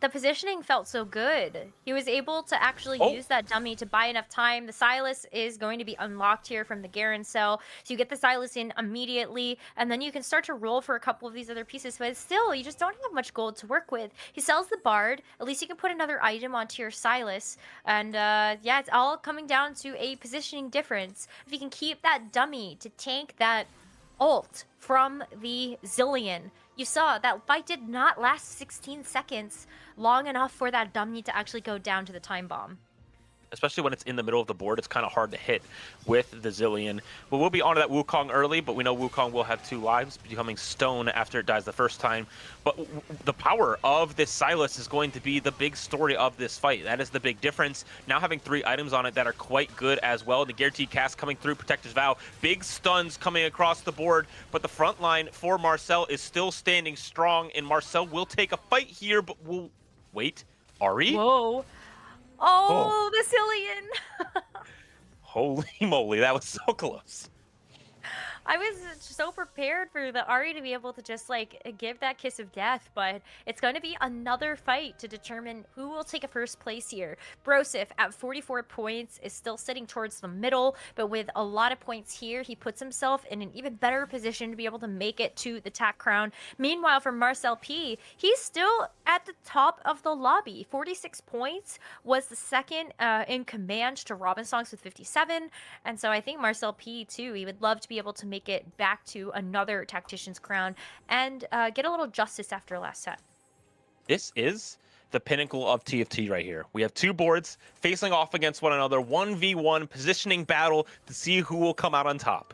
The positioning felt so good. He was able to actually use that dummy to buy enough time. The Silas is going to be unlocked here from the Garen cell. So you get the Silas in immediately, and then you can start to roll for a couple of these other pieces. But still, you just don't have much gold to work with. He sells the Bard. At least you can put another item onto your Silas. And yeah, it's all coming down to a positioning difference. If you can keep that dummy to tank that ult from the Zillion. You saw that fight did not last 16 seconds, long enough for that dummy to actually go down to the time bomb.
Especially when it's in the middle of the board, it's kind of hard to hit with the Zillion. But we'll be onto that Wukong early, but we know Wukong will have 2 lives, becoming stone after it dies the first time. But the power of this Silas is going to be the big story of this fight. That is the big difference. Now having 3 items on it that are quite good as well. The Guaranteed Cast coming through, Protector's Vow. Big stuns coming across the board, but the front line for Marcel is still standing strong, and Marcel will take a fight here, but will wait. Ari?
Whoa. Oh, the Zillion!
Holy moly, that was so close.
I was so prepared for the Ari to be able to just like give that kiss of death, but it's going to be another fight to determine who will take a first place here. Brosif at 44 points is still sitting towards the middle, but with a lot of points here, he puts himself in an even better position to be able to make it to the TAC crown. Meanwhile, for Marcel P, he's still at the top of the lobby. 46 points, was the second in command to Robin Songs with 57, and so I think Marcel P too, he would love to be able to make it back to another Tactician's crown and get a little justice after last set.
This is the pinnacle of TFT right here. We have 2 boards facing off against one another, 1v1 positioning battle to see who will come out on top.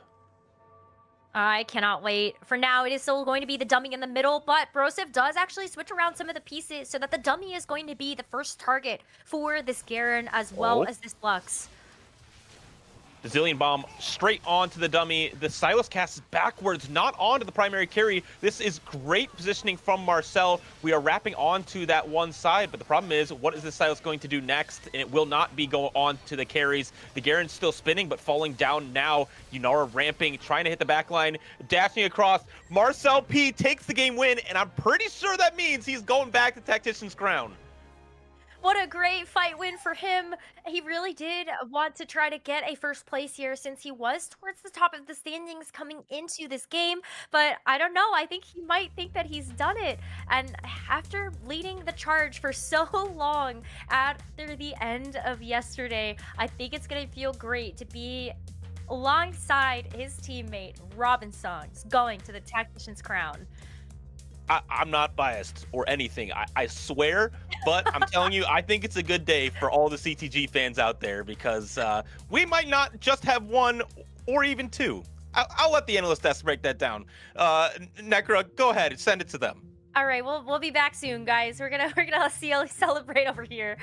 I cannot wait. For now, it is still going to be the dummy in the middle, but Brosif does actually switch around some of the pieces so that the dummy is going to be the first target for this Garen as well as this Lux.
The Zillion Bomb straight onto the dummy. The Silas casts backwards, not onto the primary carry. This is great positioning from Marcel. We are wrapping onto that one side, but the problem is, what is the Silas going to do next? And it will not be going on to the carries. The Garen's still spinning, but falling down now. Yunara ramping, trying to hit the back line, dashing across. Marcel P takes the game win, and I'm pretty sure that means he's going back to Tactician's crown.
What a great fight win for him. He really did want to try to get a first place here since he was towards the top of the standings coming into this game. But I don't know. I think he might think that he's done it. And after leading the charge for so long after the end of yesterday, I think it's going to feel great to be alongside his teammate, Robin Songs, going to the Tactician's crown.
I'm not biased or anything, I swear, but I'm telling you, I think it's a good day for all the CTG fans out there because we might not just have 1 or even 2. I'll let the analyst desk break that down. Necra, go ahead and send it to them.
All right, we'll be back soon, guys. We're gonna celebrate over here.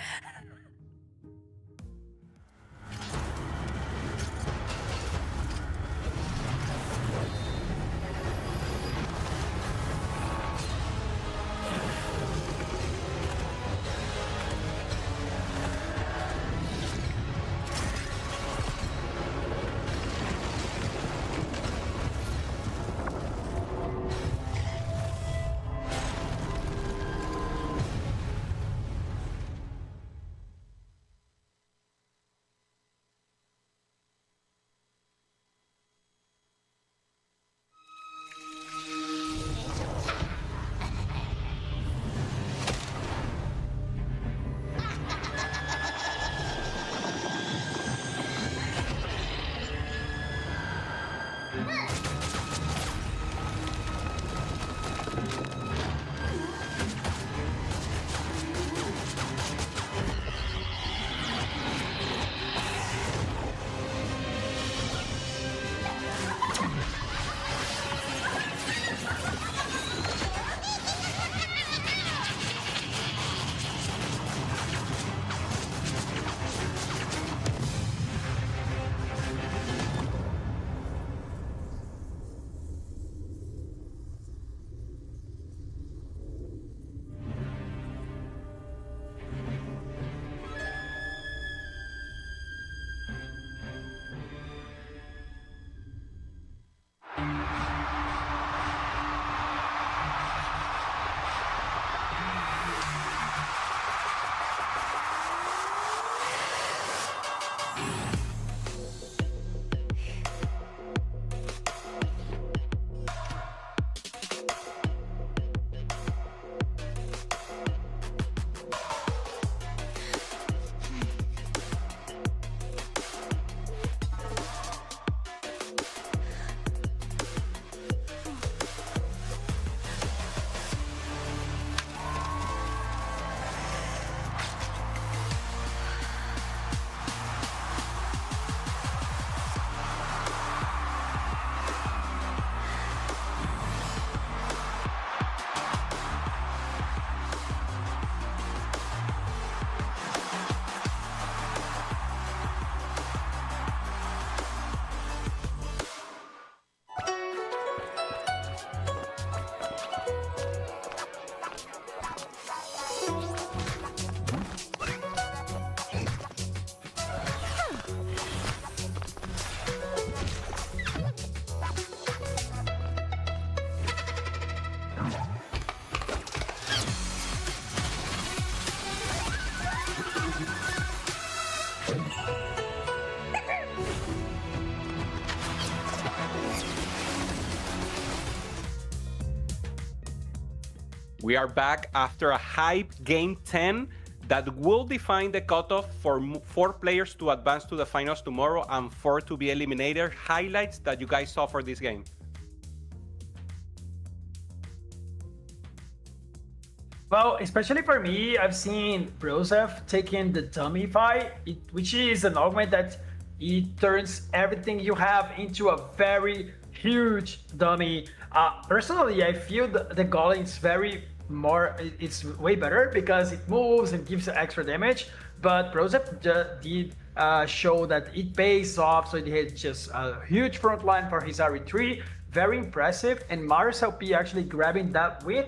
We are back after a hype Game 10 that will define the cutoff for 4 players to advance to the finals tomorrow and 4 to be eliminated. Highlights that you guys saw for this game.
Well, especially for me, I've seen Brosev taking the dummy fight, which is an augment that it turns everything you have into a very huge dummy. Personally, I feel the Golem is it's way better because it moves and gives extra damage. But Brosev did show that it pays off, so it had just a huge front line for his RE3. Very impressive, and Marcel P actually grabbing that win.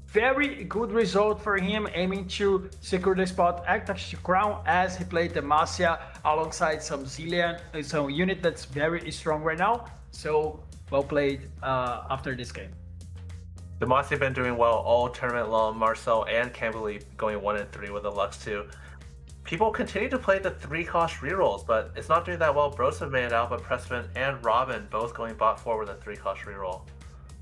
Very good result for him, aiming to secure the spot at Tactician Crown as he played Demacia alongside some Zillion, some unit that's very strong right now. So well played after this game.
Demacia been doing well all tournament long. Marcel and Camberley going 1-3 with the Lux 2. People continue to play the 3-cost rerolls, but it's not doing that well. Brosev made it out, but Pressman and Robin both going bot 4 with a 3-cost reroll.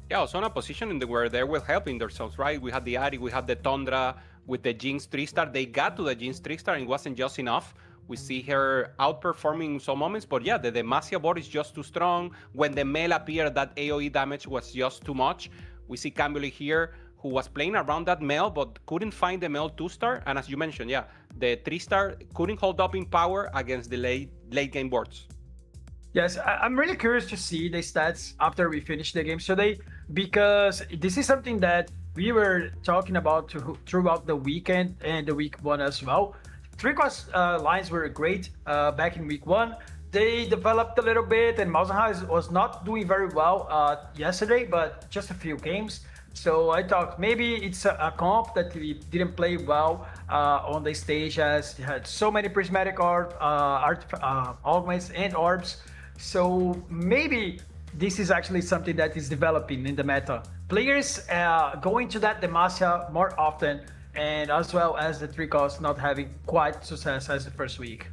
Yeah, also in a position where they were helping themselves, right? We had the Ari, we had the Tundra with the Jinx 3-star. They got to the Jinx 3-star and it wasn't just enough. We see her outperforming in some moments, but yeah, the Demacia board is just too strong. When the Mel appeared, that AoE damage was just too much. We see Camberley here, who was playing around that Mel, but couldn't find the Mel 2-star. And as you mentioned, yeah, the 3-star couldn't hold up in power against the late game boards.
Yes, I'm really curious to see the stats after we finish the games today, because this is something that we were talking about throughout the weekend and the week 1 as well. 3-cost lines were great back in week 1. They developed a little bit, and Mausenhaus was not doing very well yesterday, but just a few games. So I thought maybe it's a comp that we didn't play well on the stage, as it had so many prismatic augments and orbs. So maybe this is actually something that is developing in the meta. Players going to that Demacia more often, and as well as the 3-cost not having quite success as the first week.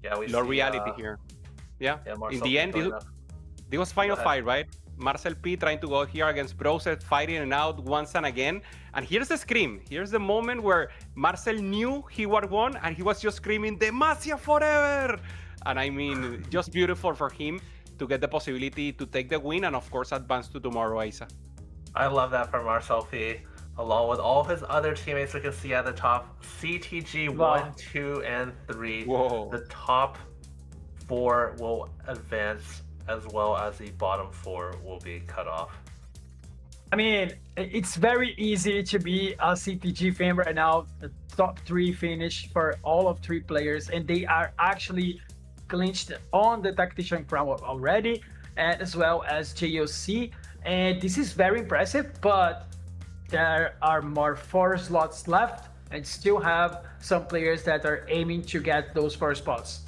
Yeah, we
No
see,
reality here. Yeah, in the end, this was final fight, right? Marcel P trying to go here against Brosev, fighting it out once and again. And here's the scream. Here's the moment where Marcel knew he would won, and he was just screaming, Demacia forever! And I mean, just beautiful for him to get the possibility to take the win and, of course, advance to tomorrow, Isa.
I love that from Marcel P. Along with all his other teammates, we can see at the top, CTG 1, 2, and 3.
Whoa.
The top 4 will advance, as well as the bottom 4 will be cut off.
I mean, it's very easy to be a CTG fan right now. The top 3 finish for all of 3 players, and they are actually clinched on the Tactician crown already, and as well as JOC. And this is very impressive, but there are more 4 slots left, and still have some players that are aiming to get those 4 spots.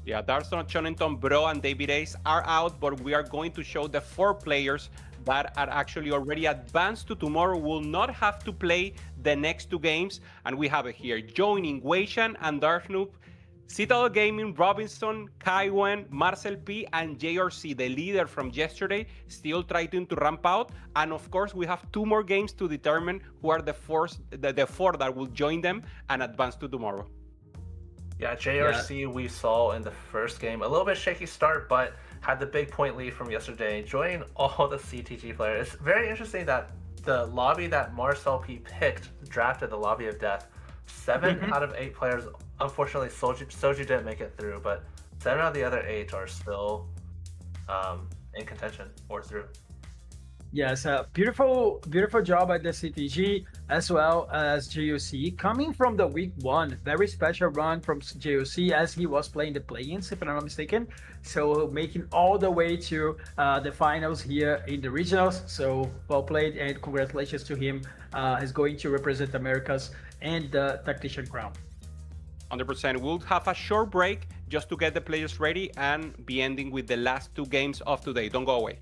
Yeah, Darson, Chonington, Bro, and David Ace are out, but we are going to show the 4 players that are actually already advanced to tomorrow, will not have to play the next 2 games. And we have it here, joining Weishan and Darknoop, Citadel Gaming, Robinson, Kaiwen, Marcel P, and JRC, the leader from yesterday, still trying to ramp out. And of course, we have 2 more games to determine who are the 4 that will join them and advance to tomorrow.
Yeah, JRC we saw in the first game, a little bit shaky start, but had the big point lead from yesterday, joining all the CTG players. It's very interesting that the lobby that Marcel P picked, drafted the lobby of death, 7 out of 8 players, unfortunately Soju didn't make it through, but 7 out of the other 8 are still in contention or through.
Yes, beautiful job at the CTG, as well as JOC. Coming from the week 1, very special run from JOC, as he was playing the play-ins, if I'm not mistaken. So making all the way to the finals here in the regionals. So well played, and congratulations to him. He's going to represent Americas and the Tactician crown.
100%. We'll have a short break just to get the players ready and be ending with the last 2 games of today. Don't go away.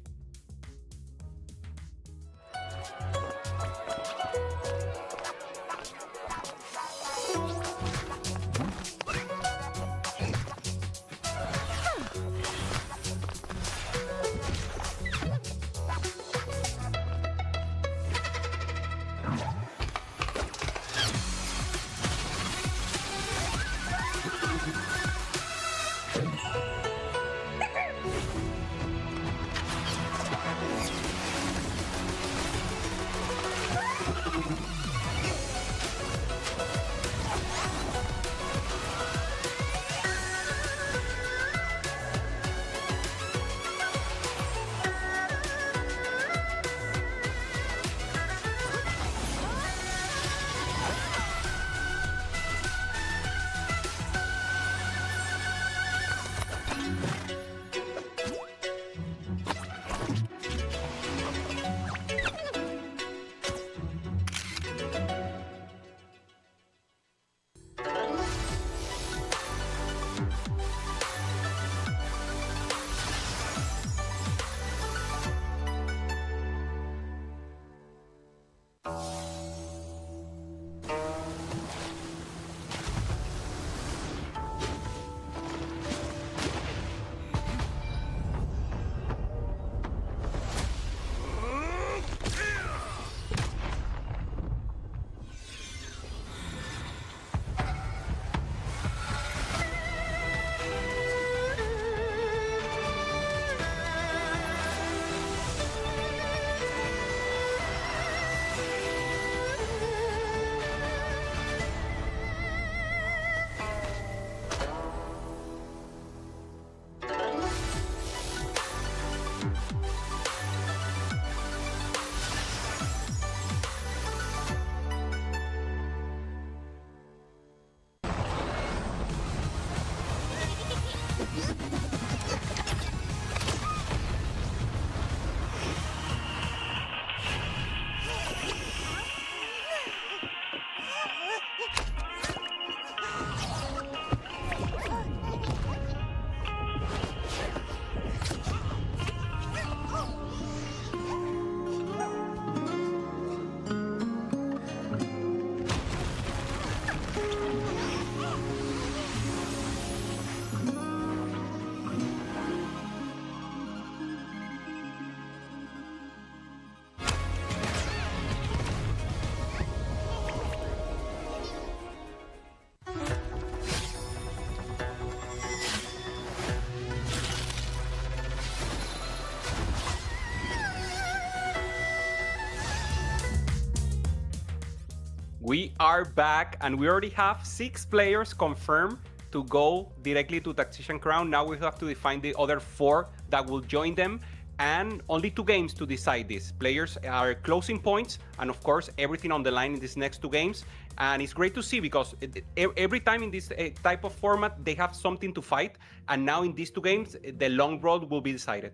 We are back, and we already have 6 players confirmed to go directly to Tactician Crown. Now we have to define the other 4 that will join them, and only 2 games to decide this. Players are closing points, and of course, everything on the line in these next 2 games. And it's great to see because every time in this type of format, they have something to fight. And now in these 2 games, the long road will be decided.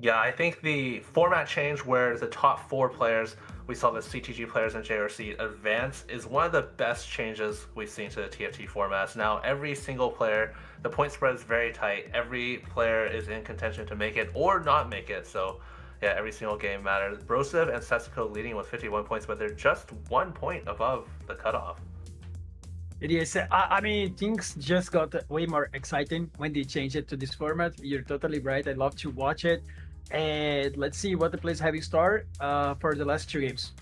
Yeah, I think the format change where the top 4 players, we saw the CTG players and JRC advance, is one of the best changes we've seen to the TFT formats. Now, every single player, the point spread is very tight. Every player is in contention to make it or not make it. So, yeah, every single game matters. Brosev and Setsuko leading with 51 points, but they're just 1 point above the cutoff.
It is. I mean, things just got way more exciting when they changed it to this format. You're totally right. I love to watch it. And let's see what the players have in store for the last 2 games.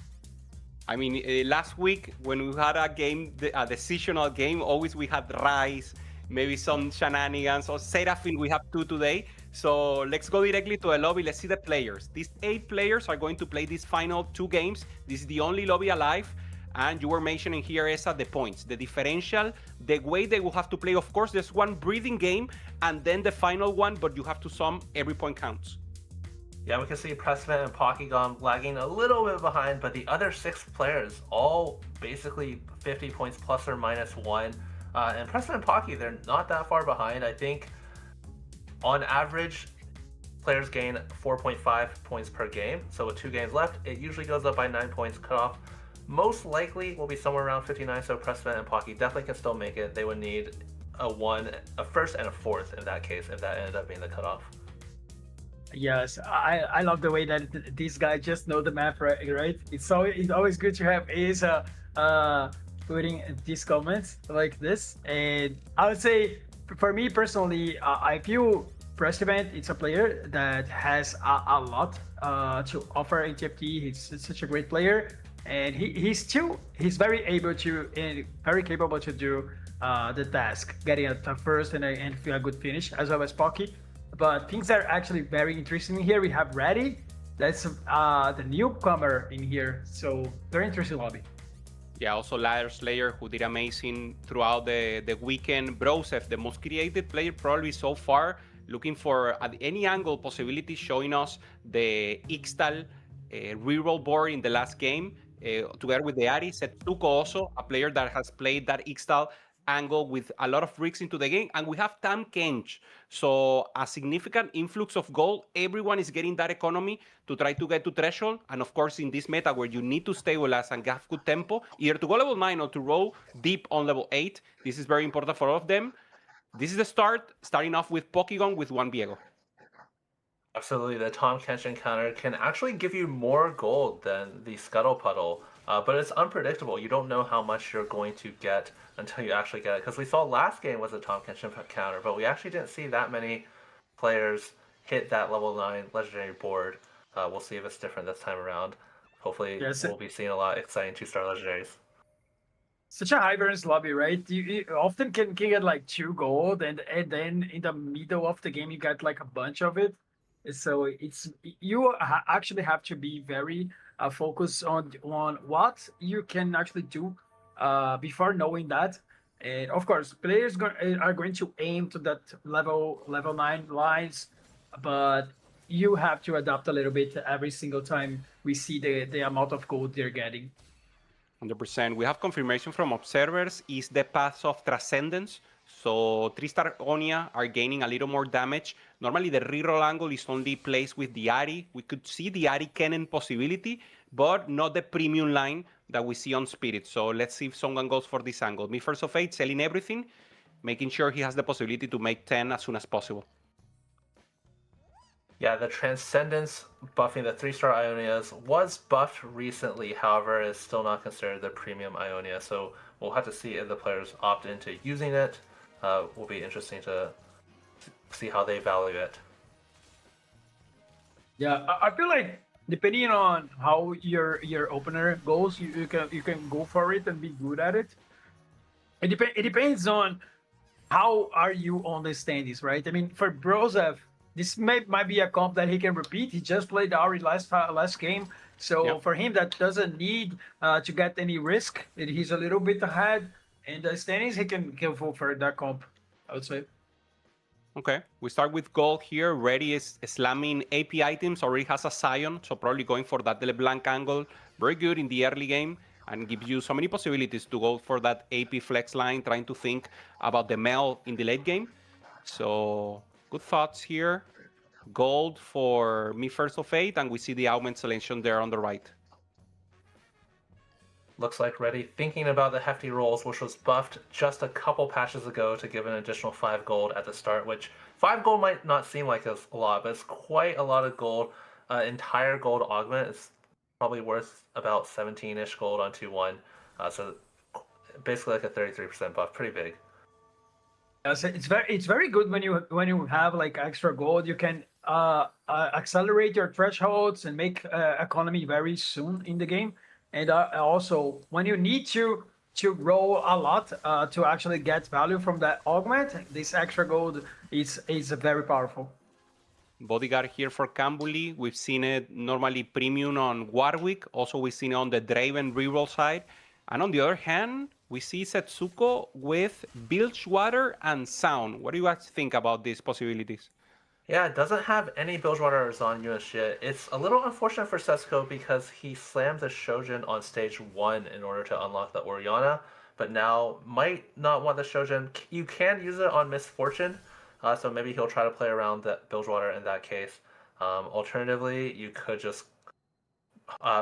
I mean, last week when we had a game, a decisional game, always we had Rice, maybe some shenanigans, or Seraphine, we have 2 today. So let's go directly to the lobby. Let's see the players. These 8 players are going to play these final 2 games. This is the only lobby alive. And you were mentioning here, Esa, the points, the differential, the way they will have to play. Of course, there's one breathing game and then the final one, but you have to sum every point counts.
Yeah, we can see Pressman and Polygon lagging a little bit behind, but the other 6 players all basically 50 points plus or minus 1. And Pressman and Pocky, they're not that far behind. I think on average, players gain 4.5 points per game. So with 2 games left, it usually goes up by 9 points cutoff. Most likely will be somewhere around 59, so Pressman and Pocky definitely can still make it. They would need a first and a fourth in that case, if that ended up being the cutoff.
Yes, I love the way that these guys just know the map, right? It's always good to have Asa putting these comments like this. And I would say, for me personally, I feel Pressman, it's a player that has a lot to offer in TFT. He's such a great player, and he's very able to and very capable to do the task, getting a first and a good finish, as well as Pocky. But things are actually very interesting here. We have Reddy, that's the newcomer in here, so very interesting lobby.
Yeah, also Ladder Slayer, who did amazing throughout the weekend. Brosev, the most creative player probably so far, looking for at any angle possibilities, showing us the Ixtal reroll board in the last game, together with the Ari. Setsuko also, a player that has played that Ixtal angle with a lot of bricks into the game. And we have Tam Kench. So a significant influx of gold. Everyone is getting that economy to try to get to threshold. And of course, in this meta where you need to stabilize and have good tempo, either to go level 9 or to roll deep on level 8, this is very important for all of them. This is the starting off with Polygon with 1 Viego.
Absolutely, the Tom Kench encounter can actually give you more gold than the Scuttle Puddle, but it's unpredictable. You don't know how much you're going to get until you actually get it. Because we saw last game was a Tom Kench encounter, but we actually didn't see that many players hit that level 9 legendary board. We'll see if it's different this time around. Hopefully, we'll be seeing a lot of exciting 2-star legendaries.
Such a high balance lobby, right? You often can get like 2 gold, and then in the middle of the game you get like a bunch of it. So you actually have to be very focused on what you can actually do before knowing that. And of course, players are going to aim to that level 9 lines, but you have to adapt a little bit every single time we see the amount of gold they're getting.
100%. We have confirmation from observers is the path of Transcendence. So 3-star Onia are gaining a little more damage. Normally the reroll angle is only placed with the Ari. We could see the Ari Kennen possibility, but not the premium line that we see on Spirit. So let's see if someone goes for this angle. Me First of 8 selling everything, making sure he has the possibility to make 10 as soon as possible.
Yeah, the Transcendence buffing the 3-star Ionias was buffed recently, however, is still not considered the premium Ionia. So we'll have to see if the players opt into using it. Will be interesting to see how they value it.
Yeah, I feel like depending on how your opener goes, you can go for it and be good at it. It depends on how are you on the standings, right? I mean, for Brosev, this might be a comp that he can repeat. He just played Ari last game, so
Yep.
for him that doesn't need to get any risk. He's a little bit ahead, and the standings he can go for that comp, I would say.
Okay, we start with gold here. Ready is slamming AP items, already has a Scion, so probably going for that LeBlanc angle. Very good in the early game and gives you so many possibilities to go for that AP flex line, trying to think about the Mel in the late game. So good thoughts here. Gold for Me First of Fate, and we see the augment selection there on the right.
Looks like Ready thinking about the hefty rolls, which was buffed just a couple patches ago to give an additional 5 gold at the start, which 5 gold might not seem like a lot, but it's quite a lot of gold. Entire gold augment is probably worth about 17-ish gold on 2-1. So basically like a 33% buff, pretty big.
Yes, it's very good when you have like extra gold. You can accelerate your thresholds and make economy very soon in the game. And also, when you need to roll a lot to actually get value from that augment, this extra gold is very powerful.
Bodyguard here for Kambuli. We've seen it normally premium on Warwick. Also, we've seen it on the Draven reroll side. And on the other hand, we see Setsuko with Bilgewater and Sound. What do you guys think about these possibilities?
Yeah, it doesn't have any Bilgewater or Zon units yet. It's a little unfortunate for Setsuko because he slammed the Shojin on stage 1 in order to unlock the Oriana, but now might not want the Shojin. You can use it on Misfortune, so maybe he'll try to play around that Bilgewater in that case. Alternatively, you could just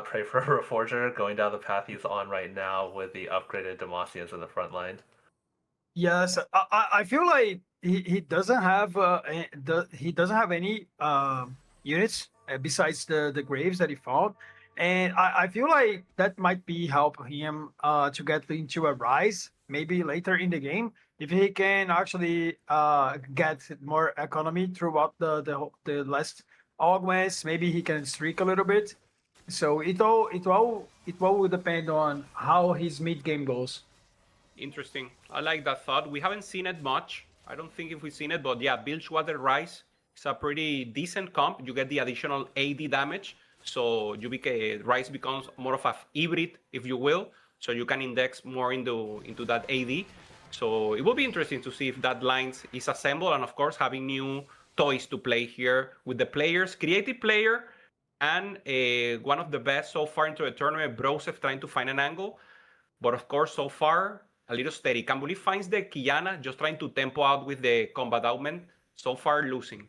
pray for a Reforger going down the path he's on right now with the upgraded Demacians in the front line.
Yes, I feel like he doesn't have any units besides the graves that he fought, and I feel like that might be help him to get into a rise maybe later in the game if he can actually get more economy throughout the last augments. Maybe he can streak a little bit. So it all will depend on how his mid game goes.
Interesting. I like that thought. We haven't seen it much. I don't think if we've seen it, but yeah, Bilgewater Rise is a pretty decent comp. You get the additional AD damage, so Rise becomes more of a hybrid, if you will. So you can index more into that AD. So it will be interesting to see if that line is assembled, and of course having new toys to play here with the players, creative player, and one of the best so far into the tournament, Broseph, trying to find an angle. But of course, so far, a little steady. Kambuli finds the Kiana, just trying to tempo out with the combat augment. So far, losing.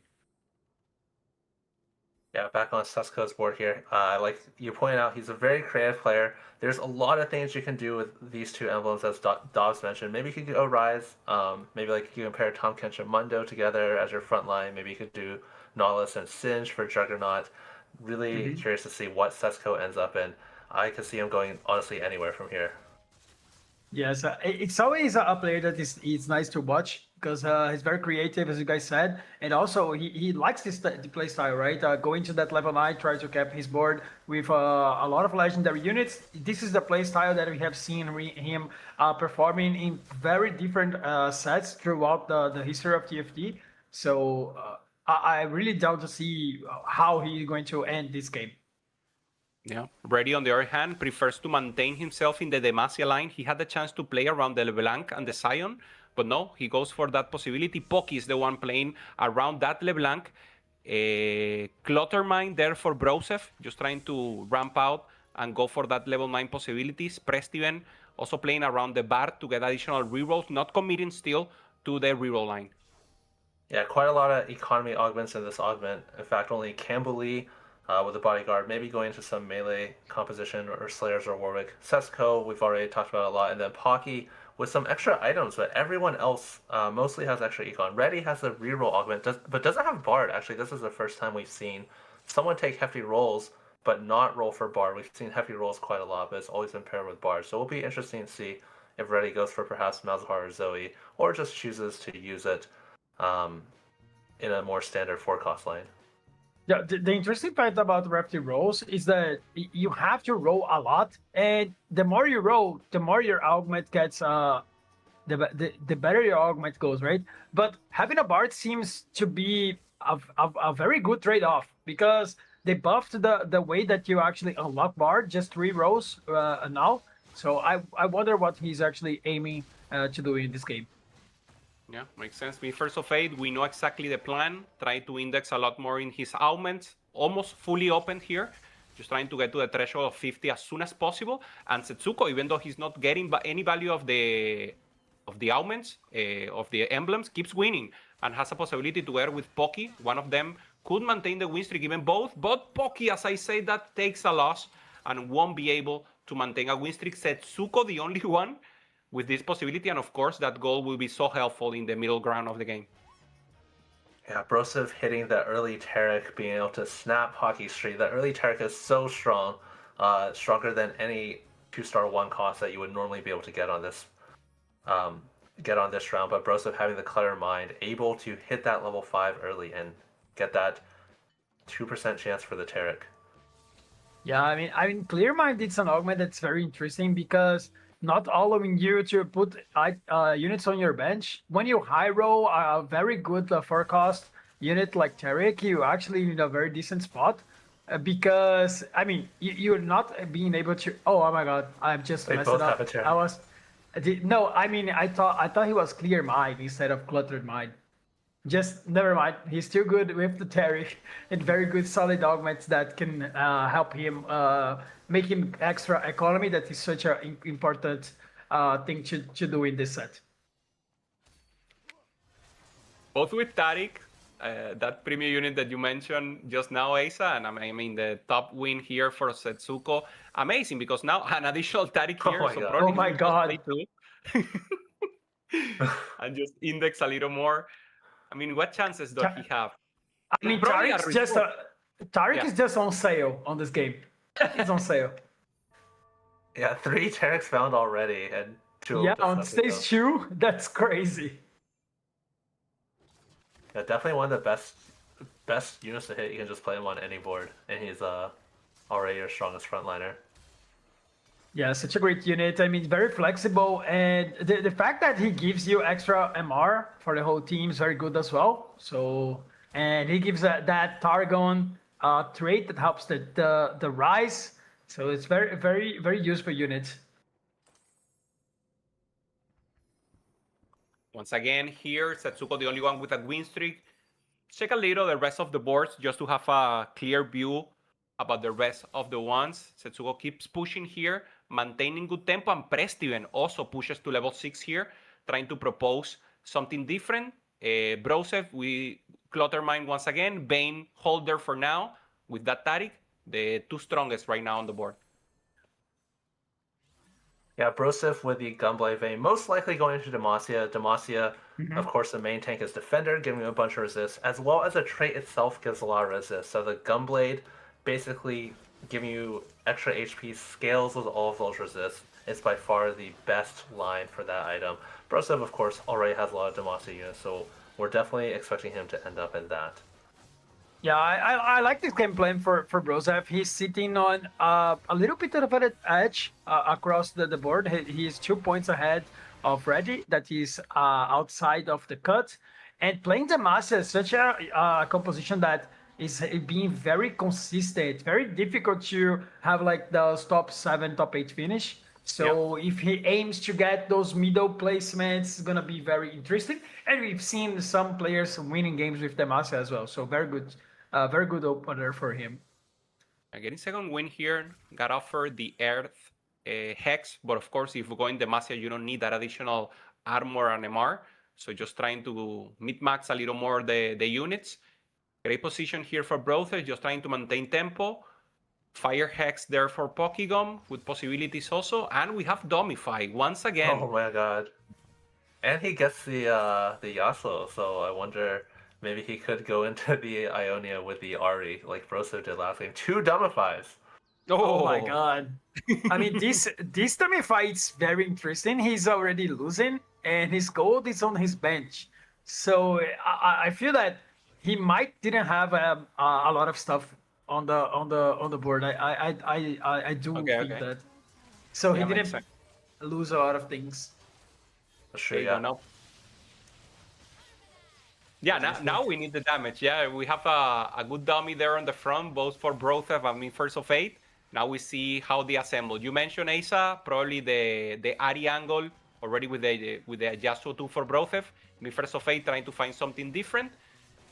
Yeah, back on Setsuko's board here. Like you pointed out, he's a very creative player. There's a lot of things you can do with these two emblems, as Dobbs mentioned. Maybe you could go Rise. Maybe like you compare Tom Kench and Mundo together as your front line. Maybe you could do Nautilus and Singe for Juggernaut. Really curious to see what Setsuko ends up in. I could see him going, honestly, anywhere from here.
Yes, it's always a player that is nice to watch because he's very creative, as you guys said, and also he likes the play style, right? Going to that level 9, try to cap his board with a lot of legendary units. This is the play style that we have seen him performing in very different sets throughout the history of TFT. So I really doubt to see how he's going to end this game.
Yeah, Ready on the other hand prefers to maintain himself in the Demacia line. He had the chance to play around the LeBlanc and the Scion, but no, he goes for that possibility. Poki is the one playing around that LeBlanc. Cluttermine there for Broseph, just trying to ramp out and go for that level 9 possibilities. Prestiven also playing around the Bard to get additional rerolls, not committing still to the reroll line.
Yeah, quite a lot of economy augments in this augment. In fact, only Kambuli with the bodyguard, maybe going into some melee composition or Slayers or Warwick. Setsuko, we've already talked about a lot, and then Pocky with some extra items, but everyone else mostly has extra econ. Ready has a reroll augment, but doesn't have Bard. Actually, this is the first time we've seen someone take hefty rolls, but not roll for Bard. We've seen hefty rolls quite a lot, but it's always been paired with Bard. So it'll be interesting to see if Ready goes for perhaps Malzahar or Zoe, or just chooses to use it in a more standard 4-cost line.
Yeah, the interesting part about hefty rolls is that you have to roll a lot, and the more you roll, the more your augment gets, the better your augment goes, right? But having a Bard seems to be a very good trade-off because they buffed the way that you actually unlock Bard, just 3 rows now. So I wonder what he's actually aiming to do in this game.
Yeah, makes sense. Me, First of Aid, we know exactly the plan. Try to index a lot more in his augments. Almost fully opened here. Just trying to get to the threshold of 50 as soon as possible. And Setsuko, even though he's not getting any value of the augments, of the emblems, keeps winning and has a possibility to air with Poki. One of them could maintain the win streak, even both. But Poki, as I say, that takes a loss and won't be able to maintain a win streak. Setsuko, the only one with this possibility. And of course, that goal will be so helpful in the middle ground of the game.
Yeah, Broseph hitting the early Taric, being able to snap Hockey Street. The early Taric is so strong, stronger than any 2-star 1 cost that you would normally be able to get on this round. But Broseph having the clear mind, able to hit that level 5 early and get that 2% chance for the Taric.
Yeah, I mean, Clear Mind did an augment that's very interesting because not allowing you to put units on your bench. When you high roll a very good forecast unit like Taric, you actually in a very decent spot because I mean you're not being able to. Oh my God, I'm just
They
messed
both
up.
have a Taric.
No, I mean I thought he was Clear Mind instead of Cluttered Mind. Just never mind. He's still good with the Taric and very good solid augments that can help him make him extra economy. That is such an important thing to do in this set.
Both with Taric, that premium unit that you mentioned just now, Asa, and I mean the top win here for Setsuko. Amazing, because now an additional Taric here.
my
so
God.
probably
Oh my
he will
God.
play too. And just index a little more. I mean, what chances does he have?
I mean,
Probably a
Taric's just
result.
Taric
Yeah.
is just on sale on this game. It's on sale.
Yeah, 3 Tarics found already, and 2
Yeah,
just
on
left to go.
stage 2, that's crazy.
Yeah, definitely one of the best units to hit. You can just play him on any board, and he's already your strongest frontliner.
Yeah, such a great unit. I mean, very flexible, and the fact that he gives you extra MR for the whole team is very good as well. So, and he gives that Targon trait that helps the rise. So it's very useful unit.
Once again, here, Setsuko, the only one with a win streak. Check a little the rest of the boards just to have a clear view about the rest of the ones. Setsuko keeps pushing here, maintaining good tempo, and Prestiven also pushes to level 6 here, trying to propose something different. Broseph, we Cluttermine once again, Bane holder for now, with that Taric, the 2 strongest right now on the board.
Yeah, Broseph with the Gunblade Vein, most likely going into Demacia. Demacia, of course, the main tank is Defender, giving you a bunch of resist, as well as the trait itself gives a lot of resist. So the Gunblade basically giving you extra HP, scales with all of those resists. It's by far the best line for that item. Broseph, of course, already has a lot of Demacia units, so we're definitely expecting him to end up in that.
Yeah, I like this game plan for Broseph. He's sitting on a little bit of an edge across the board. He's 2 points ahead of Reggie, that is outside of the cut. And playing Demacia is such a composition that is being very consistent. Very difficult to have like the top 7, top 8 finish. So if he aims to get those middle placements, it's gonna be very interesting. And we've seen some players winning games with Demacia as well. So very good opener for him.
Getting second win here, got offered the Earth Hex, but of course, if you go in Demacia, you don't need that additional armor and MR. So just trying to mid-max a little more the units. Great position here for Brother, just trying to maintain tempo. Fire Hex there for Pokegum, with possibilities also. And we have Domify once again.
Oh my God. And he gets the Yasuo, so I wonder maybe he could go into the Ionia with the Ari, like Broseph did last game. 2 Dumifies.
Oh my God. I mean, this Domify is very interesting. He's already losing, and his gold is on his bench. So I feel that he didn't have a lot of stuff on the board. I do think that. So he didn't lose a lot of things.
Sure,
There you
yeah.
go, no. Yeah, now we need the damage. Yeah, we have a good dummy there on the front, both for Brothev and Me First of Eight. Now we see how they assemble. You mentioned Asa, probably the Ari angle already with the Yasuo 2 for Brothev. Me First of Eight trying to find something different.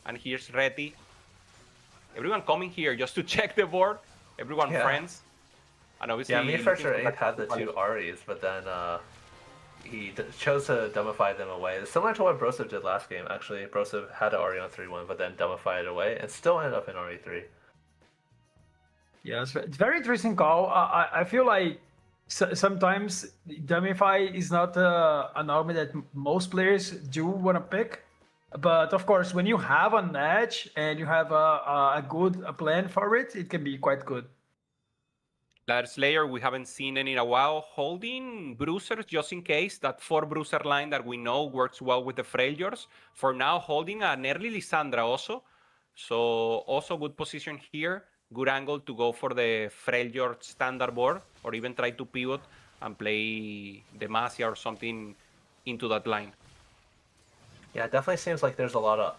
And here's Reti. Everyone coming here just to check the board. Everyone friends. And obviously,
Yeah, Me First of Eight had the two Aries, but then he chose to dumbify them away. It's similar to what Brosev did last game, actually. Brosev had an Ari on 3-1, but then dummified it away, and still ended up in RE3.
Yeah, it's very interesting call. I feel like sometimes Dumbify is not an army that most players do want to pick. But of course, when you have an edge and you have a good plan for it, it can be quite good.
Ladder Slayer, we haven't seen any in a while. Holding Bruisers just in case. That 4 Bruiser line that we know works well with the Freljords. For now, holding an early Lissandra also. So also good position here. Good angle to go for the Freljord standard board. Or even try to pivot and play Demacia or something into that line.
Yeah, it definitely seems like there's a lot of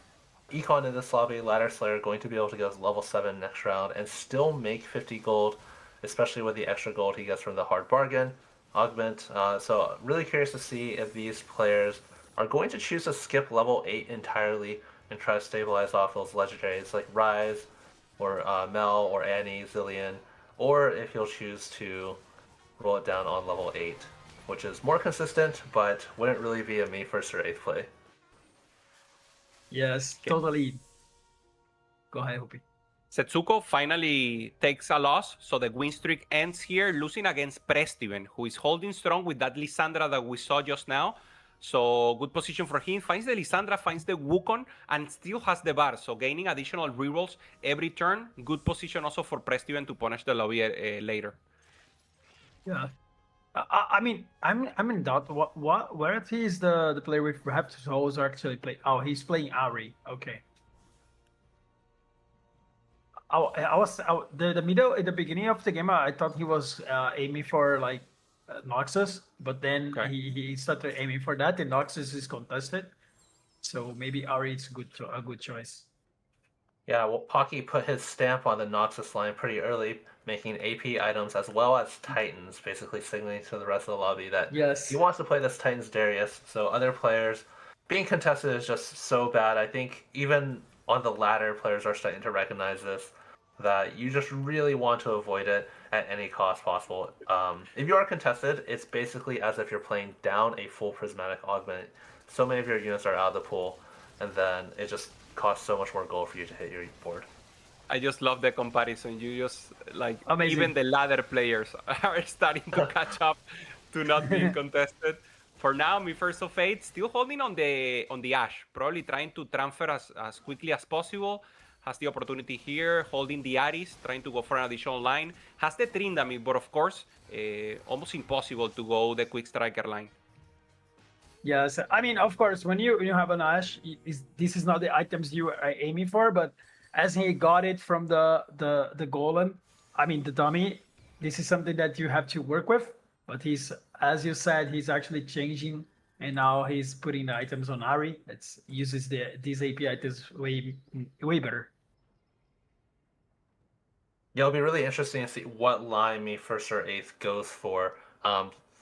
econ in this lobby. Ladder Slayer going to be able to go level 7 next round and still make 50 gold, especially with the extra gold he gets from the hard bargain augment. So really curious to see if these players are going to choose to skip level 8 entirely and try to stabilize off those legendaries like Rise or Mel or Annie, Zillion, or if he'll choose to roll it down on level 8, which is more consistent, but wouldn't really be a Me First or 8th play.
Yes, totally. Go ahead, Hopi.
Setsuko finally takes a loss, so the win streak ends here, losing against Prestiven, who is holding strong with that Lissandra that we saw just now. So good position for him. Finds the Lissandra, finds the Wukong, and still has the bar. So gaining additional rerolls every turn. Good position also for Prestiven to punish the lobby later.
Yeah. I mean, I'm in doubt. Where is the player with perhaps souls actually play? Oh, he's playing Ari. Okay. The middle at the beginning of the game. I thought he was aiming for like Noxus, but then he started aiming for that, and Noxus is contested. So maybe Ari is a good choice.
Yeah, well, Pocky put his stamp on the Noxus line pretty early, making AP items as well as Titans, basically signaling to the rest of the lobby that he wants to play this Titans Darius. So other players, being contested is just so bad. I think even on the ladder, players are starting to recognize this, that you just really want to avoid it at any cost possible. If you are contested, it's basically as if you're playing down a full Prismatic Augment. So many of your units are out of the pool, and then it just costs so much more gold for you to hit your board.
I just love the comparison. You just like
amazing.
Even the ladder players are starting to catch up to not being contested. For now, Me First of Eight still holding on the Ash, probably trying to transfer as quickly as possible. Has the opportunity here, holding the Aris, trying to go for an additional line. Has the Trindamir, but of course, almost impossible to go the Quick Striker line.
Yes, I mean, of course, when you have an Ash, this is not the items you are aiming for, but as he got it from the golem, I mean the dummy, this is something that you have to work with. But he's, as you said, he's actually changing, and now he's putting the items on Ari. It uses these AP items way better.
Yeah, it'll be really interesting to see what line Me First or 8th goes for.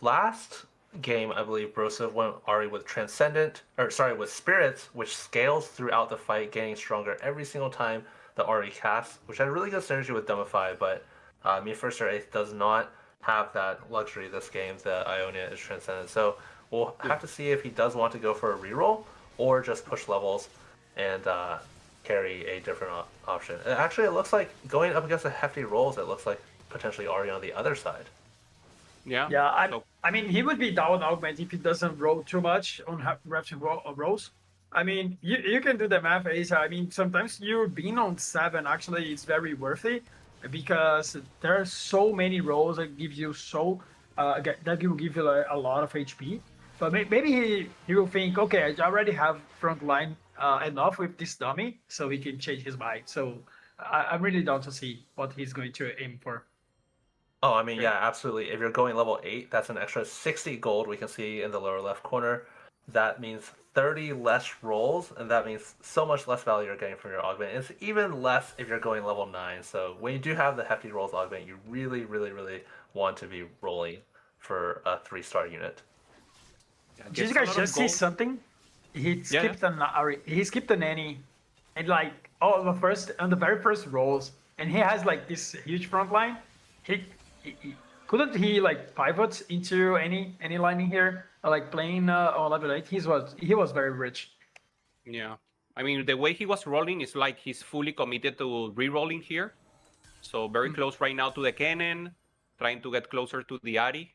Last game, I believe Brosev went Ari with with Spirits, which scales throughout the fight, getting stronger every single time the Ari casts, which had really good synergy with Dumbify, but Me First or 8th does not have that luxury this game. The Ionia is Transcendent. So we'll have to see if he does want to go for a reroll or just push levels and carry a different option. Actually, it looks like going up against the hefty rolls, it looks like potentially Ari on the other side.
Yeah. I mean, he would be down augment if he doesn't roll too much on reps and rolls. I mean, you can do the math, Asa. I mean, sometimes you being on 7 actually is very worthy because there are so many rolls that give you that will give you a lot of HP. But maybe he will think, okay, I already have front line enough with this dummy, so he can change his mind. So I'm really down to see what he's going to aim for.
Oh, I mean, yeah, absolutely. If you're going level 8, that's an extra 60 gold we can see in the lower left corner. that means 30 less rolls, and that means so much less value you're getting from your augment. It's even less if you're going level 9. So when you do have the hefty rolls augment, you really, really, really want to be rolling for a 3-star unit.
Did you guys just see something? He skipped he skipped an any, and like on the very first rolls, and he has like this huge front line. He couldn't he like pivot into any line in here, like playing on level 8. He was very rich.
Yeah, I mean the way he was rolling is like he's fully committed to re-rolling here. So very close right now to the cannon, trying to get closer to the Ari,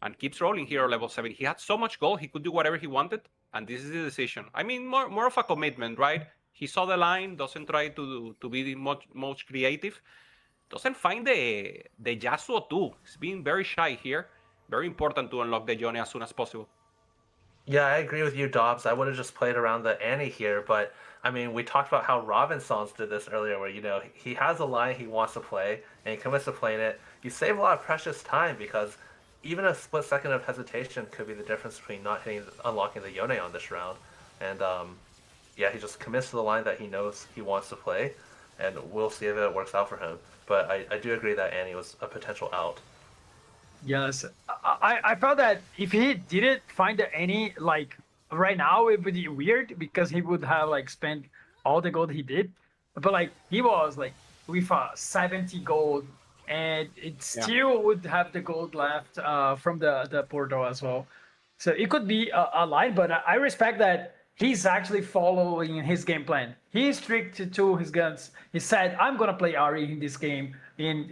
and keeps rolling here at level 7. He had so much gold, he could do whatever he wanted, and this is the decision. I mean, more of a commitment, right? He saw the line, doesn't try to be much creative, doesn't find the Yasuo too. He's being very shy here. Very important to unlock the Yone as soon as possible.
Yeah, I agree with you, Dobbs. I would have just played around the Annie here, but I mean, we talked about how Robinsons did this earlier, where, you know, he has a line he wants to play, and he commits to playing it. You save a lot of precious time, because even a split second of hesitation could be the difference between not unlocking the Yone on this round. And yeah, he just commits to the line that he knows he wants to play, and we'll see if it works out for him. But I do agree that Annie was a potential out.
Yes, I felt that if he didn't find any, like right now, it would be weird because he would have like spent all the gold he did. But like he was like with 70 gold, and it still would have the gold left from the portal as well. So it could be a line, but I respect that he's actually following his game plan. He's strict to his guns. He said, "I'm gonna play Ari in this game,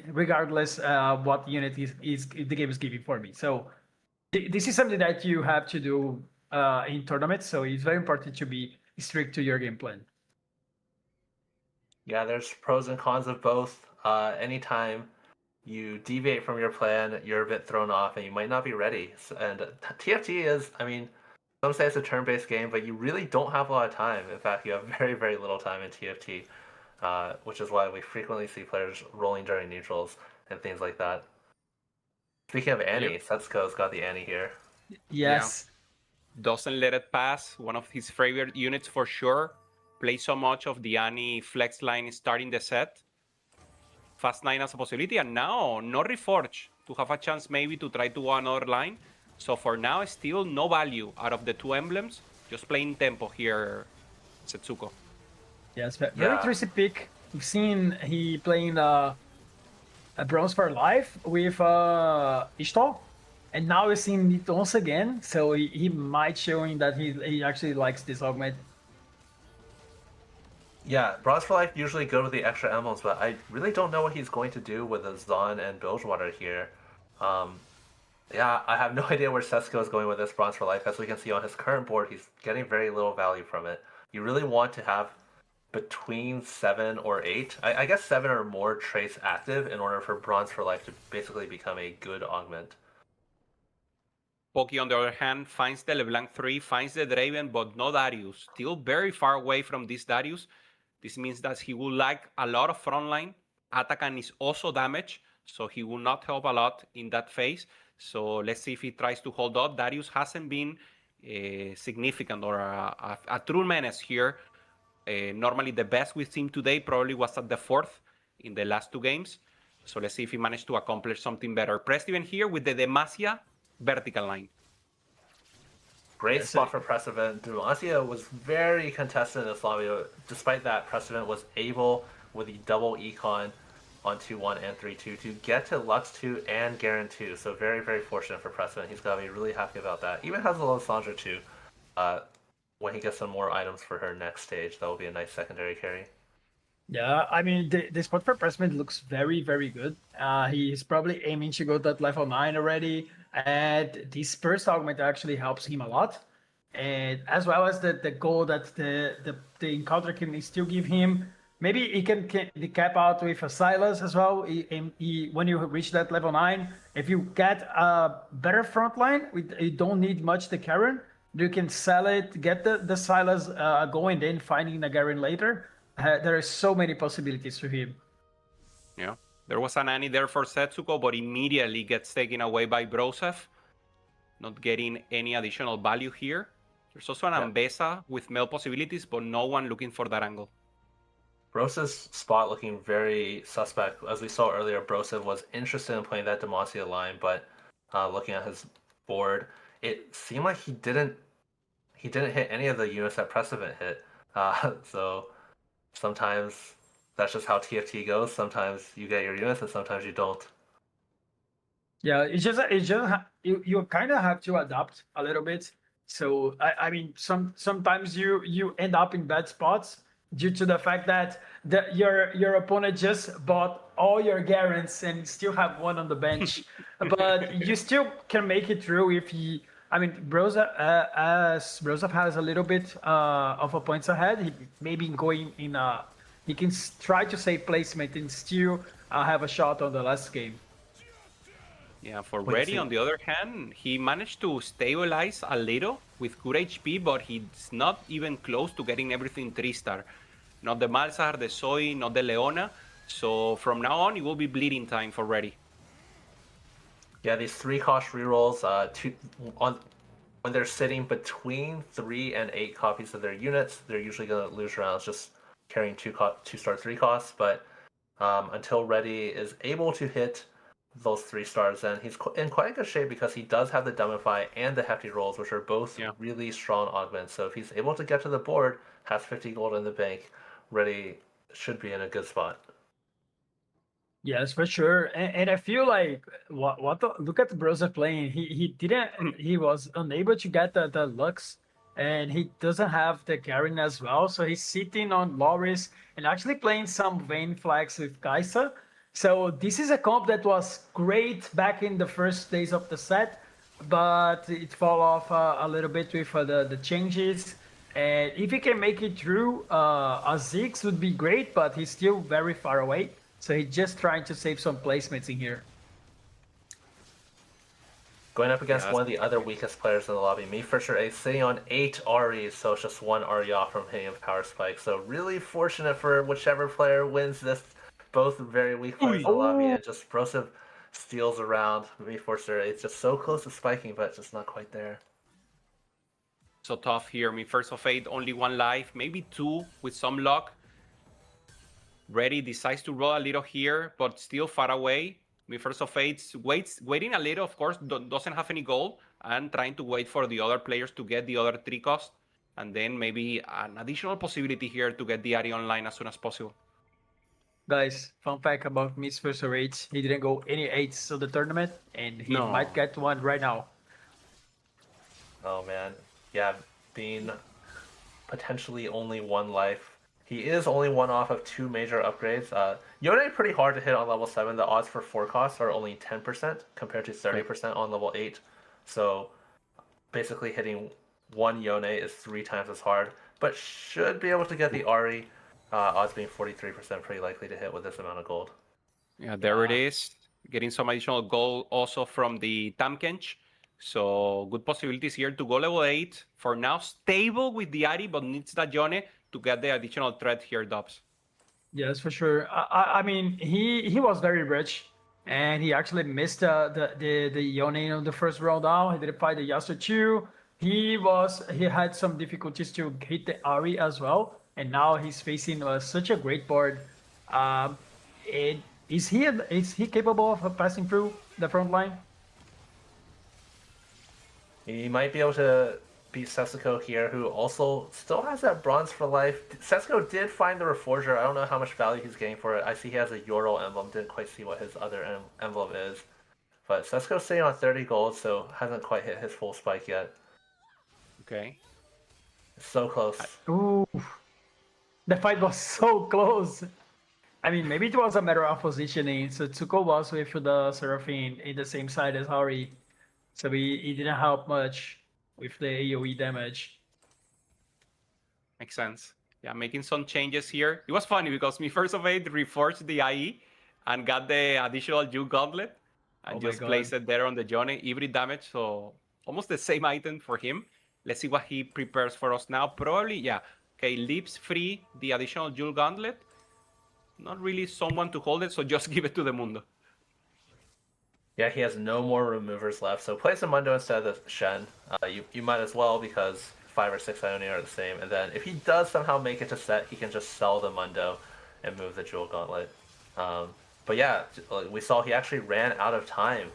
regardless what unit the game is giving for me." So this is something that you have to do in tournaments. So it's very important to be strict to your game plan.
Yeah, there's pros and cons of both. Anytime you deviate from your plan, you're a bit thrown off, and you might not be ready. And TFT is, I mean, some say it's a turn-based game, but you really don't have a lot of time. In fact, you have very, very little time in TFT, which is why we frequently see players rolling during neutrals and things like that. Speaking of Annie, Setsuko's got the Annie here.
Yes.
Yeah. Doesn't let it pass. One of his favorite units for sure. Plays so much of the Annie flex line starting the set. Fast 9 as a possibility, and now no Reforge to have a chance maybe to try to go another line. So for now, still no value out of the two emblems. Just playing tempo here, Setsuko.
Yes, very interesting pick. We've seen he playing a Bronze for Life with Ishtal, and now we're seeing it once again. So he might showing that he actually likes this augment.
Yeah, Bronze for Life usually good with the extra emblems, but I really don't know what he's going to do with the Zon and Bilgewater here. Yeah, I have no idea where Setsuko is going with this Bronze for Life. As we can see on his current board, he's getting very little value from it. You really want to have between 7 or 8, I guess 7 or more traits active in order for Bronze for Life to basically become a good augment.
Poki, on the other hand, finds the LeBlanc 3, finds the Draven, but no Darius. Still very far away from this Darius. This means that he will lack a lot of frontline. Atakan is also damaged, so he will not help a lot in that phase. So let's see if he tries to hold up. Darius hasn't been significant or a true menace here. Normally the best we've seen today probably was at the 4th in the last 2 games. So let's see if he managed to accomplish something better. Prestiven here with the Demacia vertical line.
Great spot for Prestiven. Demacia was very contested in this lobby. Despite that, Prestiven was able, with the double econ on 2-1 and 3-2, to get to Lux 2 and Garen 2. So very, very fortunate for Prestiven. He's got to be really happy about that. Even has a little Sandra too. When he gets some more items for her next stage, that will be a nice secondary carry.
Yeah, I mean, the spot for Prestiven looks very, very good. He's probably aiming to go to that level 9 already. And this first augment actually helps him a lot. And as well as the goal that the encounter can still give him. Maybe he can cap out with a Silas as well. When you reach that level 9, if you get a better front line, you don't need much the Karen. You can sell it, get the Silas going, then finding the Garen later. There are so many possibilities for him.
Yeah, there was an Annie there for Setsuko, but immediately gets taken away by Brosev. Not getting any additional value here. There's also an Ambessa with Mel possibilities, but no one looking for that angle.
Brosev's spot looking very suspect. As we saw earlier, Brosev was interested in playing that Demacia line, but looking at his board, it seemed like he didn't hit any of the units that Precedent hit. So sometimes that's just how TFT goes. Sometimes you get your units, and sometimes you don't.
Yeah, you kind of have to adapt a little bit. So I mean, sometimes you end up in bad spots due to the fact that your opponent just bought all your Garants and still have one on the bench, but you still can make it through if he. I mean, as Broseph has a little bit of a points ahead, he maybe going in. He can try to save placement and still have a shot on the last game.
Yeah, for Reddy, on the other hand, he managed to stabilize a little with good HP, but he's not even close to getting everything 3-star. Not the Malzahar, the Zoe, not the Leona. So from now on, it will be bleeding time for Reddy.
Yeah, these 3-cost rerolls, when they're sitting between 3 and 8 copies of their units, they're usually going to lose rounds just carrying 2-star 3 costs. But until Reddy is able to hit those 3 stars, then he's in quite good shape because he does have the Dumbify and the Hefty rolls, which are both really strong augments. So if he's able to get to the board, has 50 gold in the bank, Reddy should be in a good spot.
Yes, for sure. And I feel like look at Broseph playing. He was unable to get the Lux, and he doesn't have the Garen as well. So he's sitting on Loris and actually playing some Vayne flags with Kaisa. So this is a comp that was great back in the first days of the set, but it fall off a little bit with the changes. And if he can make it through, a Ziggs would be great, but he's still very far away. So he's just trying to save some placements in here.
Going up against one of the other weakest players in the lobby, me for sure, Ace sitting on 8 Aries, so it's just 1 Ari off from hitting a power spike. So really fortunate for whichever player wins this. Both very weak players in the lobby, and just Broseph steals around. Me for sure, it's just so close to spiking, but just not quite there.
So tough here. Me first of 8, only 1 life, maybe 2 with some luck. Reddy decides to roll a little here, but still far away. Me first of 8 waiting a little, of course, doesn't have any gold, and trying to wait for the other players to get the other 3 cost, and then maybe an additional possibility here to get the Ari online as soon as possible.
Guys, fun fact about Miss First 8, he didn't go any 8s of the tournament, and he might get one right now.
Oh man, yeah, being potentially only 1 life. He is only 1 off of 2 major upgrades. Yone pretty hard to hit on level 7. The odds for 4 costs are only 10% compared to 30% on level 8. So basically hitting 1 Yone is 3 times as hard, but should be able to get the Ari. Odds being 43% pretty likely to hit with this amount of gold.
Yeah, there it is. Getting some additional gold also from the Tamkench. So good possibilities here to go level 8. For now, stable with the Ari, but needs that Yone to get the additional threat here, Dubs.
Yes, for sure. I mean, he was very rich, and he actually missed the Yone on the first roll down. He didn't fight the Yasuo 2. He had some difficulties to hit the Ari as well. And now he's facing such a great board. Is he capable of passing through the front line?
He might be able to beat Setsuko here, who also still has that bronze for life. Setsuko did find the Reforger. I don't know how much value he's getting for it. I see he has a Yordle emblem. Didn't quite see what his other emblem is. But Setsuko's sitting on 30 gold, so hasn't quite hit his full spike yet.
Okay.
So close.
Ooh. The fight was so close. I mean, maybe it was a matter of positioning. So Tsuko was with the Seraphine in the same side as Hari. So he didn't help much with the AoE damage.
Makes sense. Yeah, making some changes here. It was funny because me first of 8 reforged the IE and got the additional Dew Gauntlet and just placed it there on the Johnny. Hybrid damage, so almost the same item for him. Let's see what he prepares for us now. Probably, yeah. Okay, leaves free the additional Jewel Gauntlet. Not really someone to hold it, so just give it to the Mundo.
Yeah, he has no more removers left, so play some Mundo instead of Shen. You might as well, because 5 or 6 Ionia are the same. And then if he does somehow make it to set, he can just sell the Mundo and move the Jewel Gauntlet. But yeah, we saw he actually ran out of time.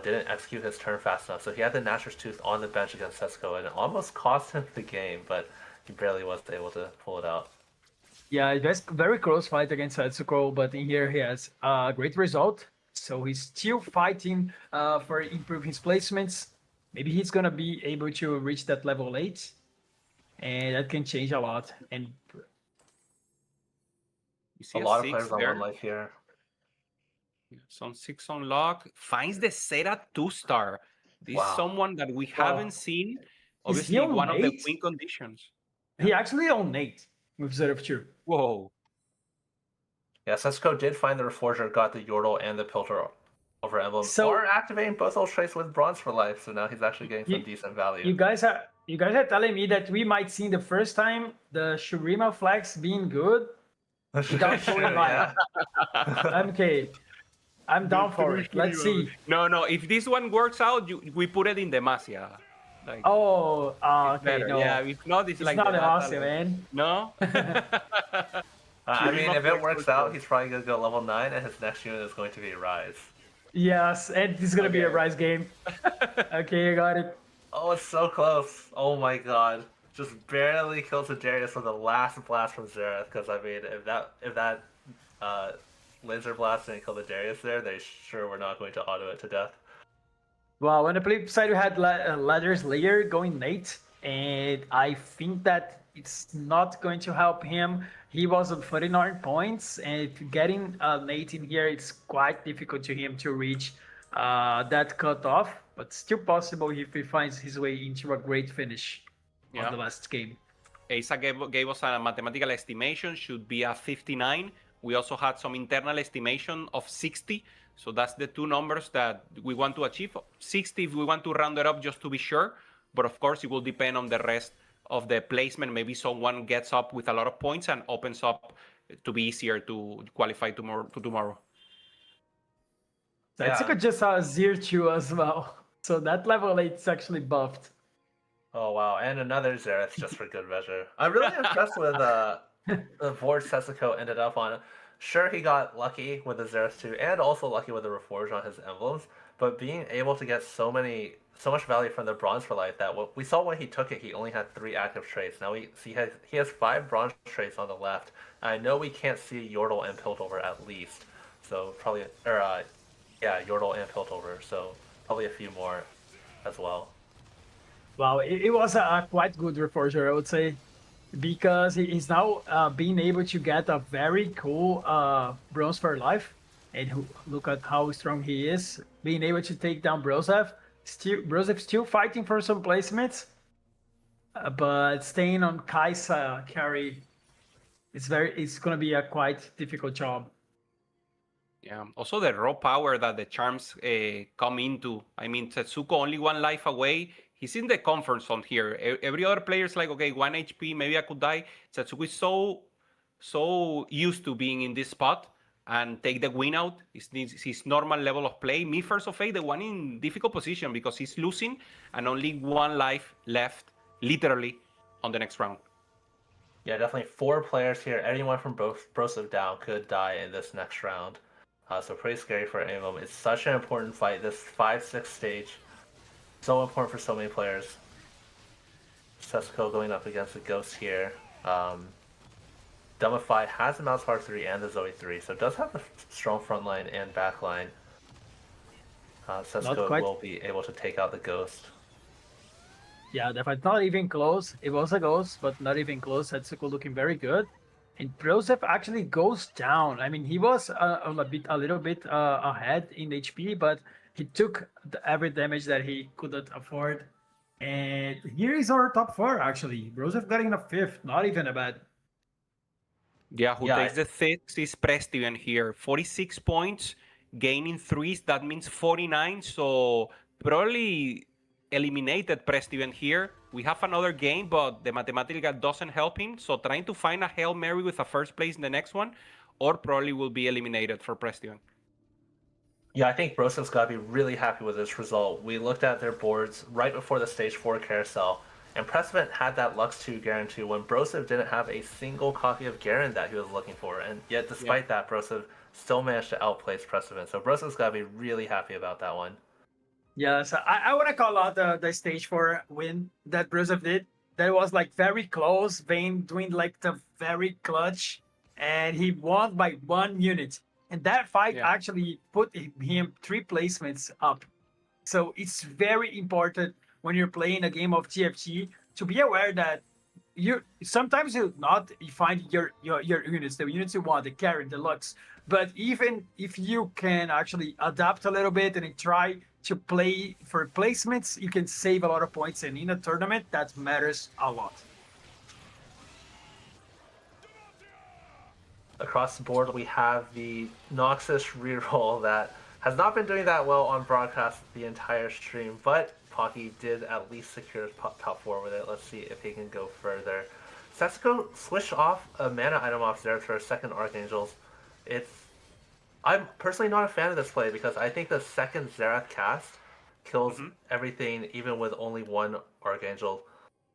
Didn't execute his turn fast enough. So he had the Nashor's Tooth on the bench against Setsuko, and it almost cost him the game, but he barely was able to pull it out.
Yeah, it was a very close fight against Setsuko, but in here he has a great result. So he's still fighting for improving his placements. Maybe he's gonna be able to reach that level 8, and that can change a lot. And
You see
A lot of
6
players on
there.
1 life here.
Some 6 on lock. Finds the Zeta 2-star. This is
Wow.
someone that we
Wow.
haven't seen.
Is he
Obviously,
on
one of the
8?
win conditions.
he actually on Nate with 0-2.
Whoa.
Yeah, Setsuko did find the Reforger, got the Yordle and the Pilter over Emblem,
So-
or activating both those traits with Bronze for life, so now he's actually getting some
You-
decent value.
You guys are telling me that we might see the first time the Shurima flex being good without showing life. Okay, I'm down for it. Let's see.
No. If this one works out, we put it in Demacia. Like,
Oh,
it's
okay,
better.
no.
Yeah, if not, it's
It's
like
not
Demacia,
Demacia, man.
No?
I mean, if it
Flex
works
for
out,
sure.
he's probably going to go level 9, and his next unit is going to be Rise.
Yes, and it's gonna be a
Okay.
Rise game. Okay, I got it.
Oh, it's so close. Oh my god. Just barely kills the Darius with the last blast from Xerath, because I mean, if that laser blast didn't kill the Darius there, they sure were not going to auto it to death.
Well, on the flip side, we had Ladder's Layer going Nate, and I think that it's not going to help him. He was on 49 points, and getting Nate in here, it's quite difficult to him to reach that cutoff, but still possible if he finds his way into a great finish
Yeah.
on the last game.
Asa gave us a mathematical estimation, should be a 59. We also had some internal estimation of 60. So that's the two numbers that we want to achieve. 60 if we want to round it up just to be sure. But of course, it will depend on the rest of the placement. Maybe someone gets up with a lot of points and opens up to be easier to qualify tomorrow.
Setsuko just saw 0-2 as well. So that level 8 is actually buffed.
Oh wow, and another Xerath just for good measure. I'm really impressed with the board Setsuko ended up on. Sure, he got lucky with the Xerath 2 and also lucky with the Reforge on his emblems, but being able to get so much value from the Bronze for life that what we saw when he took it, he only had 3 active traits. Now he has 5 Bronze traits on the left. I know we can't see Yordle and Piltover at least, so probably Yordle and Piltover, so probably a few more as well.
Wow, it was a quite good Reforger, I would say, because he's now being able to get a very cool Bronze for life. And look at how strong he is, being able to take down Brozev. Brozev still fighting for some placements, but staying on Kaisa carry, it's gonna be a quite difficult job.
Yeah. Also, the raw power that the charms come into. I mean, Setsuko only 1 life away. He's in the comfort zone here. Every other player is like, okay, 1 HP, maybe I could die. Setsuko is so used to being in this spot and take the win out. It's his normal level of play. Me, first of all, the one in difficult position because he's losing and only 1 life left, literally, on the next round.
Yeah, definitely 4 players here. Anyone from Brosev down could die in this next round. So pretty scary for Emblem. It's such an important fight. This 5-6 stage, so important for so many players. Setsuko going up against the Ghost here. Dumbify has the Mouse Hard 3 and the Zoe 3, so it does have a strong front line and back line. Setsuko will be able to take out the Ghost.
Yeah, definitely not even close. It was a Ghost, but not even close. Setsuko looking very good. And Brozev actually goes down. I mean, he was a little bit ahead in HP, but he took every damage that he couldn't afford. And here is our top 4, actually. Brozev got in a 5th, not even a bad.
Yeah, who takes the 6th is Prestiven here. 46 points, gaining 3s, that means 49. So probably eliminated Prestiven here. We have another game, but the mathematical doesn't help him. So trying to find a Hail Mary with a first place in the next one, or probably will be eliminated for Prestiven.
Yeah, I think Brosev's got to be really happy with this result. We looked at their boards right before the stage 4 carousel, And Precedent had that Lux 2 Garen 2 when Broseph didn't have a single copy of Garen that he was looking for. And yet, despite that, Broseph still managed to outplace Precedent. So Brosev's got to be really happy about that one.
Yeah, so I want to call out the stage 4 win that Broseph did. That was like very close. Vayne doing like the very clutch, and he won by 1 unit. And that fight actually put him 3 placements up. So it's very important when you're playing a game of TFT to be aware that you sometimes you find your units, the units you want, the Garen, the Lux. But even if you can actually adapt a little bit and try to play for placements, you can save a lot of points. And in a tournament, that matters a lot.
Across the board, we have the Noxus reroll that has not been doing that well on broadcast the entire stream, but Pocky did at least secure top 4 with it. Let's see if he can go further. Setsuko switched off a mana item off Xerath for a second Archangels. I'm personally not a fan of this play because I think the second Xerath cast kills everything, even with only 1 Archangel.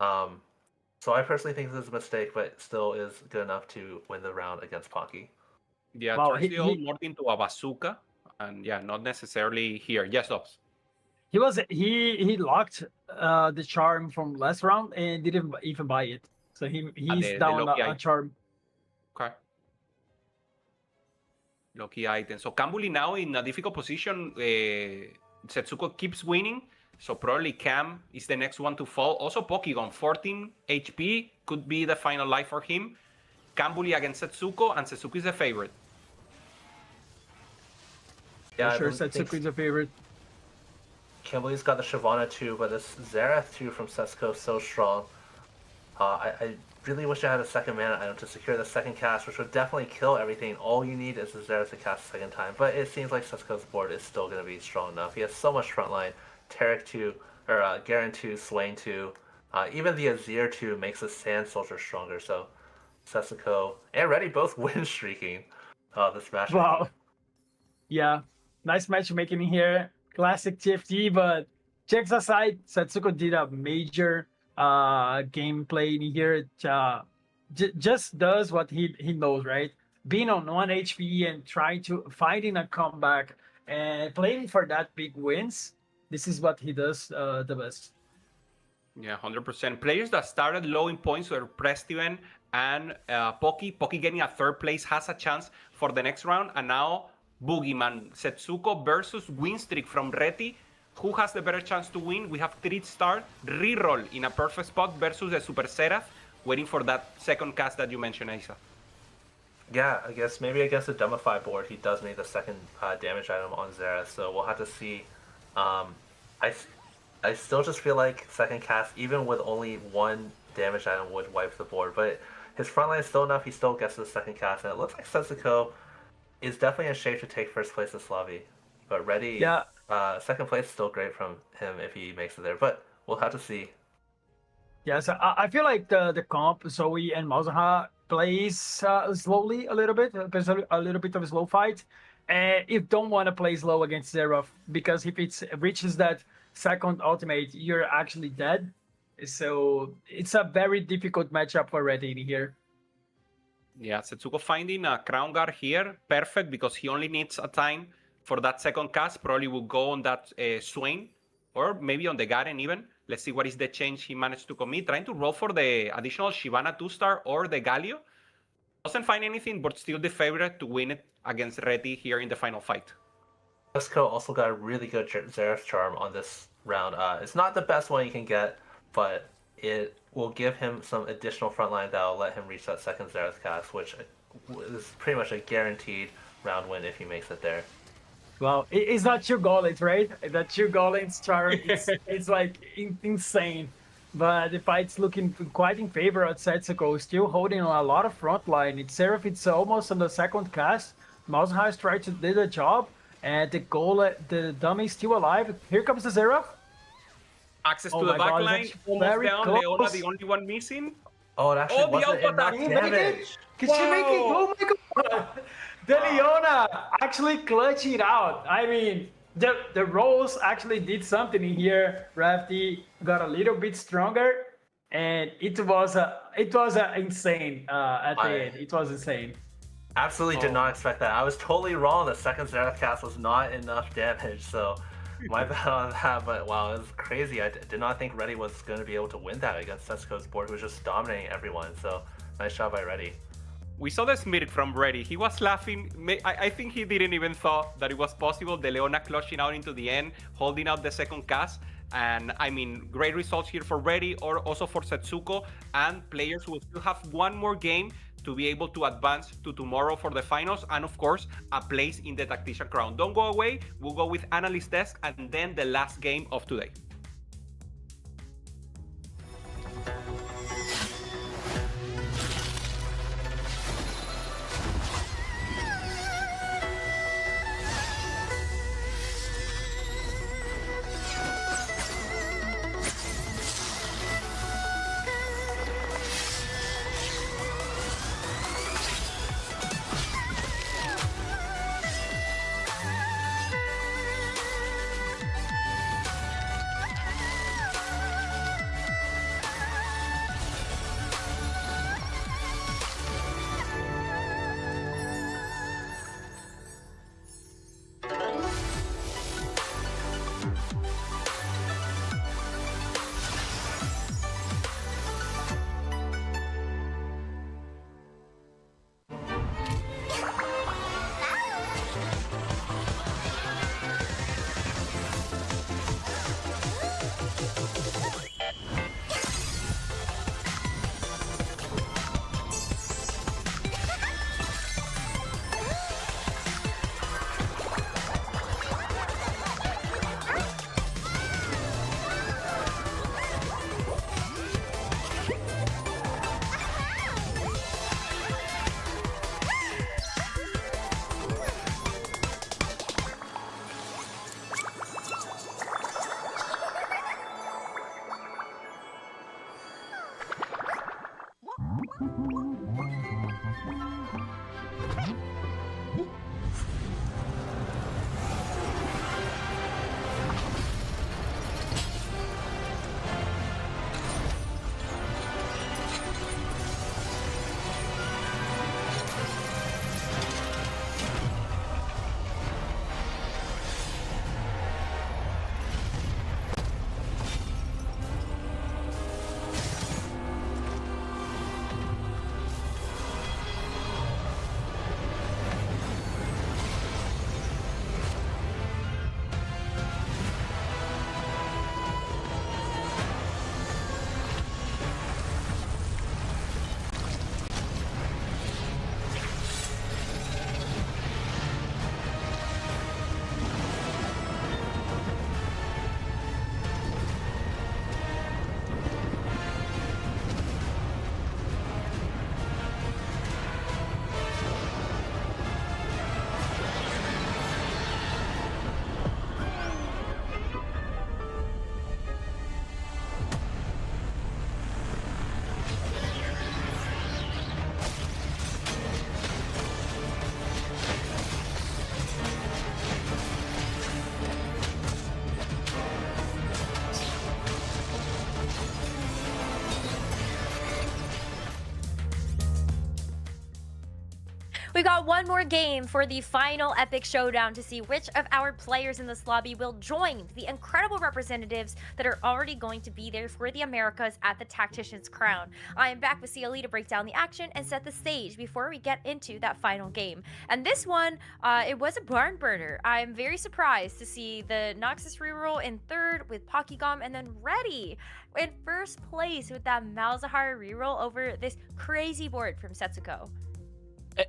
So I personally think this is a mistake, but still is good enough to win the round against Pocky.
Yeah,
Wow,
turns the old more into a bazooka, and yeah, not necessarily here. Yes, Dobbs.
He locked the charm from last round and didn't even buy it. So he's down a charm.
Okay. Lucky item. So Kambuli now in a difficult position. Setsuko keeps winning. So probably Cam is the next one to fall. Also Pokygon, 14 HP. Could be the final life for him. Kambuli against Setsuko, and Setsuko is the favorite.
Yeah, sure, Setsuko is a favorite.
Kimberly's got the Shyvana too, but this Xerath too from Setsuko is so strong. I really wish I had a second mana item to secure the second cast, which would definitely kill everything. All you need is the Xerath to cast a second time, but it seems like Setsuko's board is still going to be strong enough. He has so much frontline. Taric 2, or Garen 2, Swain 2, even the Azir 2 makes the Sand Soldier stronger, so Setsuko and Reddy both win streaking this match.
Wow. Yeah, nice matchmaking here. Classic TFT, but checks aside, Setsuko did a major gameplay in here. Just does what he knows, right? Being on 1 HP and trying to finding a comeback and playing for that big wins. This is what he does the best.
Yeah, 100%. Players that started low in points were Prestiven and Pocky. Pocky getting a 3rd place has a chance for the next round. And now Boogeyman, Setsuko versus Winstreak from Reti. Who has the better chance to win? We have 3-star reroll in a perfect spot versus the Super Seraph, waiting for that second cast that you mentioned, Isa.
Yeah, I guess maybe against the Demify board, he does need the second damage item on Xerath, so we'll have to see. I still just feel like second cast, even with only 1 damage item, would wipe the board, but his front line is still enough. He still gets the second cast, and it looks like Setsuko is definitely in shape to take first place in Slavi. But Reddy, second place is still great from him if he makes it there, but we'll have to see.
Yeah, so I feel like the comp, Zoe and Malzahar plays slowly a little bit, a little bit of a slow fight. And you don't want to play slow against Xerath, because if it reaches that second ultimate, you're actually dead. So it's a very difficult matchup for Reddy here.
Yeah, Setsuko finding a Crown Guard here, perfect, because he only needs a time for that second cast. Probably will go on that Swain, or maybe on the Garen even. Let's see what is the change he managed to commit. Trying to roll for the additional Shyvana 2-star or the Galio. Doesn't find anything, but still the favorite to win it against Reti here in the final fight.
Setsuko also got a really good Xerath charm on this round. It's not the best one you can get, but it will give him some additional frontline that will let him reach that second Xerath cast, which is pretty much a guaranteed round win if he makes it there.
Well, it's not 2 golems, right? That 2 golems charm, it's like insane. But the fight's looking quite in favor of Setsuko, still holding a lot of front line. It's Seraph, it's almost on the second cast. Malzahar has tried to do the job, and the dummy is still alive. Here comes the Seraph.
Access to the back line, almost down.
Close.
Leona, the only one missing.
Oh, it actually wasn't enough damage.
Can she make it? Oh my god! The Leona actually clutching it out. I mean, the rolls actually did something in here. Rafty got a little bit stronger, and it was insane at the end. It was insane.
Absolutely did not expect that. I was totally wrong. The second Xerath cast was not enough damage, so my bad on that. But wow, it was crazy. I did not think Reddy was going to be able to win that against Setsuko's board, who was just dominating everyone. So nice job by Reddy.
We saw the smirk from Reddy. He was laughing. I think he didn't even thought that it was possible. The Leona clutching out into the end, holding out the second cast. And I mean, great results here for Reddy, or also for Setsuko, and players who will still have one more game to be able to advance to tomorrow for the finals, and of course, a place in the Tactician crown. Don't go away. We'll go with Analyst Desk and then the last game of today.
We got one more game for the final epic showdown to see which of our players in this lobby will join the incredible representatives that are already going to be there for the Americas at the Tactician's Crown. I am back with CLE to break down the action and set the stage before we get into that final game. And this one, it was a barn burner. I'm very surprised to see the Noxus reroll in third with Pokygom, and then Reddy in first place with that Malzahar reroll over this crazy board from Setsuko.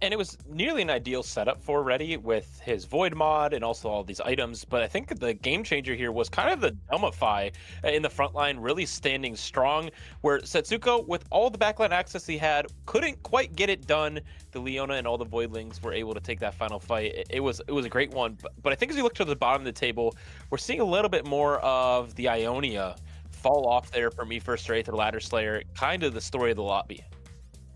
And it was nearly an ideal setup for Reddy with his Void mod and also all these items. But I think the game changer here was kind of the Delmify in the front line really standing strong, where Setsuko, with all the backline access he had, couldn't quite get it done. The Leona and all the Voidlings were able to take that final fight. It was a great one. But I think as you look to the bottom of the table, we're seeing a little bit more of the Ionia fall off there from E First Wraith or Ladder Slayer, kind of the story of the lobby.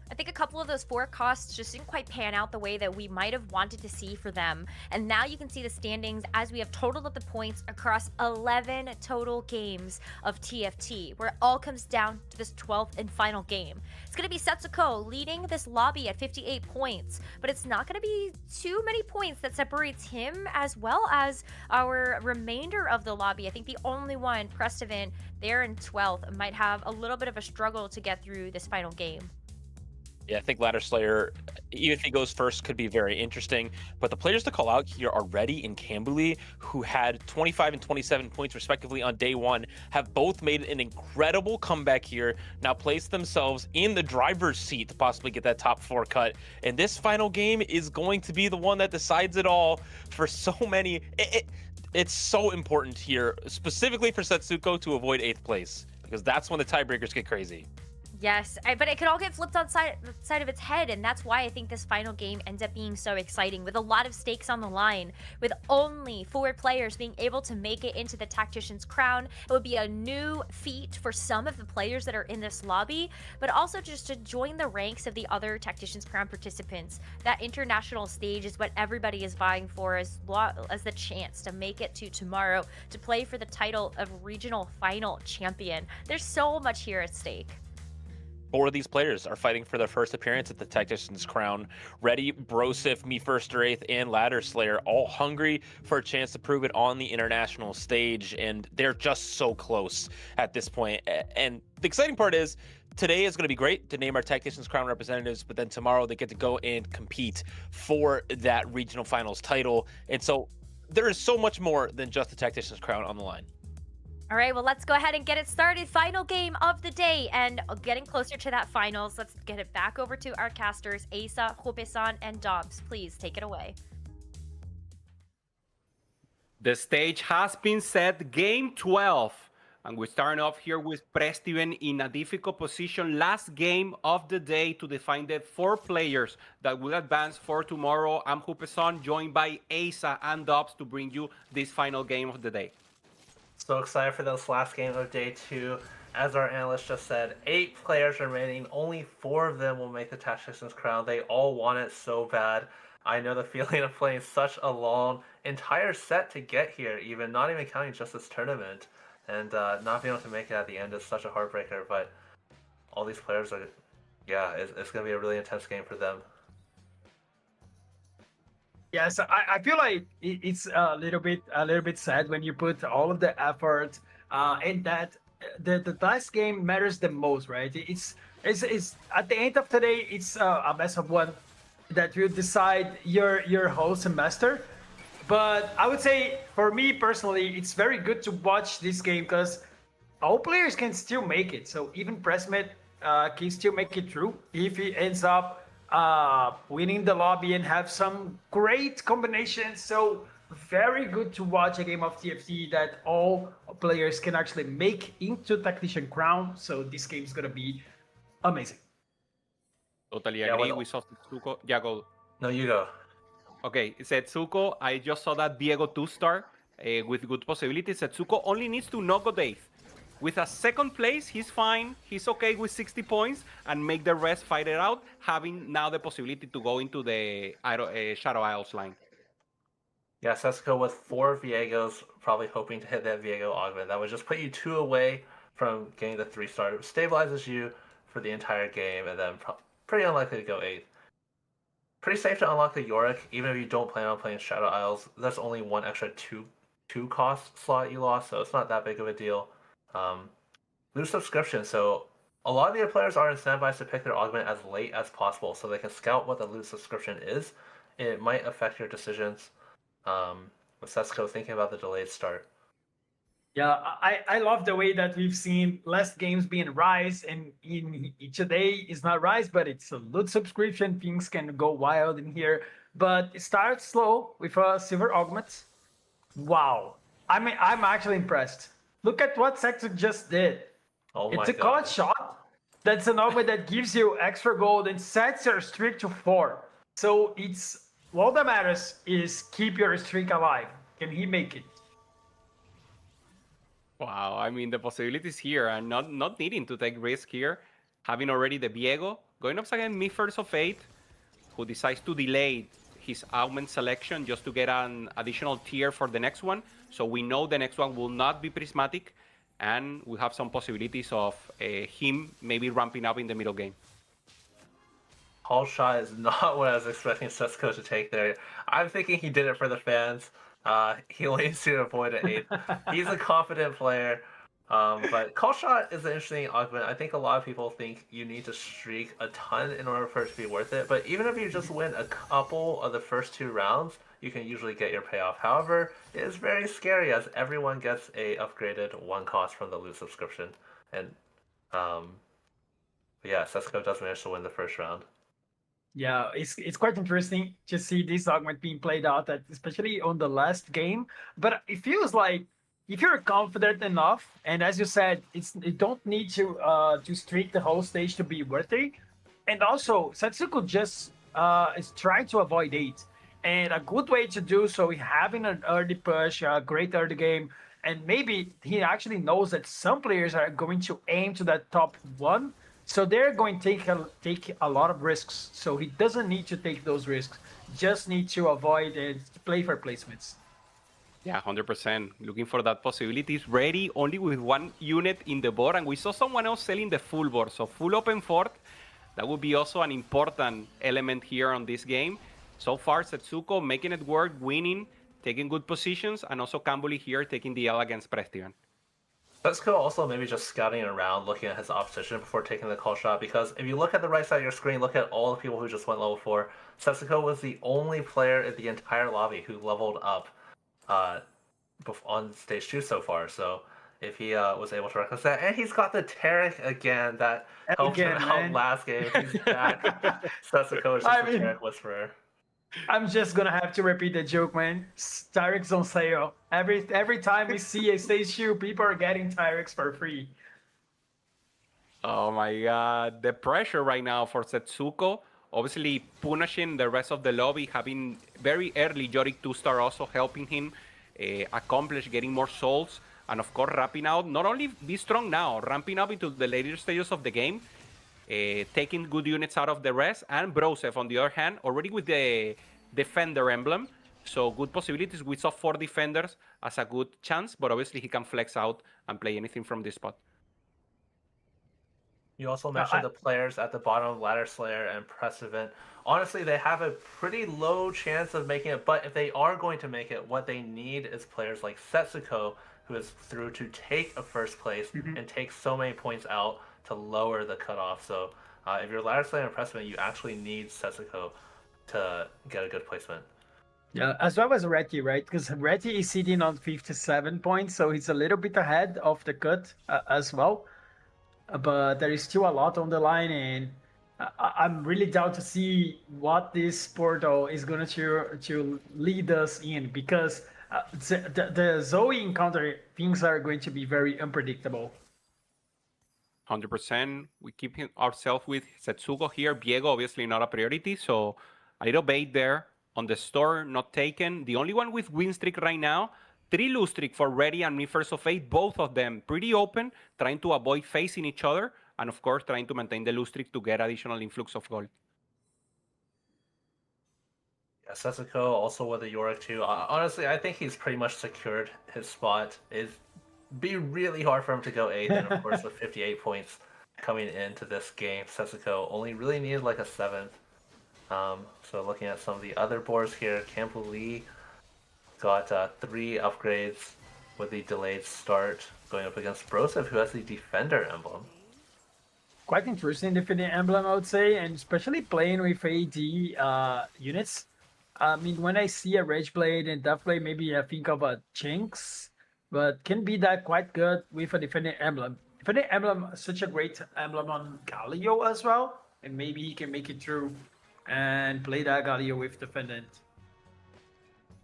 I think a couple of those 4 costs just didn't quite pan out the way that we might have wanted to see for them. And now you can see the standings as we have totaled up the points across 11 total games of TFT, where it all comes down to this 12th and final game. It's going to be Setsuko leading this lobby at 58 points, but it's not going to be too many points that separates him as well as our remainder of the lobby. I think the only one, Prestivan, there in 12th, might have a little bit of a struggle to get through this final game.
Yeah, I think Ladder Slayer, even if he goes first, could be very interesting. But the players to call out here are Reddy and Cambuli, who had 25 and 27 points respectively on day one, have both made an incredible comeback here, now placed themselves in the driver's seat to possibly get that top 4 cut. And this final game is going to be the one that decides it all for so many. It's so important here, specifically for Setsuko, to avoid 8th place, because that's when the tiebreakers get crazy.
Yes, but it could all get flipped on side of its head, and that's why I think this final game ends up being so exciting, with a lot of stakes on the line, with only 4 players being able to make it into the Tactician's crown. It would be a new feat for some of the players that are in this lobby, but also just to join the ranks of the other Tactician's crown participants. That international stage is what everybody is vying for, as the chance to make it to tomorrow to play for the title of regional final champion. There's so much here at stake.
4 of these players are fighting for their first appearance at the Tactician's crown. Reddy, Brosif, Me First or 8th, and Ladder Slayer, all hungry for a chance to prove it on the international stage, and they're just so close at this point. And the exciting part is, today is going to be great to name our Tactician's crown representatives, but then tomorrow they get to go and compete for that regional finals title. And so there is so much more than just the Tactician's crown on the line.
All right, well, let's go ahead and get it started. Final game of the day, and getting closer to that finals, let's get it back over to our casters, Asa, Hope-san, and Dobbs. Please take it away.
The stage has been set, game 12. And we're starting off here with Prestivan in a difficult position. Last game of the day to define the 4 players that will advance for tomorrow. I'm Hope-san, joined by Asa and Dobbs to bring you this final game of the day.
So excited for this last game of day 2. As our analyst just said, 8 players remaining. Only 4 of them will make the Tactician's crown. They all want it so bad. I know the feeling of playing such a long entire set to get here, not even counting just this tournament. And not being able to make it at the end is such a heartbreaker. But all these players are, it's going to be a really intense game for them.
Yeah, so I feel like it's a little bit sad when you put all of the effort and that the last game matters the most, right? It's at the end of today, it's a best of 1 that will decide your whole semester. But I would say, for me personally, it's very good to watch this game because all players can still make it. So even Pressmith can still make it through if he ends up winning the lobby and have some great combinations. So very good to watch a game of TFT that all players can actually make into Tactician crown. So this game is gonna be amazing.
Totally agree. We saw Setsuko. Yeah, go.
No, you go.
Okay, Setsuko, I just saw that Diego 2-star with good possibilities. Setsuko only needs to knock out 8th. With a 2nd place, he's fine. He's okay with 60 points and make the rest fight it out, having now the possibility to go into the Shadow Isles line.
Yeah, Setsuko with 4 Viegos, probably hoping to hit that Viego augment. That would just put you 2 away from getting the 3-star. It stabilizes you for the entire game, and then pretty unlikely to go 8th. Pretty safe to unlock the Yorick, even if you don't plan on playing Shadow Isles. That's only 1 extra 2 cost slot you lost, so it's not that big of a deal. Loot subscription, so a lot of the other players are incentivized to pick their augment as late as possible so they can scout what the loot subscription is. It might affect your decisions. With Setsuko thinking about the delayed start.
Yeah, I love the way that we've seen less games being Rise, and in today is not Rise, but it's a loot subscription. Things can go wild in here, but it starts slow with a silver augment. Wow, I'm actually impressed. Look at what Sector just did.
Oh my
it's a
God.
clutch shot. That's an augment that gives you extra gold and sets your streak to 4. So it's all that matters is keep your streak alive. Can he make it?
Wow, I mean, the possibilities here are not needing to take risk here. Having already the Viego, going up against Me First of 8, who decides to delay his augment selection just to get an additional tier for the next one. So we know the next one will not be prismatic, and we have some possibilities of him maybe ramping up in the middle game.
Call shot is not what I was expecting Setsuko to take there. I'm thinking he did it for the fans. He only needs to avoid an 8. He's a confident player. But call shot is an interesting augment. I think a lot of people think you need to streak a ton in order for it to be worth it. But even if you just win a couple of the first 2 rounds, you can usually get your payoff. However, it is very scary as everyone gets a upgraded 1 cost from the loot subscription. And yeah, Setsuko does manage to win the first round.
Yeah, it's quite interesting to see this augment being played out, especially on the last game. But it feels like if you're confident enough, and as you said, you don't need to streak the whole stage to be worthy. And also, Setsuko just is trying to avoid 8. And a good way to do so is having an early push, a great early game. And maybe he actually knows that some players are going to aim to that top 1. So they're going to take a lot of risks. So he doesn't need to take those risks. Just need to avoid and play for placements.
Yeah, 100%. Looking for that possibility. Ready only with 1 unit in the board. And we saw someone else selling the full board. So full open fort. That would be also an important element here on this game. So far, Setsuko making it work, winning, taking good positions. And also Kambuli here taking the L against Prestivan.
Setsuko also maybe just scouting around, looking at his opposition before taking the call shot, because if you look at the right side of your screen, look at all the people who just went level 4. Setsuko was the only player in the entire lobby who leveled up on stage 2 so far. So if he was able to recognize that, and he's got the Taric again that helped him out last game. He's back. Setsuko is just the Taric Whisperer.
I'm just gonna have to repeat the joke, man. Tyrex on sale. Every time we see a stage 2, people are getting Tyrex for free.
Oh my god, the pressure right now for Setsuko. Obviously punishing the rest of the lobby, having very early Yorick 2-star also helping him accomplish getting more souls. And of course ramping out, not only be strong now, ramping up into the later stages of the game. Taking good units out of the rest, and Brosev on the other hand, already with the Defender emblem, so good possibilities. We saw 4 Defenders as a good chance, but obviously he can flex out and play anything from this spot.
You also mentioned the players at the bottom, Ladder Slayer and Pressevent. Honestly, they have a pretty low chance of making it, but if they are going to make it, what they need is players like Setsuko, who is through to take a first place and take so many points out to lower the cutoff. So if you're Ladder Slayer and Pressman, you actually need Setsuko to get a good placement.
Yeah, as well as Reti, right? Because Reti is sitting on 57 points, so he's a little bit ahead of the cut as well. But there is still a lot on the line, and I'm really down to see what this portal is going to lead us in, because the Zoe encounter, things are going to be very unpredictable.
100%. We keep ourselves with Setsuko here. Viego obviously not a priority, so a little bait there on the store, not taken. The only one with win streak right now. 3 lose streak for Reddy and Me First of 8. Both of them pretty open, trying to avoid facing each other, and of course trying to maintain the lose streak to get additional influx of gold.
Yeah, Setsuko also with the Yorick too. Honestly, I think he's pretty much secured his spot. It'd be really hard for him to go 8th, and of course with 58 points coming into this game, Setsuko only really needed like a 7th. So looking at some of the other boards here, Campbell got 3 upgrades with the delayed start, going up against Brosev, who has the Defender emblem.
Quite interesting Defender emblem, I would say, and especially playing with AD units. I mean, when I see a Rage Blade and Death Blade, maybe I think of a Jinx, but can be that quite good with a Defender emblem. Defender emblem is such a great emblem on Galio as well, and maybe he can make it through and play that Galio with Defendant.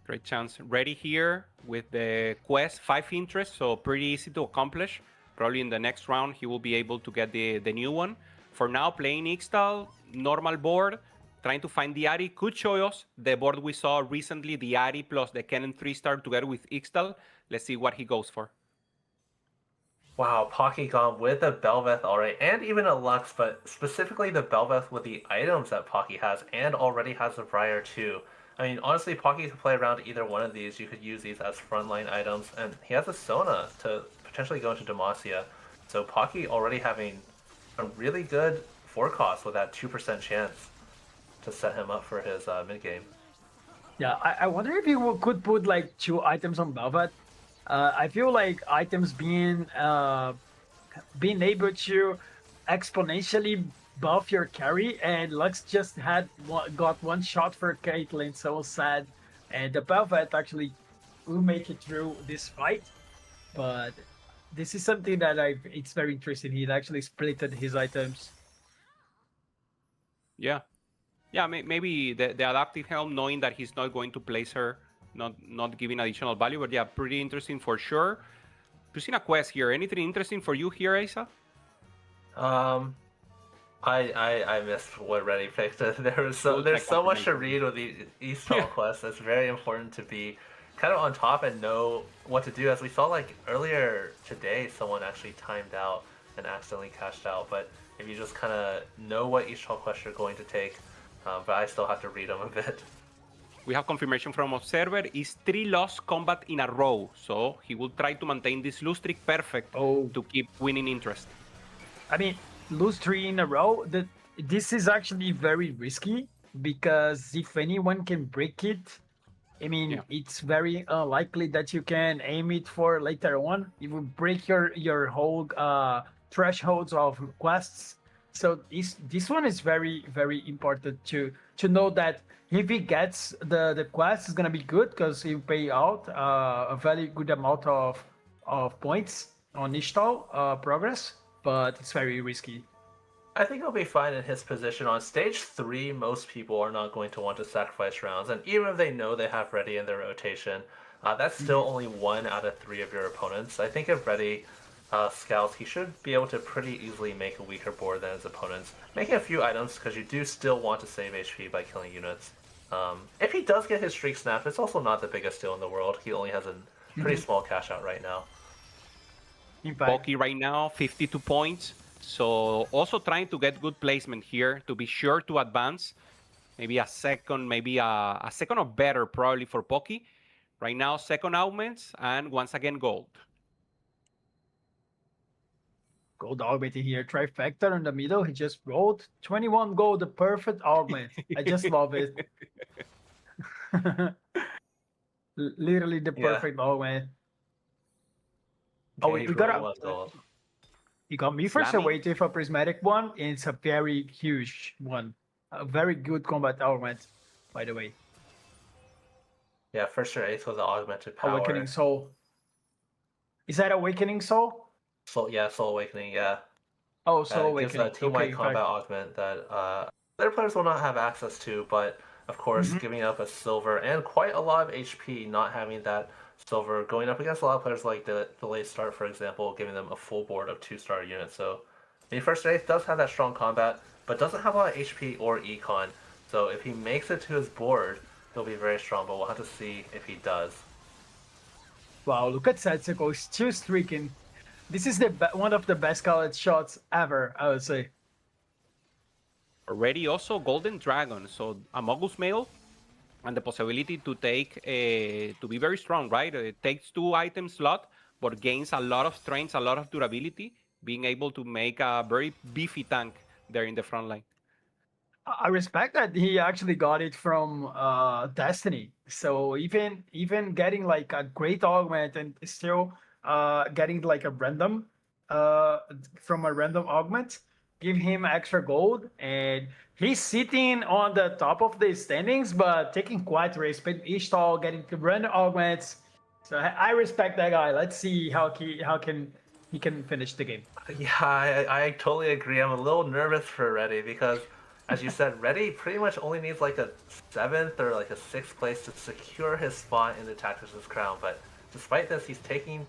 Great chance. Ready here with the quest, 5 interest, so pretty easy to accomplish. Probably in the next round he will be able to get the new one. For now, playing Ixtal, normal board, trying to find the Ari. Could show us the board we saw recently, the Ari plus the Kennen 3-star together with Ixtal. Let's see what he goes for.
Wow, Pocky gone with the Belveth already, and even a Lux, but specifically the Belveth with the items that Pocky has, and already has the Briar too. I mean, honestly, Pocky could play around either one of these. You could use these as frontline items, and he has a Sona to potentially go into Demacia. So Pocky already having a really good forecast with that 2% chance to set him up for his mid game.
Yeah, I wonder if you could put like 2 items on Belvat. I feel like items being able to exponentially buff your carry, and Lux just got 1 shot for Caitlyn, so sad. And the Belvat actually will make it through this fight, but this is something that it's very interesting. He actually splitted his items.
Yeah. Yeah, maybe the adaptive helm, knowing that he's not going to place her, not giving additional value, but yeah, pretty interesting for sure. Choosing a quest here. Anything interesting for you here, Asa?
I missed what Reddy picked. There's so much to read with the Eastall quest. It's very important to be kind of on top and know what to do. As we saw like earlier today, someone actually timed out and accidentally cashed out. But if you just kind of know what Eastall quest you're going to take, but I still have to read them a bit.
We have confirmation from Observer. Is 3 lost combat in a row, so he will try to maintain this lose streak perfect to keep winning interest.
I mean, lose 3 in a row. This is actually very risky because if anyone can break it, I mean, it's very unlikely that you can aim it for later on. It will break your whole thresholds of quests. So this one is very, very important to know that if he gets the quest, is gonna be good because he'll pay out a very good amount of points on Ishtal progress, but it's very risky.
I think he'll be fine in his position. On stage 3, most people are not going to want to sacrifice rounds, and even if they know they have Reddy in their rotation, that's still only 1 out of 3 of your opponents. I think if Reddy scouts, he should be able to pretty easily make a weaker board than his opponents. Making a few items, because you do still want to save HP by killing units. If he does get his streak snapped, it's also not the biggest deal in the world. He only has a pretty small cash out right now.
Pocky right now, 52 points. So also trying to get good placement here to be sure to advance. Maybe a second or better probably for Pocky. Right now, second augments and once again gold.
Gold augment here, trifecta in the middle. He just rolled 21 gold, the perfect augment. I just love it. Literally the perfect augment.
Okay,
you got me for waiting for prismatic one. It's a very huge one. A very good combat augment, by the way.
Yeah, for sure. Ace with the augmented power.
Awakening Soul. Is that Awakening Soul?
Soul Awakening, yeah.
Oh, Soul Awakening.
Gives a team-wide combat augment that other players will not have access to, but of course, giving up a silver and quite a lot of HP, not having that silver, going up against a lot of players like the late start, for example, giving them a full board of 2-star units. So, I mean, First Ace does have that strong combat, but doesn't have a lot of HP or econ. So if he makes it to his board, he'll be very strong, but we'll have to see if he does.
Wow, look at Setsuko, still streaking. This is one of the best colored shots ever, I would say.
Already also Golden Dragon, so a Mogus Mail and the possibility to take to be very strong, right? It takes 2 item slot, but gains a lot of strength, a lot of durability, being able to make a very beefy tank there in the front line.
I respect that he actually got it from Destiny. So even getting like a great augment and still getting like a random from a random augment, give him extra gold, and he's sitting on the top of the standings, but taking quite risk. But Ishtal getting the random augments, so I respect that guy. Let's see how he can finish the game.
Yeah, I totally agree. I'm a little nervous for Reddy because, as you said, Reddy pretty much only needs like a 7th or like a 6th place to secure his spot in the Tactician's crown. But despite this, he's taking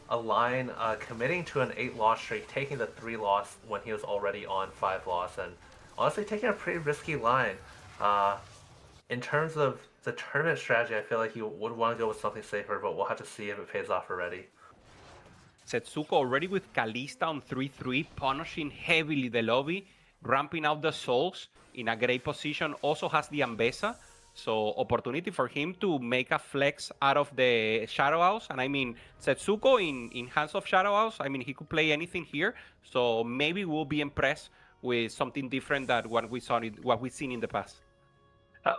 a line, committing to an 8-loss streak, taking the 3 loss when he was already on 5 loss, and honestly taking a pretty risky line. In terms of the tournament strategy, I feel like you would want to go with something safer, but we'll have to see if it pays off already.
Setsuko already with Kalista on 3-3, punishing heavily the lobby, ramping out the souls in a great position. Also has the Ambessa, so opportunity for him to make a flex out of the Shadow House. And I mean, Setsuko in hands of Shadow House, I mean, he could play anything here. So maybe we'll be impressed with something different than what we've seen in the past.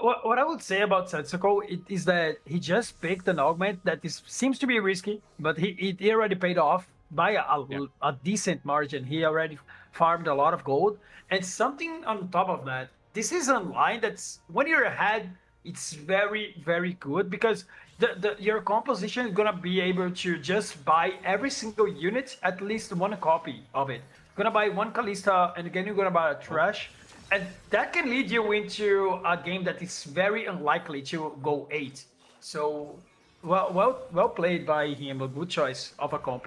What I would say about Setsuko is that he just picked an augment that seems to be risky, but he already paid off by a decent margin. He already farmed a lot of gold. And something on top of that, this is a line that's, when you're ahead, it's very, very good because your composition is going to be able to just buy every single unit, at least one copy of it. You're going to buy one Kalista, and again, you're going to buy a Trash. And that can lead you into a game that is very unlikely to go 8. So, well played by him. A good choice of a comp.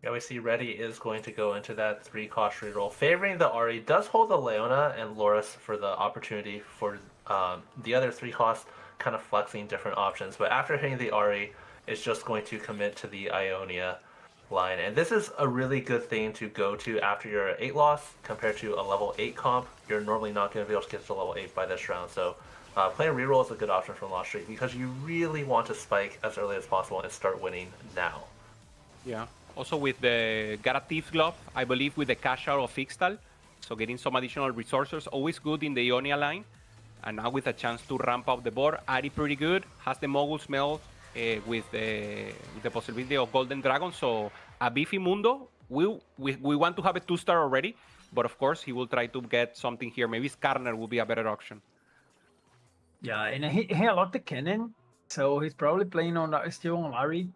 Yeah, we see Reddy is going to go into that 3-cost reroll. Favoring the Ahri, does hold the Leona and Loris for the opportunity for the other 3 costs, kind of flexing different options. But after hitting the Ahri, it's just going to commit to the Ionia line. And this is a really good thing to go to after your 8 loss compared to a level 8 comp. You're normally not going to be able to get to level 8 by this round. So playing reroll is a good option from Lost Streak because you really want to spike as early as possible and start winning now.
Yeah. Also with the Garatif Glove, I believe with the cash out of Ixtal. So getting some additional resources, always good in the Ionia line. And now with a chance to ramp up the board, Ahri pretty good. Has the Mogul Smell with the possibility of Golden Dragon. So a beefy Mundo. We want to have a 2-star already. But of course, he will try to get something here. Maybe Skarner will be a better option.
Yeah, and he unlocked the cannon. So he's probably playing still on Ahri.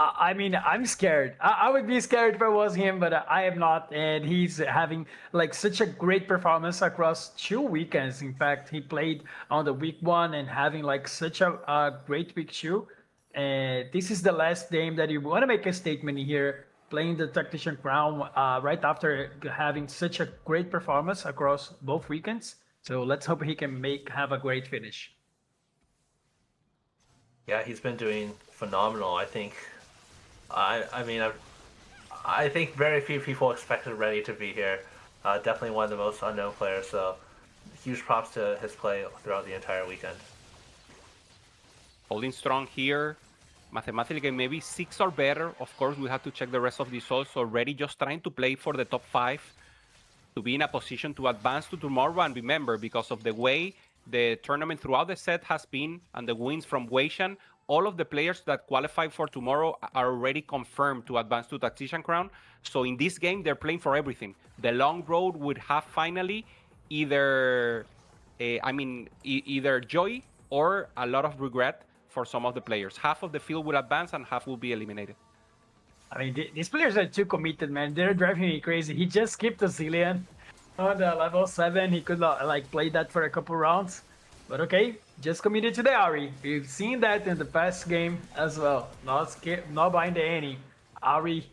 I mean, I'm scared. I would be scared if I was him, but I am not. And he's having like such a great performance across 2 weekends. In fact, he played on the week 1 and having like such a great week 2. And this is the last game that you want to make a statement here, playing the Tactician Crown right after having such a great performance across both weekends. So let's hope he can have a great finish.
Yeah, he's been doing phenomenal. I think. I think very few people expected Reddy to be here. Definitely one of the most unknown players. So huge props to his play throughout the entire weekend.
Holding strong here. Mathematically, maybe 6 or better. Of course, we have to check the rest of the results. Already just trying to play for the top 5 to be in a position to advance to tomorrow. And remember, because of the way the tournament throughout the set has been and the wins from Weishan, all of the players that qualify for tomorrow are already confirmed to advance to Tactician Crown. So in this game, they're playing for everything. The long road would have finally either joy or a lot of regret for some of the players. Half of the field will advance and half will be eliminated.
I mean, these players are too committed, man. They're driving me crazy. He just skipped a Zillion on the level 7. He could like play that for a couple rounds. But okay, just committed to the Ahri. We've seen that in the past game as well. Not buying the any. Ahri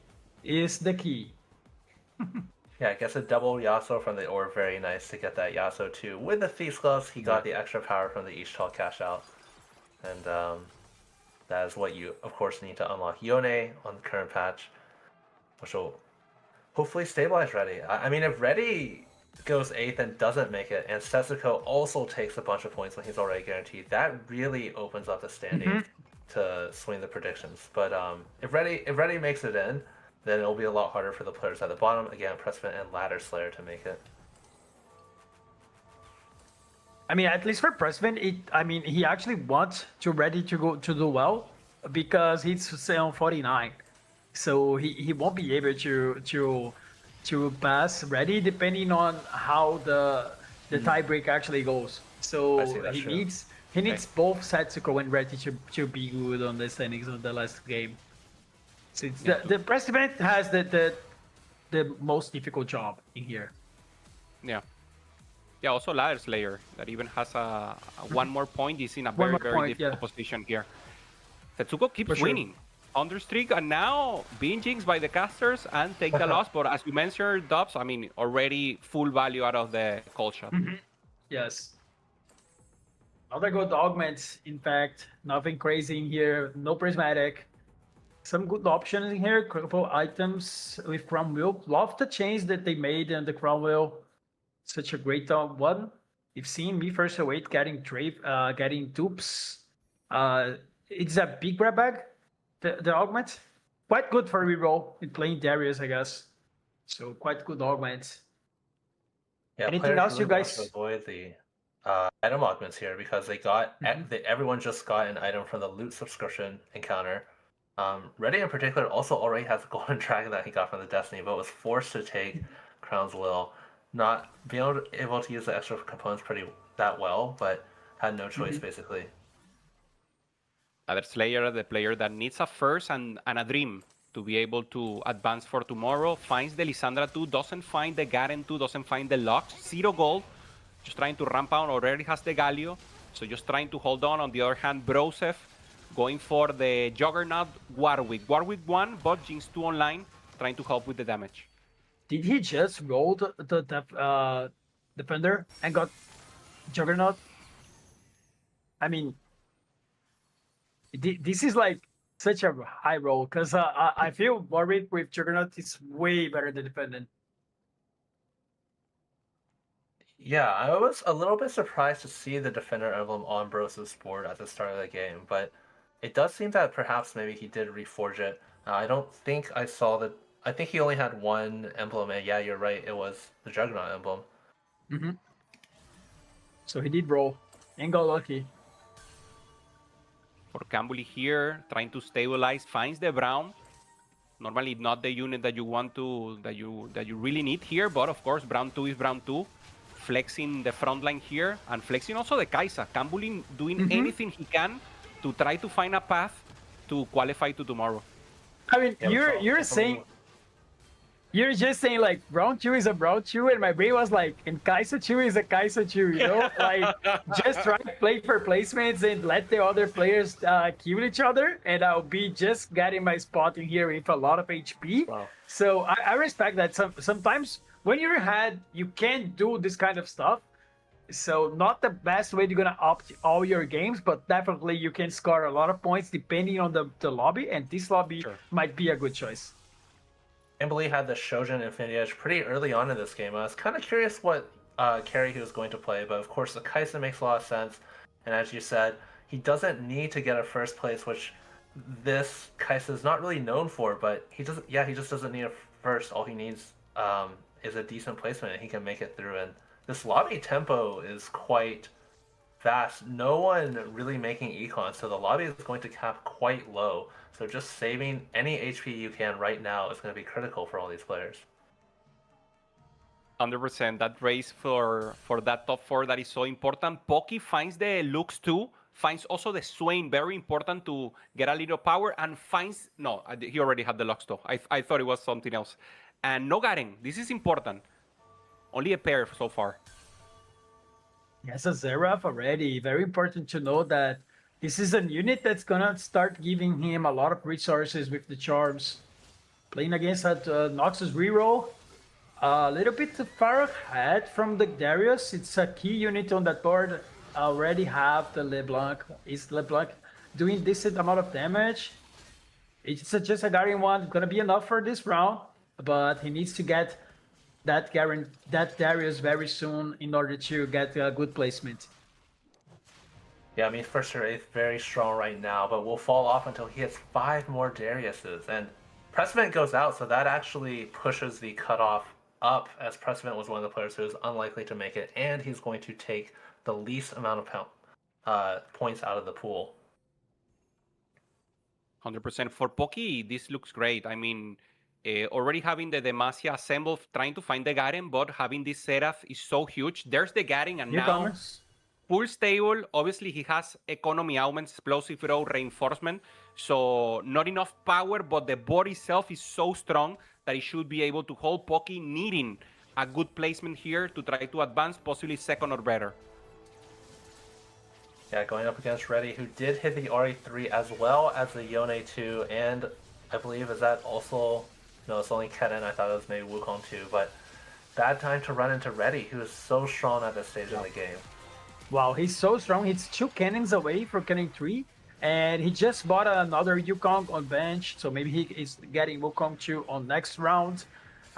is the key.
Yeah, I guess a double Yasuo from the orb, very nice to get that Yasuo too. With the Feast Gloves, he got the extra power from the Ishtal cash out. And that is what you, of course, need to unlock Yone on the current patch, which will hopefully stabilize Reddy. I mean, if Reddy goes 8th and doesn't make it, and Setsuko also takes a bunch of points when he's already guaranteed, that really opens up the standing to swing the predictions. But if Reddy makes it in, then it'll be a lot harder for the players at the bottom. Again, Pressman and Ladder Slayer to make it.
I mean, at least for Pressman, he actually wants Reddy to do well because he's on 49, so he won't be able to pass Reddy depending on how the tiebreak actually goes. So he needs both Setsuko and Reddy to be good on the standings of the last game. So it's the Pressman has the most difficult job in here.
Yeah. Yeah, also Ladder Slayer that even has a one more point. Is in a very difficult position here. Setsuko keeps winning. Understreak and now being jinxed by the casters and take the loss. But as you mentioned, Dubs, I mean, already full value out of the call shot.
Yes. Other good augments, in fact. Nothing crazy in here. No prismatic. Some good options in here. Couple items with Crown Wheel. Love the change that they made in the Crown Wheel. Such a great one. You've seen me first await getting getting dupes. It's a big grab bag. The augment, quite good for reroll in playing Darius, I guess. So quite good augment.
Yeah,
Anything
players
else,
really
you
want
guys?
to avoid the item augments here because they got everyone just got an item from the loot subscription encounter. Reddy in particular also already has a golden dragon that he got from the Destiny, but was forced to take Crown's Will. Not being able to use the extra components that well, but had no choice basically.
Other Slayer, the player that needs a first and a dream to be able to advance for tomorrow, finds the Lissandra 2, doesn't find the Garen 2, doesn't find the Lux, 0 gold, just trying to ramp out, already has the Galio, so just trying to hold on. On the other hand, Brosev going for the Juggernaut Warwick. Warwick 1, but Jinx 2 online, trying to help with the damage.
Did he just roll the defender and got Juggernaut? I mean, this is like such a high roll because I feel Warwick with Juggernaut is way better than defendant.
Yeah, I was a little bit surprised to see the Defender emblem on Bros's board at the start of the game, but it does seem that perhaps maybe he did reforge it. I don't think I saw the... I think he only had one emblem, and yeah, you're right, it was the Juggernaut emblem.
So he did roll and got lucky.
For Cambuli here, trying to stabilize, finds the Brown. Normally not the unit that you want to, that you really need here, but of course Brown 2 is Brown 2. Flexing the front line here, and flexing also the Kaisa. Cambuli doing anything he can to try to find a path to qualify to tomorrow.
I mean,
Yeah,
you're just saying like Brown 2 is a Brown 2, and my brain was like, and Kaisa 2 is a Kaisa 2, you know? Like, just try to play for placements and let the other players kill each other, and I'll be just getting my spot in here with a lot of HP.
Wow.
So I respect that. Sometimes when you're ahead, you can't do this kind of stuff. So not the best way you're gonna opt all your games, but definitely you can score a lot of points depending on the lobby, and this lobby might be a good choice.
Cambuli had the Shojin Infinity Edge pretty early on in this game. I was kind of curious what carry he was going to play, but of course the Kaisa makes a lot of sense. And as you said, he doesn't need to get a first place, which this Kaisa is not really known for, but he just doesn't need a first. All he needs is a decent placement, and he can make it through. And this lobby tempo is quite fast. No one really making econ, so the lobby is going to cap quite low. So just saving any HP you can right now is going to be critical for all these players.
100%. That race for that top 4 that is so important. Poki finds the Lux 2, finds also the Swain, very important to get a little power, and finds... No, he already had the Lux 2. I thought it was something else. And no Garen. This is important. Only a pair so far.
Yes, a Zeraf already. Very important to know that this is a unit that's gonna start giving him a lot of resources with the charms. Playing against that Noxus reroll, a little bit far ahead from the Darius. It's a key unit on that board. Already have the LeBlanc. Is LeBlanc doing decent amount of damage? It's just a Garen one, gonna be enough for this round, but he needs to get that Darius very soon in order to get a good placement.
Yeah, I mean, first or eighth, very strong right now, but will fall off until he hits 5 more Dariuses. And Precedent goes out, so that actually pushes the cutoff up, as Precedent was one of the players who was unlikely to make it, and he's going to take the least amount of points out of the pool.
100%. For Poki, this looks great. I mean, already having the Demacia assembled, trying to find the Garen, but having this Seraph is so huge. There's the Garen, and now full stable. Obviously, he has economy augments, explosive row, reinforcement. So not enough power, but the board itself is so strong that it should be able to hold Poki, needing a good placement here to try to advance, possibly second or better.
Yeah, going up against Reddy, who did hit the RE3 as well as the Yone 2, and I believe is that also... No, it's only Kennen. I thought it was maybe Wukong too, but bad time to run into Reddy, who is so strong at this stage of the game.
Wow, he's so strong. He's 2 cannons away from Cannon 3. And he just bought another Yukong on bench, so maybe he is getting Wukong 2 on next round,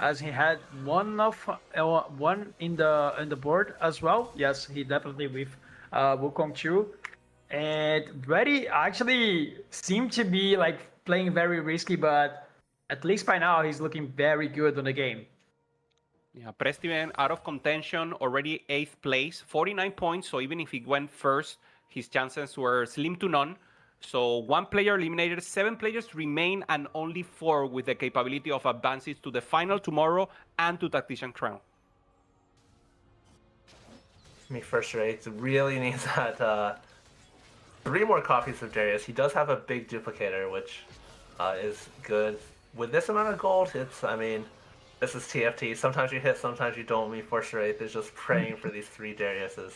as he had one in the board as well. Yes, he definitely with Wukong 2. And Reddy actually seemed to be like playing very risky, but at least by now he's looking very good on the game.
Yeah, Prestiven out of contention, already 8th place, 49 points. So even if he went first, his chances were slim to none. So 1 player eliminated, 7 players remain, and only 4 with the capability of advances to the final tomorrow and to Tactician Crown.
Me first rate really needs that 3 more copies of Darius. He does have a big duplicator, which is good. With this amount of gold, I mean, this is TFT. Sometimes you hit, sometimes you don't. Me first rate is just praying for these 3 Dariuses.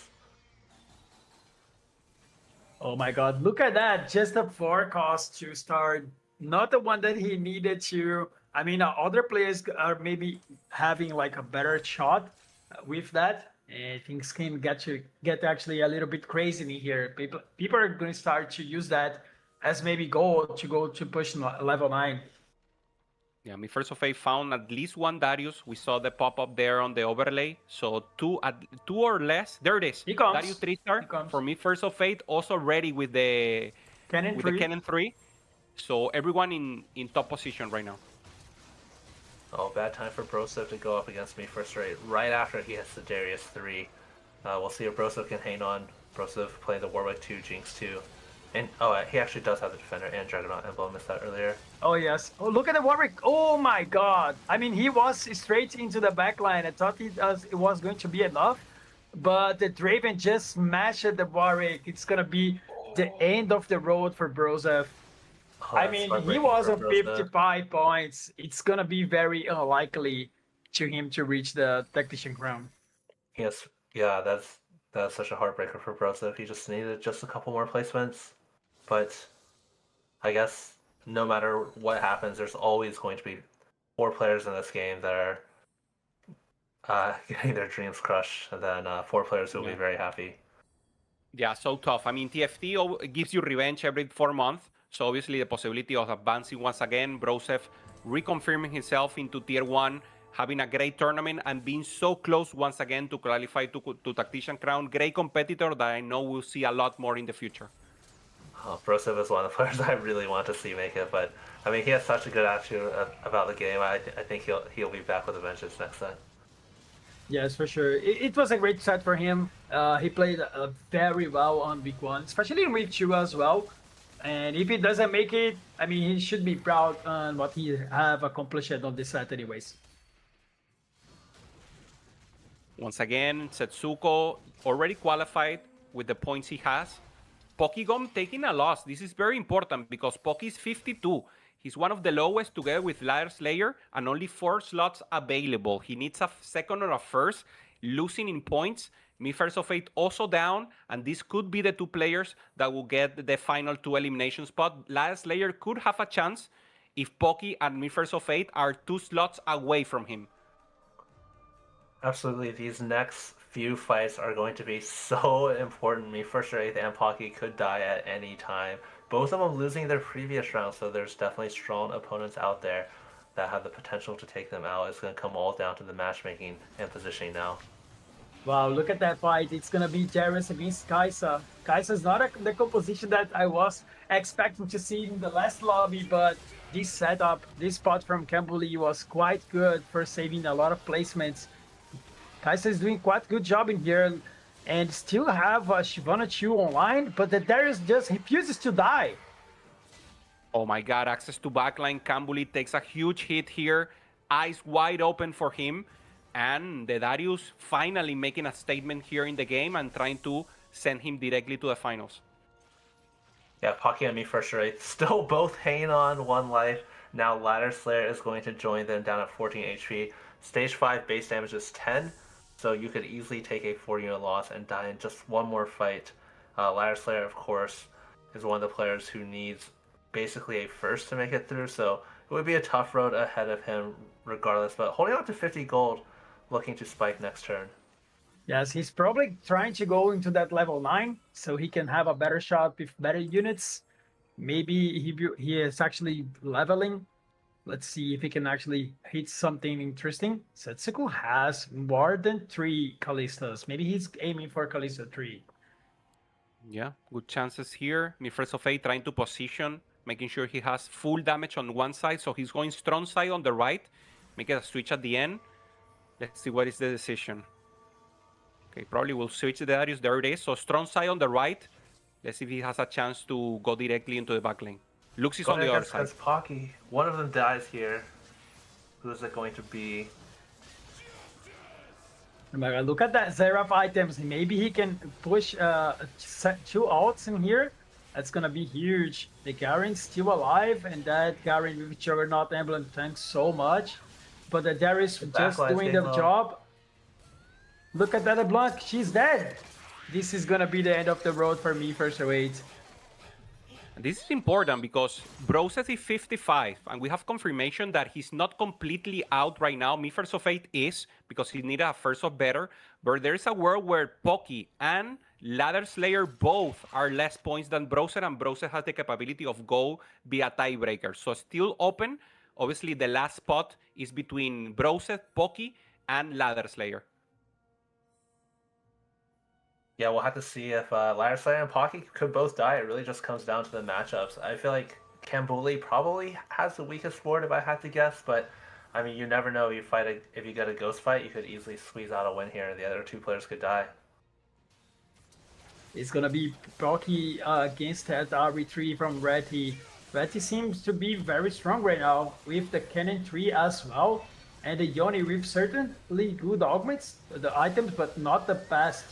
Oh my god, look at that. Just the 4 cost to start. Not the one that he needed to. I mean, other players are maybe having like a better shot with that. And things can get actually a little bit crazy in here. People are going to start to use that as maybe goal to go to push level 9.
Yeah, me first of all found at least 1 Darius. We saw the pop-up there on the overlay. So 2 or less. There it is.
He comes.
Darius 3-star for me first of Fate, also ready with the Cannon 3. So everyone in top position right now.
Oh, bad time for Brosev to go up against me first rate right after he hits the Darius 3. We'll see if Brosev can hang on. Brosev playing the Warwick 2, Jinx 2. And he actually does have the Defender and Juggernaut Emblem. Missed that earlier.
Oh yes. Oh, look at the Warwick. Oh my god. I mean, he was straight into the backline. I thought it was going to be enough, but the Draven just smashed the Warwick. It's gonna be the end of the road for Brosev. I mean, he was on 55 points. It's gonna be very unlikely to him to reach the Tactician crown.
Yes, yeah, that's such a heartbreaker for Brosev. He just needed just a couple more placements. But I guess no matter what happens, there's always going to be 4 players in this game that are getting their dreams crushed, and then 4 players who will be very happy.
Yeah, so tough. I mean, TFT gives you revenge every 4 months. So obviously the possibility of advancing once again, Brosev reconfirming himself into Tier 1, having a great tournament and being so close once again to qualify to Tactician Crown. Great competitor that I know we'll see a lot more in the future.
Brosev is one of the players I really want to see make it, but I mean, he has such a good attitude about the game. I think he'll be back with a vengeance next time.
Yes, for sure. It was a great set for him. He played very well on week 1, especially in week 2 as well. And if he doesn't make it, I mean, he should be proud on what he have accomplished on this set anyways.
Once again, Setsuko already qualified with the points he has. Pokigom taking a loss. This is very important because Poki is 52. He's one of the lowest together with Ladder Slayer and only 4 slots available. He needs a second or a first, losing in points. Me First of Fate also down, and this could be the 2 players that will get the final 2 elimination spot. Ladder Slayer could have a chance if Poki and Me First of Fate are 2 slots away from him.
Absolutely, these next few fights are going to be so important. Me First Rate and Pocky could die at any time. Both of them losing their previous round, so there's definitely strong opponents out there that have the potential to take them out. It's going to come all down to the matchmaking and positioning now.
Wow, look at that fight. It's going to be Darius against Kaisa. Kaisa's not the composition that I was expecting to see in the last lobby, but this setup, this spot from Kambuli was quite good for saving a lot of placements. Kaisa is doing quite a good job in here and still have Shyvana 2 online, but the Darius just refuses to die.
Oh my god, access to backline. Kambuli takes a huge hit here. Eyes wide open for him. And the Darius finally making a statement here in the game and trying to send him directly to the finals.
Yeah, Pocky and Me First Rate still both hanging on 1 life. Now Ladder Slayer is going to join them down at 14 HP. Stage 5 base damage is 10. So you could easily take a 4-unit loss and die in just 1 more fight. Ladder Slayer, of course, is one of the players who needs basically a first to make it through. So it would be a tough road ahead of him regardless. But holding on to 50 gold, looking to spike next turn.
Yes, he's probably trying to go into that level 9 so he can have a better shot with better units. Maybe he is actually leveling. Let's see if he can actually hit something interesting. Setsuko has more than 3 Callistas. Maybe he's aiming for Callista 3.
Yeah, good chances here. Mistress of Fate trying to position, making sure he has full damage on one side. So he's going strong side on the right. Make it a switch at the end. Let's see what is the decision. Okay, probably will switch the Darius. There it is. So strong side on the right. Let's see if he has a chance to go directly into the back lane. Lux is on the other side.
Against Pocky. One of them dies here. Who is it going to be?
Oh my God, look at that Seraph items. Maybe he can push 2 ults in here. That's gonna be huge. The Garen's still alive, and that Garen with Juggernaut Emblem tanks so much. But the Darius just doing the job. Look at that LeBlanc, she's dead. This is gonna be the end of the road for me, first 08.
This is important because Broses is 55, and we have confirmation that he's not completely out right now. Me First of Fate is, because he needed a First of Better. But there's a world where Pocky and Ladder Slayer both are less points than Browser, and Browser has the capability of go via tiebreaker. So still open. Obviously, the last spot is between Browser, Pocky, and Ladder Slayer.
Yeah, we'll have to see if Ladder Slayer and Pocky could both die. It really just comes down to the matchups. I feel like Kambuli probably has the weakest board if I had to guess, but I mean, you never know. If you get a ghost fight, you could easily squeeze out a win here. The other 2 players could die.
It's gonna be Pocky against that RB3 from Retty. Retty seems to be very strong right now with the Cannon 3 as well. And the Yoni with certainly good augments, the items, but not the best.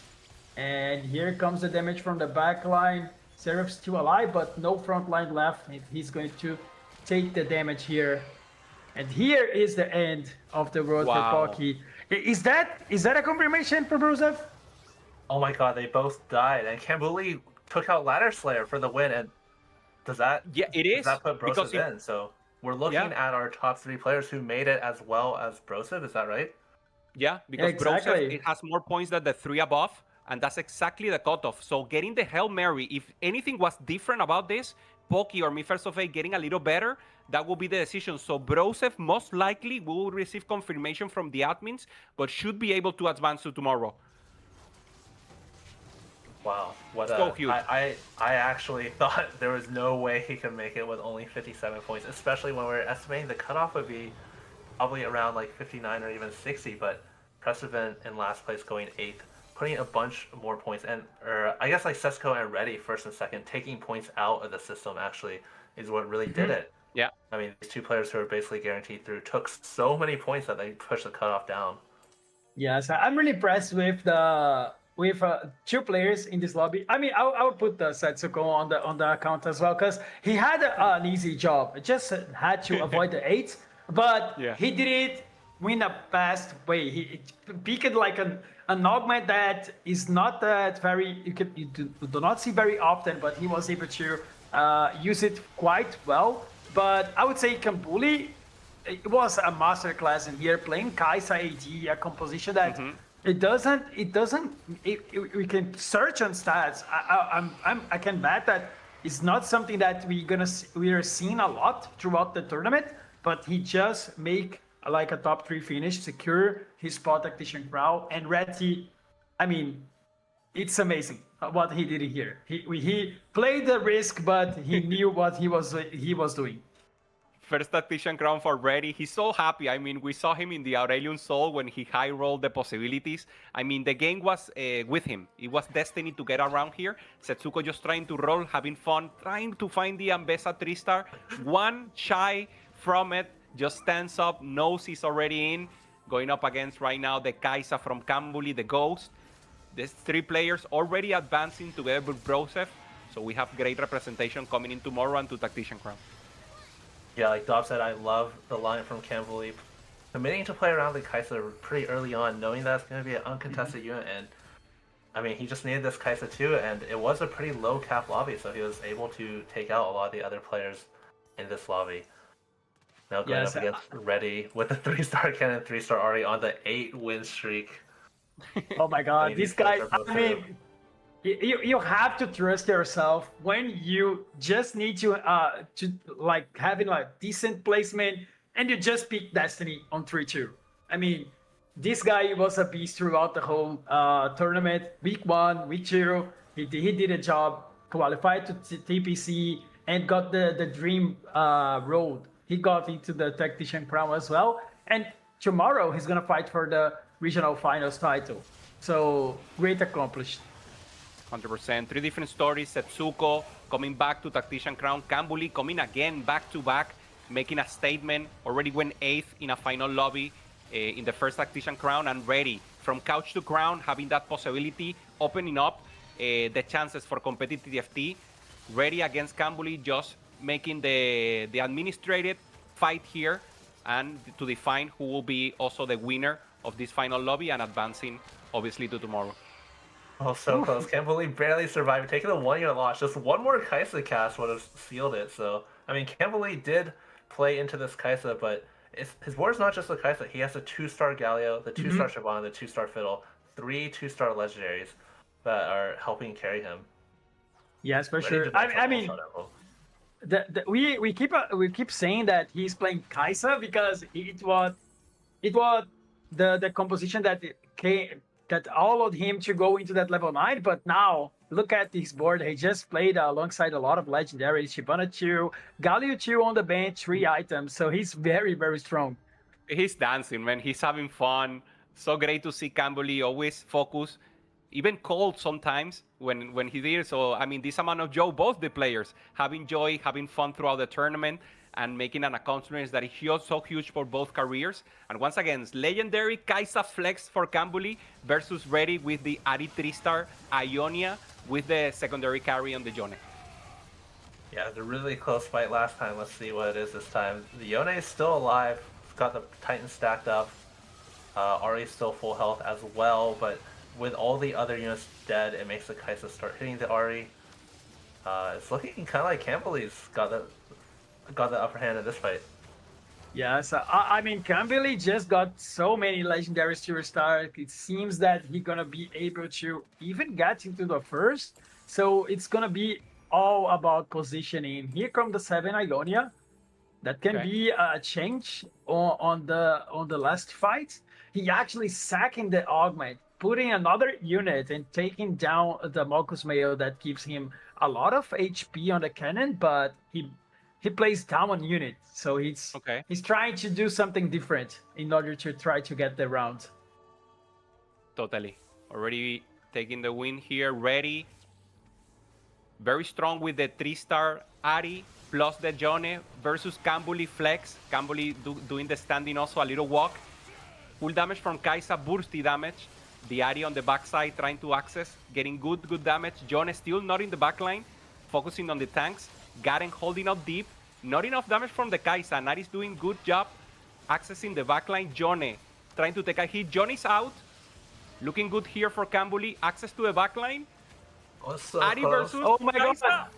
And here comes the damage from the back line. Seraph's still alive, but no front line left. He's going to take the damage here. And here is the end of the road for Pocky. Is that a confirmation for Brusev?
Oh my god, they both died. And Kambuli took out Ladder Slayer for the win. And does that,
it is.
Does that put Broseph in? So we're looking at our top 3 players who made it as well as Broseph. Is that right?
Yeah, because
exactly.
Broseph, it has more points than the 3 above. And that's exactly the cutoff. So getting the Hail Mary, if anything was different about this, Pocky or Me First of Fate getting a little better, that will be the decision. So Broseph most likely will receive confirmation from the admins, but should be able to advance to tomorrow.
Wow, what
so huge.
I actually thought there was no way he could make it with only 57 points, especially when we were estimating the cutoff would be probably around like 59 or even 60, but Precedent in last place going 8th. Putting a bunch more points, and I guess like Sesko and Reddy first and second, taking points out of the system actually is what really did it.
Yeah.
I mean, these 2 players who are basically guaranteed through took so many points that they pushed the cutoff down.
Yes, I'm really impressed with the 2 players in this lobby. I mean, I'll put the Setsuko on the account as well because he had an easy job. Just had to avoid the 8, but he did it in the best way. He picked like an augment that is not that very, you do not see very often, but he was able to use it quite well. But I would say Kambuli, it was a masterclass in here, playing Kai'Sa AD, a composition that we can search on stats. I can bet that it's not something that we are seeing a lot throughout the tournament, but he just make like a top 3 finish, secure his spot Tactician crown, and Retty, I mean, it's amazing what he did here. He played the risk, but he knew what he was doing.
First Tactician crown for Reddy. He's so happy. I mean, we saw him in the Aurelion Soul when he high rolled the possibilities. I mean, the game was with him. It was destiny to get around here. Setsuko just trying to roll, having fun, trying to find the Ambessa 3-star. One shy from it. Just stands up, knows he's already in. Going up against right now the Kai'Sa from Kambuli, the Ghost. There's 3 players already advancing together with Broseph. So we have great representation coming in tomorrow and to Tactician Crown.
Yeah, like Dob said, I love the line from Kambuli. Committing to play around the Kai'Sa pretty early on, knowing that it's going to be an uncontested unit. And I mean, he just needed this Kai'Sa too, and it was a pretty low cap lobby, so he was able to take out a lot of the other players in this lobby. Now going up against Reddy with the 3-star cannon, 3-star already on the 8 win streak.
Oh my god, this guy, I mean, You have to trust yourself when you just need to like having like decent placement and you just pick Destiny on 3-2. I mean, this guy was a beast throughout the whole tournament. Week 1, week 2, he did a job, qualified to TPC and got the dream road. He got into the Tactician crown as well. And tomorrow he's gonna fight for the regional finals title. So great accomplished.
100%. 3 different stories. Setsuko coming back to Tactician crown. Kambuli coming again back to back, making a statement. Already went 8th in a final lobby in the first Tactician crown, and ready from couch to crown, having that possibility, opening up the chances for competitive TFT. Ready against Kambuli, just making the administrative fight here and to define who will be also the winner of this final lobby and advancing obviously to tomorrow.
Oh, so close. Can't believe barely survived. Taking a 1-year loss. Just one more Kaisa cast would have sealed it. So, I mean, Can't did play into this Kaisa, but his board's not just the Kaisa. He has a 2-star Galio, the 2-star Shaban, the 2-star Fiddle, 3 2-star legendaries that are helping carry him.
Yes, for sure. I mean, we keep saying that he's playing Kaisa because it was the composition that allowed him to go into that level 9, but now look at this board. He just played alongside a lot of legendaries. Shyvana 2, Galio 2 on the bench, 3 items. So he's very, very strong.
He's dancing, man. He's having fun. So great to see Kambuli always focus, even cold sometimes when he did. So, I mean, this amount of joy, both the players having joy, having fun throughout the tournament, and making an accomplishment that is so huge for both careers. And once again, legendary Kaisa flex for Kambuli versus ready with the Ari 3-star Ionia with the secondary carry on the Yone.
Yeah, it was a really close fight last time. Let's see what it is this time. The Yone is still alive. He's got the Titan stacked up. Ari's still full health as well, but with all the other units dead, it makes the Kaisa start hitting the Ari. It's looking kind of like Kambuli's got the upper hand in this fight.
Yes, I mean, Kambili just got so many legendaries to restart. It seems that he's gonna be able to even get into the first. So it's gonna be all about positioning. Here comes the 7 Ionia. That can be a change on the last fight. He actually sacking the augment, putting another unit and taking down the Malchus Mayo that gives him a lot of HP on the cannon, but he plays down one unit, so he's trying to do something different in order to try to get the round.
Totally. Already taking the win here, ready. Very strong with the 3-star Ari plus the Yone versus Kambuli flex. Kambuli doing the standing also, a little walk. Full damage from Kaisa, bursty damage. The Ari on the backside trying to access, getting good damage. Yone still not in the backline, focusing on the tanks. Garen holding up deep. Not enough damage from the Kaisa. Nari's doing good job accessing the backline. Yone trying to take a hit. Yone is out. Looking good here for Kambuli. Access to the backline.
Oh, so
Ari
close.
versus
Oh my
Kaisa.
god!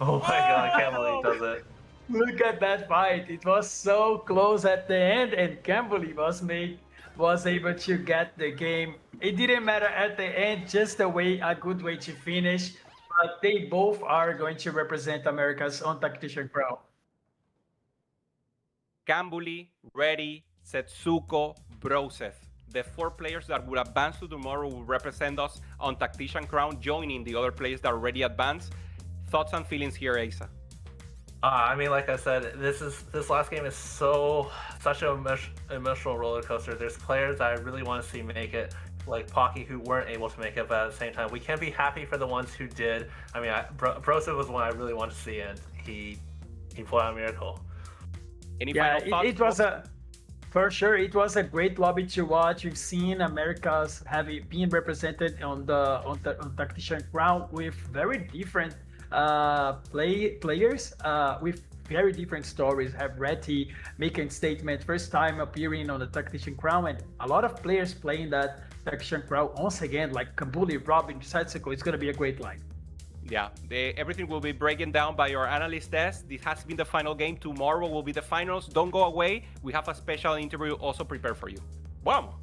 Oh my god, Kambuli does it.
Look at that fight. It was so close at the end, and Kambuli was able to get the game. It didn't matter at the end, just a good way to finish. But they both are going to represent America's own Tactician Crown.
Kambuli, Ready, Setsuko, Broseph. The 4 players that will advance to tomorrow will represent us on Tactician Crown, joining the other players that already advanced. Thoughts and feelings here, Asa?
I mean, like I said, this last game is such an emotional roller coaster. There's players that I really want to see make it, like Pocky, who weren't able to make it, but at the same time, we can be happy for the ones who did. I mean, Broseph was one I really wanted to see, and he pulled out a miracle.
Any final thoughts?
For sure, it was a great lobby to watch. We've seen America's being represented on Tactician Crown with very different players with very different stories. Have Reti making statement, first time appearing on the Tactician Crown, and a lot of players playing that Tactician Crown once again, like Kambuli, Robin, Setsuko. It's going to be a great line.
Yeah, everything will be breaking down by our analyst desk. This has been the final game. Tomorrow will be the finals. Don't go away. We have a special interview also prepared for you. Wow.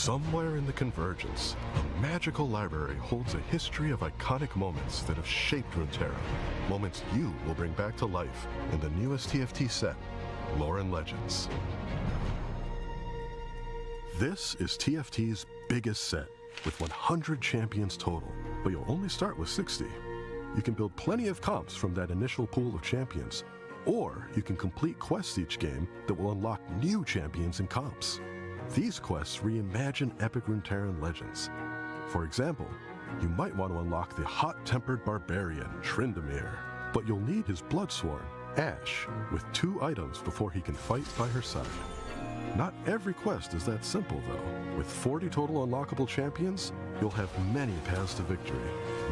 Somewhere in the convergence, a magical library holds a history of iconic moments that have shaped Runeterra. Moments you will bring back to life in the newest TFT set, Lore and Legends. This is TFT's biggest set, with 100 champions total, but you'll only start with 60. You can build plenty of comps from that initial pool of champions, or you can complete quests each game that will unlock new champions and comps. These quests reimagine epic Runeterran legends. For example, you might want to unlock the hot-tempered barbarian, Tryndamere, but you'll need his bloodsworn, Ash, with 2 items before he can fight by her side. Not every quest is that simple, though. With 40 total unlockable champions, you'll have many paths to victory.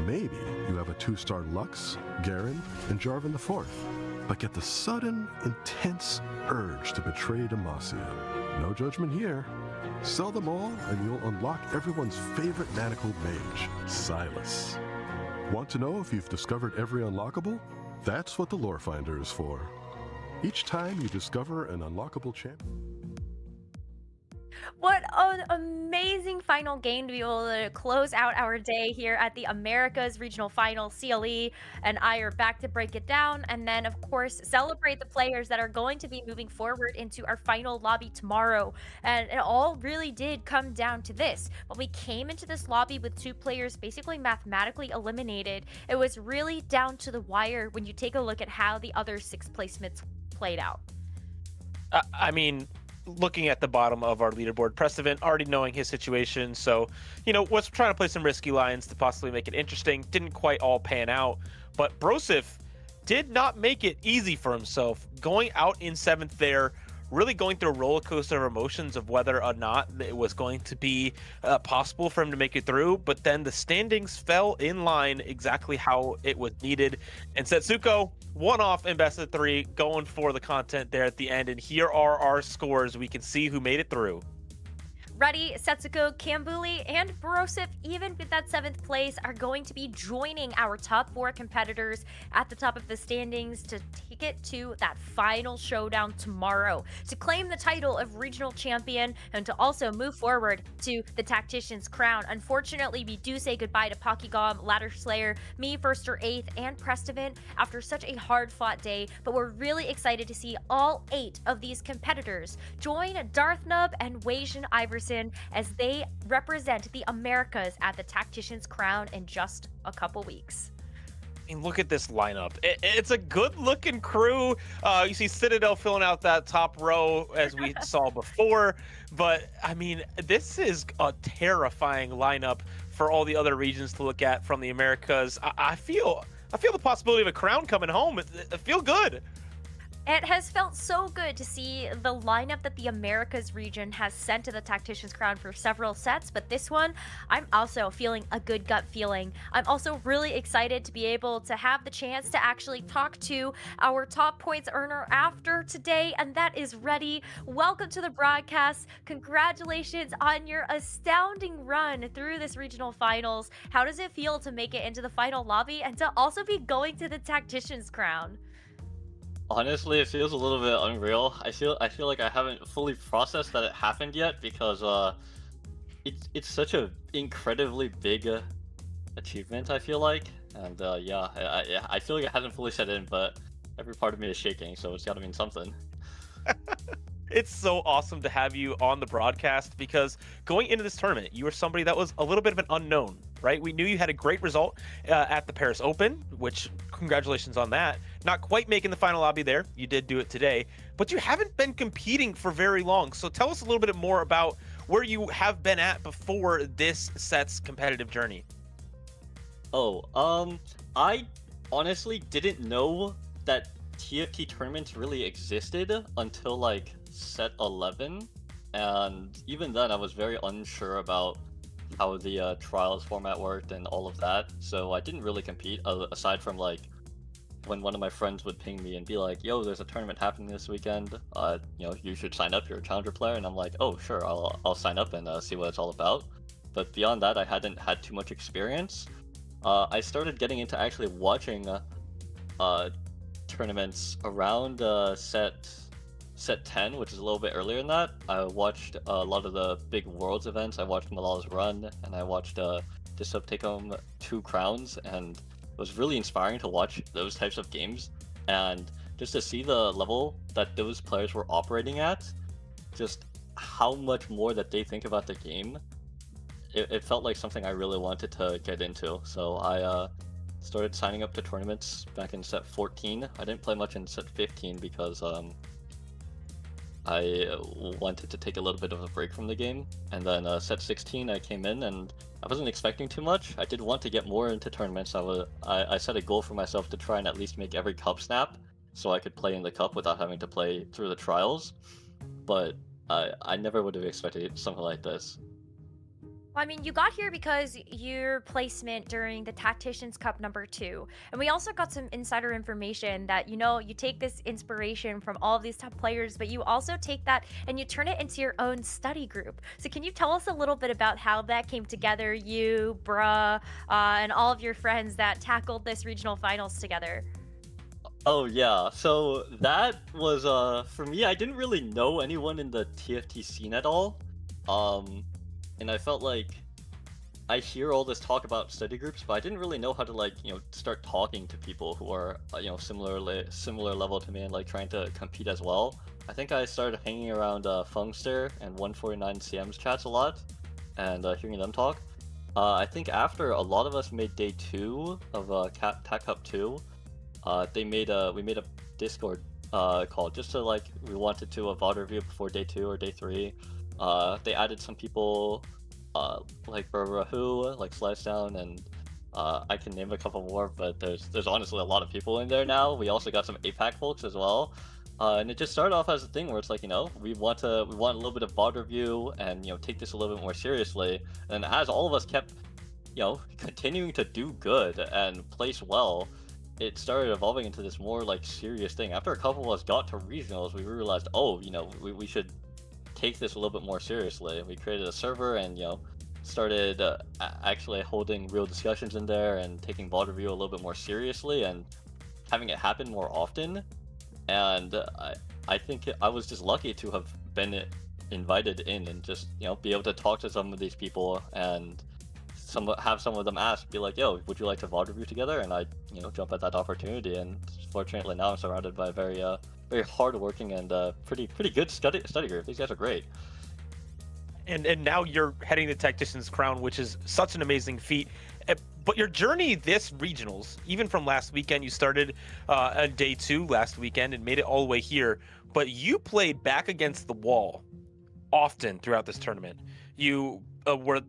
Maybe you have a 2-star Lux, Garen, and Jarvan IV, but get the sudden, intense urge to betray Demacia. No judgment here. Sell them all, and you'll unlock everyone's favorite manacled mage, Silas. Want to know if you've discovered every unlockable? That's what the Lore Finder is for. Each time you discover an unlockable champion.
What an amazing final game to be able to close out our day here at the Americas Regional Final. CLE and I are back to break it down, and then, of course, celebrate the players that are going to be moving forward into our final lobby tomorrow. And it all really did come down to this. When we came into this lobby with 2 players basically mathematically eliminated, it was really down to the wire when you take a look at how the other 6 placements played out.
I mean, looking at the bottom of our leaderboard, Precedent already knowing his situation, so was trying to play some risky lines to possibly make it interesting. Didn't quite all pan out, but Brosif did not make it easy for himself, going out in 7th there, really going through a roller coaster of emotions of whether or not it was going to be possible for him to make it through. But then the standings fell in line exactly how it was needed, and Setsuko one off in best of 3, going for the content there at the end. And here are our scores. We can see who made it through.
Ruddy, Setsuko, Kambuli, and Brosif, even with that 7th place, are going to be joining our top 4 competitors at the top of the standings to take it to that final showdown tomorrow to claim the title of regional champion and to also move forward to the Tactician's crown. Unfortunately, we do say goodbye to Pokygom, Ladder Slayer, me, First or 8th, and Prestivant after such a hard-fought day, but we're really excited to see all 8 of these competitors join Darthnub and Wasian Iverson as they represent the Americas at the Tactician's crown in just a couple weeks.
I mean, look at this lineup. It's a good-looking crew. You see Citadel filling out that top row as we saw before, but I mean, this is a terrifying lineup for all the other regions to look at from the Americas. I feel the possibility of a crown coming home. I feel good.
It has felt so good to see the lineup that the Americas region has sent to the Tactician's crown for several sets, but this one, I'm also feeling a good gut feeling. I'm also really excited to be able to have the chance to actually talk to our top points earner after today, and that is Reddy. Welcome to the broadcast. Congratulations on your astounding run through this regional finals. How does it feel to make it into the final lobby and to also be going to the Tactician's crown?
Honestly, it feels a little bit unreal. I feel like I haven't fully processed that it happened yet because it's such a incredibly big achievement. I feel like, and yeah, I feel like it hasn't fully set in, but every part of me is shaking, so it's got to mean something.
It's so awesome to have you on the broadcast because going into this tournament, you were somebody that was a little bit of an unknown, right? We knew you had a great result at the Paris Open, which congratulations on that. Not quite making the final lobby there. You did do it today, but you haven't been competing for very long. So tell us a little bit more about where you have been at before this set's competitive journey.
Oh, I honestly didn't know that TFT tournaments really existed until like set 11, and even then I was very unsure about how the trials format worked and all of that, so I didn't really compete aside from like when one of my friends would ping me and be like, yo, there's a tournament happening this weekend, you should sign up, you're a challenger player, and I'm like, oh sure, I'll sign up and see what it's all about. But beyond that, I hadn't had too much experience. I started getting into actually watching tournaments around set set 10, which is a little bit earlier than that. I watched a lot of the big Worlds events. I watched Malala's run, and I watched Disub take home 2 crowns, and it was really inspiring to watch those types of games, and just to see the level that those players were operating at, just how much more that they think about the game. It felt like something I really wanted to get into, so I started signing up to tournaments back in set 14. I didn't play much in set 15 because I wanted to take a little bit of a break from the game, and then set 16 I came in and I wasn't expecting too much. I did want to get more into tournaments. I set a goal for myself to try and at least make every cup snap so I could play in the cup without having to play through the trials, but I never would have expected something like this.
Well, I mean, you got here because your placement during the Tacticians Cup #2. And we also got some insider information that, you take this inspiration from all of these top players, but you also take that and you turn it into your own study group. So can you tell us a little bit about how that came together, you, Bruh, and all of your friends that tackled this regional finals together?
Oh yeah, so that was for me, I didn't really know anyone in the TFT scene at all. And I felt like I hear all this talk about study groups, but I didn't really know how to start talking to people who are similar level to me and trying to compete as well. I think I started hanging around Funkster and 149CM's chats a lot, and hearing them talk. I think after a lot of us made day 2 of Tac Cup 2, we made a Discord call just to we wanted to VOD review before day 2 or day 3. They added some people like Rahu, like Slice Down, and I can name a couple more, but there's honestly a lot of people in there now. We also got some APAC folks as well, and it just started off as a thing where it's we want a little bit of VOD review and take this a little bit more seriously. And as all of us kept continuing to do good and place well, it started evolving into this more serious thing. After a couple of us got to regionals, we realized, oh, we should take this a little bit more seriously. We created a server and started actually holding real discussions in there and taking VOD review a little bit more seriously and having it happen more often. And I think I was just lucky to have been invited in and just be able to talk to some of these people and have some of them ask, be like, yo, would you like to VOD review together? And I jump at that opportunity, and fortunately now I'm surrounded by a very hardworking and pretty good study group. These guys are great.
And now you're heading the Tactician's crown, which is such an amazing feat. But your journey this regionals, even from last weekend, you started on day 2 last weekend and made it all the way here. But you played back against the wall often throughout this tournament. You were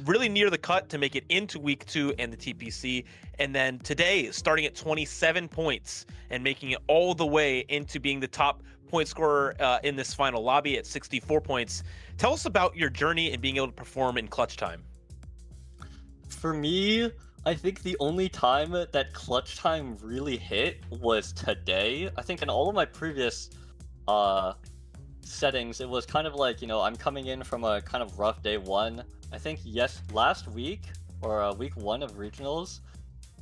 really near the cut to make it into week 2 and the TPC, and then today starting at 27 points and making it all the way into being the top point scorer in this final lobby at 64 points. Tell us about your journey and being able to perform in clutch time.
For me, I think the only time that clutch time really hit was today. I think in all of my previous settings, it was kind of I'm coming in from a kind of rough day 1. I think last week or week 1 of regionals,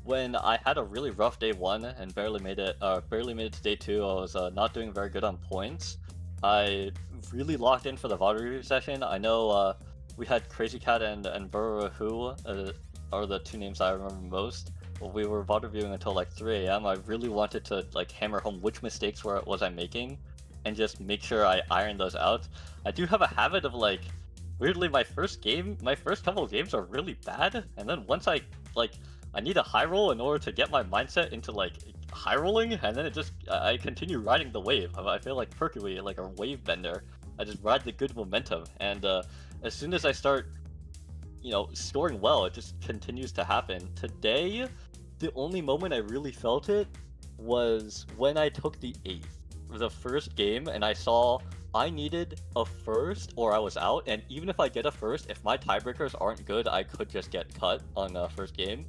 when I had a really rough day 1 and barely made it to day 2. I was not doing very good on points. I really locked in for the VOD review session. I know we had Crazy Cat and Burahu are the 2 names I remember most. We were VOD reviewing until 3 a.m. I really wanted to hammer home which mistakes was I making and just make sure I iron those out. I do have a habit of weirdly my first couple of games are really bad, and then once I need a high roll in order to get my mindset into high rolling, and then I continue riding the wave. I feel like Perky, like a wave bender. I just ride the good momentum, and as soon as I start scoring well, it just continues to happen. Today, the only moment I really felt it was when I took the 8th. The first game, and I saw I needed a first or I was out, and even if I get a first, if my tiebreakers aren't good, I could just get cut on the first game.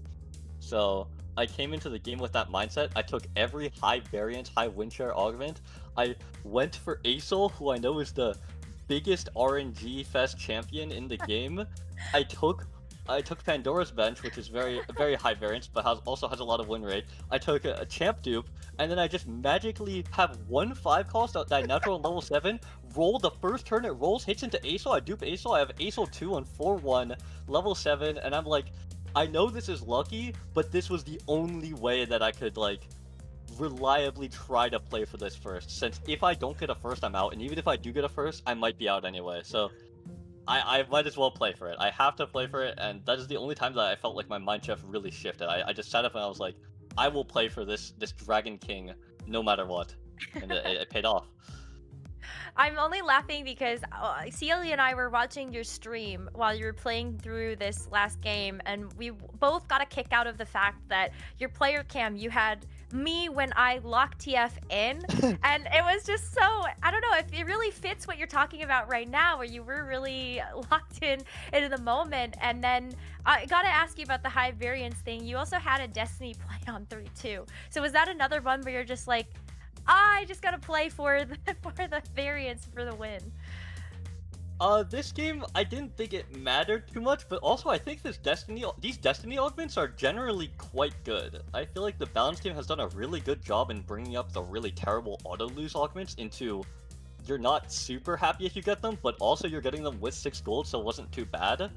So I came into the game with that mindset. I took every high variance, high win share augment. I went for Acel, who I know is the biggest RNG fest champion in the game. I took I took Pandora's Bench, which is very high variance, but also has a lot of win rate. I took a champ dupe, and then I just magically have 1-5 cost that I natural on level 7, roll the first turn, it rolls, hits into ASO, I dupe ASO, I have ASO 2 on 4-1, level 7, and I'm like, I know this is lucky, but this was the only way that I could, like, reliably try to play for this first, since if I don't get a first, I'm out, and even if I do get a first, I might be out anyway, so I might as well play for it. I have to play for it, and that is the only time that I felt like my mind shift really shifted. I just sat up and I was like, I will play for this Dragon King no matter what, and it paid off.
I'm only laughing because Celia and I were watching your stream while you were playing through this last game, and we both got a kick out of the fact that your player cam, you had me when I locked TF in, and it was just so, I don't know, if it really fits what you're talking about right now, where you were really locked in into the moment. And then I gotta ask you about the high variance thing. You also had a Destiny play on 3-2. So was that another one where you're just like, I just gotta play for the variance for the win?
This game, I didn't think it mattered too much, but also I think these Destiny augments are generally quite good. I feel like the balance team has done a really good job in bringing up the really terrible auto-lose augments into, you're not super happy if you get them, but also you're getting them with 6 gold, so it wasn't too bad.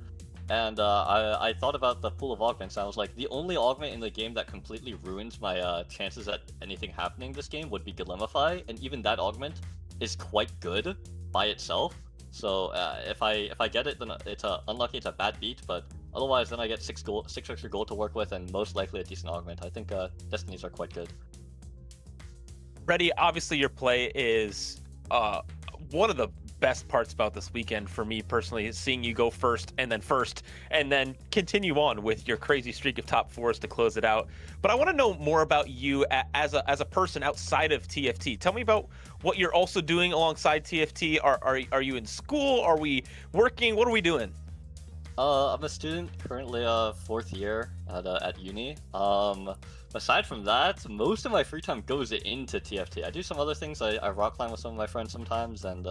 And I thought about the pool of augments, and I was like, the only augment in the game that completely ruins my chances at anything happening this game would be Glimify, and even that augment is quite good by itself. So if I get it, then it's unlucky, it's a bad beat, but otherwise then I get 6 extra gold to work with, and most likely a decent augment. I think Destinies are quite good.
Reddy, obviously your play is one of the best parts about this weekend for me personally, is seeing you go first and then continue on with your crazy streak of top 4s to close it out. But I want to know more about you as a person outside of TFT. Tell me about what you're also doing alongside TFT. Are you in school? Are we working? What are we doing?
I'm a student currently, 4th year at uni. Aside from that, most of my free time goes into TFT. I do some other things. I rock climb with some of my friends sometimes, and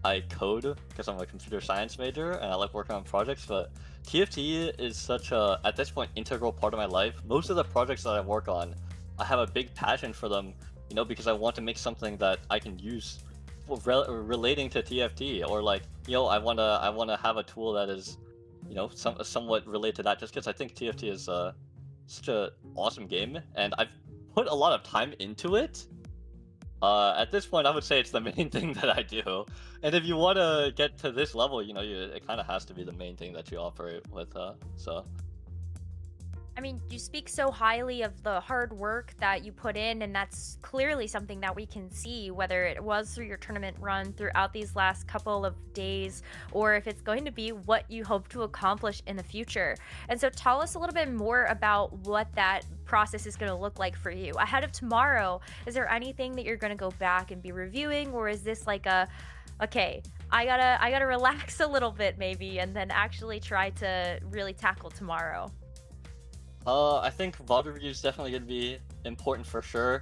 I code because I'm a computer science major and I like working on projects, but TFT is such a, at this point, integral part of my life. Most of the projects that I work on, I have a big passion for them, you know, because I want to make something that I can use relating to TFT, or like, you know, I wanna have a tool that is, you know, somewhat related to that, just because I think TFT is such an awesome game, and I've put a lot of time into it. At this point, I would say it's the main thing that I do. And if you want to get to this level, you know, it kind of has to be the main thing that you operate with, so.
I mean, you speak so highly of the hard work that you put in, and that's clearly something that we can see, whether it was through your tournament run throughout these last couple of days, or if it's going to be what you hope to accomplish in the future. And so tell us a little bit more about what that process is going to look like for you. Ahead of tomorrow, is there anything that you're going to go back and be reviewing, or is this like a, okay, I gotta relax a little bit maybe, and then actually try to really tackle tomorrow?
I think VOD review is definitely going to be important for sure.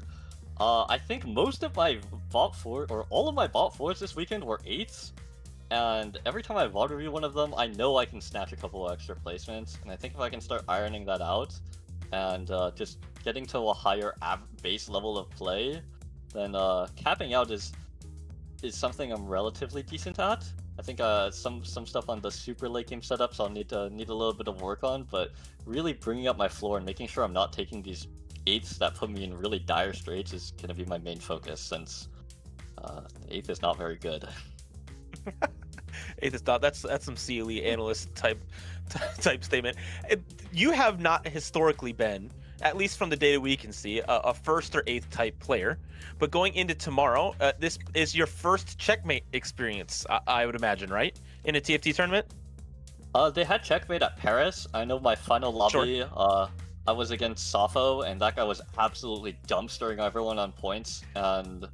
I think most of my Vault 4, or all of my Vault 4s this weekend were 8s, and every time I VOD review one of them, I know I can snatch a couple of extra placements, and I think if I can start ironing that out, and just getting to a higher base level of play, then capping out is something I'm relatively decent at. I think some stuff on the super late game setups I'll need a little bit of work on, but really bringing up my floor and making sure I'm not taking these 8s that put me in really dire straits is going to be my main focus, since 8th is not very good.
8th is not. That's some CLE analyst type statement. You have not historically been, at least from the data we can see, a 1st or 8th type player. But going into tomorrow, this is your first checkmate experience, I would imagine, right? In a TFT tournament?
They had checkmate at Paris. I know my final lobby, sure. I was against Safo, and that guy was absolutely dumpstering everyone on points. And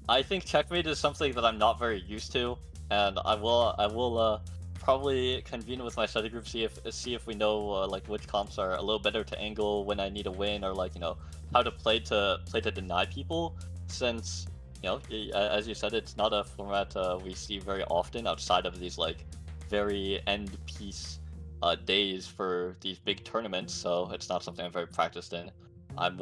I think checkmate is something that I'm not very used to, and I will probably convene with my study group, see if we know like which comps are a little better to angle when I need a win, or like, you know, how to play to deny people, since, you know, as you said, it's not a format we see very often outside of these like very end piece days for these big tournaments, so it's not something I'm very practiced in. I'm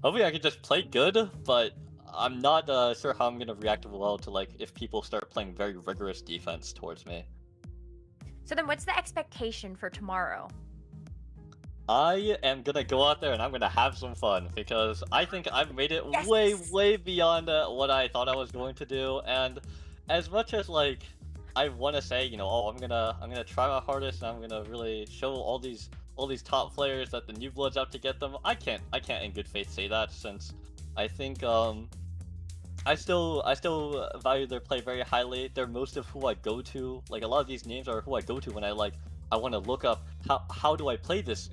hoping I can just play good, but I'm not sure how I'm gonna react well to like if people start playing very rigorous defense towards me.
So then what's the expectation for tomorrow?
I am gonna go out there and I'm gonna have some fun because I think I've made it
Yes!
way beyond what I thought I was going to do. And as much as like I want to say, you know, oh, I'm gonna try my hardest and I'm gonna really show all these top players that the new blood's out to get them. I can't in good faith say that, since I think I still value their play very highly. They're most of who I go to. Like a lot of these names are who I go to when I want to look up how do I play this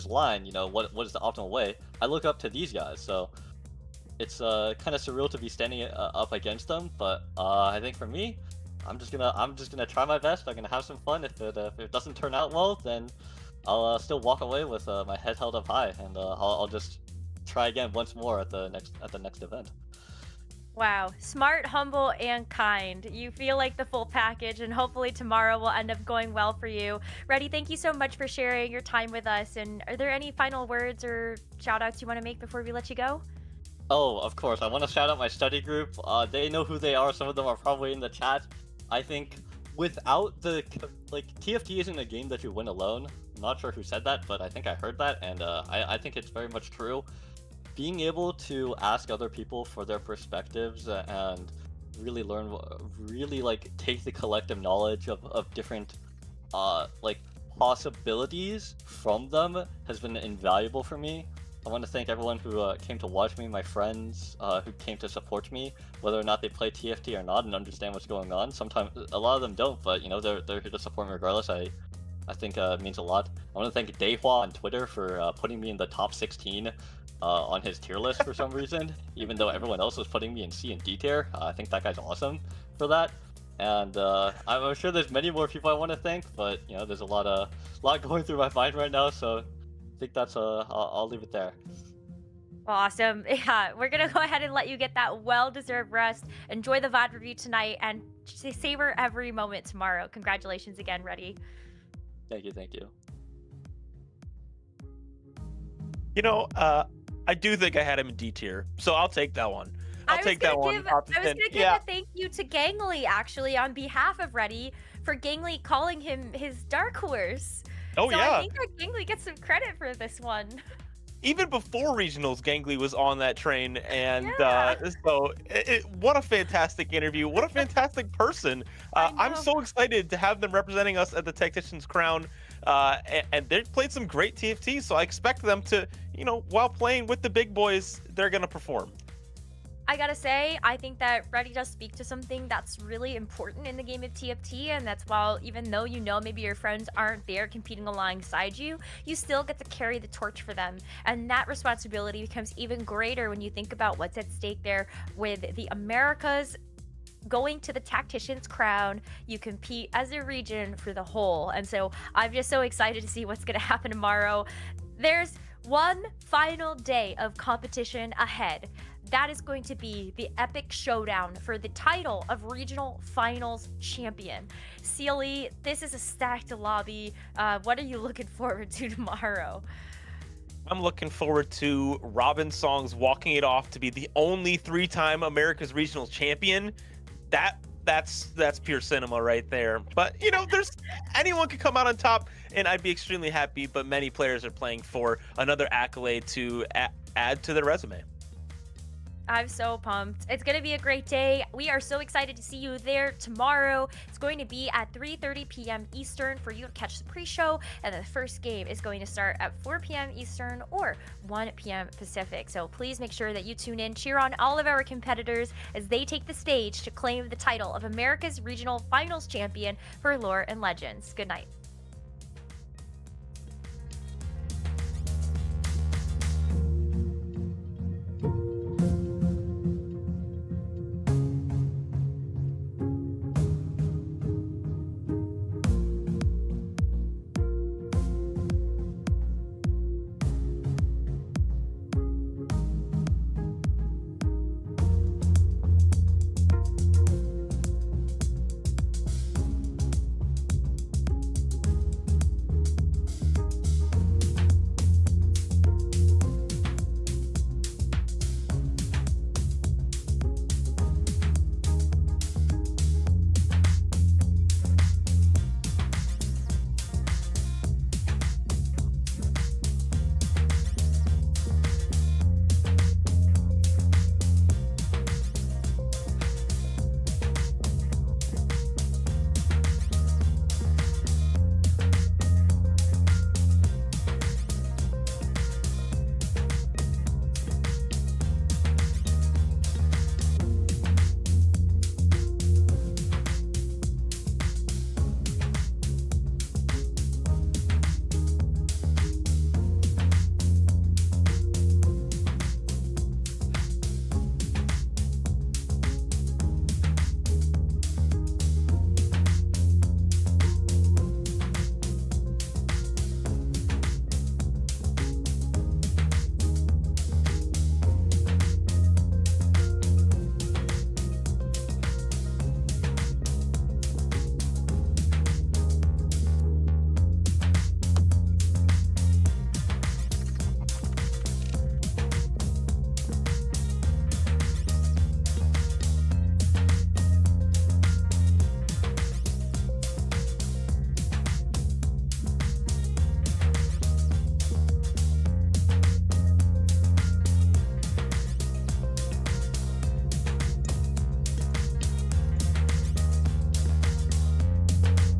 line, you know, what is the optimal way. I look up to these guys, so it's kind of surreal to be standing up against them. But I think for me, I'm just gonna try my best. I'm gonna have some fun. If it doesn't turn out well, then I'll still walk away with my head held up high, and I'll just try again once more at the next event.
Wow, smart, humble, and kind. You feel like the full package, and hopefully tomorrow will end up going well for you. Reddy, thank you so much for sharing your time with us. And are there any final words or shout outs you want to make before we let you go?
Oh, of course. I want to shout out my study group. They know who they are. Some of them are probably in the chat. I think without TFT isn't a game that you win alone. I'm not sure who said that, but I think I heard that, and I think it's very much true. Being able to ask other people for their perspectives and really learn, take the collective knowledge of different possibilities from them has been invaluable for me. I want to thank everyone who came to watch me, my friends who came to support me, whether or not they play TFT or not and understand what's going on. Sometimes a lot of them don't, but you know, they're here to support me regardless. I think it means a lot. I want to thank Dehua on Twitter for putting me in the top 16 on his tier list for some reason, even though everyone else was putting me in C and D tier. I think that guy's awesome for that. And I'm sure there's many more people I want to thank, but you know, there's a lot going through my mind right now, so I think that's I'll leave it there.
Awesome. Yeah, we're going to go ahead and let you get that well-deserved rest. Enjoy the VOD review tonight and savor every moment tomorrow. Congratulations again, Reddy.
Thank you.
You know, I do think I had him in D tier, so I'll take that one. I was gonna give
a thank you to Gangly, actually, on behalf of Reddy, for Gangly calling him his dark horse.
Oh,
so
yeah.
I think that Gangly gets some credit for this one.
Even before regionals, Gangly was on that train, and what a fantastic interview! What a fantastic person! I'm so excited to have them representing us at the Tactician's Crown, and they've played some great TFT. So I expect them to, you know, while playing with the big boys, they're gonna perform.
I gotta say, I think that Reddy does speak to something that's really important in the game of TFT, and that's while even though you know maybe your friends aren't there competing alongside you, you still get to carry the torch for them. And that responsibility becomes even greater when you think about what's at stake there with the Americas going to the Tactician's Crown. You compete as a region for the whole. And so I'm just so excited to see what's gonna happen tomorrow. There's one final day of competition ahead. That is going to be the epic showdown for the title of Regional Finals Champion. CLE, this is a stacked lobby. What are you looking forward to tomorrow?
I'm looking forward to Robin Songs walking it off to be the only 3-time America's Regional Champion. That's pure cinema right there. But, you know, anyone could come out on top, and I'd be extremely happy, but many players are playing for another accolade to add to their resume.
I'm so pumped. It's going to be a great day. We are so excited to see you there tomorrow. It's going to be at 3:30 p.m. Eastern for you to catch the pre-show, and the first game is going to start at 4 p.m. Eastern or 1 p.m. Pacific. So please make sure that you tune in, cheer on all of our competitors as they take the stage to claim the title of America's Regional Finals Champion for Lore and Legends. Good night.